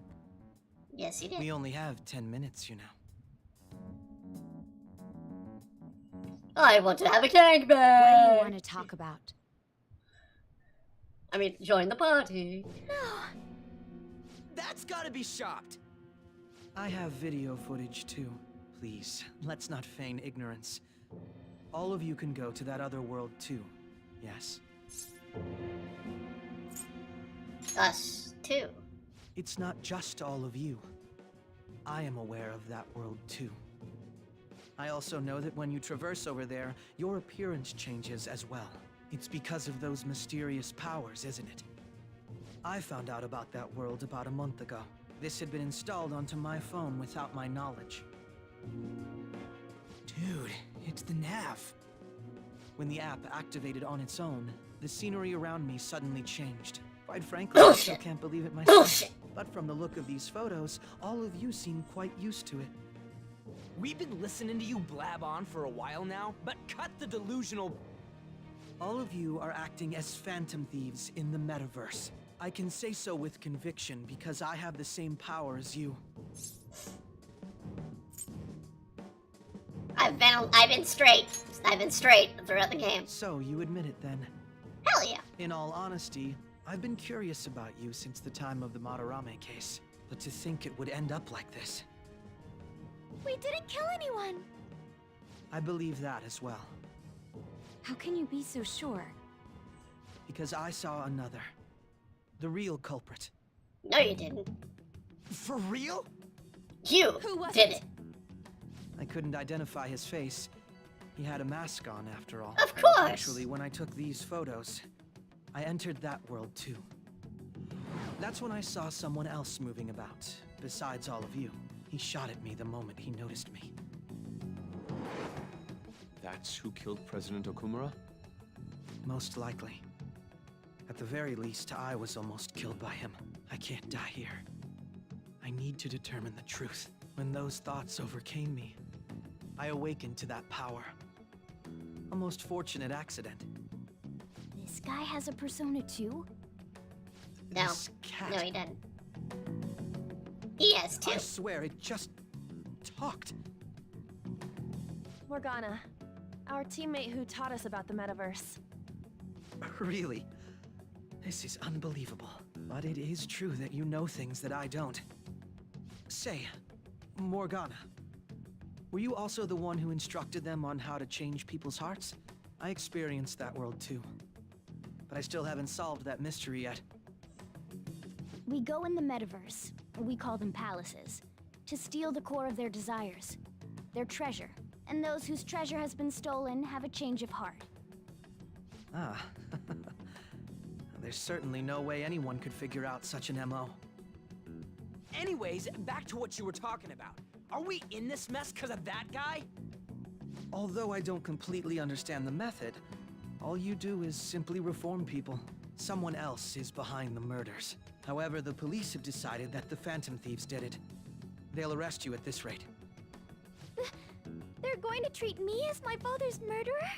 Yes, he did. We only have 10 minutes, you know. I want to have a What do you gangbang! want to talk about? I mean, join the party. That's gotta be shocked! I have video footage too. Please, let's not feign ignorance. All of you can go to that other world too, yes? us too. It's not just all of you. I am aware of that world too. I also know that when you traverse over there, your appearance changes as well. It's because of those mysterious powers, isn't it? I found out about that world about a month ago. This had been installed onto my phone without my knowledge. Dude, it's the nav. When the app activated on its own, the scenery around me suddenly changed. Quite frankly, I still can't believe it myself. Bullshit. But from the look of these photos, all of you seem quite used to it. We've been listening to you blab on for a while now, but cut the delusional... All of you are acting as Phantom Thieves in the metaverse. I can say so with conviction because I have the same power as you. I've been straight. I've been straight throughout the game. So you admit it then? Hell yeah. In all honesty, I've been curious about you since the time of the Madarame case. But to think it would end up like this. We didn't kill anyone! I believe that as well. How can you be so sure? Because I saw another. The real culprit. No, you didn't. For real? You did it. I couldn't identify his face. He had a mask on, after all. Of course! Actually, when I took these photos, I entered that world too. That's when I saw someone else moving about, besides all of you. He shot at me the moment he noticed me. That's who killed President Okumura? Most likely. At the very least, I was almost killed by him. I can't die here. I need to determine the truth. When those thoughts overcame me, I awakened to that power. A most fortunate accident. This guy has a persona too? No. This cat, No, he doesn't. He has two. I swear, it just talked. Morgana, our teammate who taught us about the metaverse. Really? This is unbelievable. But it is true that you know things that I don't. Say, Morgana, were you also the one who instructed them on how to change people's hearts? I experienced that world too. But I still haven't solved that mystery yet. We go in the metaverse, we call them palaces, to steal the core of their desires, their treasure. And those whose treasure has been stolen have a change of heart. Ah. There's certainly no way anyone could figure out such an MO. Anyways, back to what you were talking about. Are we in this mess because of that guy? Although I don't completely understand the method, all you do is simply reform people. Someone else is behind the murders. However, the police have decided that the Phantom Thieves did it. They'll arrest you at this rate. They're going to treat me as my father's murderer?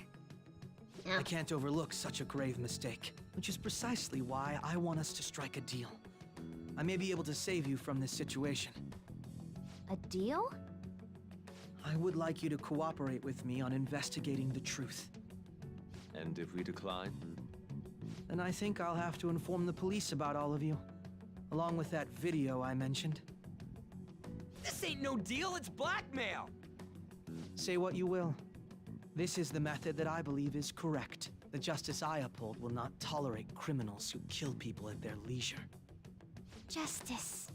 I can't overlook such a grave mistake, which is precisely why I want us to strike a deal. I may be able to save you from this situation. A deal? I would like you to cooperate with me on investigating the truth. And if we decline? Then I think I'll have to inform the police about all of you, along with that video I mentioned. This ain't no deal, it's blackmail! Say what you will. This is the method that I believe is correct. The justice I uphold will not tolerate criminals who kill people at their leisure. Justice.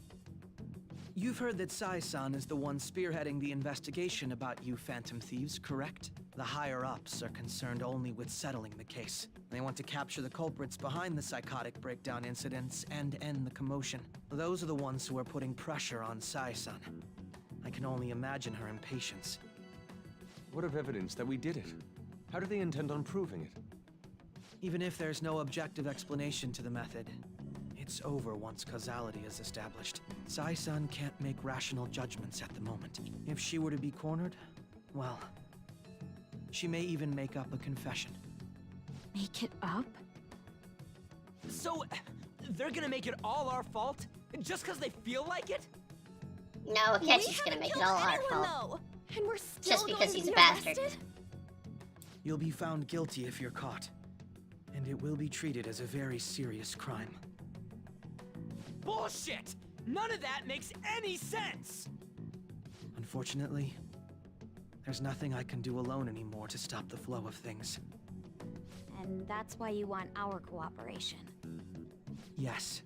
You've heard that Sai-san is the one spearheading the investigation about you Phantom Thieves, correct? The higher-ups are concerned only with settling the case. They want to capture the culprits behind the psychotic breakdown incidents and end the commotion. Those are the ones who are putting pressure on Sai-san. I can only imagine her impatience. What of evidence that we did it? How do they intend on proving it? Even if there's no objective explanation to the method, it's over once causality is established. Sai-san can't make rational judgments at the moment. If she were to be cornered, well, she may even make up a confession. Make it up? So, they're gonna make it all our fault? Just because they feel like it? No, Akechi's gonna make it all our fault. And we're still Just because going to he's be a bastard. arrested? You'll be found guilty if you're caught. And it will be treated as a very serious crime. Bullshit! None of that makes any sense! Unfortunately, there's nothing I can do alone anymore to stop the flow of things. And that's why you want our cooperation. Yes.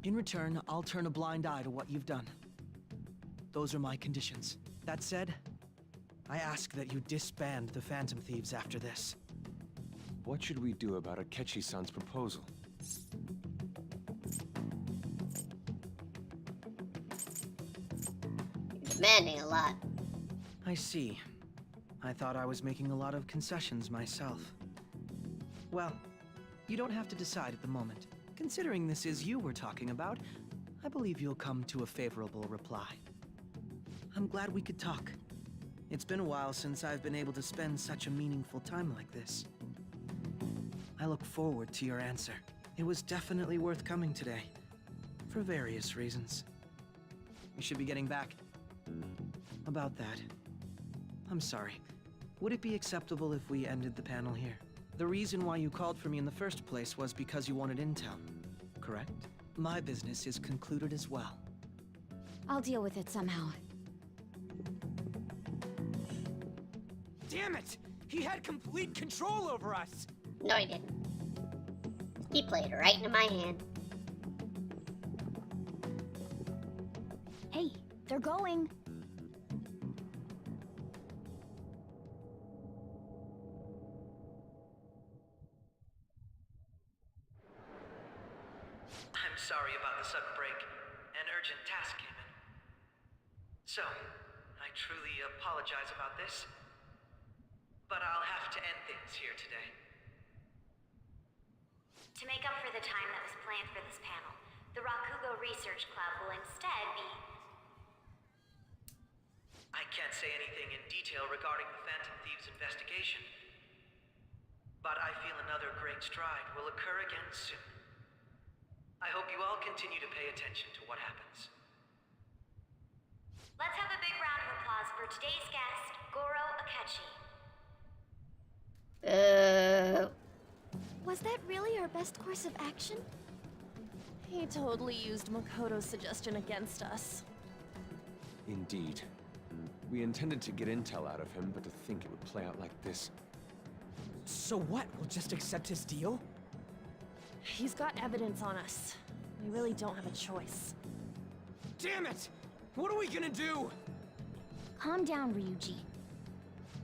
In return, I'll turn a blind eye to what you've done. Those are my conditions. That said, I ask that you disband the Phantom Thieves after this. What should we do about Akechi-san's proposal? You're demanding a lot. I see. I thought I was making a lot of concessions myself. Well, you don't have to decide at the moment. Considering this is you we're talking about, I believe you'll come to a favorable reply. I'm glad we could talk. It's been a while since I've been able to spend such a meaningful time like this. I look forward to your answer. It was definitely worth coming today, for various reasons. We should be getting back. About that, I'm sorry. Would it be acceptable if we ended the panel here? The reason why you called for me in the first place was because you wanted intel, correct? My business is concluded as well. I'll deal with it somehow. Damn it! He had complete control over us! No, he didn't. He played right into my hand. Hey, they're going. I'm sorry about the sudden break. An urgent task came in. So, I truly apologize about this. But I'll have to end things here today. To make up for the time that was planned for this panel, the Rakugo Research Club will instead be... I can't say anything in detail regarding the Phantom Thieves investigation. But I feel another great stride will occur again soon. I hope you all continue to pay attention to what happens. Let's have a big round of applause for today's guest, Goro Akechi. Was that really our best course of action? He totally used Makoto's suggestion against us. Indeed. We intended to get intel out of him, but to think it would play out like this. So what? We'll just accept his deal? He's got evidence on us. We really don't have a choice. Damn it! What are we gonna do? Calm down, Ryuji.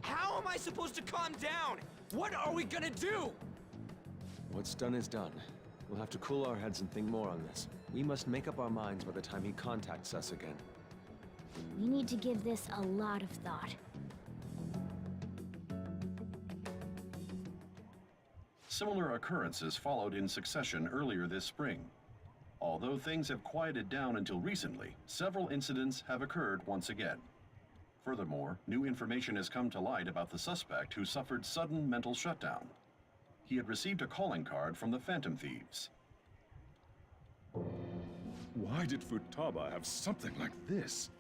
How am I supposed to calm down? What are we gonna do? What's done is done. We'll have to cool our heads and think more on this. We must make up our minds by the time he contacts us again. We need to give this a lot of thought. Similar occurrences followed in succession earlier this spring. Although things have quieted down until recently, several incidents have occurred once again. Furthermore, new information has come to light about the suspect who suffered sudden mental shutdown. He had received a calling card from the Phantom Thieves. Why did Futaba have something like this?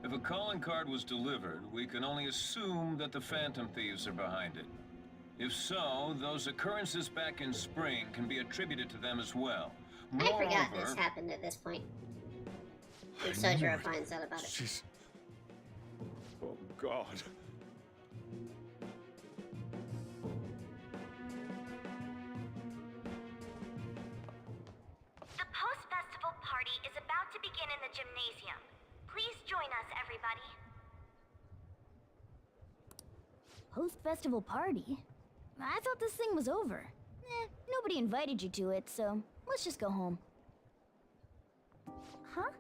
If a calling card was delivered, we can only assume that the Phantom Thieves are behind it. If so, those occurrences back in spring can be attributed to them as well. I forgot this happened at this point. If Sojiro finds out about it. She's... Oh, God. The post-festival party is about to begin in the gymnasium. Please join us, everybody. Post-festival party? I thought this thing was over. Nobody invited you to it, so let's just go home. Huh?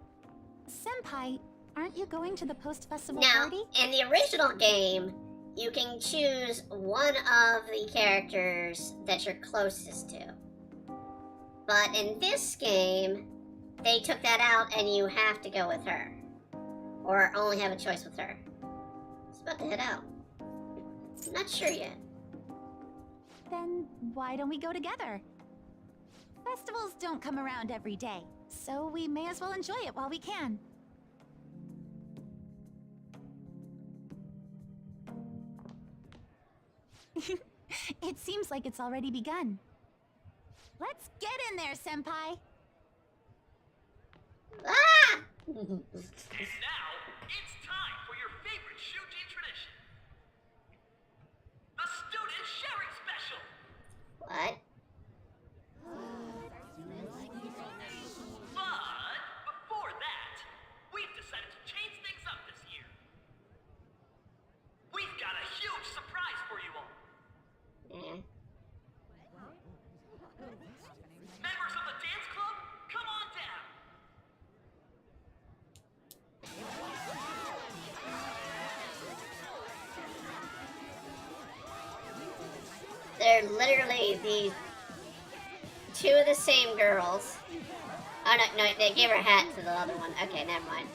Senpai, aren't you going to the post-festival Now, party? in the original game, you can choose one of the characters that you're closest to. But in this game, they took that out and you have to go with her. Or only have a choice with her. It's about to head out. I'm not sure yet. Then why don't we go together? Festivals don't come around every day, so we may as well enjoy it while we can. It seems like it's already begun. Let's get in there, Senpai! Ah! And now, it's time for your favorite Shuji tradition. The student sharing special! What? They're literally the two of the same girls. Oh no, they gave her hat to the other one. Okay, never mind.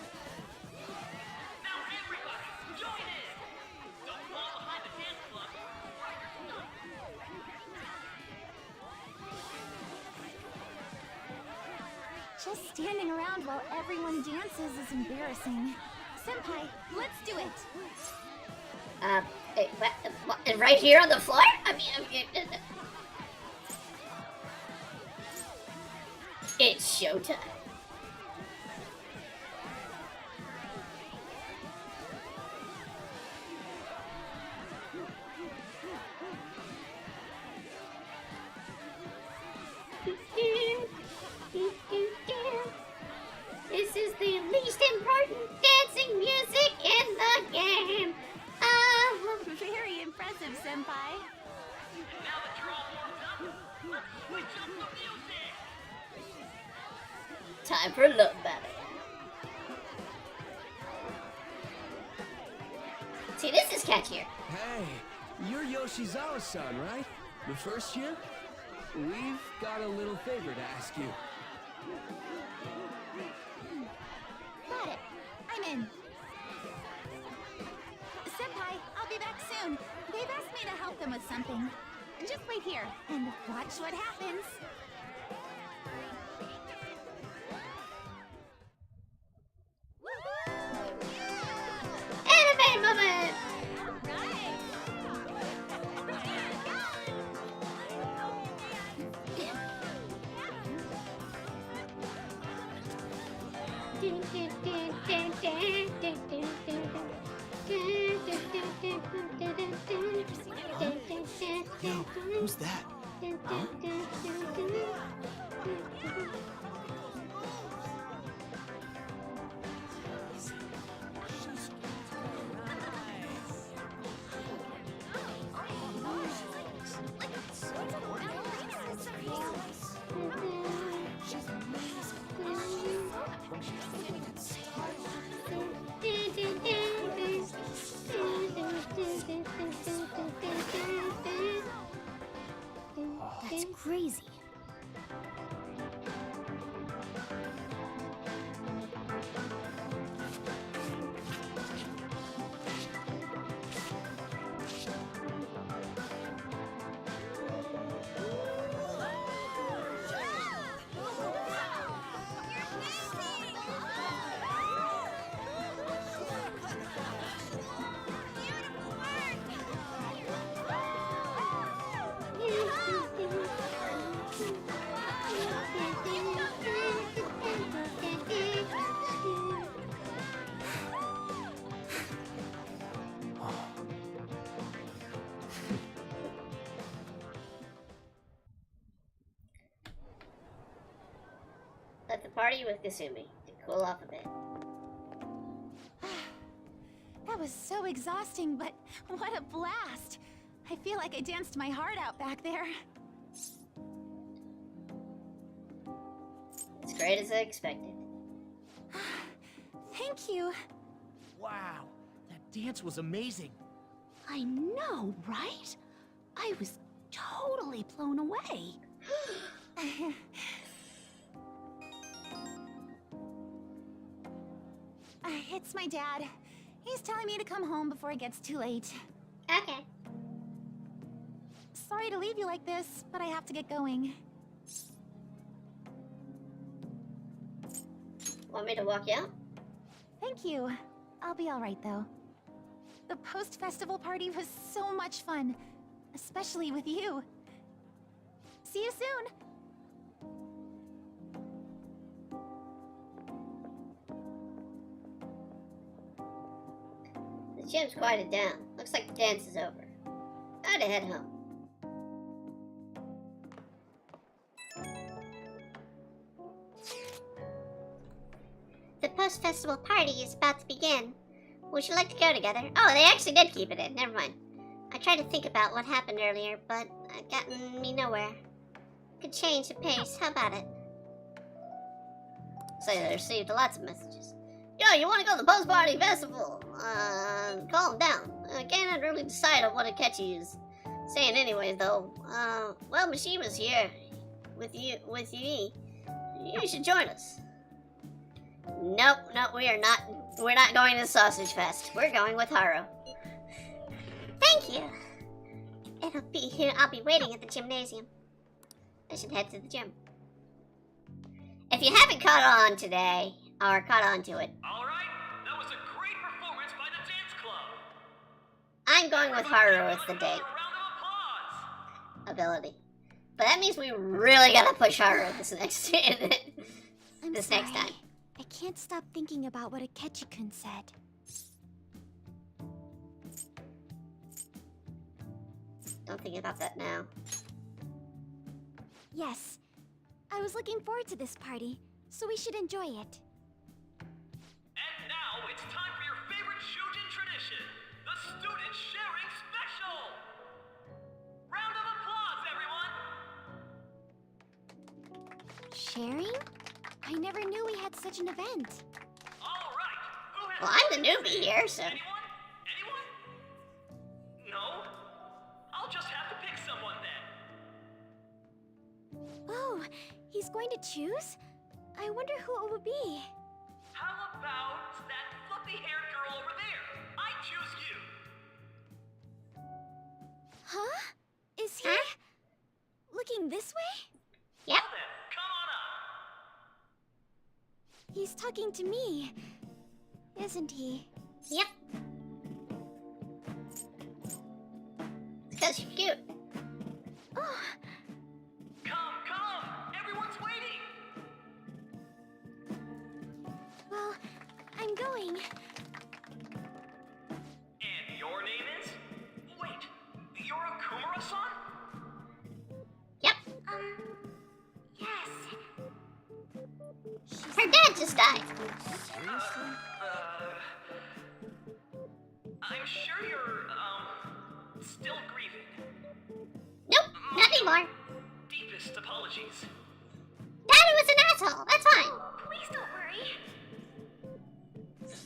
Just standing around while everyone dances is embarrassing. Senpai, let's do it! Right here on the floor? I mean, it's showtime. This is the least important dancing music in the game. Very impressive, Senpai. Time for a love battle. See, this is catchier. Hey, you're Yoshizawa-san, right? The first year? We've got a little favor to ask you. Got it. I'm in. Senpai, I'll be back soon. They've asked me to help them with something. Just wait here and watch what happens. Anime moment! Yo, who's that? Huh? That's crazy. Let the party with Kasumi to cool off a bit. That was so exhausting, but what a blast! I feel like I danced my heart out back there. As great as I expected. Thank you. Wow, that dance was amazing. I know, right? I was totally blown away. It's my dad. He's telling me to come home before it gets too late. Okay. Sorry to leave you like this, but I have to get going. Want me to walk you out? Thank you. I'll be all right, though. The post-festival party was so much fun, especially with you. See you soon! The gym's quieted down. Looks like the dance is over. Time to head home. The post-festival party is about to begin. Would you like to go together? Oh, they actually did keep it in. Never mind. I tried to think about what happened earlier, but it gotten me nowhere. Could change the pace. How about it? So they received lots of messages. Yo, you want to go to the post-party festival? Calm down. I cannot really decide on what Akechi is Saying anyways, though, well, Mishima's here with you. You should join us. Nope, we're not going to the Sausage Fest. We're going with Haru. Thank you. It'll be here. I'll be waiting at the gymnasium. I should head to the gym. If you haven't caught on today, or caught on to it, Alright, that was a great performance by the dance club. I'm going with Haru as the date ability. But that means we really gotta push Haru this next next time. I can't stop thinking about what Akechi-kun said. Don't think about that now. Yes. I was looking forward to this party, so we should enjoy it. And now it's time for your favorite Shujin tradition, the Student Sharing Special! Round of applause, everyone! Sharing? I never knew we had such an event. Alright, who has... Well, I'm the newbie here, so... Anyone? No? I'll just have to pick someone then. Oh, he's going to choose? I wonder who it would be. How about that fluffy-haired girl over there? I choose you. Huh? Is he looking this way? Yep. Well then, come on up. He's talking to me, isn't he? Yep. Because you're cute. Oh. Come! Everyone's waiting! Well, I'm going. And your name is? Wait, you're Akumura-san? Yep. Yes. Her dad just died. Seriously? I'm sure you're, still grieving. Nope, not anymore. Deepest apologies. Daddy was an asshole. That's fine. Please don't worry.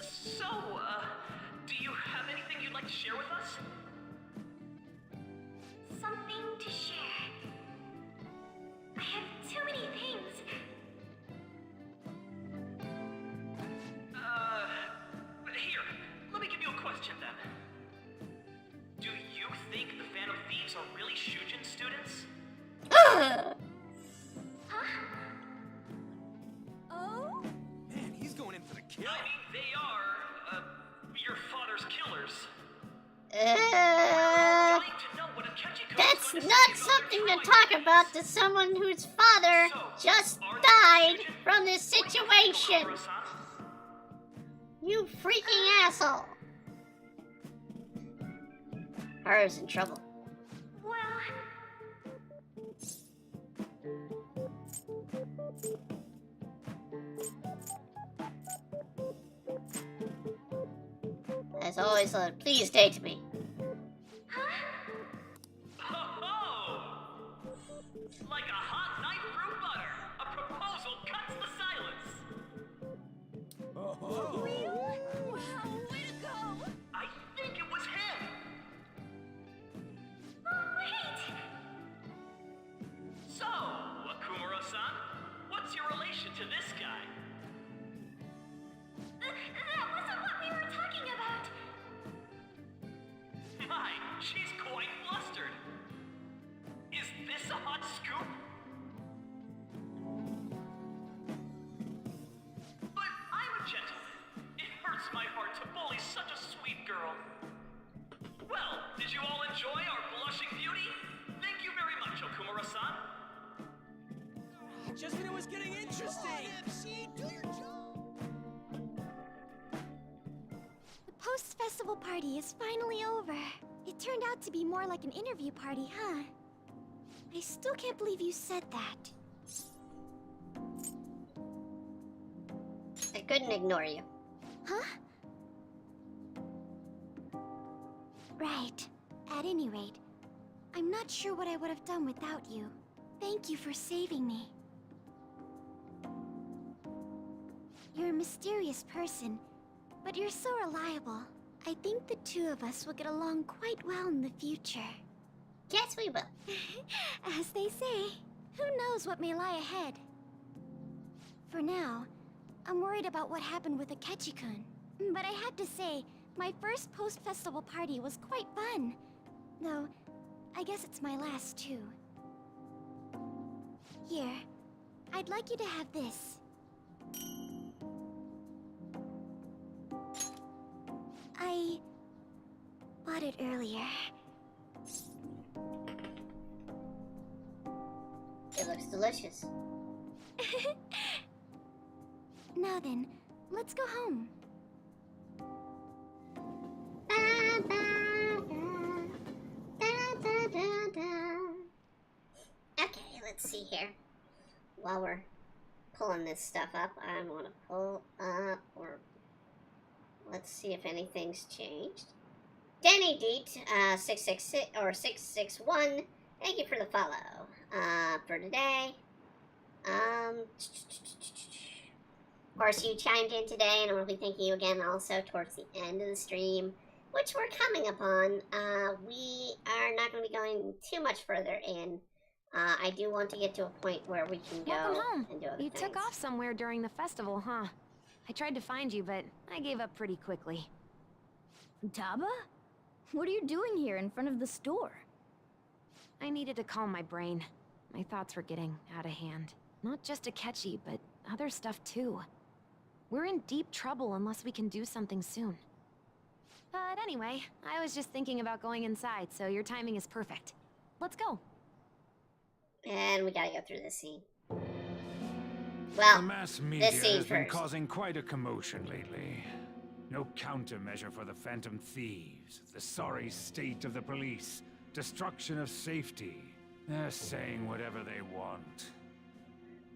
So, do you have anything you'd like to share with us? Something to share. I have too many things. Here, let me give you a question then. Do you think the Phantom Thieves are really Shujin students? Huh? Oh? Man, he's going in for the kill. I mean, they are, your father's killers. That's not something to talk about to someone whose father just died from this situation. You freaking asshole. Haru's in trouble. Well... As always, please date me. Like a hot knife through butter, a proposal cuts the silence. Oh. Real? Wow, way to go! I think it was him. Oh, wait! So, Akumura-san, what's your relation to this guy? That wasn't what we were talking about. My, she's quite flustered. Is this a hot scoop? But I'm a gentleman. It hurts my heart to bully such a sweet girl. Well, did you all enjoy our blushing beauty? Thank you very much, Okumura-san. Just when it was getting interesting. MC, do your job. The post-festival party is finally over. It turned out to be more like an interview party, huh? I still can't believe you said that. I couldn't ignore you. Huh? Right. At any rate, I'm not sure what I would have done without you. Thank you for saving me. You're a mysterious person, but you're so reliable. I think the two of us will get along quite well in the future. Yes, we will. As they say, who knows what may lie ahead? For now, I'm worried about what happened with Akechi-kun. But I have to say, my first post-festival party was quite fun. Though, I guess it's my last too. Here, I'd like you to have this. I bought it earlier. It looks delicious. Now then, let's go home. Okay, let's see here. While we're pulling this stuff up, I want to pull up, or let's see if anything's changed. Danny Deet, 666 or 661. Thank you for the follow. For today, of course, you chimed in today, and I will be thanking you again also towards the end of the stream, which we're coming upon. We are not going to be going too much further in. I do want to get to a point where we can go Welcome home. and do other You things. took off somewhere during the festival, huh? I tried to find you, but I gave up pretty quickly. Taba? What are you doing here in front of the store? I needed to calm my brain. My thoughts were getting out of hand. Not just Akechi, but other stuff too. We're in deep trouble unless we can do something soon. But anyway, I was just thinking about going inside, so your timing is perfect. Let's go. And we gotta go through this scene. Well, the mass media this scene has been first. causing quite a commotion lately. No countermeasure for the Phantom Thieves, the sorry state of the police, destruction of safety. They're saying whatever they want.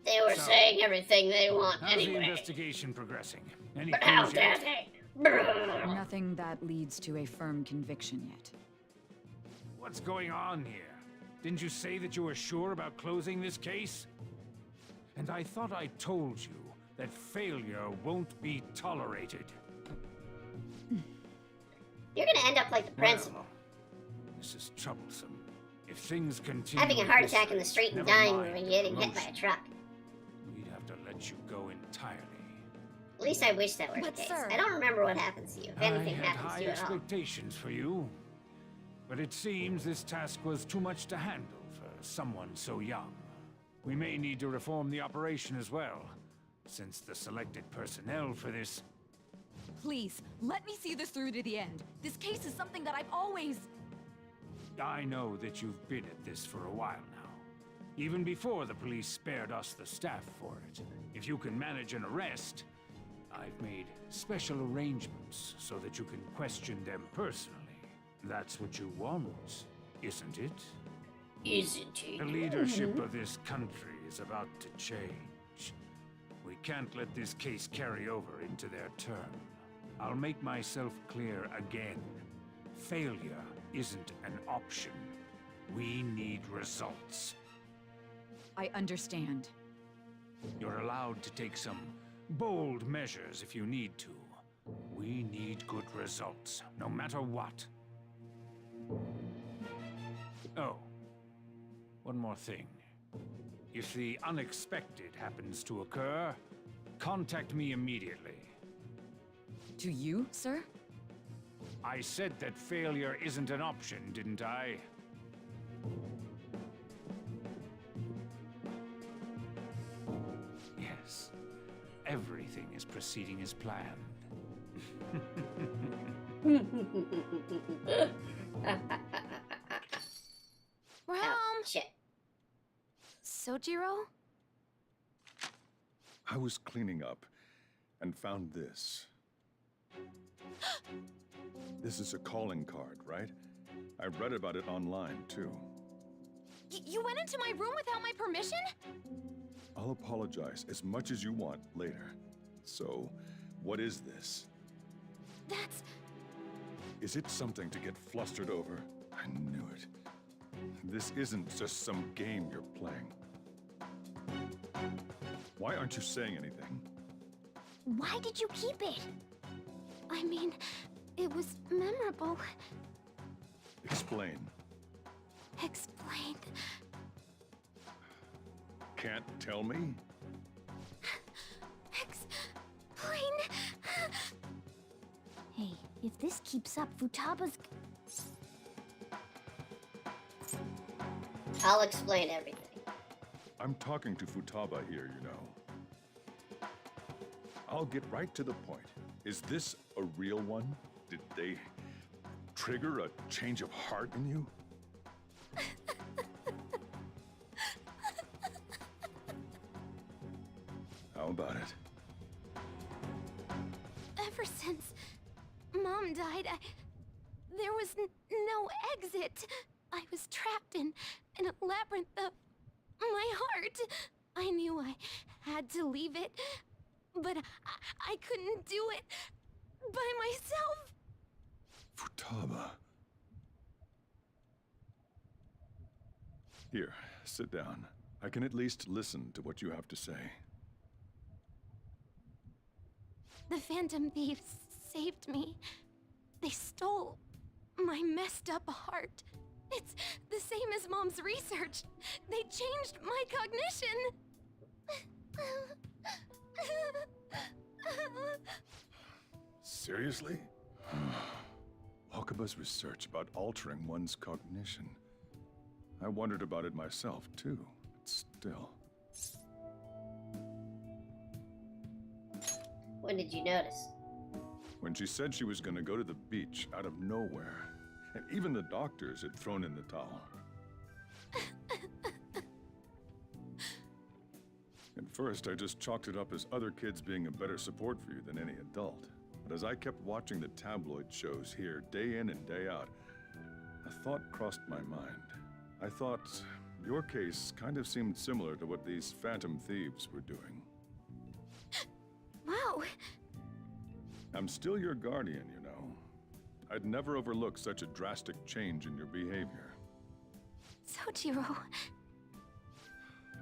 They were saying everything they want How's the anyway. investigation progressing? Any But how clues dare yet? they? Nothing that leads to a firm conviction yet. What's going on here? Didn't you say that you were sure about closing this case? And I thought I told you that failure won't be tolerated. You're gonna end up like the principal. Well, this is troublesome. If things continue Having a heart this attack in way, the street and never dying mind when the getting hit by a promotion. truck. We'd have to let you go entirely. At least I wish that were the But, case. sir- I don't remember what happens to you, if anything I had happens high to you at all. expectations for you. But it seems this task was too much to handle for someone so young. We may need to reform the operation as well, since the selected personnel for this... Please, let me see this through to the end. This case is something that I've always... I know that you've been at this for a while now. Even before the police spared us the staff for it. If you can manage an arrest, I've made special arrangements so that you can question them personally. That's what you want, isn't it? Isn't it? The leadership of this country is about to change. We can't let this case carry over into their term. I'll make myself clear again. Failure isn't an option. We need results. I understand. You're allowed to take some bold measures if you need to. We need good results, no matter what. Oh, one more thing. If the unexpected happens to occur, contact me immediately. To you, sir? I said that failure isn't an option, didn't I? Yes. Everything is proceeding as planned. We're home. Shit. Sojiro? I was cleaning up and found this. This is a calling card, right? I read about it online, too. You went into my room without my permission? I'll apologize as much as you want later. So, what is this? That's... Is it something to get flustered over? I knew it. This isn't just some game you're playing. Why aren't you saying anything? Why did you keep it? I mean, it was memorable. Explain. Explain. Can't tell me? Explain. Hey, if this keeps up, Futaba's... I'll explain everything. I'm talking to Futaba here, you know. I'll get right to the point. Is this a real one? Did they trigger a change of heart in you? How about it? Ever since Mom died, there was no exit. I was trapped in a labyrinth of my heart. I knew I had to leave it, but I couldn't do it by myself. Futaba. Here, sit down. I can at least listen to what you have to say. The Phantom Thieves saved me. They stole my messed up heart. It's the same as Mom's research. They changed my cognition. Seriously? Wakaba's research about altering one's cognition. I wondered about it myself, too. But still. When did you notice? When she said she was gonna go to the beach out of nowhere. And even the doctors had thrown in the towel. At first, I just chalked it up as other kids being a better support for you than any adult. But as I kept watching the tabloid shows here, day in and day out, a thought crossed my mind. I thought your case kind of seemed similar to what these Phantom Thieves were doing. Wow. I'm still your guardian, you know. I'd never overlook such a drastic change in your behavior. Sojiro.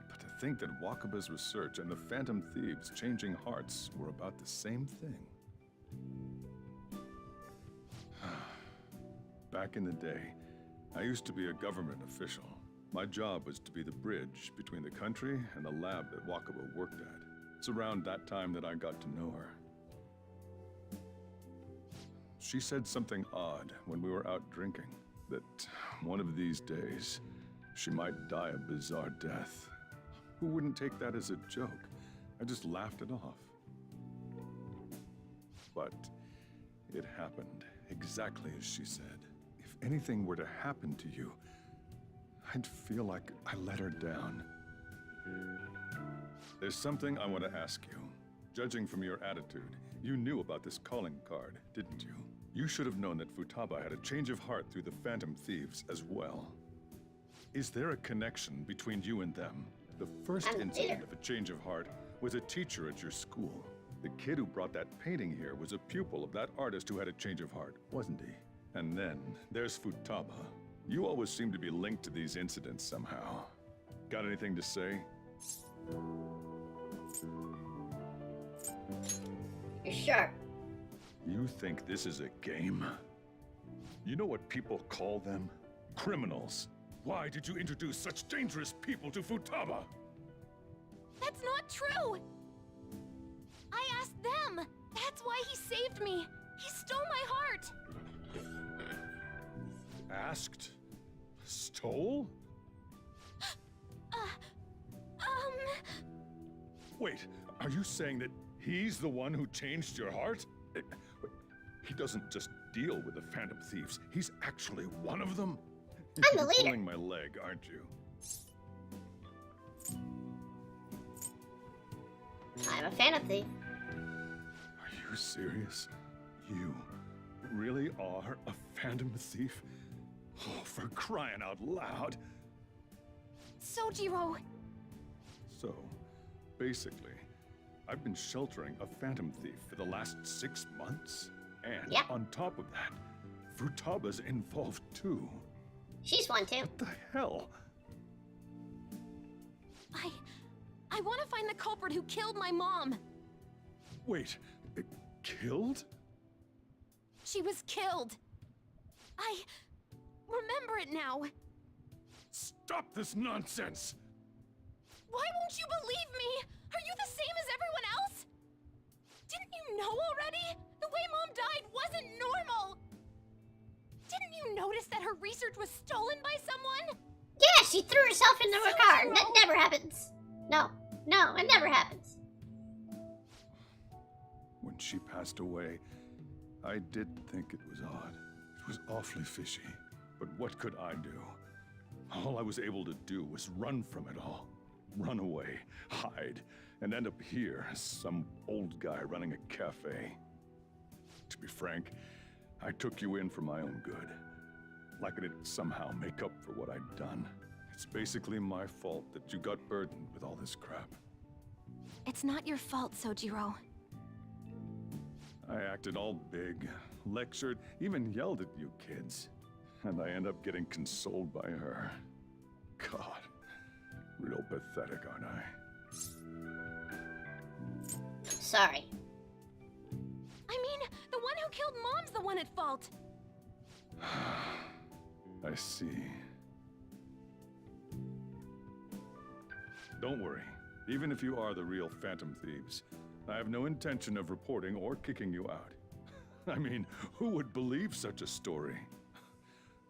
But to think that Wakaba's research and the Phantom Thieves changing hearts were about the same thing. Back in the day, I used to be a government official. My job was to be the bridge between the country and the lab that Wakaba worked at. It's around that time that I got to know her. She said something odd when we were out drinking, that one of these days, she might die a bizarre death. Who wouldn't take that as a joke? I just laughed it off. But it happened exactly as she said. If anything were to happen to you, I'd feel like I let her down. There's something I want to ask you. Judging from your attitude, you knew about this calling card, didn't you? You should have known that Futaba had a change of heart through the Phantom Thieves as well. Is there a connection between you and them? The first incident of a change of heart was a teacher at your school. The kid who brought that painting here was a pupil of that artist who had a change of heart, wasn't he? And then there's Futaba. You always seem to be linked to these incidents somehow. Got anything to say? You're sharp. You think this is a game? You know what people call them? Criminals. Why did you introduce such dangerous people to Futaba? That's not true! I asked them! That's why he saved me! He stole my heart! Asked? Stole? Wait, are you saying that he's the one who changed your heart? He doesn't just deal with the Phantom Thieves, he's actually one of them? I'm the leader. You're pulling my leg, aren't you? I'm a Phantom Thief. Are you serious? You really are a Phantom Thief? Oh, for crying out loud! Sojiro! So, basically, I've been sheltering a Phantom Thief for the last 6 months. And on top of that, Futaba's involved too. She's one too. What the hell? I want to find the culprit who killed my mom. Wait, killed? She was killed. I remember it now. Stop this nonsense! Why won't you believe me? Are you the same as everyone else? Didn't you know already? The way Mom died wasn't normal! Didn't you notice that her research was stolen by someone? Yeah, she threw herself into a car. That never happens. No, it never happens. When she passed away, I did think it was odd. It was awfully fishy. But what could I do? All I was able to do was run from it all. Run away, hide, and end up here as some old guy running a cafe. To be frank, I took you in for my own good. Like it'd somehow make up for what I'd done. It's basically my fault that you got burdened with all this crap. It's not your fault, Sojiro. I acted all big, lectured, even yelled at you kids. And I end up getting consoled by her. God, real pathetic, aren't I? Sorry. I mean, the one who killed Mom's the one at fault. I see. Don't worry. Even if you are the real Phantom Thieves, I have no intention of reporting or kicking you out. I mean, who would believe such a story?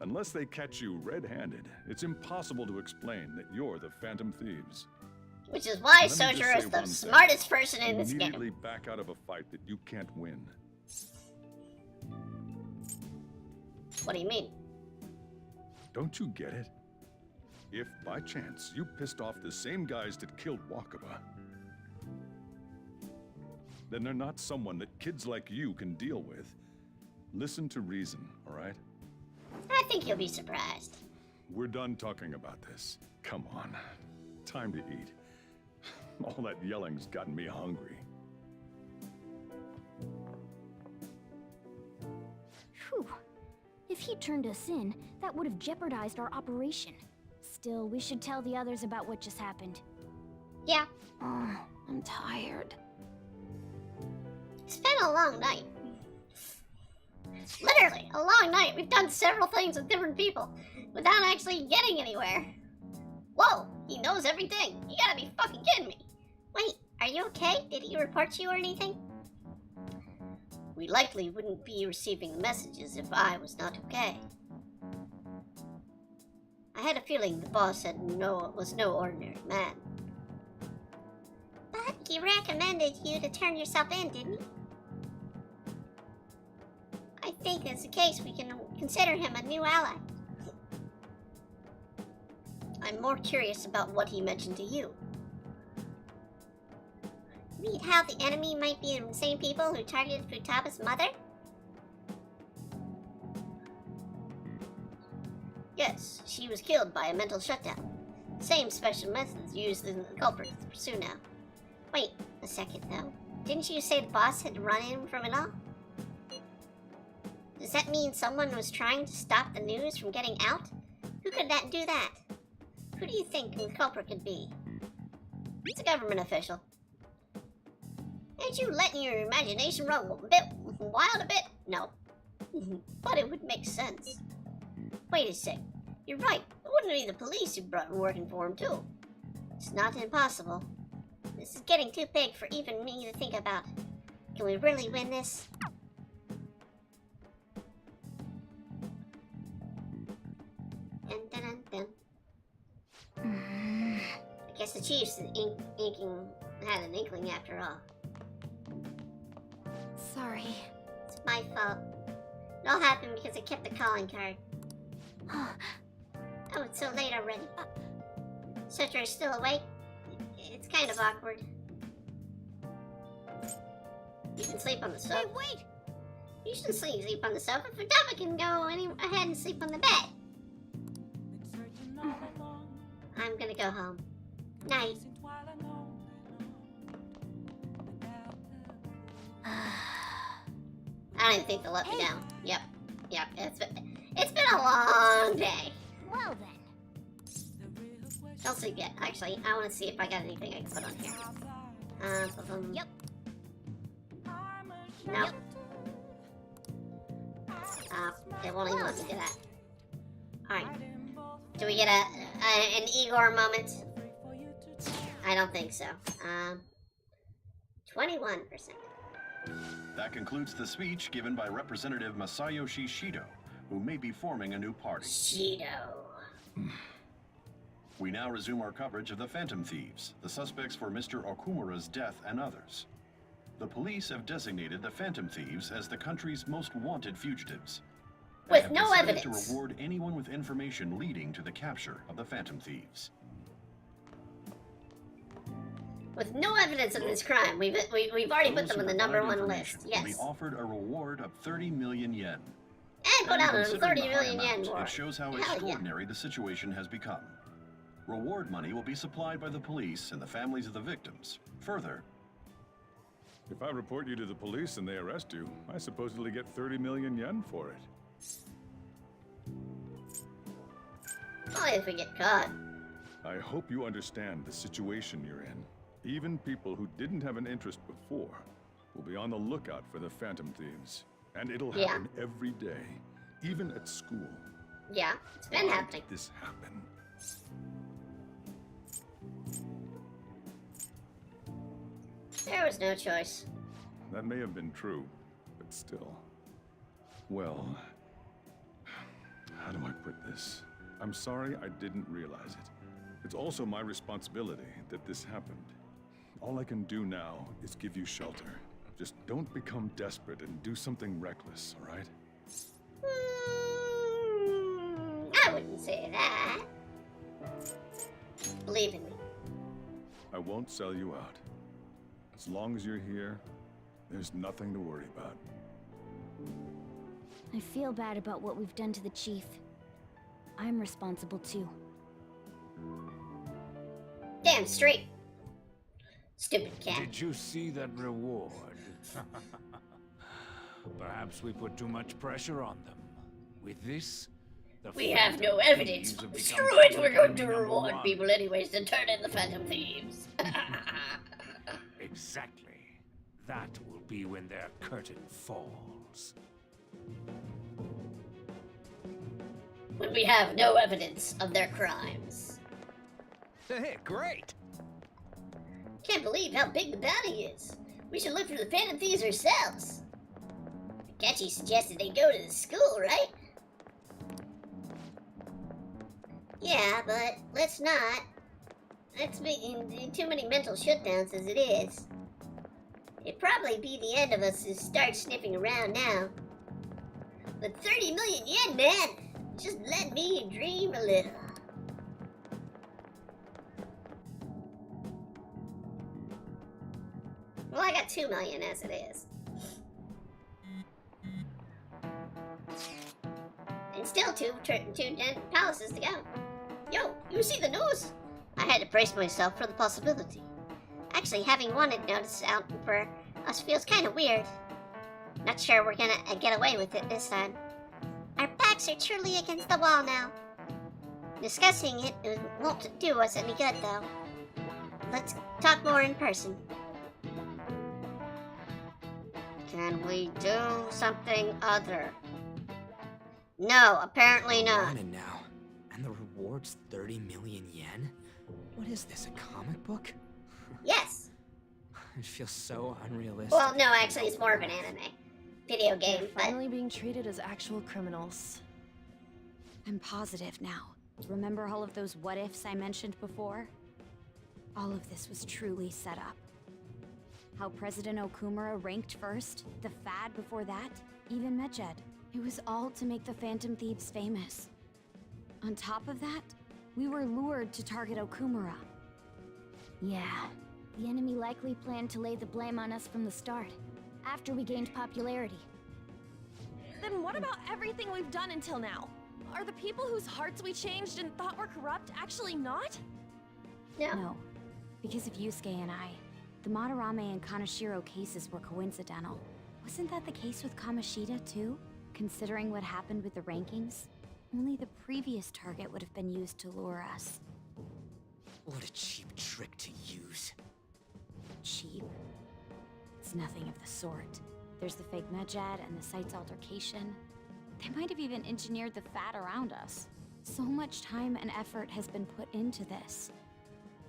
Unless they catch you red-handed, it's impossible to explain that you're the Phantom Thieves. Which is why Let me just Sojiro is say the one smartest thing. person in this game. Immediately back out of a fight that you can't win. What do you mean? Don't you get it? If, by chance, you pissed off the same guys that killed Wakaba, then they're not someone that kids like you can deal with. Listen to reason, all right? I think you'll be surprised. We're done talking about this. Come on. Time to eat. All that yelling's gotten me hungry. Phew. If he turned us in, that would have jeopardized our operation. Still, we should tell the others about what just happened. Yeah. Oh, I'm tired. It's been a long night. Literally, a long night. We've done several things with different people without actually getting anywhere. Whoa, he knows everything. You gotta be fucking kidding me. Wait, are you okay? Did he report you or anything? We likely wouldn't be receiving messages if I was not okay. I had a feeling the boss was no ordinary man. But he recommended you to turn yourself in, didn't he? I think that's the case. We can consider him a new ally. I'm more curious about what he mentioned to you. Read how the enemy might be the same people who targeted Futaba's mother? Yes, she was killed by a mental shutdown. Same special methods used in the culprit to pursue now. Wait a second, though. Didn't you say the boss had run in from it all? Does that mean someone was trying to stop the news from getting out? Who could do that? Who do you think the culprit could be? It's a government official. Ain't you letting your imagination run a bit wild a bit? No. But it would make sense. Wait a sec. You're right. It wouldn't be the police who brought him working for him, too. It's not impossible. This is getting too big for even me to think about. Can we really win this? Dun, dun, dun, dun. I guess the Chiefs had an inkling after all. Sorry. It's my fault. It all happened because I kept the calling card. Oh, it's so late already. Sojiro's still awake? It's kind of awkward. You can sleep on the sofa. Hey, wait! You should sleep on the sofa. Futaba can go ahead and sleep on the bed. I'm gonna go home. Night. I don't even think they'll let me down. Yep. It's been a long day. Well then. Don't sleep yet. Actually, I want to see if I got anything I can put on here. Yep. Nope. It won't even let me do that. Alright. Do we get an Igor moment? I don't think so. 21%. That concludes the speech given by Representative Masayoshi Shido, who may be forming a new party. Shido. We now resume our coverage of the Phantom Thieves, the suspects for Mr. Okumura's death and others. The police have designated the Phantom Thieves as the country's most wanted fugitives. With and no have decided evidence. to reward anyone with information leading to the capture of the Phantom Thieves. With no evidence of this crime, we've already put them on the #1 list. Will Yes. be offered a reward of 30 million yen. And put out a considering 30 the high million yen amount, more. It shows how Hell yeah. extraordinary the situation has become. Reward money will be supplied by the police and the families of the victims. Further, If I report you to the police and they arrest you, I supposedly get 30 million yen for it. Only if we get caught. I hope you understand the situation you're in. Even people who didn't have an interest before will be on the lookout for the Phantom Thieves. And it'll happen every day, even at school. Yeah, it's been happening. Why did this happen? There was no choice. That may have been true, but still. Well, how do I put this? I'm sorry I didn't realize it. It's also my responsibility that this happened. All I can do now is give you shelter. Just don't become desperate and do something reckless, all right? I wouldn't say that. Believe in me. I won't sell you out. As long as you're here, there's nothing to worry about. I feel bad about what we've done to the chief. I'm responsible too. Damn straight. Stupid cat. Did you see that reward? Perhaps we put too much pressure on them. With this, We have no evidence. Screw it, we're going to reward people anyways to turn in the Phantom Thieves. Exactly. That will be when their curtain falls. When we have no evidence of their crimes. Hey, great! Can't believe how big the bounty is. We should look for the Phantom Thieves ourselves. Akechi suggested they go to the school, right? Yeah, but let's not. Let's be in too many mental shutdowns as it is. It'd probably be the end of us to start sniffing around now. But 30 million yen, man! Just let me dream a little. Well, I got 2 million as it is. And still two palaces to go. Yo, you see the news? I had to brace myself for the possibility. Actually, having wanted notice out for us feels kind of weird. Not sure we're gonna get away with it this time. Our backs are truly against the wall now. Discussing it won't do us any good, though. Let's talk more in person. Can we do something other? No, apparently not. On it now. And the reward's 30 million yen? What is this, a comic book? Yes. It feels so unrealistic. Well, no, actually, it's more of an anime. Video game, They're but... finally being treated as actual criminals. I'm positive now. Remember all of those what-ifs I mentioned before? All of this was truly set up. How President Okumura ranked first, the fad before that, even Medjed. It was all to make the Phantom Thieves famous. On top of that, we were lured to target Okumura. Yeah, the enemy likely planned to lay the blame on us from the start, after we gained popularity. Then what about everything we've done until now? Are the people whose hearts we changed and thought were corrupt actually not? No, because of Yusuke and I. The Madarame and Kaneshiro cases were coincidental. Wasn't that the case with Kamoshida, too? Considering what happened with the rankings, only the previous target would have been used to lure us. What a cheap trick to use. Cheap? It's nothing of the sort. There's the fake Medjed and the site's altercation. They might have even engineered the fad around us. So much time and effort has been put into this.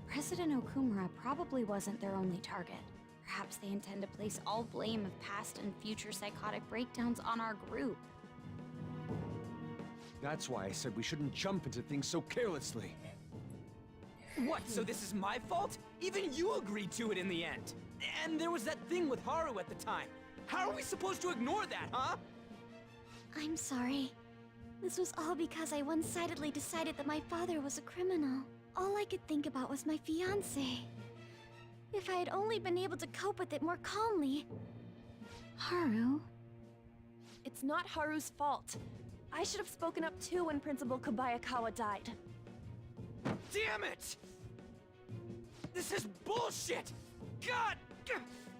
President Okumura probably wasn't their only target. Perhaps they intend to place all blame of past and future psychotic breakdowns on our group. That's why I said we shouldn't jump into things so carelessly. What, so this is my fault? Even you agreed to it in the end. And there was that thing with Haru at the time. How are we supposed to ignore that, huh? I'm sorry. This was all because I one-sidedly decided that my father was a criminal. All I could think about was my fiancé. If I had only been able to cope with it more calmly. Haru? It's not Haru's fault. I should have spoken up too when Principal Kobayakawa died. Damn it! This is bullshit! God!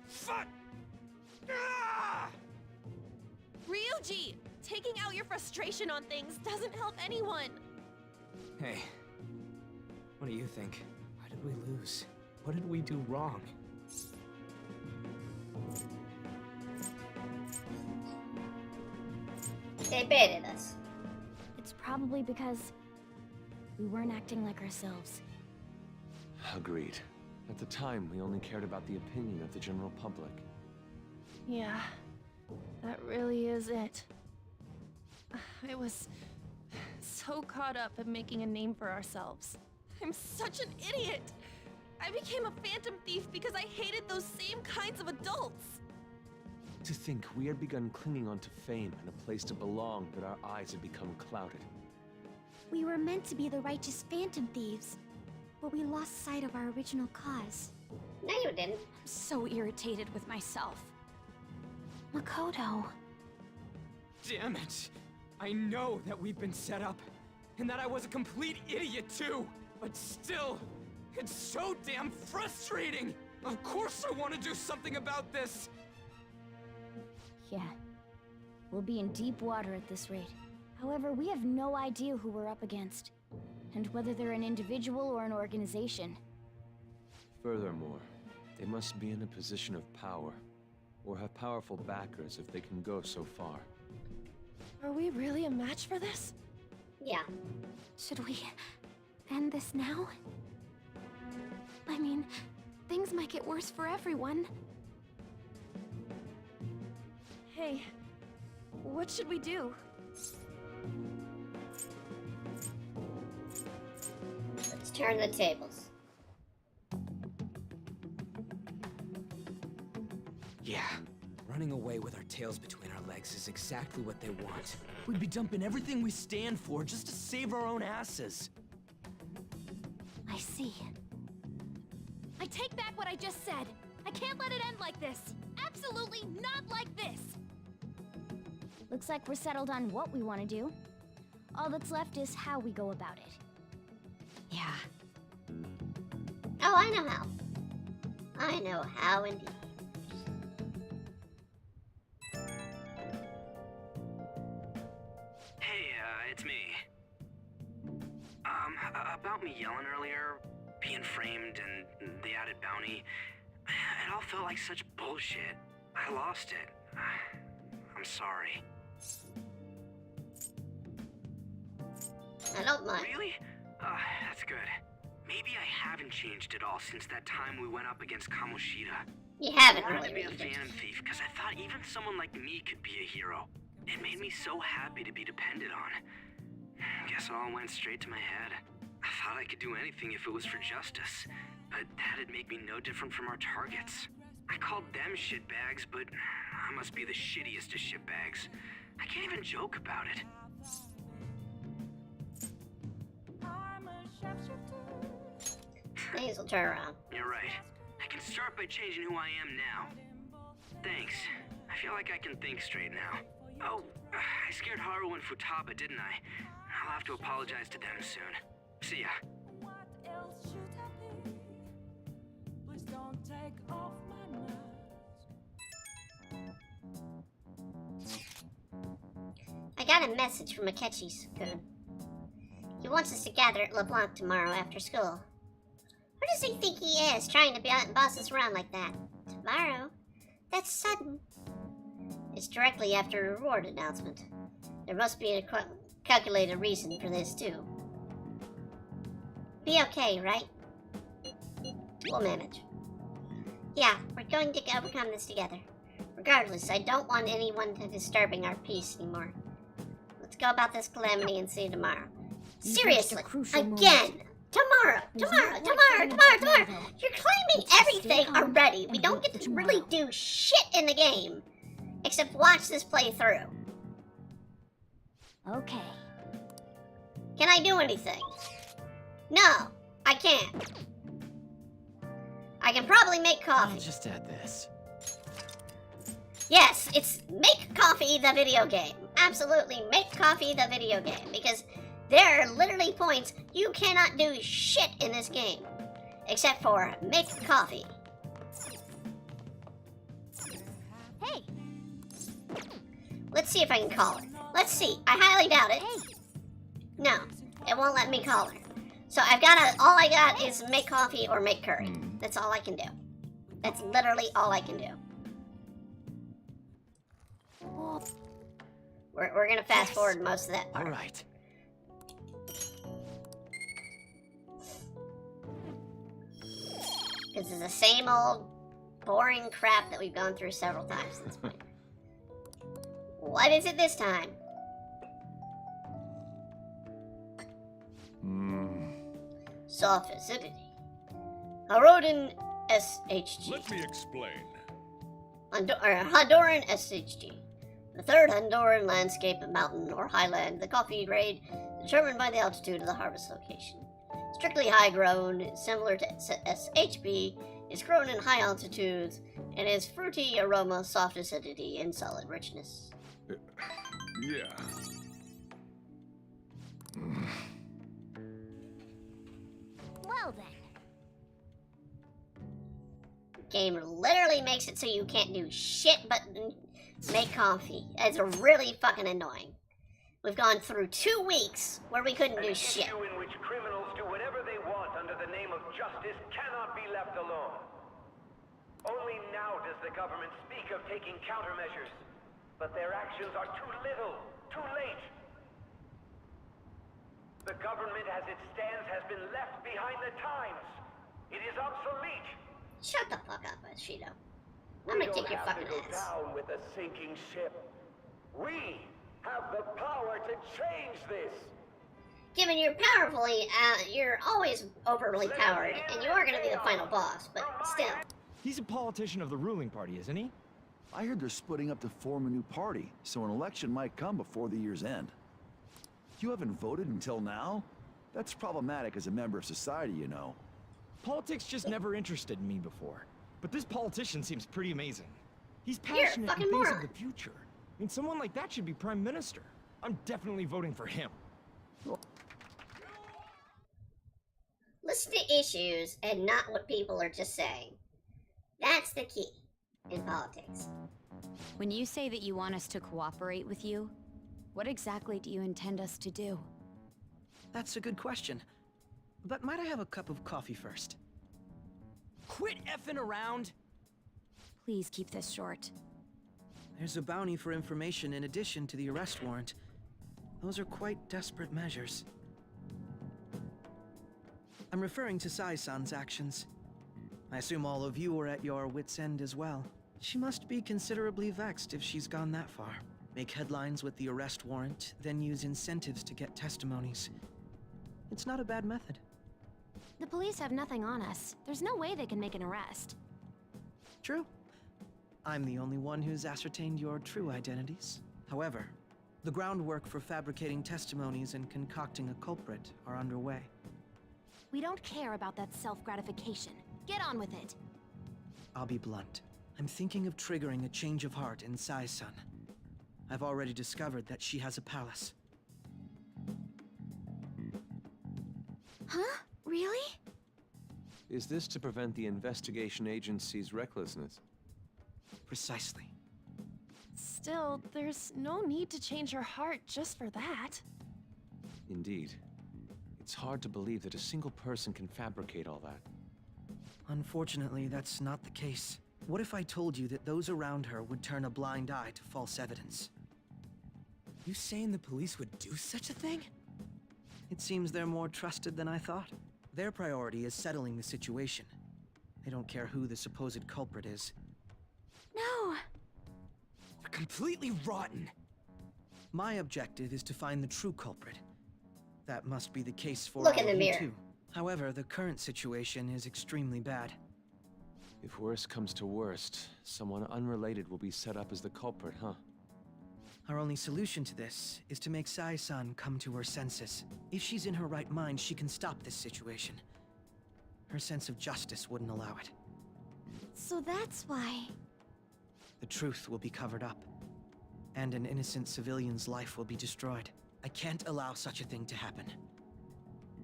Fuck! Ah! Ryuji! Taking out your frustration on things doesn't help anyone! Hey, what do you think? Why did we lose? What did we do wrong? They baited us. It's probably because we weren't acting like ourselves. Agreed. At the time, we only cared about the opinion of the general public. Yeah, that really is it. I was so caught up in making a name for ourselves. I'm such an idiot! I became a Phantom Thief because I hated those same kinds of adults! To think we had begun clinging onto fame and a place to belong, but our eyes had become clouded. We were meant to be the righteous Phantom Thieves, but we lost sight of our original cause. No, you didn't. I'm so irritated with myself. Makoto. Damn it! I know that we've been set up, and that I was a complete idiot too! But still, it's so damn frustrating! Of course I want to do something about this! Yeah. We'll be in deep water at this rate. However, we have no idea who we're up against, and whether they're an individual or an organization. Furthermore, they must be in a position of power, or have powerful backers if they can go so far. Are we really a match for this? Yeah. Should we end this now? I mean, things might get worse for everyone. Hey, what should we do? Let's turn the tables. Yeah. Running away with our tails between our legs is exactly what they want. We'd be dumping everything we stand for just to save our own asses. I see. I take back what I just said. I can't let it end like this. Absolutely not like this. Looks like we're settled on what we want to do. All that's left is how we go about it. Yeah. Oh, I know how. I know how indeed. Hey, it's me. About me yelling earlier, being framed, and the added bounty, it all felt like such bullshit. I lost it. I'm sorry. I don't mind. Really? That's good. Maybe I haven't changed at all since that time we went up against Kamoshida. You haven't I wanted really to be a Phantom Thief because I thought even someone like me could be a hero. It made me so happy to be depended on. Guess it all went straight to my head. I thought I could do anything if it was for justice, but that'd make me no different from our targets. I called them shitbags, but I must be the shittiest of shitbags. I can't even joke about it. Things will turn around. You're right. I can start by changing who I am now. Thanks. I feel like I can think straight now. Oh, I scared Haru and Futaba, didn't I? I'll have to apologize to them soon. See ya. I got a message from Akechi-kun. He wants us to gather at LeBlanc tomorrow after school. Who does he think he is, trying to boss us around like that? Tomorrow? That's sudden. It's directly after a reward announcement. There must be a calculated reason for this, too. be okay, right? We'll manage. Yeah, we're going to overcome this together. Regardless, I don't want anyone disturbing our peace anymore. Let's go about this calamity and see you tomorrow. Seriously, again! Tomorrow! You're claiming everything already. We don't get to really do shit in the game. Except watch this play through. Okay. Can I do anything? No, I can't. I can probably make coffee. I'll just add this. Yes, it's Make Coffee the video game. Absolutely, Make Coffee the video game. Because there are literally points you cannot do shit in this game. Except for make coffee. Hey! Let's see if I can call her. Let's see. I highly doubt it. No, it won't let me call her. So all I got is make coffee or make curry. That's all I can do. That's literally all I can do. We're gonna fast forward most of that part. All right. This is the same old boring crap that we've gone through several times at this point. What is it this time? Soft acidity. Harodan SHG. Let me explain. Honduran SHG. The third Honduran landscape, mountain or highland, the coffee grade determined by the altitude of the harvest location. Strictly high grown, similar to SHB, is grown in high altitudes and is fruity aroma, soft acidity, and solid richness. Yeah. Well then. Game literally makes it so you can't do shit but make coffee. It's really fucking annoying. We've gone through 2 weeks where we couldn't do shit. An issue in which criminals do whatever they want under the name of justice cannot be left alone. Only now does the government speak of taking countermeasures, but their actions are too little, too late. The government as it stands has been left behind the times. It is obsolete. Shut the fuck up, Shido. I'm gonna kick your fucking ass. Down with a sinking ship. We have the power to change this. Given you're you're always overly powered, and you are gonna be the final boss, but still. He's a politician of the ruling party, isn't he? I heard they're splitting up to form a new party, so an election might come before the year's end. You haven't voted until now? That's problematic as a member of society, you know. Politics just never interested me before. But this politician seems pretty amazing. He's passionate in things of the future. I mean, someone like that should be prime minister. I'm definitely voting for him. Listen to issues and not what people are just saying. That's the key in politics. When you say that you want us to cooperate with you, what exactly do you intend us to do? That's a good question. But might I have a cup of coffee first? Quit effing around! Please keep this short. There's a bounty for information in addition to the arrest warrant. Those are quite desperate measures. I'm referring to Sai-san's actions. I assume all of you are at your wits' end as well. She must be considerably vexed if she's gone that far. Make headlines with the arrest warrant, then use incentives to get testimonies. It's not a bad method. The police have nothing on us. There's no way they can make an arrest. True. I'm the only one who's ascertained your true identities. However, the groundwork for fabricating testimonies and concocting a culprit are underway. We don't care about that self-gratification. Get on with it. I'll be blunt. I'm thinking of triggering a change of heart in Sai-san. I've already discovered that she has a palace. Huh? Really? Is this to prevent the investigation agency's recklessness? Precisely. Still, there's no need to change her heart just for that. Indeed. It's hard to believe that a single person can fabricate all that. Unfortunately, that's not the case. What if I told you that those around her would turn a blind eye to false evidence? You saying the police would do such a thing? It seems they're more trusted than I thought. Their priority is settling the situation. They don't care who the supposed culprit is. No! They're completely rotten. My objective is to find the true culprit. That must be the case for Look all in the of you mirror. too. However, the current situation is extremely bad. If worst comes to worst, someone unrelated will be set up as the culprit, huh? Our only solution to this is to make Sai-san come to her senses. If she's in her right mind, she can stop this situation. Her sense of justice wouldn't allow it. So that's why. The truth will be covered up, and an innocent civilian's life will be destroyed. I can't allow such a thing to happen.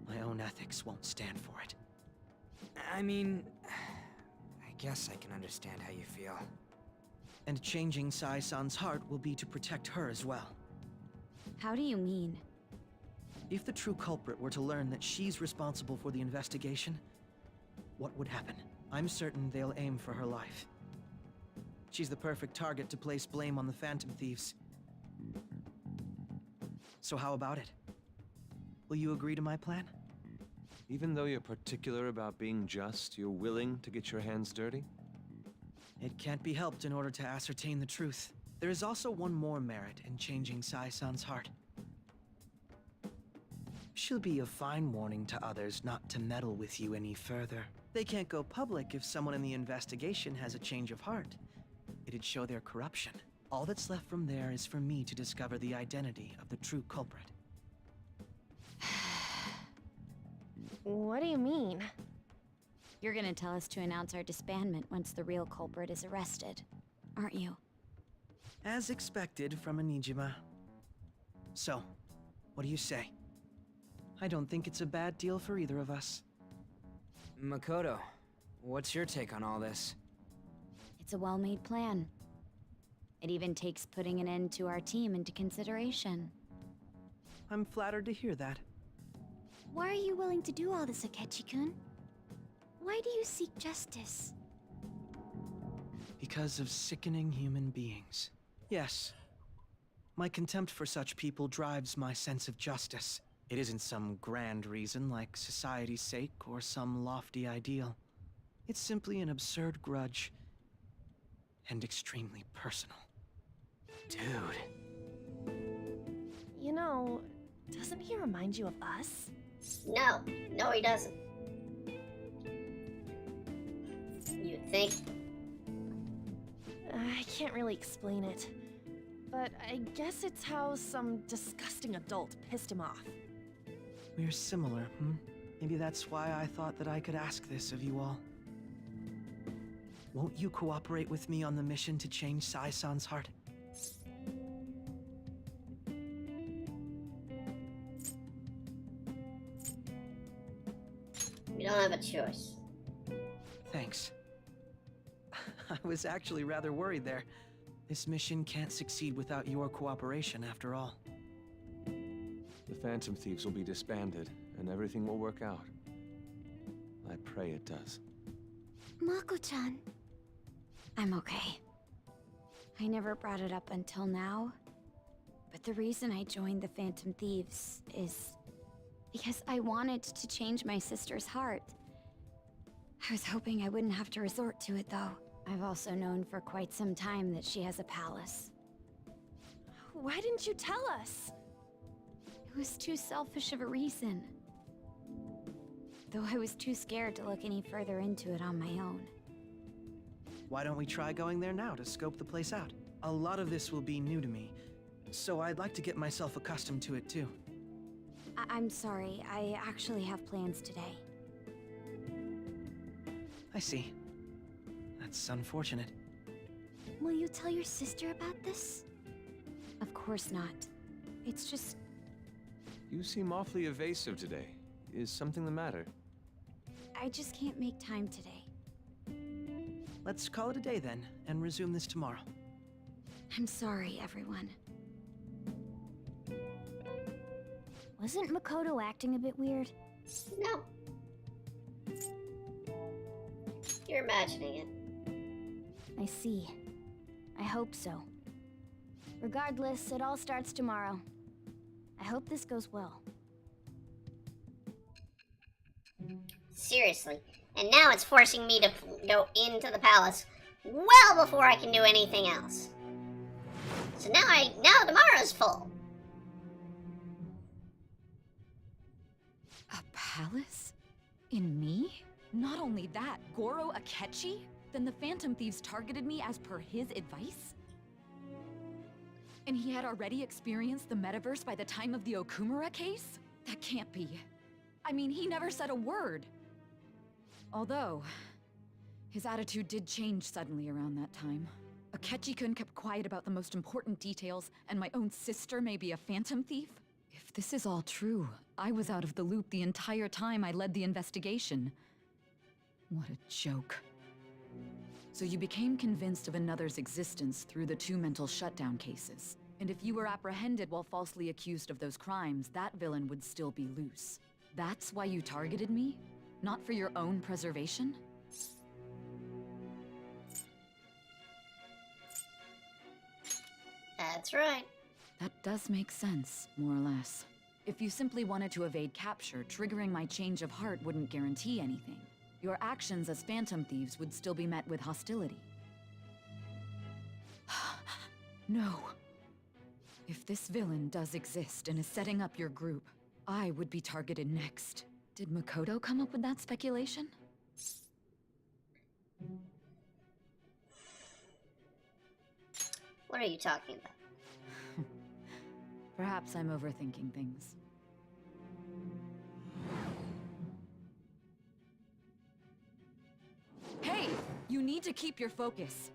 My own ethics won't stand for it. I mean, I guess I can understand how you feel. And changing Sai-san's heart will be to protect her as well. How do you mean? If the true culprit were to learn that she's responsible for the investigation, what would happen? I'm certain they'll aim for her life. She's the perfect target to place blame on the Phantom Thieves. So how about it? Will you agree to my plan? Even though you're particular about being just, you're willing to get your hands dirty? It can't be helped in order to ascertain the truth. There is also one more merit in changing Sai-san's heart. She'll be a fine warning to others not to meddle with you any further. They can't go public if someone in the investigation has a change of heart. It'd show their corruption. All that's left from there is for me to discover the identity of the true culprit. What do you mean? You're gonna tell us to announce our disbandment once the real culprit is arrested, aren't you? As expected from a Nijima. So, what do you say? I don't think it's a bad deal for either of us. Makoto, what's your take on all this? It's a well-made plan. It even takes putting an end to our team into consideration. I'm flattered to hear that. Why are you willing to do all this, Akechi-kun? Why do you seek justice? Because of sickening human beings. Yes. My contempt for such people drives my sense of justice. It isn't some grand reason like society's sake or some lofty ideal. It's simply an absurd grudge. And extremely personal. Dude. You know, doesn't he remind you of us? No, no, he doesn't. You think? I can't really explain it. But I guess it's how some disgusting adult pissed him off. We're similar, Maybe that's why I thought that I could ask this of you all. Won't you cooperate with me on the mission to change Sai-san's heart? We don't have a choice. Thanks. I was actually rather worried there. This mission can't succeed without your cooperation, after all. The Phantom Thieves will be disbanded, and everything will work out. I pray it does. Mako-chan. I'm okay. I never brought it up until now, but the reason I joined the Phantom Thieves is because I wanted to change my sister's heart. I was hoping I wouldn't have to resort to it, though. I've also known for quite some time that she has a palace. Why didn't you tell us? It was too selfish of a reason. Though I was too scared to look any further into it on my own. Why don't we try going there now to scope the place out? A lot of this will be new to me, so I'd like to get myself accustomed to it too. I'm sorry, I actually have plans today. I see. That's unfortunate. Will you tell your sister about this? Of course not. It's just... You seem awfully evasive today. Is something the matter? I just can't make time today. Let's call it a day then, and resume this tomorrow. I'm sorry, everyone. Wasn't Makoto acting a bit weird? No. You're imagining it. I see. I hope so. Regardless, it all starts tomorrow. I hope this goes well. Seriously. And now it's forcing me to go into the palace well before I can do anything else. So now tomorrow's full. A palace? In me? Not only that, Goro Akechi? Then the Phantom Thieves targeted me as per his advice? And he had already experienced the metaverse by the time of the Okumura case? That can't be. I mean, he never said a word. Although, his attitude did change suddenly around that time. Akechi-kun kept quiet about the most important details, and my own sister may be a Phantom Thief? If this is all true, I was out of the loop the entire time I led the investigation. What a joke. So you became convinced of another's existence through the 2 mental shutdown cases. And if you were apprehended while falsely accused of those crimes, that villain would still be loose. That's why you targeted me? Not for your own preservation? That's right. That does make sense, more or less. If you simply wanted to evade capture, triggering my change of heart wouldn't guarantee anything. Your actions as Phantom Thieves would still be met with hostility. No. If this villain does exist and is setting up your group, I would be targeted next. Did Makoto come up with that speculation? What are you talking about? Perhaps I'm overthinking things. Hey! You need to keep your focus.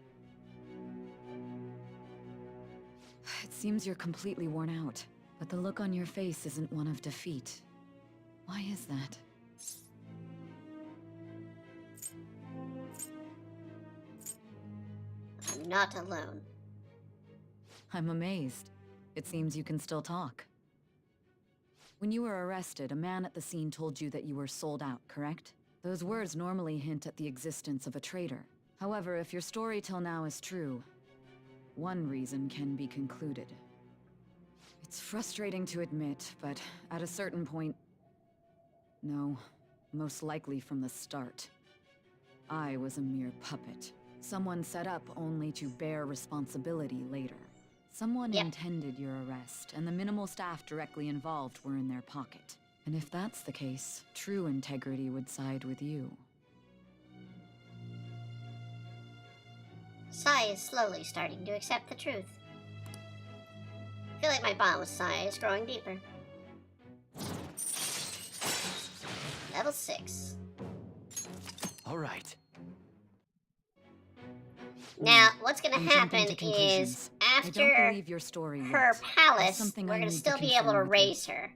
It seems you're completely worn out, but the look on your face isn't one of defeat. Why is that? I'm not alone. I'm amazed. It seems you can still talk. When you were arrested, a man at the scene told you that you were sold out, correct? Those words normally hint at the existence of a traitor. However, if your story till now is true, one reason can be concluded. It's frustrating to admit, but at a certain point... No, most likely from the start. I was a mere puppet. Someone set up only to bear responsibility later. Someone intended your arrest, and the minimal staff directly involved were in their pocket. And if that's the case, true integrity would side with you. Sai is slowly starting to accept the truth. I feel like my bond with Sai is growing deeper. Level 6. Alright. Now, what's gonna I'm happen jumping to is, conclusions. I after don't believe your story her yet. There's palace, something we're I gonna need still to be able to confirm with you. raise her.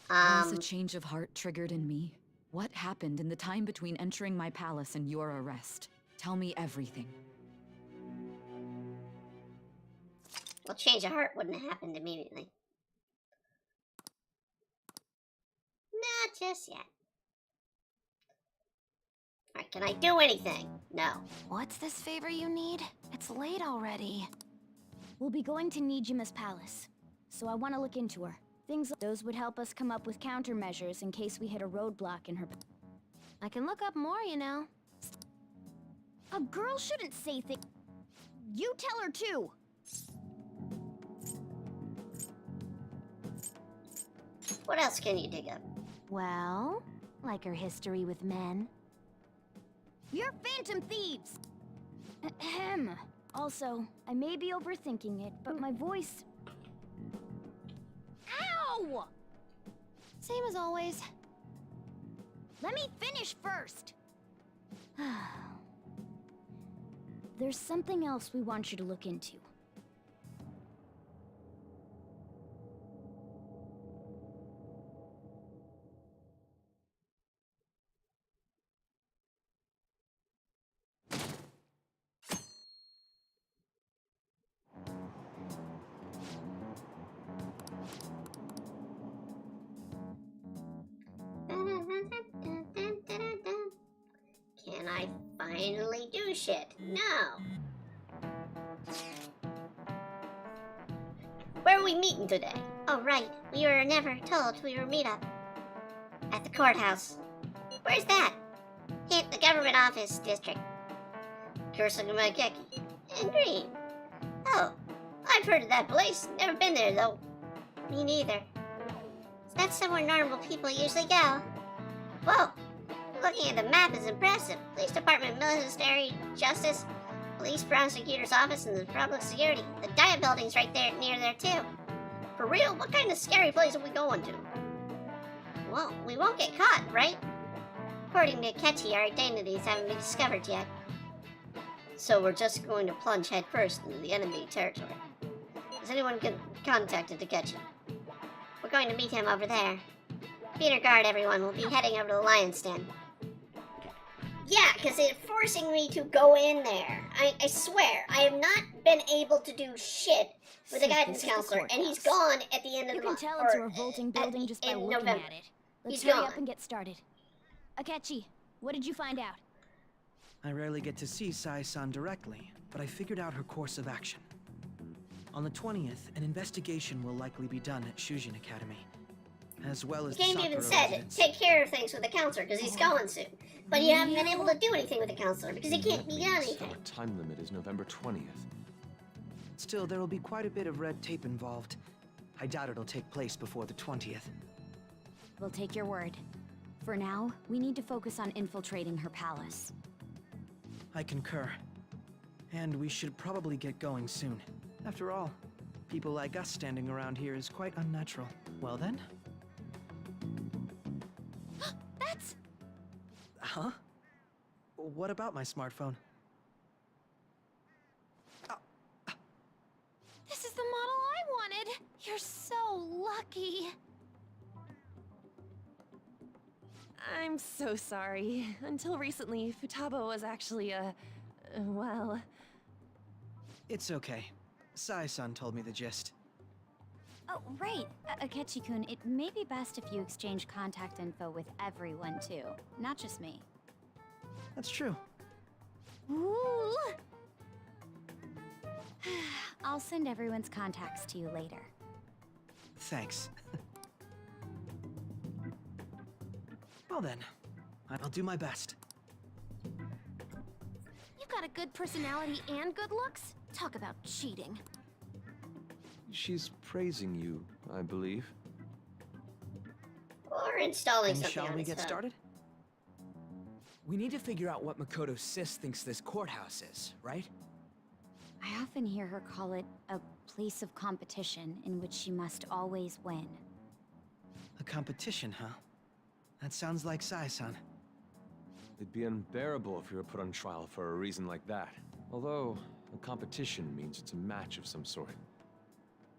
Was a change of heart triggered in me? What happened in the time between entering my palace and your arrest? Tell me everything. Well, change of heart wouldn't have happened immediately. Not just yet. Alright, can I do anything? No. What's this favor you need? It's late already. We'll be going to Nijima's palace, so I want to look into her. Things like those would help us come up with countermeasures in case we hit a roadblock in her... I can look up more, you know. A girl shouldn't say things... You tell her too! What else can you dig up? Well, like her history with men. You're Phantom Thieves! Ahem. Also, I may be overthinking it, but my voice... Ow! Same as always. Let me finish first! There's something else we want you to look into. Can I finally do shit? No. Where are we meeting today? Oh, right. We were never told we were meet up. At the courthouse. Where's that? Hit the government office district. Cursing my khaki. And green. Oh, I've heard of that place. Never been there, though. Me neither. That's somewhere normal people usually go. Whoa! Looking at the map is impressive. Police department, military, justice, police prosecutor's office, and the public security. The diet building's right there, near there, too. For real? What kind of scary place are we going to? Well, we won't get caught, right? According to Ketchy, our identities haven't been discovered yet. So we're just going to plunge headfirst into the enemy territory. Has anyone contacted Ketchy? We're going to meet him over there. Peter guard, everyone. We'll be heading over to the lion's den. Yeah, because it's forcing me to go in there. I swear, I have not been able to do shit with the guidance counselor, and he's gone at the end of the month. You can tell it's a revolting building just by looking at it. Let's hurry up and get started. Akechi, what did you find out? I rarely get to see Sai-san directly, but I figured out her course of action. On the 20th, an investigation will likely be done at Shujin Academy, as well as the game even said, residence. Take care of things with the counselor, because he's going soon. But you haven't been able to do anything with the counselor, because he can't be done anything. Our time limit is November 20th. Still, there will be quite a bit of red tape involved. I doubt it'll take place before the 20th. We'll take your word. For now, we need to focus on infiltrating her palace. I concur. And we should probably get going soon. After all, people like us standing around here is quite unnatural. Well then? That's... Huh? What about my smartphone? This is the model I wanted! You're so lucky! I'm so sorry. Until recently, Futaba was actually well... It's okay. Sai-san told me the gist. Oh, right. Akechi-kun, it may be best if you exchange contact info with everyone, too. Not just me. That's true. Ooh! I'll send everyone's contacts to you later. Thanks. Well then, I'll do my best. You've got a good personality and good looks? Talk about cheating. She's praising you, I believe. Or installing Then something shall on we his get phone. started? We need to figure out what Makoto Sis thinks this courthouse is, right? I often hear her call it a place of competition in which she must always win. A competition, huh? That sounds like Sai-san. It'd be unbearable if we were put on trial for a reason like that. Although, a competition means it's a match of some sort.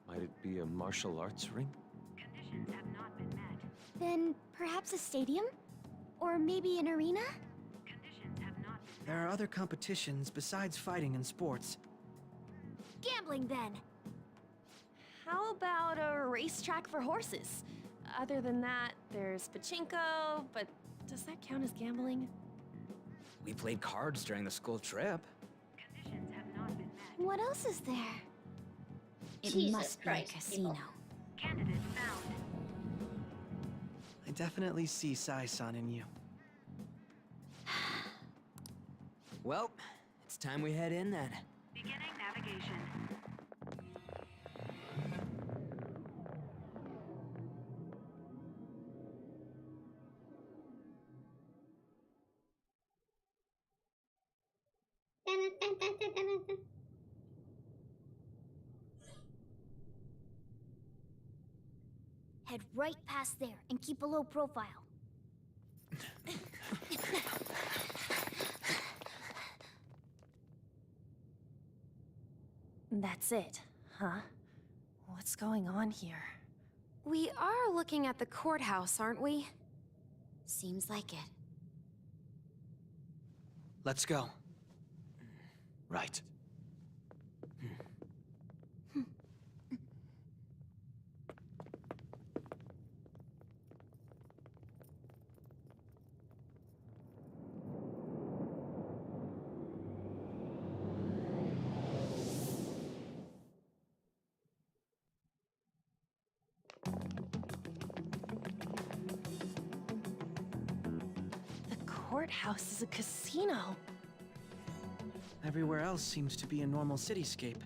Might it be a martial arts ring? Conditions have not been met. Then perhaps a stadium? Or maybe an arena? Conditions have not been There are other competitions besides fighting and sports. Gambling, then. How about a racetrack for horses? Other than that, there's pachinko, but does that count as gambling? We played cards during the school trip. Conditions have not been met. What else is there? It Jesus must be Christ, a casino. people. Candidate found. I definitely see Sai-san in you. Well, it's time we head in then. Beginning navigation. Head right past there and keep a low profile. That's it, huh? What's going on here? We are looking at the courthouse, aren't we? Seems like it. Let's go. Right. courthouse is a casino. Everywhere else seems to be a normal cityscape.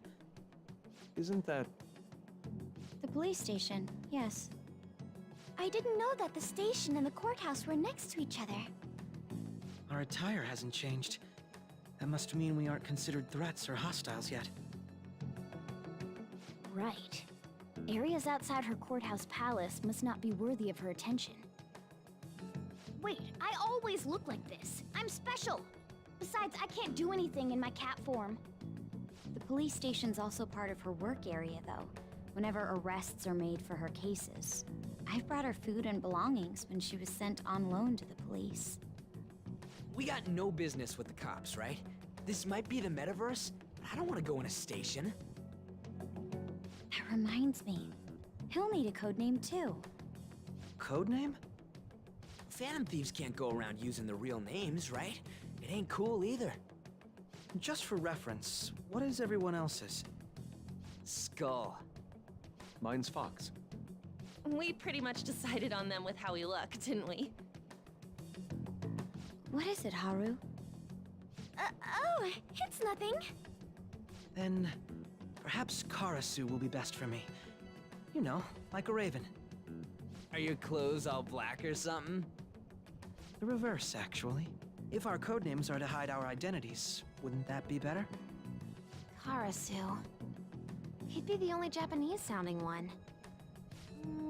Isn't that... The police station, yes. I didn't know that the station and the courthouse were next to each other. Our attire hasn't changed. That must mean we aren't considered threats or hostiles yet. Right. Areas outside her courthouse palace must not be worthy of her attention. Wait, I always look like this. I'm special. Besides, I can't do anything in my cat form. The police station's also part of her work area, though, whenever arrests are made for her cases. I've brought her food and belongings when she was sent on loan to the police. We got no business with the cops, right? This might be the metaverse, but I don't want to go in a station. That reminds me. He'll need a codename, too. Codename? Phantom Thieves can't go around using the real names, right? It ain't cool either. Just for reference, what is everyone else's? Skull. Mine's Fox. We pretty much decided on them with how we look, didn't we? What is it, Haru? Oh, it's nothing. Then, perhaps Karasu will be best for me. You know, like a raven. Are your clothes all black or something? The reverse, actually. If our codenames are to hide our identities, wouldn't that be better? Karasu. He'd be the only Japanese-sounding one.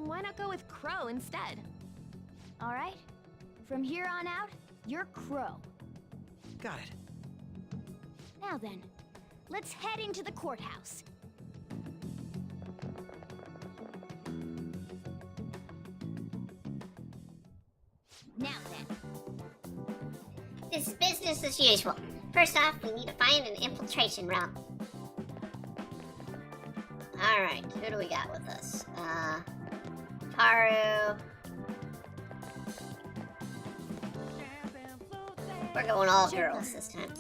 Why not go with Crow instead? All right. From here on out, you're Crow. Got it. Now then, let's head into the courthouse. Now then. This is business as usual. First off, we need to find an infiltration route. Alright, who do we got with us? Haru. We're going all girls this time.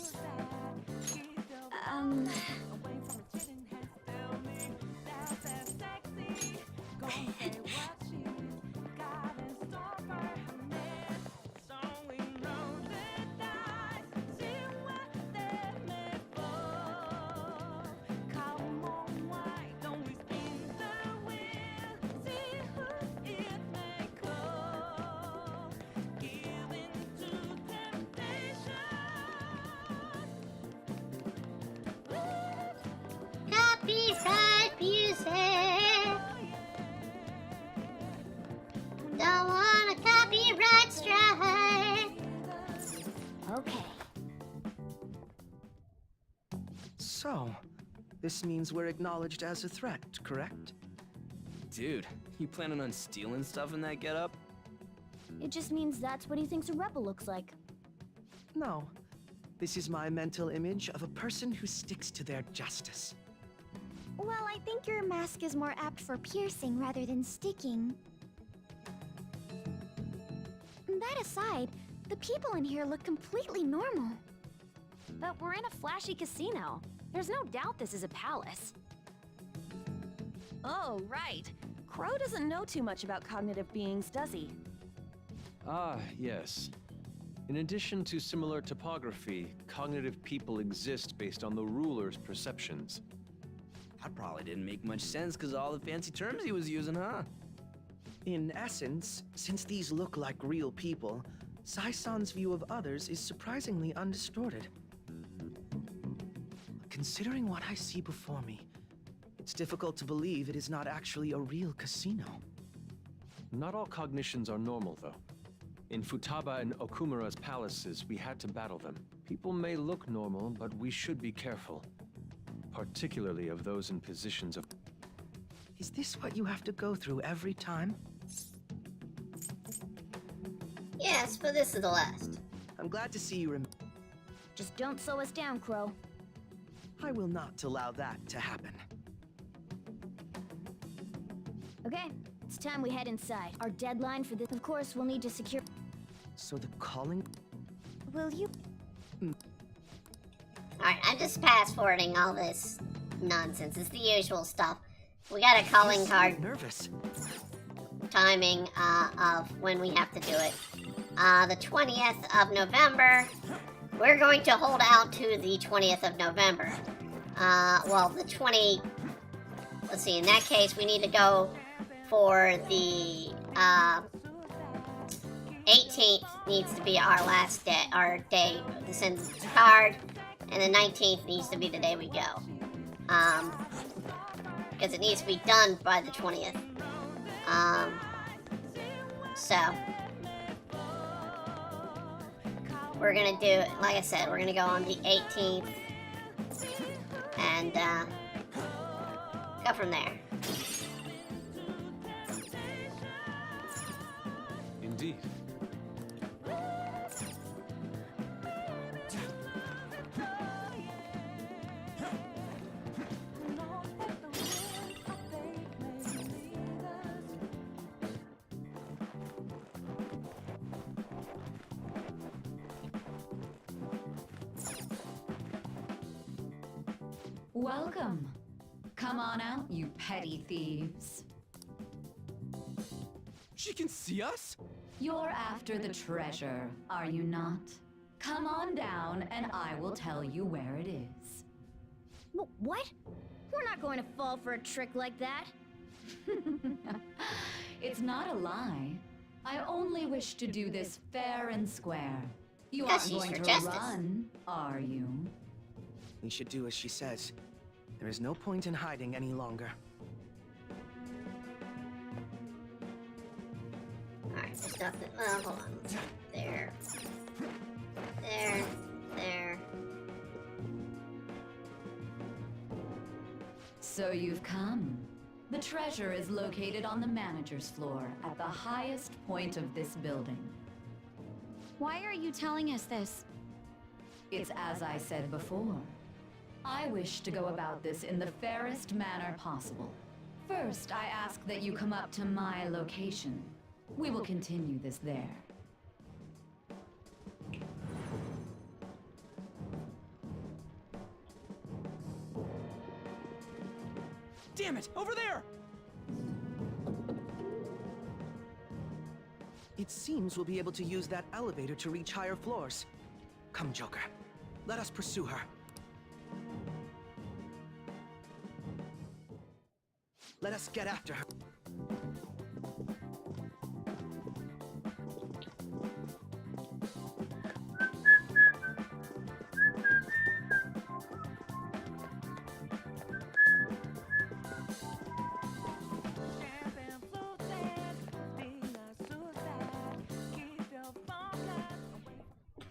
Copyright music. Don't want a copyright strike. Okay. So, this means we're acknowledged as a threat, correct? Dude, you planning on stealing stuff in that getup? It just means that's what he thinks a rebel looks like. No. This is my mental image of a person who sticks to their justice. Well, I think your mask is more apt for piercing rather than sticking. That aside, the people in here look completely normal. But we're in a flashy casino. There's no doubt this is a palace. Oh, right. Crow doesn't know too much about cognitive beings, does he? Ah, yes. In addition to similar topography, cognitive people exist based on the ruler's perceptions. That probably didn't make much sense because of all the fancy terms he was using, huh? In essence, since these look like real people, Sai-san's view of others is surprisingly undistorted. Considering what I see before me, it's difficult to believe it is not actually a real casino. Not all cognitions are normal, though. In Futaba and Okumura's palaces, we had to battle them. People may look normal, but we should be careful. Particularly of those in positions of... Is this what you have to go through every time? Yes, but this is the last. I'm glad to see you Just don't slow us down, Crow. I will not allow that to happen. Okay, it's time we head inside. Our deadline for this, of course, we'll need to secure... So the calling... Will you... Alright, I'm just fast-forwarding all this nonsense. It's the usual stuff. We got a calling card. Nervous. Timing of when we have to do it. the 20th of November. We're going to hold out to the 20th of November. Well, the 20... Let's see, in that case, we need to go for the 18th needs to be our last day, our day to send the card, and the 19th needs to be the day we go. Because it needs to be done by the 20th. So we're gonna do it, like I said, we're gonna go on the 18th and go from there. Indeed. Welcome. Come on out, you petty thieves. She can see us? You're after the treasure, are you not? Come on down and I will tell you where it is. What? We're not going to fall for a trick like that. It's not a lie. I only wish to do this fair and square. You Because aren't she's going for to justice. run, are you? We should do as she says. There is no point in hiding any longer. Alright, there's nothing. Well, hold on. There. There. There. So you've come. The treasure is located on the manager's floor at the highest point of this building. Why are you telling us this? It's as I said before. I wish to go about this in the fairest manner possible. First, I ask that you come up to my location. We will continue this there. Damn it! Over there! It seems we'll be able to use that elevator to reach higher floors. Come, Joker. Let us pursue her. Let us get after her.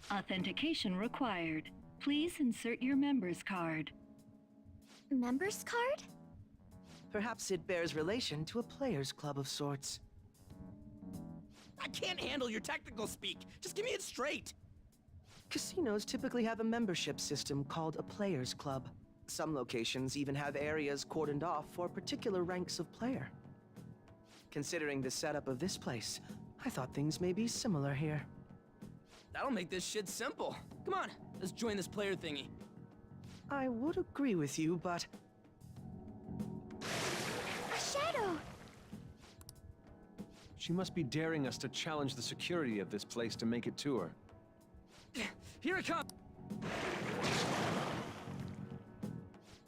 Authentication required. Please insert your member's card. Member's card? Perhaps it bears relation to a players' club of sorts. I can't handle your technical speak. Just give me it straight. Casinos typically have a membership system called a players' club. Some locations even have areas cordoned off for particular ranks of player. Considering the setup of this place, I thought things may be similar here. That'll make this shit simple. Come on, let's join this player thingy. I would agree with you, but... A shadow! She must be daring us to challenge the security of this place to make it to her. Here it comes!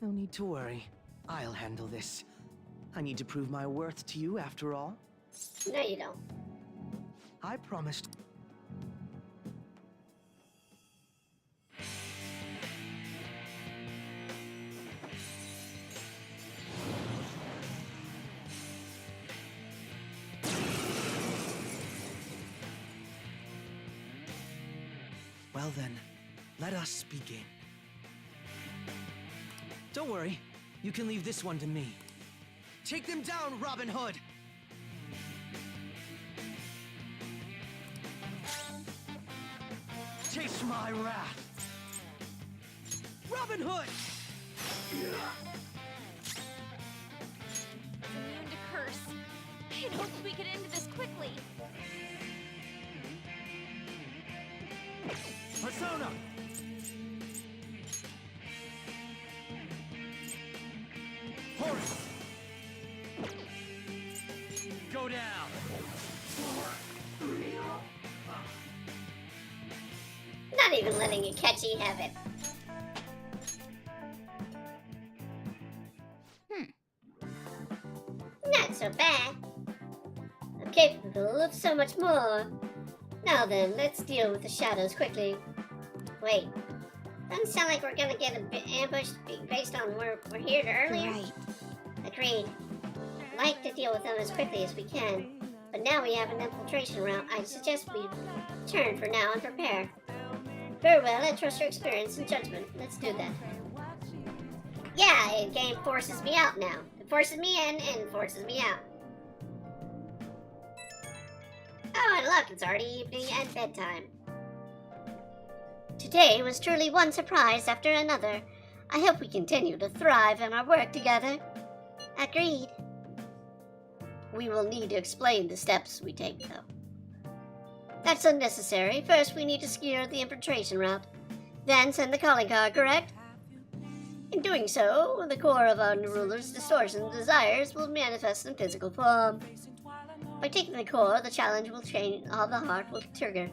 No need to worry. I'll handle this. I need to prove my worth to you after all. No, you don't. I promised. Well then, let us begin. Don't worry, you can leave this one to me. Take them down, Robin Hood! Taste my wrath! Robin Hood! Immune to curse. I'd hoped we could end this quickly. Persona! Horus! Go down! not even letting Akechi have it. Not so bad. I'm capable of so much more. Now then, let's deal with the shadows quickly. Wait, doesn't sound like we're gonna get a bit ambushed based on where we're here earlier. Right. Agreed. I'd like to deal with them as quickly as we can, but now we have an infiltration route. I suggest we turn for now and prepare. Very well, I trust your experience and judgment. Let's do that. Yeah, the game forces me out now. It forces me in and forces me out. Oh, and look, it's already evening and bedtime. Today was truly one surprise after another. I hope we continue to thrive in our work together. Agreed. We will need to explain the steps we take, though. That's unnecessary. First, we need to secure the infiltration route. Then send the calling card, correct? In doing so, the core of our ruler's distortion and desires will manifest in physical form. By taking the core, the challenge will change, all the heart will trigger.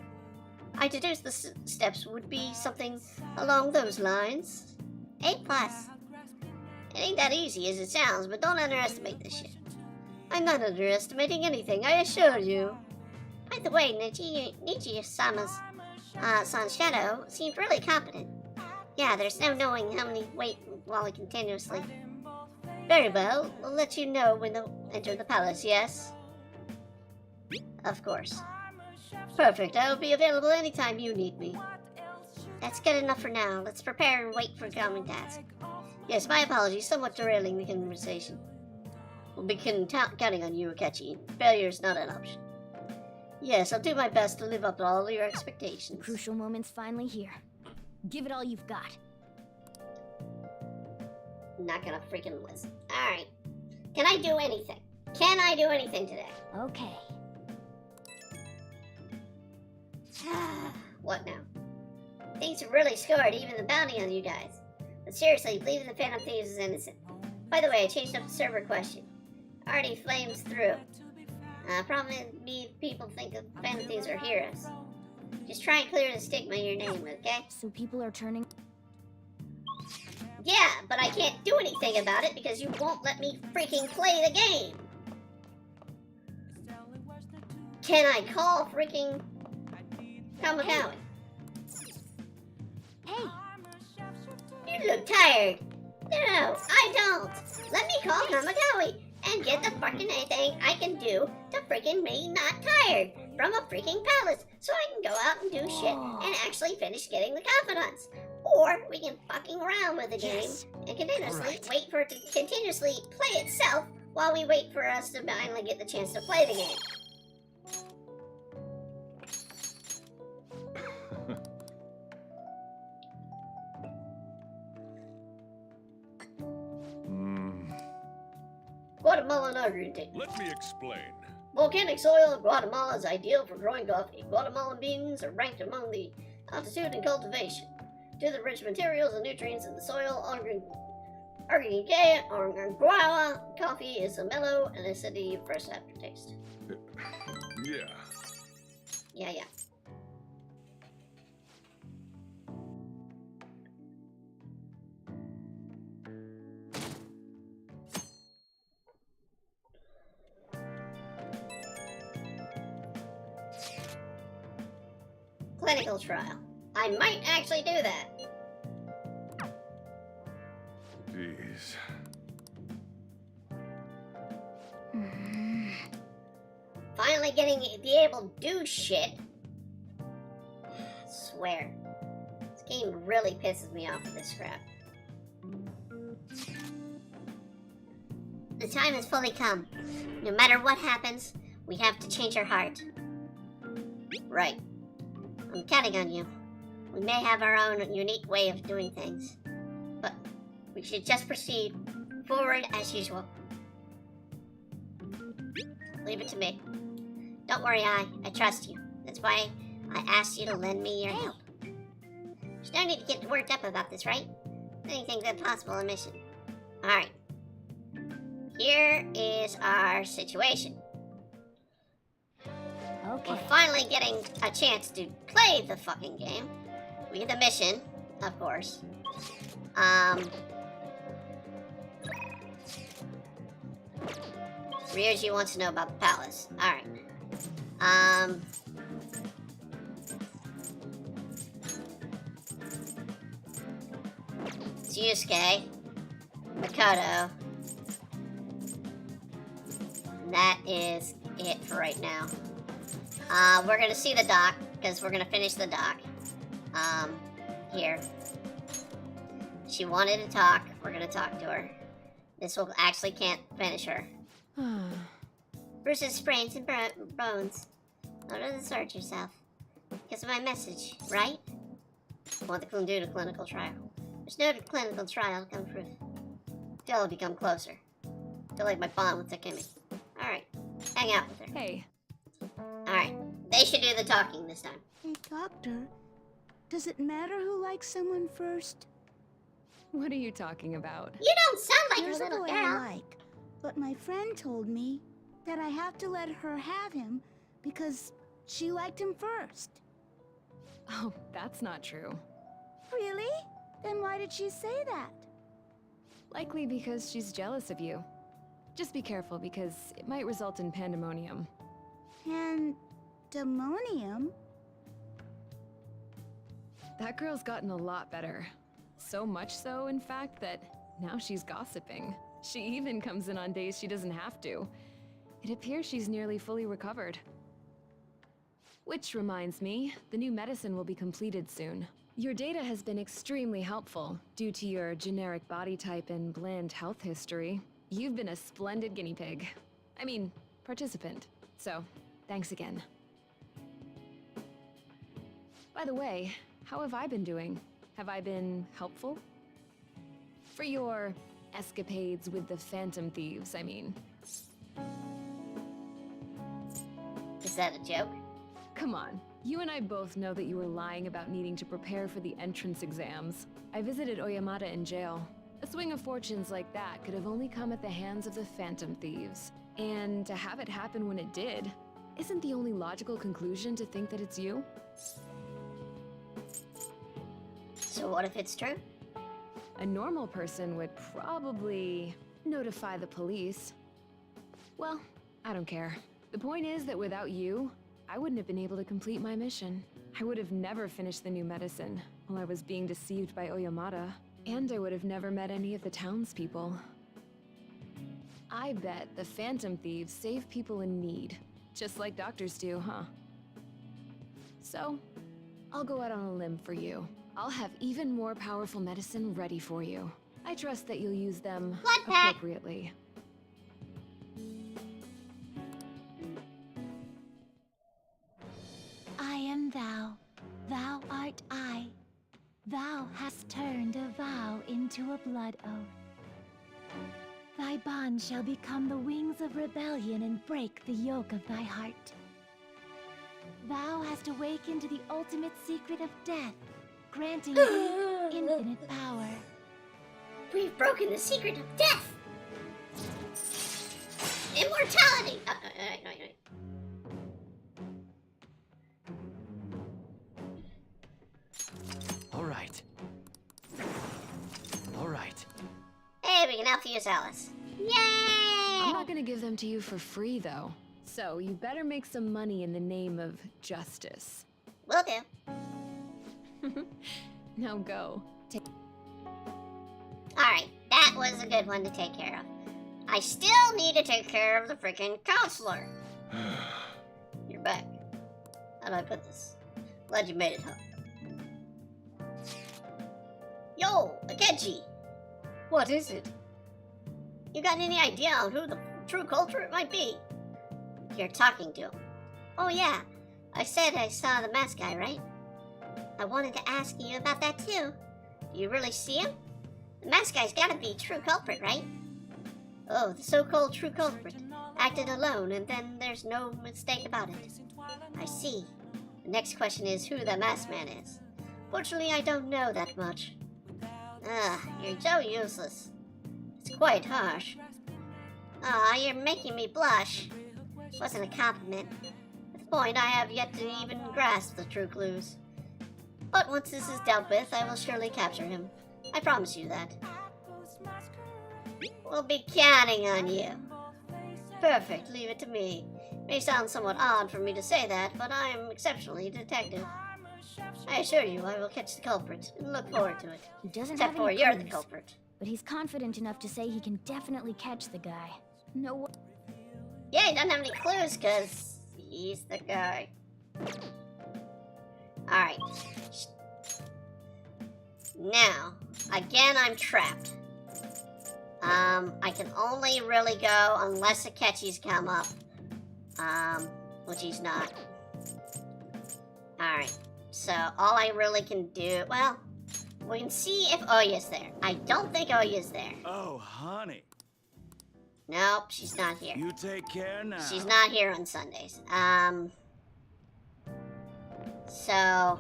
I deduce the steps would be something along those lines. A+. It ain't that easy as it sounds, but don't underestimate this shit. I'm not underestimating anything, I assure you. By the way, Niji-sama's Son Shadow seemed really competent. Yeah, there's no knowing how many wait while we continuously. Very well, we'll let you know when to enter the palace, yes? Of course. Perfect, I will be available anytime you need me. That's good enough for now. Let's prepare and wait for coming task. Yes, my apologies, somewhat derailing the conversation. We'll be counting on you, Akechi. Failure is not an option. Yes, I'll do my best to live up to all your expectations. Crucial moment's finally here. Give it all you've got. Not gonna freaking listen. Alright. Can I do anything? Can I do anything today? Okay. What now? Things have really scored even the bounty on you guys. But seriously, believing the Phantom Thieves is innocent. By the way, I changed up the server question. Already flames through. Problem is, people think the Phantom Thieves are heroes. Just try and clear the stigma in your name, okay? So people are turning... Yeah, but I can't do anything about it because you won't let me freaking play the game. Can I call freaking Kamikaze? Hey! You look tired. No, I don't. Let me call Kamikaze and get the fucking thing I can do to freaking me not tired from a freaking palace so I can go out and do shit and actually finish getting the confidants. Or we can fucking around with the game and continuously wait for it to continuously play itself while we wait for us to finally get the chance to play the game. Guatemalan agriculture. Let me explain. Volcanic soil of Guatemala is ideal for growing coffee. Guatemalan beans are ranked among the altitude and cultivation. Due to the rich materials and nutrients in the soil, Guava coffee is a mellow and acidity fresh aftertaste. Yeah. Yeah. Clinical trial. I might actually do that. Jeez. Finally getting to be able to do shit. I swear. This game really pisses me off with this crap. The time has fully come. No matter what happens, we have to change our heart. Right. I'm counting on you. We may have our own unique way of doing things, but we should just proceed forward as usual. Leave it to me. Don't worry, I trust you. That's why I asked you to lend me your help. There's no need to get worked up about this, right? Anything's impossible in mission. Alright. Here is our situation. Okay. We're finally getting a chance to play the fucking game. We get the mission, of course. Ryuji wants to know about the palace. Alright. It's Yusuke. Makoto. And that is it for right now. We're gonna see the doc, because we're gonna finish the doc. Here. She wanted to talk. We're gonna talk to her. This will actually can't finish her. Bruises, sprains, and bones. How does it hurt yourself? Because of my message, right? Want to do the clinical trial. There's no clinical trial to come proof. Till I become closer. Feel like my bond with Takemi. Alright. Hang out with her. Hey. Alright. They should do the talking this time. Hey, Doctor. Does it matter who likes someone first? What are you talking about? You don't sound like There's a little boy girl. I like, but my friend told me that I have to let her have him because she liked him first. Oh, that's not true. Really? Then why did she say that? Likely because she's jealous of you. Just be careful because it might result in pandemonium. Pandemonium? That girl's gotten a lot better. So much so, in fact, that now she's gossiping. She even comes in on days she doesn't have to. It appears she's nearly fully recovered. Which reminds me, the new medicine will be completed soon. Your data has been extremely helpful due to your generic body type and bland health history. You've been a splendid guinea pig. I mean, participant. So, thanks again. By the way, how have I been doing? Have I been helpful? For your escapades with the Phantom Thieves, I mean. Is that a joke? Come on. You and I both know that you were lying about needing to prepare for the entrance exams. I visited Oyamata in jail. A swing of fortunes like that could have only come at the hands of the Phantom Thieves. And to have it happen when it did, isn't the only logical conclusion to think that it's you? So what if it's true? A normal person would probably notify the police. Well, I don't care. The point is that without you, I wouldn't have been able to complete my mission. I would have never finished the new medicine while I was being deceived by Oyamata, and I would have never met any of the townspeople. I bet the Phantom Thieves save people in need, just like doctors do, huh? So, I'll go out on a limb for you. I'll have even more powerful medicine ready for you. I trust that you'll use them appropriately. I am thou, thou art I. Thou hast turned a vow into a blood oath. Thy bond shall become the wings of rebellion and break the yoke of thy heart. Thou hast awakened to the ultimate secret of death, granting thee infinite power. We've broken the secret of death! Immortality! Right. All right. Hey, we can help use Alice. Yay! I'm not gonna give them to you for free, though. So you better make some money in the name of justice. Will do. Now go. Alright, that was a good one to take care of. I still need to take care of the freaking counselor. You're back. How do I put this? Glad you made it, huh? Yo, Akechi! What is it? You got any idea on who the true culprit might be? You're talking to him. Oh yeah, I said I saw the masked guy, right? I wanted to ask you about that too. Do you really see him? The masked guy's gotta be true culprit, right? Oh, the so-called true culprit. Acted alone, and then there's no mistake about it. I see. The next question is who the masked man is. Fortunately, I don't know that much. You're so useless. It's quite harsh. You're making me blush. Wasn't a compliment. At the point, I have yet to even grasp the true clues. But once this is dealt with, I will surely capture him. I promise you that. We'll be counting on you. Perfect, leave it to me. May sound somewhat odd for me to say that, but I am exceptionally detective. I assure you I will catch the culprit, and look forward to it. He doesn't Except have for any you're clues, the culprit. but he's confident enough to say he can definitely catch the guy. No. Yeah, he doesn't have any clues, because he's the guy. Alright. Now, again, I'm trapped. I can only really go unless Akechi's come up. Which he's not. Alright. So, all I really can do... Well, we can see if Oya's there. I don't think Oya's there. Oh, honey. Nope, she's not here. You take care now. She's not here on Sundays. So...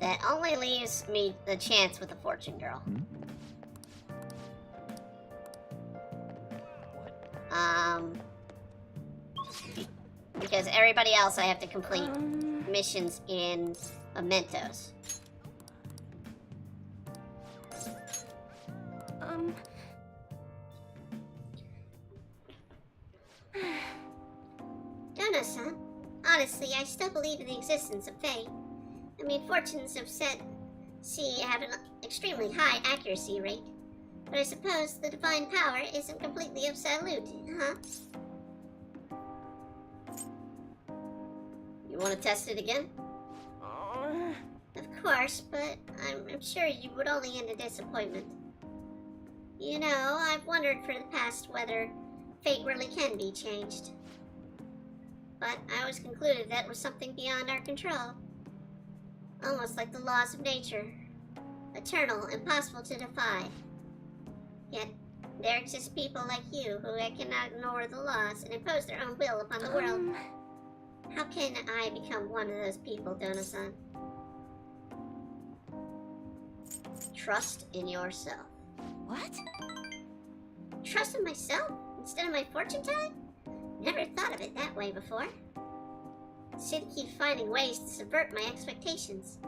That only leaves me the chance with the fortune girl. Because everybody else I have to complete missions in mementos. Dono-san, honestly, I still believe in the existence of fate. I mean, fortunes have said have an extremely high accuracy rate. But I suppose the divine power isn't completely absolute, huh? You want to test it again? Of course, but I'm sure you would only end in disappointment. You know, I've wondered for the past whether fate really can be changed. But I always concluded that was something beyond our control. Almost like the laws of nature. Eternal, impossible to defy. Yet, there exist people like you who cannot ignore the laws and impose their own will upon the world. How can I become one of those people, Dono-san? Trust in yourself. What? Trust in myself instead of my fortune telling? Never thought of it that way before. The city keeps finding ways to subvert my expectations.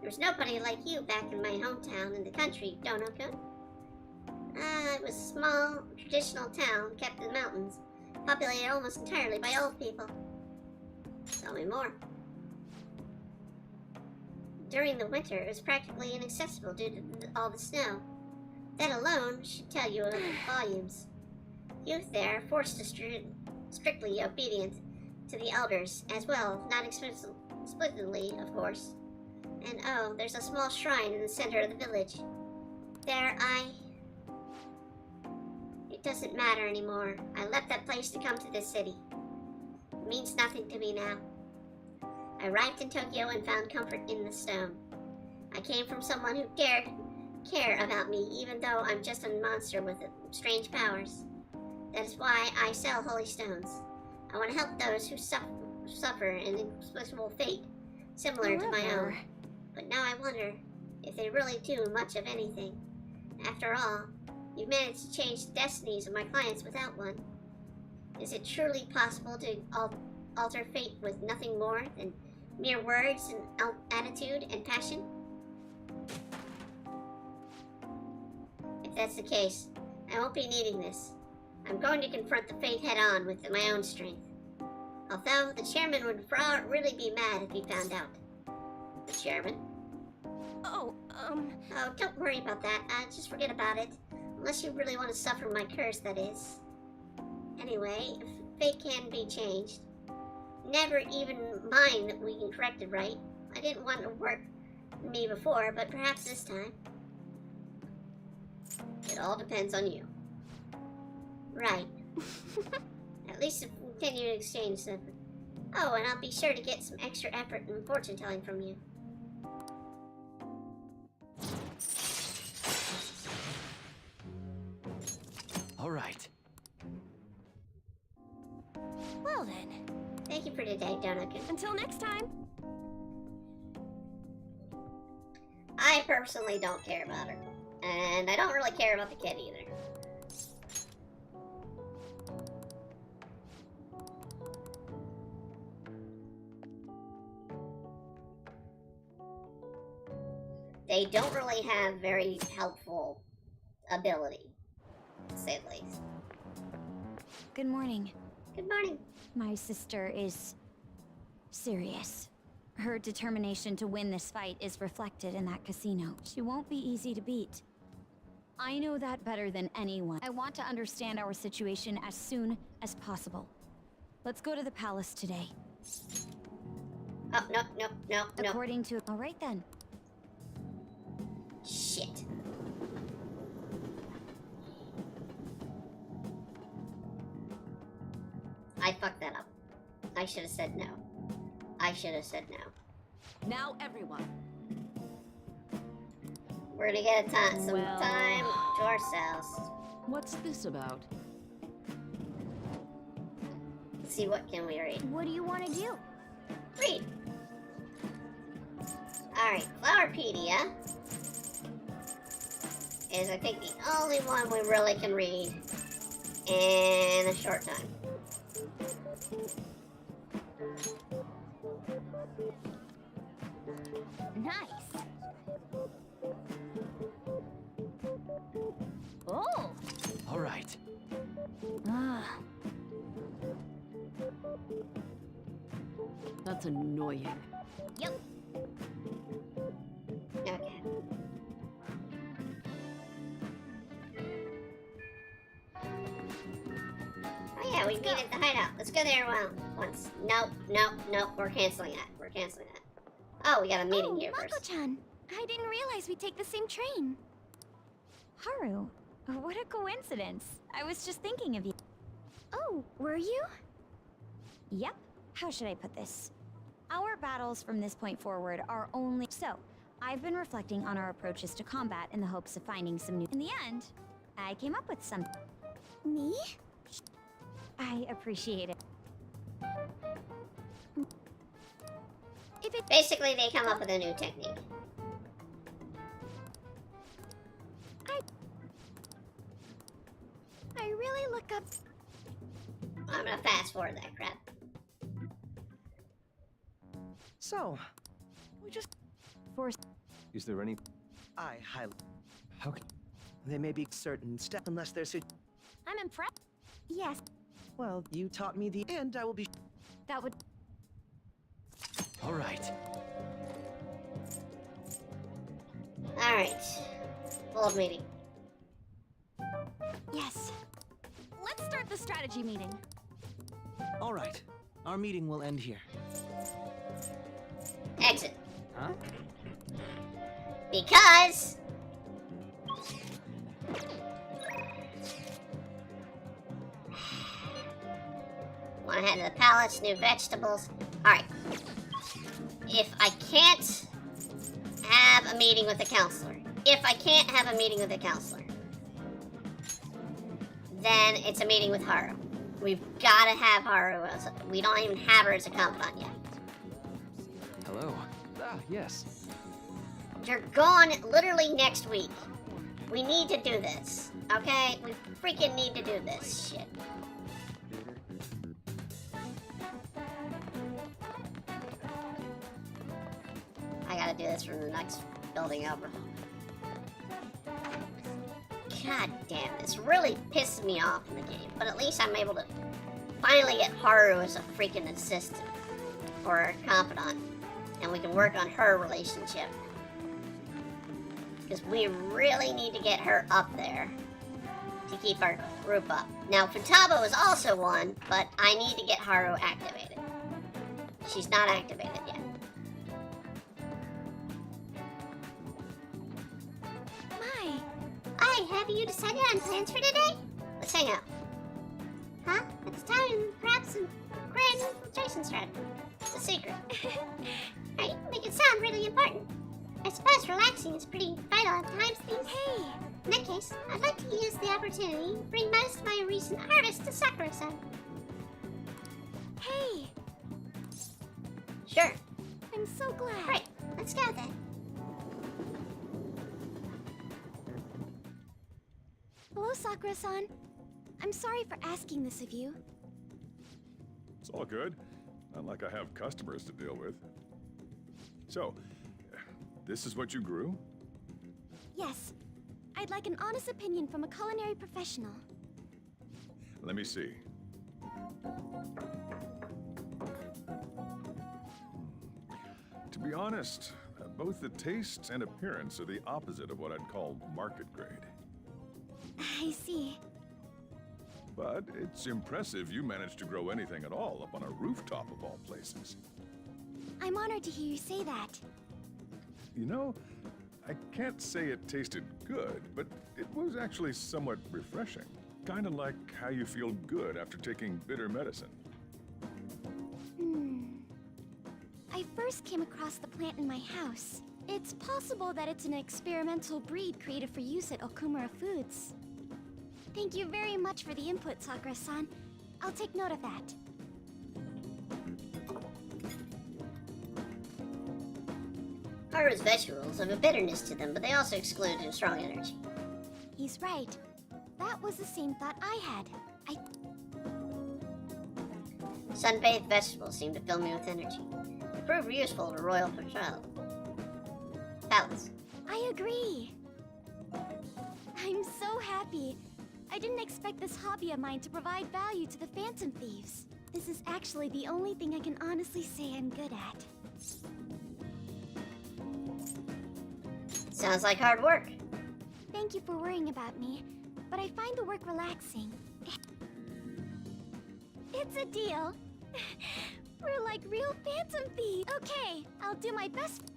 There's nobody like you back in my hometown in the country, Dono-kun. It was a small, traditional town kept in the mountains, populated almost entirely by old people. Tell me more. During the winter, it was practically inaccessible due to all the snow. That alone should tell you volumes. Youth there are forced to strictly obedient to the elders, as well, not explicitly, of course. And oh, there's a small shrine in the center of the village. There It doesn't matter anymore. I left that place to come to this city. It means nothing to me now. I arrived in Tokyo and found comfort in the stone. I came from someone who dared care about me, even though I'm just a monster with strange powers. That is why I sell holy stones. I want to help those who suffer an inexplicable fate, similar to my own. But now I wonder if they really do much of anything. After all, you've managed to change the destinies of my clients without one. Is it truly possible to alter fate with nothing more than mere words and attitude and passion? If that's the case, I won't be needing this. I'm going to confront the fate head-on with my own strength. Although, the chairman would really be mad if he found out. The chairman? Oh, don't worry about that. Just forget about it. Unless you really want to suffer my curse, that is. Anyway, if fate can be changed, never even mind that we can correct it, right? I didn't want to work me before, but perhaps this time. It all depends on you. Right. At least if we continue to exchange them. Oh, and I'll be sure to get some extra effort and fortune telling from you. All right. Well then. Thank you for today, Dono-kun. Until next time. I personally don't care about her. And I don't really care about the kid either. they don't really have very helpful ability, to say the least. Good morning. Good morning. My sister is serious. Her determination to win this fight is reflected in that casino. She won't be easy to beat. I know that better than anyone. I want to understand our situation as soon as possible. Let's go to the palace today. Oh, no. According to... All right then. Shit. I fucked that up. I should have said no. I should have said no. Now everyone. We're gonna get some time to ourselves. What's this about? Let's see, what can we read? What do you want to do? Read. Alright, Flowerpedia is, I think, the only one we really can read in a short time. Nice. Oh. All right. Ah. That's annoying. Yep. Okay. Oh yeah, we beat at the hideout. Let's go there once. Nope. We're canceling that. Oh, we got a meeting here first. Mako-chan. I didn't realize we'd take the same train. Haru, what a coincidence. I was just thinking of you. Oh, were you? Yep. How should I put this? Our battles from this point forward are only... So, I've been reflecting on our approaches to combat in the hopes of finding some new... In the end, I came up with some... Me? I appreciate it. Basically, they come up with a new technique. I really look up... I'm gonna fast forward that crap. So, we just... Force... Is there any... I highly... How can... They may be certain steps unless they're... I'm impressed. Yes. Well, you taught me the... And I will be... That would... All right. Alright. Bold meeting. Yes. Let's start the strategy meeting. All right. Our meeting will end here. Exit. Huh? Because... Want to head to the palace, new vegetables. Alright. If I can't have a meeting with the counselor, then it's a meeting with Haru. We've got to have Haru. We don't even have her as a confidant yet. Hello. Ah, yes. You're gone literally next week. We need to do this, okay? We freaking need to do this shit. I gotta do this from the next building over. God damn, this really pisses me off in the game, but at least I'm able to finally get Haru as a freaking assistant or a confidant, and we can work on her relationship. Because we really need to get her up there to keep our group up. Now, Futaba is also one, but I need to get Haru activated. She's not activated yet. Have you decided on plans for today? Let's hang out. Huh? It's time, perhaps, some grand infiltration strategy. It's a secret. Right? Make it sound really important. I suppose relaxing is pretty vital at times. Hey! In that case, I'd like to use the opportunity to bring most of my recent harvest to Sakura-san. Hey! Sure. I'm so glad. Right, let's go then. Hello, Sakura-san. I'm sorry for asking this of you. It's all good. Not like I have customers to deal with. So, this is what you grew? Yes. I'd like an honest opinion from a culinary professional. Let me see. To be honest, both the taste and appearance are the opposite of what I'd call market grade. I see. But it's impressive you managed to grow anything at all up on a rooftop of all places. I'm honored to hear you say that. You know, I can't say it tasted good, but it was actually somewhat refreshing. Kind of like how you feel good after taking bitter medicine. I first came across the plant in my house. It's possible that it's an experimental breed created for use at Okumura Foods. Thank you very much for the input, Sakura-san. I'll take note of that. Haru's vegetables have a bitterness to them, but they also exclude a strong energy. He's right. That was the same thought I had. Sun-bathed vegetables seem to fill me with energy. They prove useful to royal palace. I agree. I'm so happy. I didn't expect this hobby of mine to provide value to the Phantom Thieves. This is actually the only thing I can honestly say I'm good at. Sounds like hard work. Thank you for worrying about me, but I find the work relaxing. It's a deal. We're like real Phantom Thieves. Okay, I'll do my best.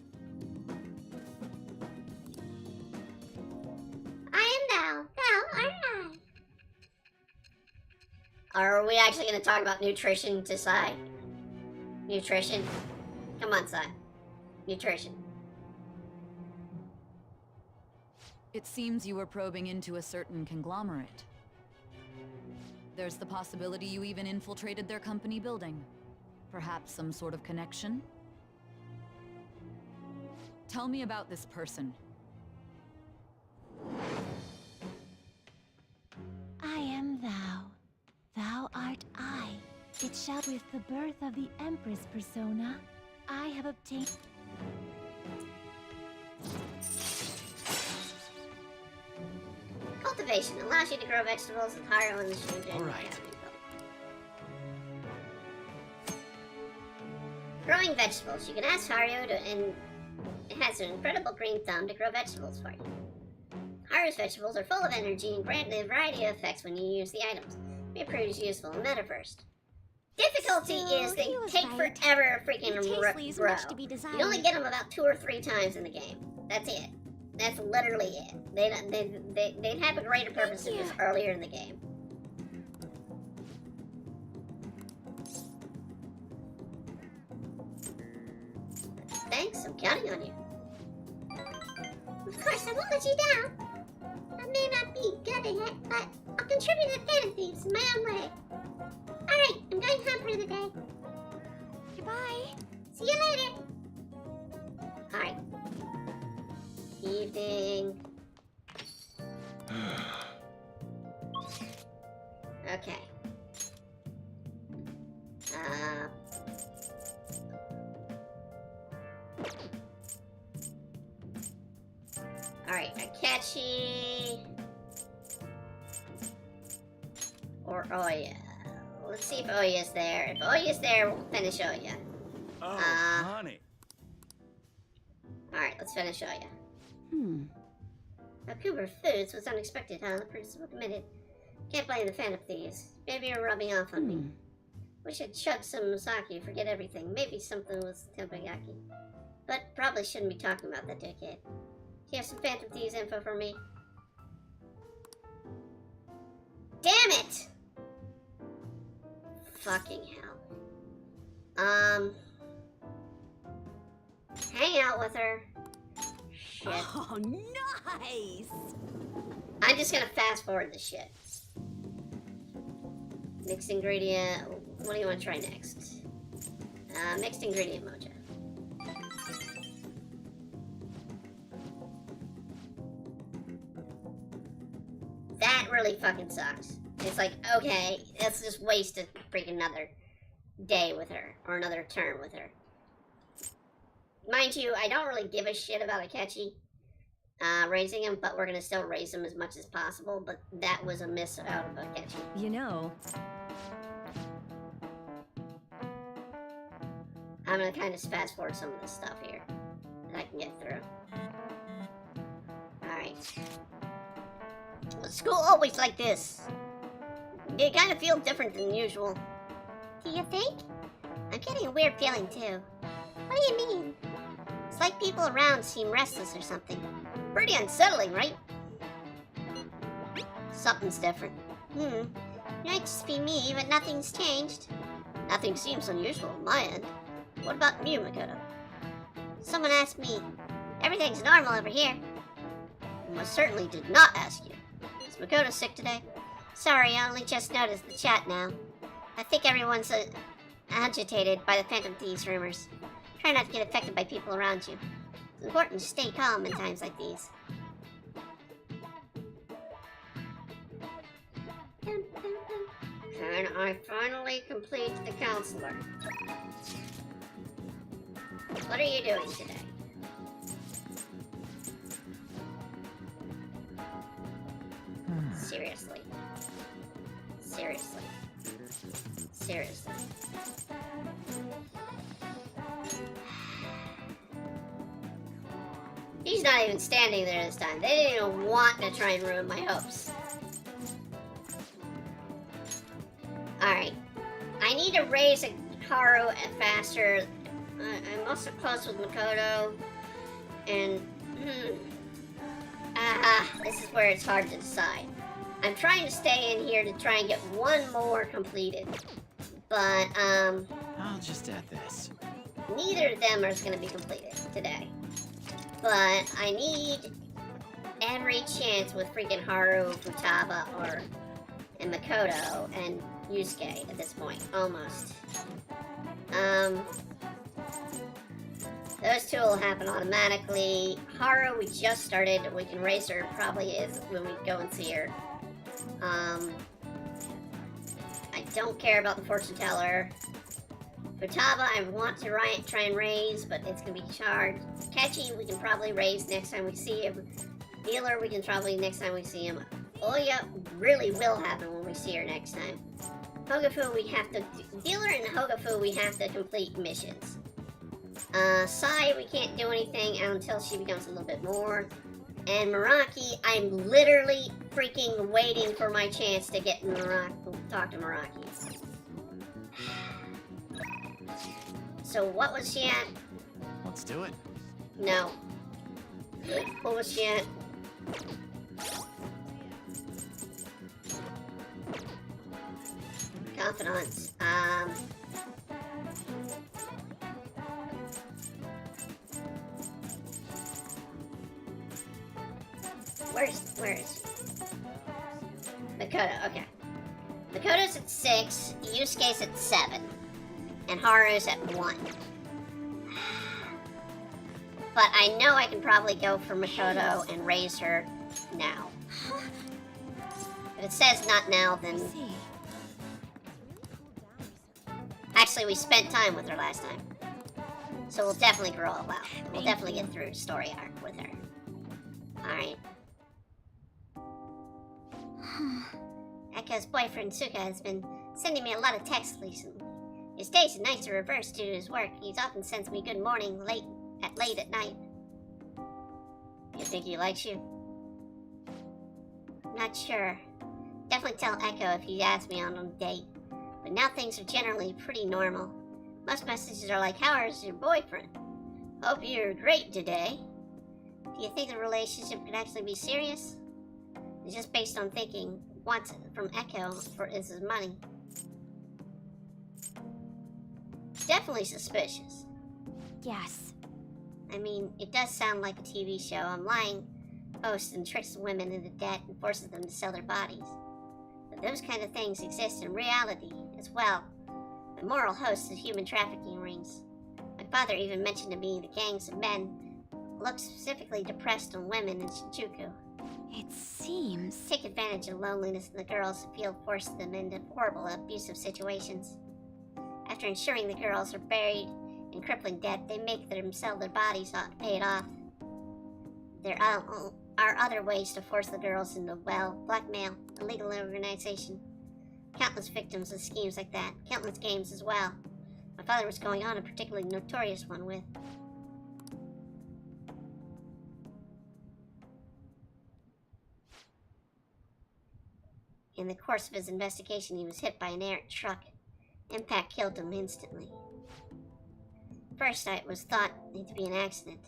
I am thou art I. Are we actually going to talk about nutrition to Sai? Nutrition? Come on, Sai. Nutrition. It seems you were probing into a certain conglomerate. There's the possibility you even infiltrated their company building. Perhaps some sort of connection? Tell me about this person. I am thou. Thou art I. It shall with the birth of the Empress persona, I have obtained... Cultivation allows you to grow vegetables with Haru in the Shujin. Alright. Growing vegetables. You can ask Haru to, and it has an incredible green thumb to grow vegetables for you. Haru's vegetables are full of energy and grant a variety of effects when you use the items. It proves useful in Metaverse. Difficulty is they take forever to freaking grow. You only get them about 2 or 3 times in the game. That's it. That's literally it. They'd have a greater purpose if it was earlier in the game. Thanks, I'm counting on you. Of course, I won't let you down. I may not be good at it, but I'll contribute to the Phantom Thieves in my own way. Alright, I'm going home for the day. Goodbye. See you later. Alright. Evening. Okay. Alright, Akechi. Or Oya. Let's see if Oya's there. If Oya's there, we'll finish Oya. Oh, honey. Alright, let's finish Oya. Okumura Foods was unexpected, huh? The principal committed. Can't blame the Phantom Thieves. Maybe you're rubbing off on me. Wish I'd chugged some sake, forget everything. Maybe something was teppanyaki. But probably shouldn't be talking about that dickhead. Do you have some Phantom Thieves info for me? Damn it! Fucking hell. Hang out with her. Shit. Oh, nice! I'm just gonna fast forward the shit. Mixed ingredient. What do you want to try next? Mixed ingredient mocha. That really fucking sucks. It's like, okay, let's just waste a freaking another day with her, or another term with her. Mind you, I don't really give a shit about Akechi. raising him, but we're gonna still raise him as much as possible. But that was a miss out of Akechi. You know, I'm gonna kind of fast forward some of this stuff here that I can get through. Alright. Was school always like this? They kind of feel different than usual. Do you think? I'm getting a weird feeling too. What do you mean? It's like people around seem restless or something. Pretty unsettling, right? Something's different. It might just be me, but nothing's changed. Nothing seems unusual on my end. What about you, Makoto? Someone asked me. Everything's normal over here. I most certainly did not ask you. Is Makoto sick today? Sorry, I only just noticed the chat now. I think everyone's agitated by the Phantom Thieves rumors. Try not to get affected by people around you. It's important to stay calm in times like these. Can I finally complete the counselor? What are you doing today? Seriously. Seriously. Seriously. He's not even standing there this time. They didn't even want to try and ruin my hopes. Alright. I need to raise Haru faster. I'm also close with Makoto. And... this is where it's hard to decide. I'm trying to stay in here to try and get one more completed. But, I'll just add this. neither of them are going to be completed today. But I need every chance with freaking Haru, Futaba, and Makoto, and Yusuke at this point. Almost. Those two will happen automatically. Haru, we just started. We can raise her probably is when we go and see her. I don't care about the fortune teller. Futaba, I want to try and raise, but it's gonna be charged. Kechi, we can probably raise next time we see him. Dealer, we can probably next time we see him. Oya really will happen when we see her next time. Hogafu, we have to... Dealer and Hogafu, we have to complete missions. Sai, we can't do anything until she becomes a little bit more. And Meraki, I'm literally freaking waiting for my chance to get talk to Meraki. So what was she at? Let's do it. No. What was she at? Confidants. Where is she? Makoto, okay. Makoto's at 6, Yusuke's at 7, and Haru's at 1. But I know I can probably go for Makoto and raise her now. If it says not now, then... Actually, we spent time with her last time. So we'll definitely grow up well. We'll definitely get through the story arc with her. Alright. Echo's boyfriend Suka has been sending me a lot of texts recently. His days are nice to reverse due to his work. He often sends me good morning late at night. You think he likes you? Not sure. Definitely tell Echo if he asks me on a date. But now things are generally pretty normal. Most messages are like, how is your boyfriend? Hope you're great today. Do you think the relationship could actually be serious? It's just based on thinking wants from Echo for his money. Definitely suspicious. Yes. I mean, it does sound like a TV show. I'm lying, boasts and tricks women into debt and forces them to sell their bodies. But those kind of things exist in reality as well. The moral host of human trafficking rings. My father even mentioned to me the gangs of men look specifically depressed on women in Shinjuku. It seems... Take advantage of loneliness in the girls who feel forced them into horrible, abusive situations. After ensuring the girls are buried in crippling debt, they make them sell their bodies off to pay it off. There are other ways to force the girls into, well, blackmail, illegal organization. Countless victims of schemes like that. Countless games as well. My father was going on a particularly notorious one with. In the course of his investigation, he was hit by an errant truck. Impact killed him instantly. First, it was thought to be an accident.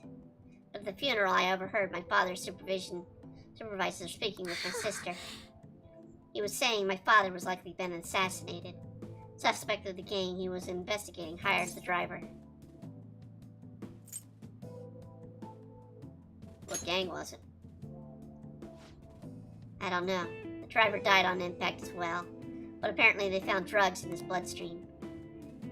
But at the funeral, I overheard my father's supervisor speaking with my sister. He was saying my father was likely been assassinated. Suspect of the gang he was investigating hired the driver. What gang was it? I don't know. The driver died on impact as well, but apparently they found drugs in his bloodstream.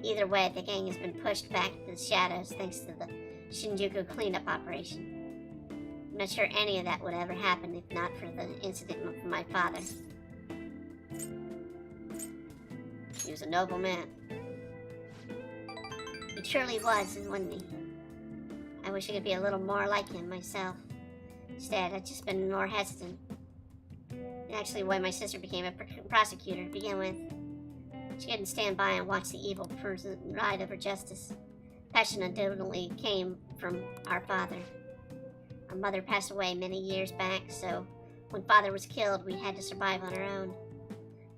Either way, the gang has been pushed back to the shadows thanks to the Shinjuku cleanup operation. I'm not sure any of that would ever happen if not for the incident with my father. He was a noble man. He truly was, wasn't he? I wish I could be a little more like him myself. Instead, I've just been more hesitant. Actually, why my sister became a prosecutor to begin with. She couldn't stand by and watch the evil person ride over justice. Passion undoubtedly came from our father. Our mother passed away many years back, so when father was killed, we had to survive on our own.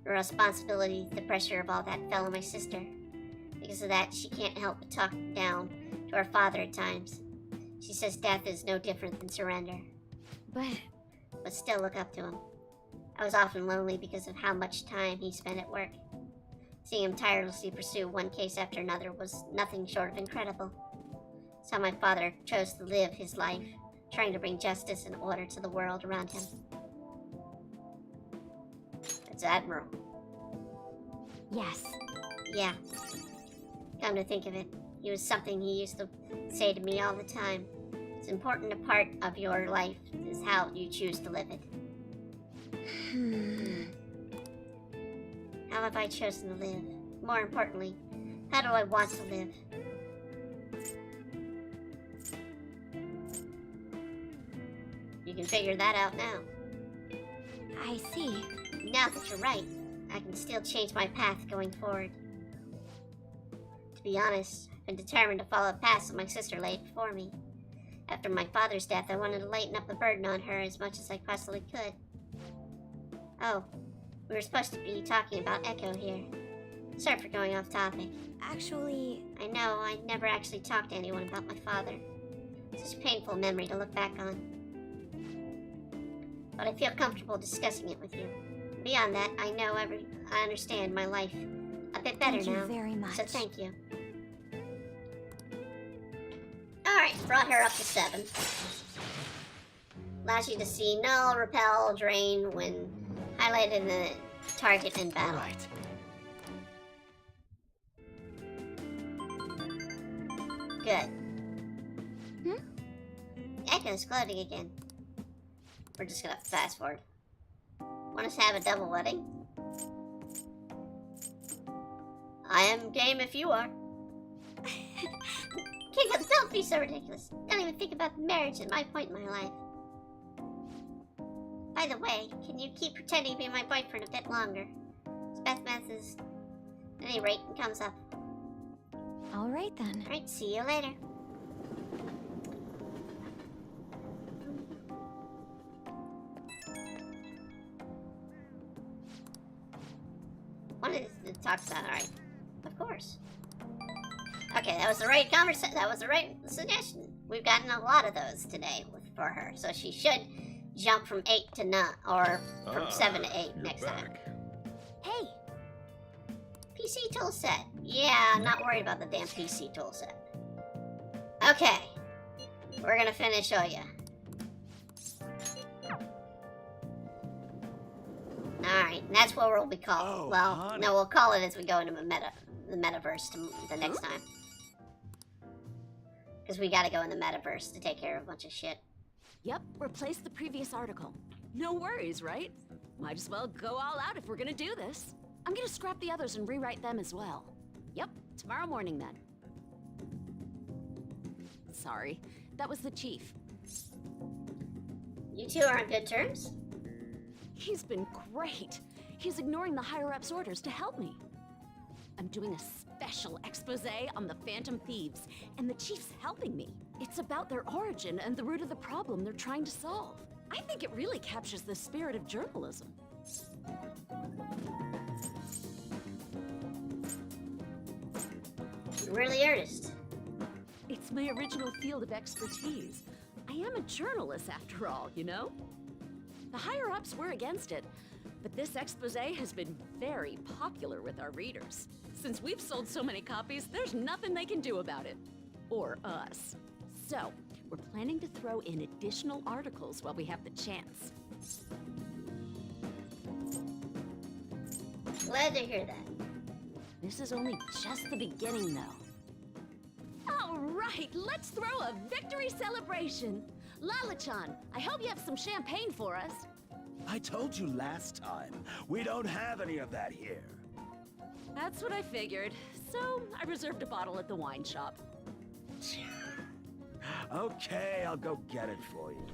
The responsibility, the pressure of all that fell on my sister. Because of that, she can't help but talk down to our father at times. She says death is no different than surrender. But still look up to him. I was often lonely because of how much time he spent at work. Seeing him tirelessly pursue one case after another was nothing short of incredible. It's how my father chose to live his life, trying to bring justice and order to the world around him. That's admirable. Yes. Yeah. Come to think of it, he was something he used to say to me all the time. It's important a part of your life is how you choose to live it. How have I chosen to live? More importantly, how do I want to live? You can figure that out now. I see. Now that you're right, I can still change my path going forward. To be honest, I've been determined to follow a path that my sister laid before me. After my father's death, I wanted to lighten up the burden on her as much as I possibly could. Oh, we were supposed to be talking about Echo here. Sorry for going off topic. Actually... I know, I never actually talked to anyone about my father. It's such a painful memory to look back on. But I feel comfortable discussing it with you. Beyond that, I understand my life a bit better now. Thank you very much. So thank you. Alright, brought her up to 7. Allows you to see null, repel, drain when highlighted in the target in battle. Right. Good. Echo's gloating again. We're just gonna fast forward. Want us to have a double wedding? I am game if you are. Kingdom, don't be so ridiculous. Don't even think about marriage at my point in my life. By the way, can you keep pretending to be my boyfriend a bit longer? Beth is at any rate comes up. Alright then. Alright, see you later. What is it talks about? Alright. Of course. Okay, that was the right conversation. That was the right suggestion. We've gotten a lot of those today for her, so she should jump from 8 to 9, or from 7 to 8 next time. Hey! PC tool set. Yeah, I'm not worried about the damn PC tool set. Okay. We're gonna finish Oya. Alright, that's what we'll be called. No, we'll call it as we go into the metaverse the next time. Because we gotta go in the metaverse to take care of a bunch of shit. Yep, replace the previous article. No worries, right? Might as well go all out if we're gonna do this. I'm gonna scrap the others and rewrite them as well. Yep, tomorrow morning then. Sorry, that was the chief. You two are on good terms? He's been great. He's ignoring the higher-ups' orders to help me. I'm doing a special expose on the Phantom Thieves, and the chief's helping me. It's about their origin and the root of the problem they're trying to solve. I think it really captures the spirit of journalism. Really earnest. It's my original field of expertise. I am a journalist after all, you know? The higher-ups were against it, but this expose has been very popular with our readers. Since we've sold so many copies, there's nothing they can do about it. Or us. So, we're planning to throw in additional articles while we have the chance. Glad to hear that. This is only just the beginning, though. All right, let's throw a victory celebration. Lala-chan, I hope you have some champagne for us. I told you last time, we don't have any of that here. That's what I figured. So, I reserved a bottle at the wine shop. Okay, I'll go get it for you.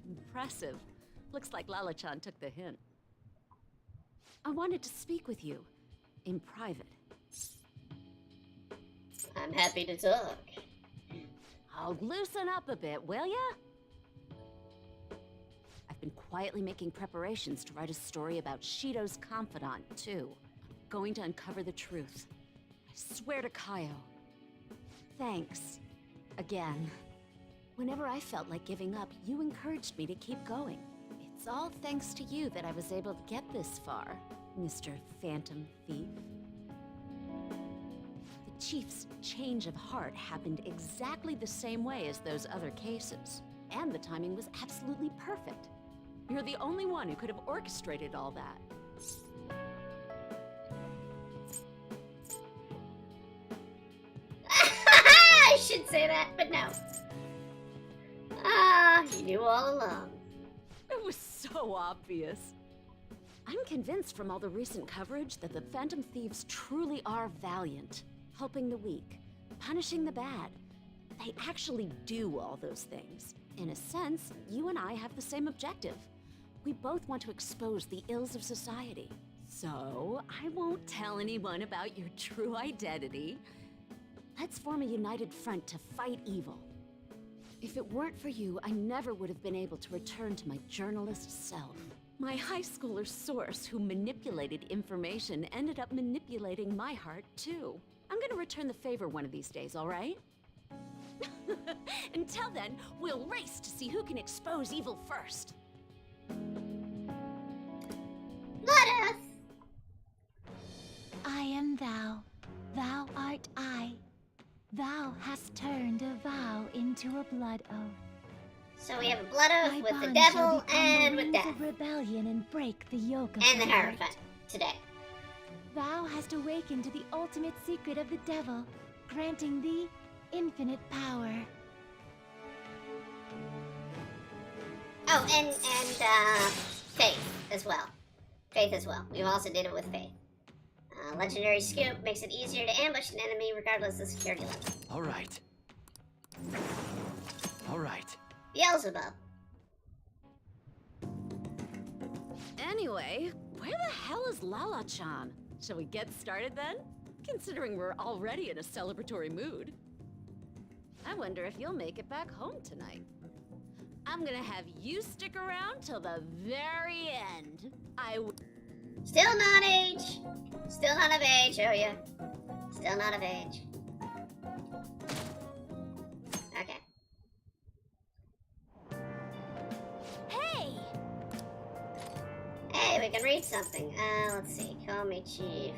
Impressive. Looks like Lala-chan took the hint. I wanted to speak with you. In private. I'm happy to talk. I'll loosen up a bit, will ya? I've been quietly making preparations to write a story about Shido's confidant, too. I'm going to uncover the truth. I swear to Kaio. Thanks. Again. Whenever I felt like giving up, you encouraged me to keep going. It's all thanks to you that I was able to get this far, Mr. Phantom Thief. The Chief's change of heart happened exactly the same way as those other cases. And the timing was absolutely perfect. You're the only one who could have orchestrated all that. I should say that, but no. Ah, you knew all along. It was so obvious. I'm convinced from all the recent coverage that the Phantom Thieves truly are valiant, helping the weak, punishing the bad. They actually do all those things. In a sense, you and I have the same objective. We both want to expose the ills of society. So, I won't tell anyone about your true identity. Let's form a united front to fight evil. If it weren't for you, I never would have been able to return to my journalist self. My high schooler source who manipulated information ended up manipulating my heart, too. I'm gonna return the favor one of these days, all right? Until then, we'll race to see who can expose evil first. Let us! I am thou, thou art I. Thou hast turned a vow into a blood oath. So we have a blood oath Thy with the bond devil shall become and the with wings death. of rebellion and break the yoke of And the the heart. Hierophant today. Thou hast awakened to the ultimate secret of the devil, granting thee infinite power. Oh, and Faith as well. Faith as well. We also did it with Faith. Legendary Scoop makes it easier to ambush an enemy regardless of security level. All right. All right. Beelzebub. Anyway, where the hell is Lala-chan? Shall we get started then? Considering we're already in a celebratory mood. I wonder if you'll make it back home tonight. I'm gonna have you stick around till the very end. Still not age. Still not of age, oh yeah. Still not of age. Okay. Hey! Hey, we can read something. Let's see. Call me Chief.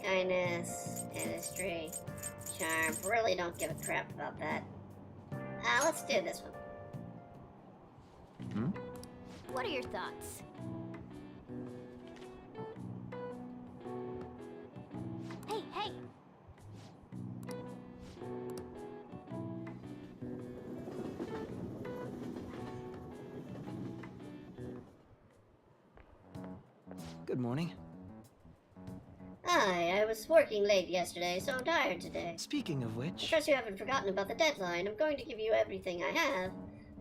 Kindness, industry, charm. Really don't give a crap about that. Let's do this one. What are your thoughts? Hey, hey! Good morning. Hi, I was working late yesterday, so I'm tired today. Speaking of I which... trust you haven't forgotten about the deadline. I'm going to give you everything I have,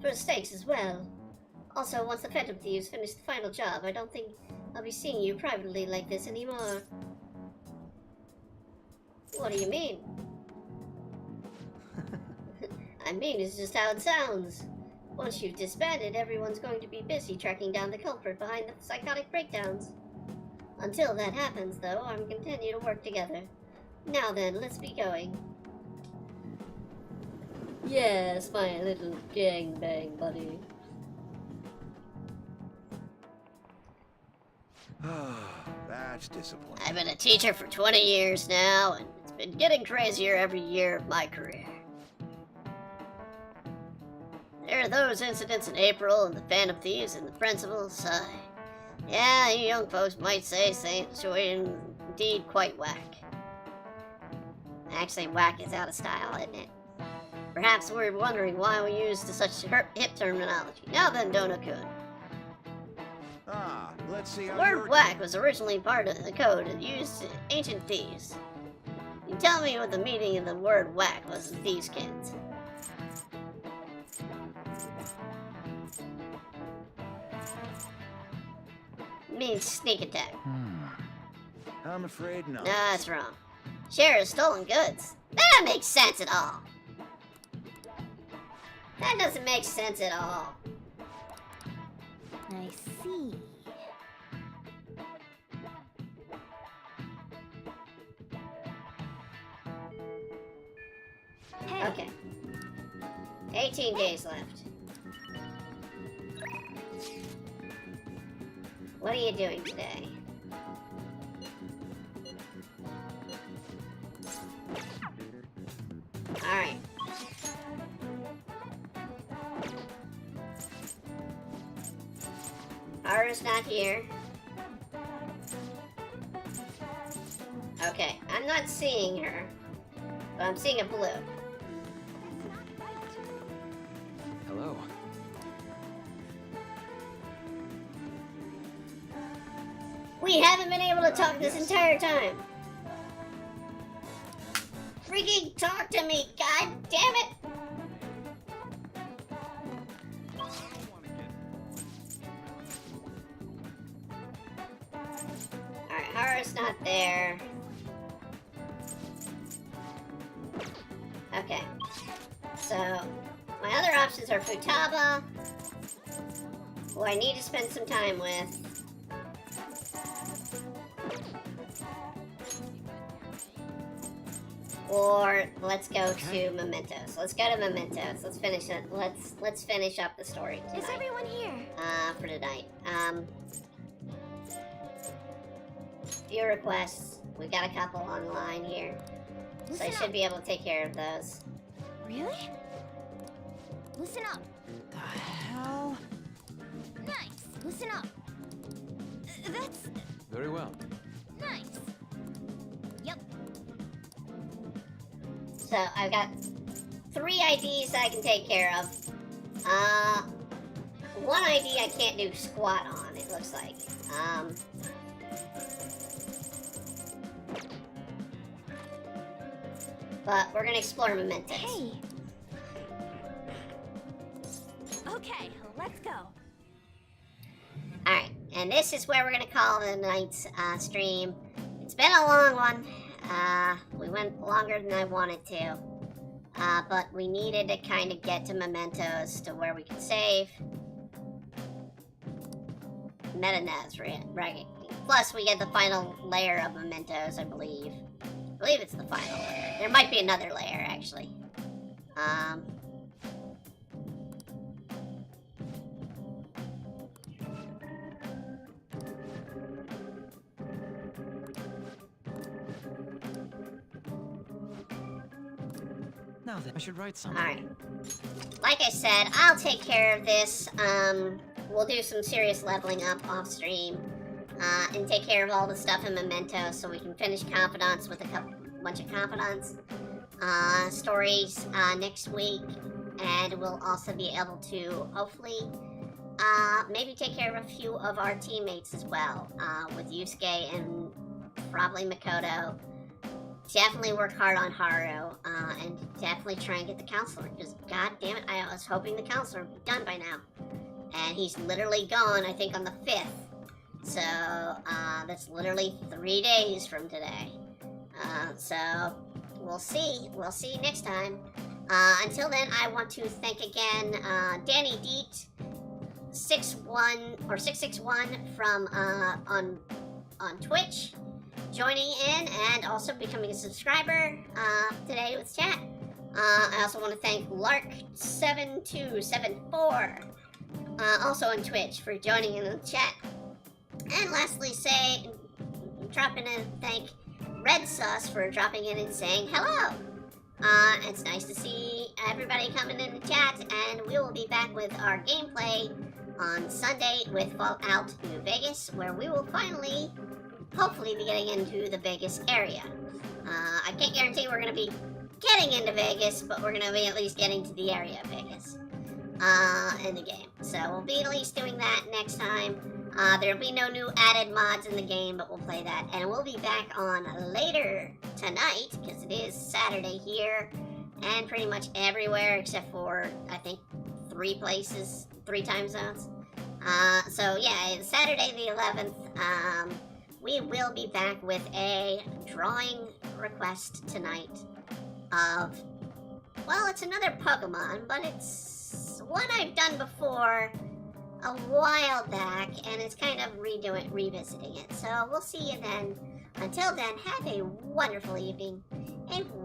for the stakes as well. Also, once the Phantom Thieves finish the final job, I don't think I'll be seeing you privately like this anymore. What do you mean? I mean, it's just how it sounds. Once you've disbanded, everyone's going to be busy tracking down the culprit behind the psychotic breakdowns. Until that happens, though, I'm continue to work together. Now then, let's be going. Yes, my little gangbang buddy. That's disappointing. I've been a teacher for 20 years now, and it's been getting crazier every year of my career. There are those incidents in April, and the Phantom Thieves, and the principal, sigh. Yeah, you young folks might say situation indeed quite whack. Actually, whack is out of style, isn't it? Perhaps we're wondering why we use such hip terminology. Now then, Donut-kun. Let's see The how word whack was originally part of the code used in ancient thieves. You tell me what the meaning of the word whack was in Thieveskins. Means sneak attack. I'm afraid not. No, that's wrong. Share of stolen goods. That doesn't make sense at all. That doesn't make sense at all. I see. Okay. 18 days left. What are you doing today? Alright. Ara's not here. Okay, I'm not seeing her. But I'm seeing a blue. Hello. We haven't been able to talk this entire time. Freaking talk to me, god damn it! Alright, Hara's not there. Okay. So, my other options are Futaba, who I need to spend some time with. Or let's go to Mementos. Let's go to Mementos. Let's finish it. Let's finish up the story tonight. Is everyone here? For tonight. Few requests. We got a couple online here. So I should be able to take care of those. Really? Listen up. The hell? Nice. Listen up. That's Very well. nice. Yep. So I've got 3 IDs that I can take care of. One ID I can't do squat on, it looks like. But we're gonna explore Mementos. Hey. Okay, let's go. Alright, and this is where we're gonna call the night's stream. It's been a long one. We went longer than I wanted to. But we needed to kind of get to Mementos to where we could save. Metanaz, right? Plus, we get the final layer of Mementos, I believe. I believe it's the final layer. There might be another layer, actually. Now then, I should write something. Alright. Like I said, I'll take care of this. We'll do some serious leveling up off stream. And take care of all the stuff in Memento so we can finish Confidants with a bunch of Confidants stories next week. And we'll also be able to, hopefully, maybe take care of a few of our teammates as well. With Yusuke and probably Makoto. definitely work hard on Haru, and definitely try and get the counselor, because god damn it, I was hoping the counselor would be done by now. And he's literally gone, I think, on the 5th. So, that's literally 3 days from today. So, we'll see. We'll see next time. Until then, I want to thank again, Danny Deet, 661 from, on Twitch, joining in and also becoming a subscriber, today with chat. I also want to thank Lark7274, also on Twitch, for joining in the chat. And lastly, drop in and thank Red Sauce for dropping in and saying hello. It's nice to see everybody coming in the chat, and we will be back with our gameplay on Sunday with Fallout New Vegas, where we will finally, hopefully, be getting into the Vegas area. I can't guarantee we're going to be getting into Vegas, but we're going to be at least getting to the area of Vegas in the game. So we'll be at least doing that next time. There'll be no new added mods in the game, but we'll play that. And we'll be back on later tonight, because it is Saturday here, and pretty much everywhere except for, I think, 3 places, 3 time zones. So yeah, Saturday the 11th, we will be back with a drawing request tonight of, well, it's another Pokemon, but it's one I've done before a while back, and it's kind of revisiting it. So we'll see you then. Until then, have a wonderful evening, a wonderful week.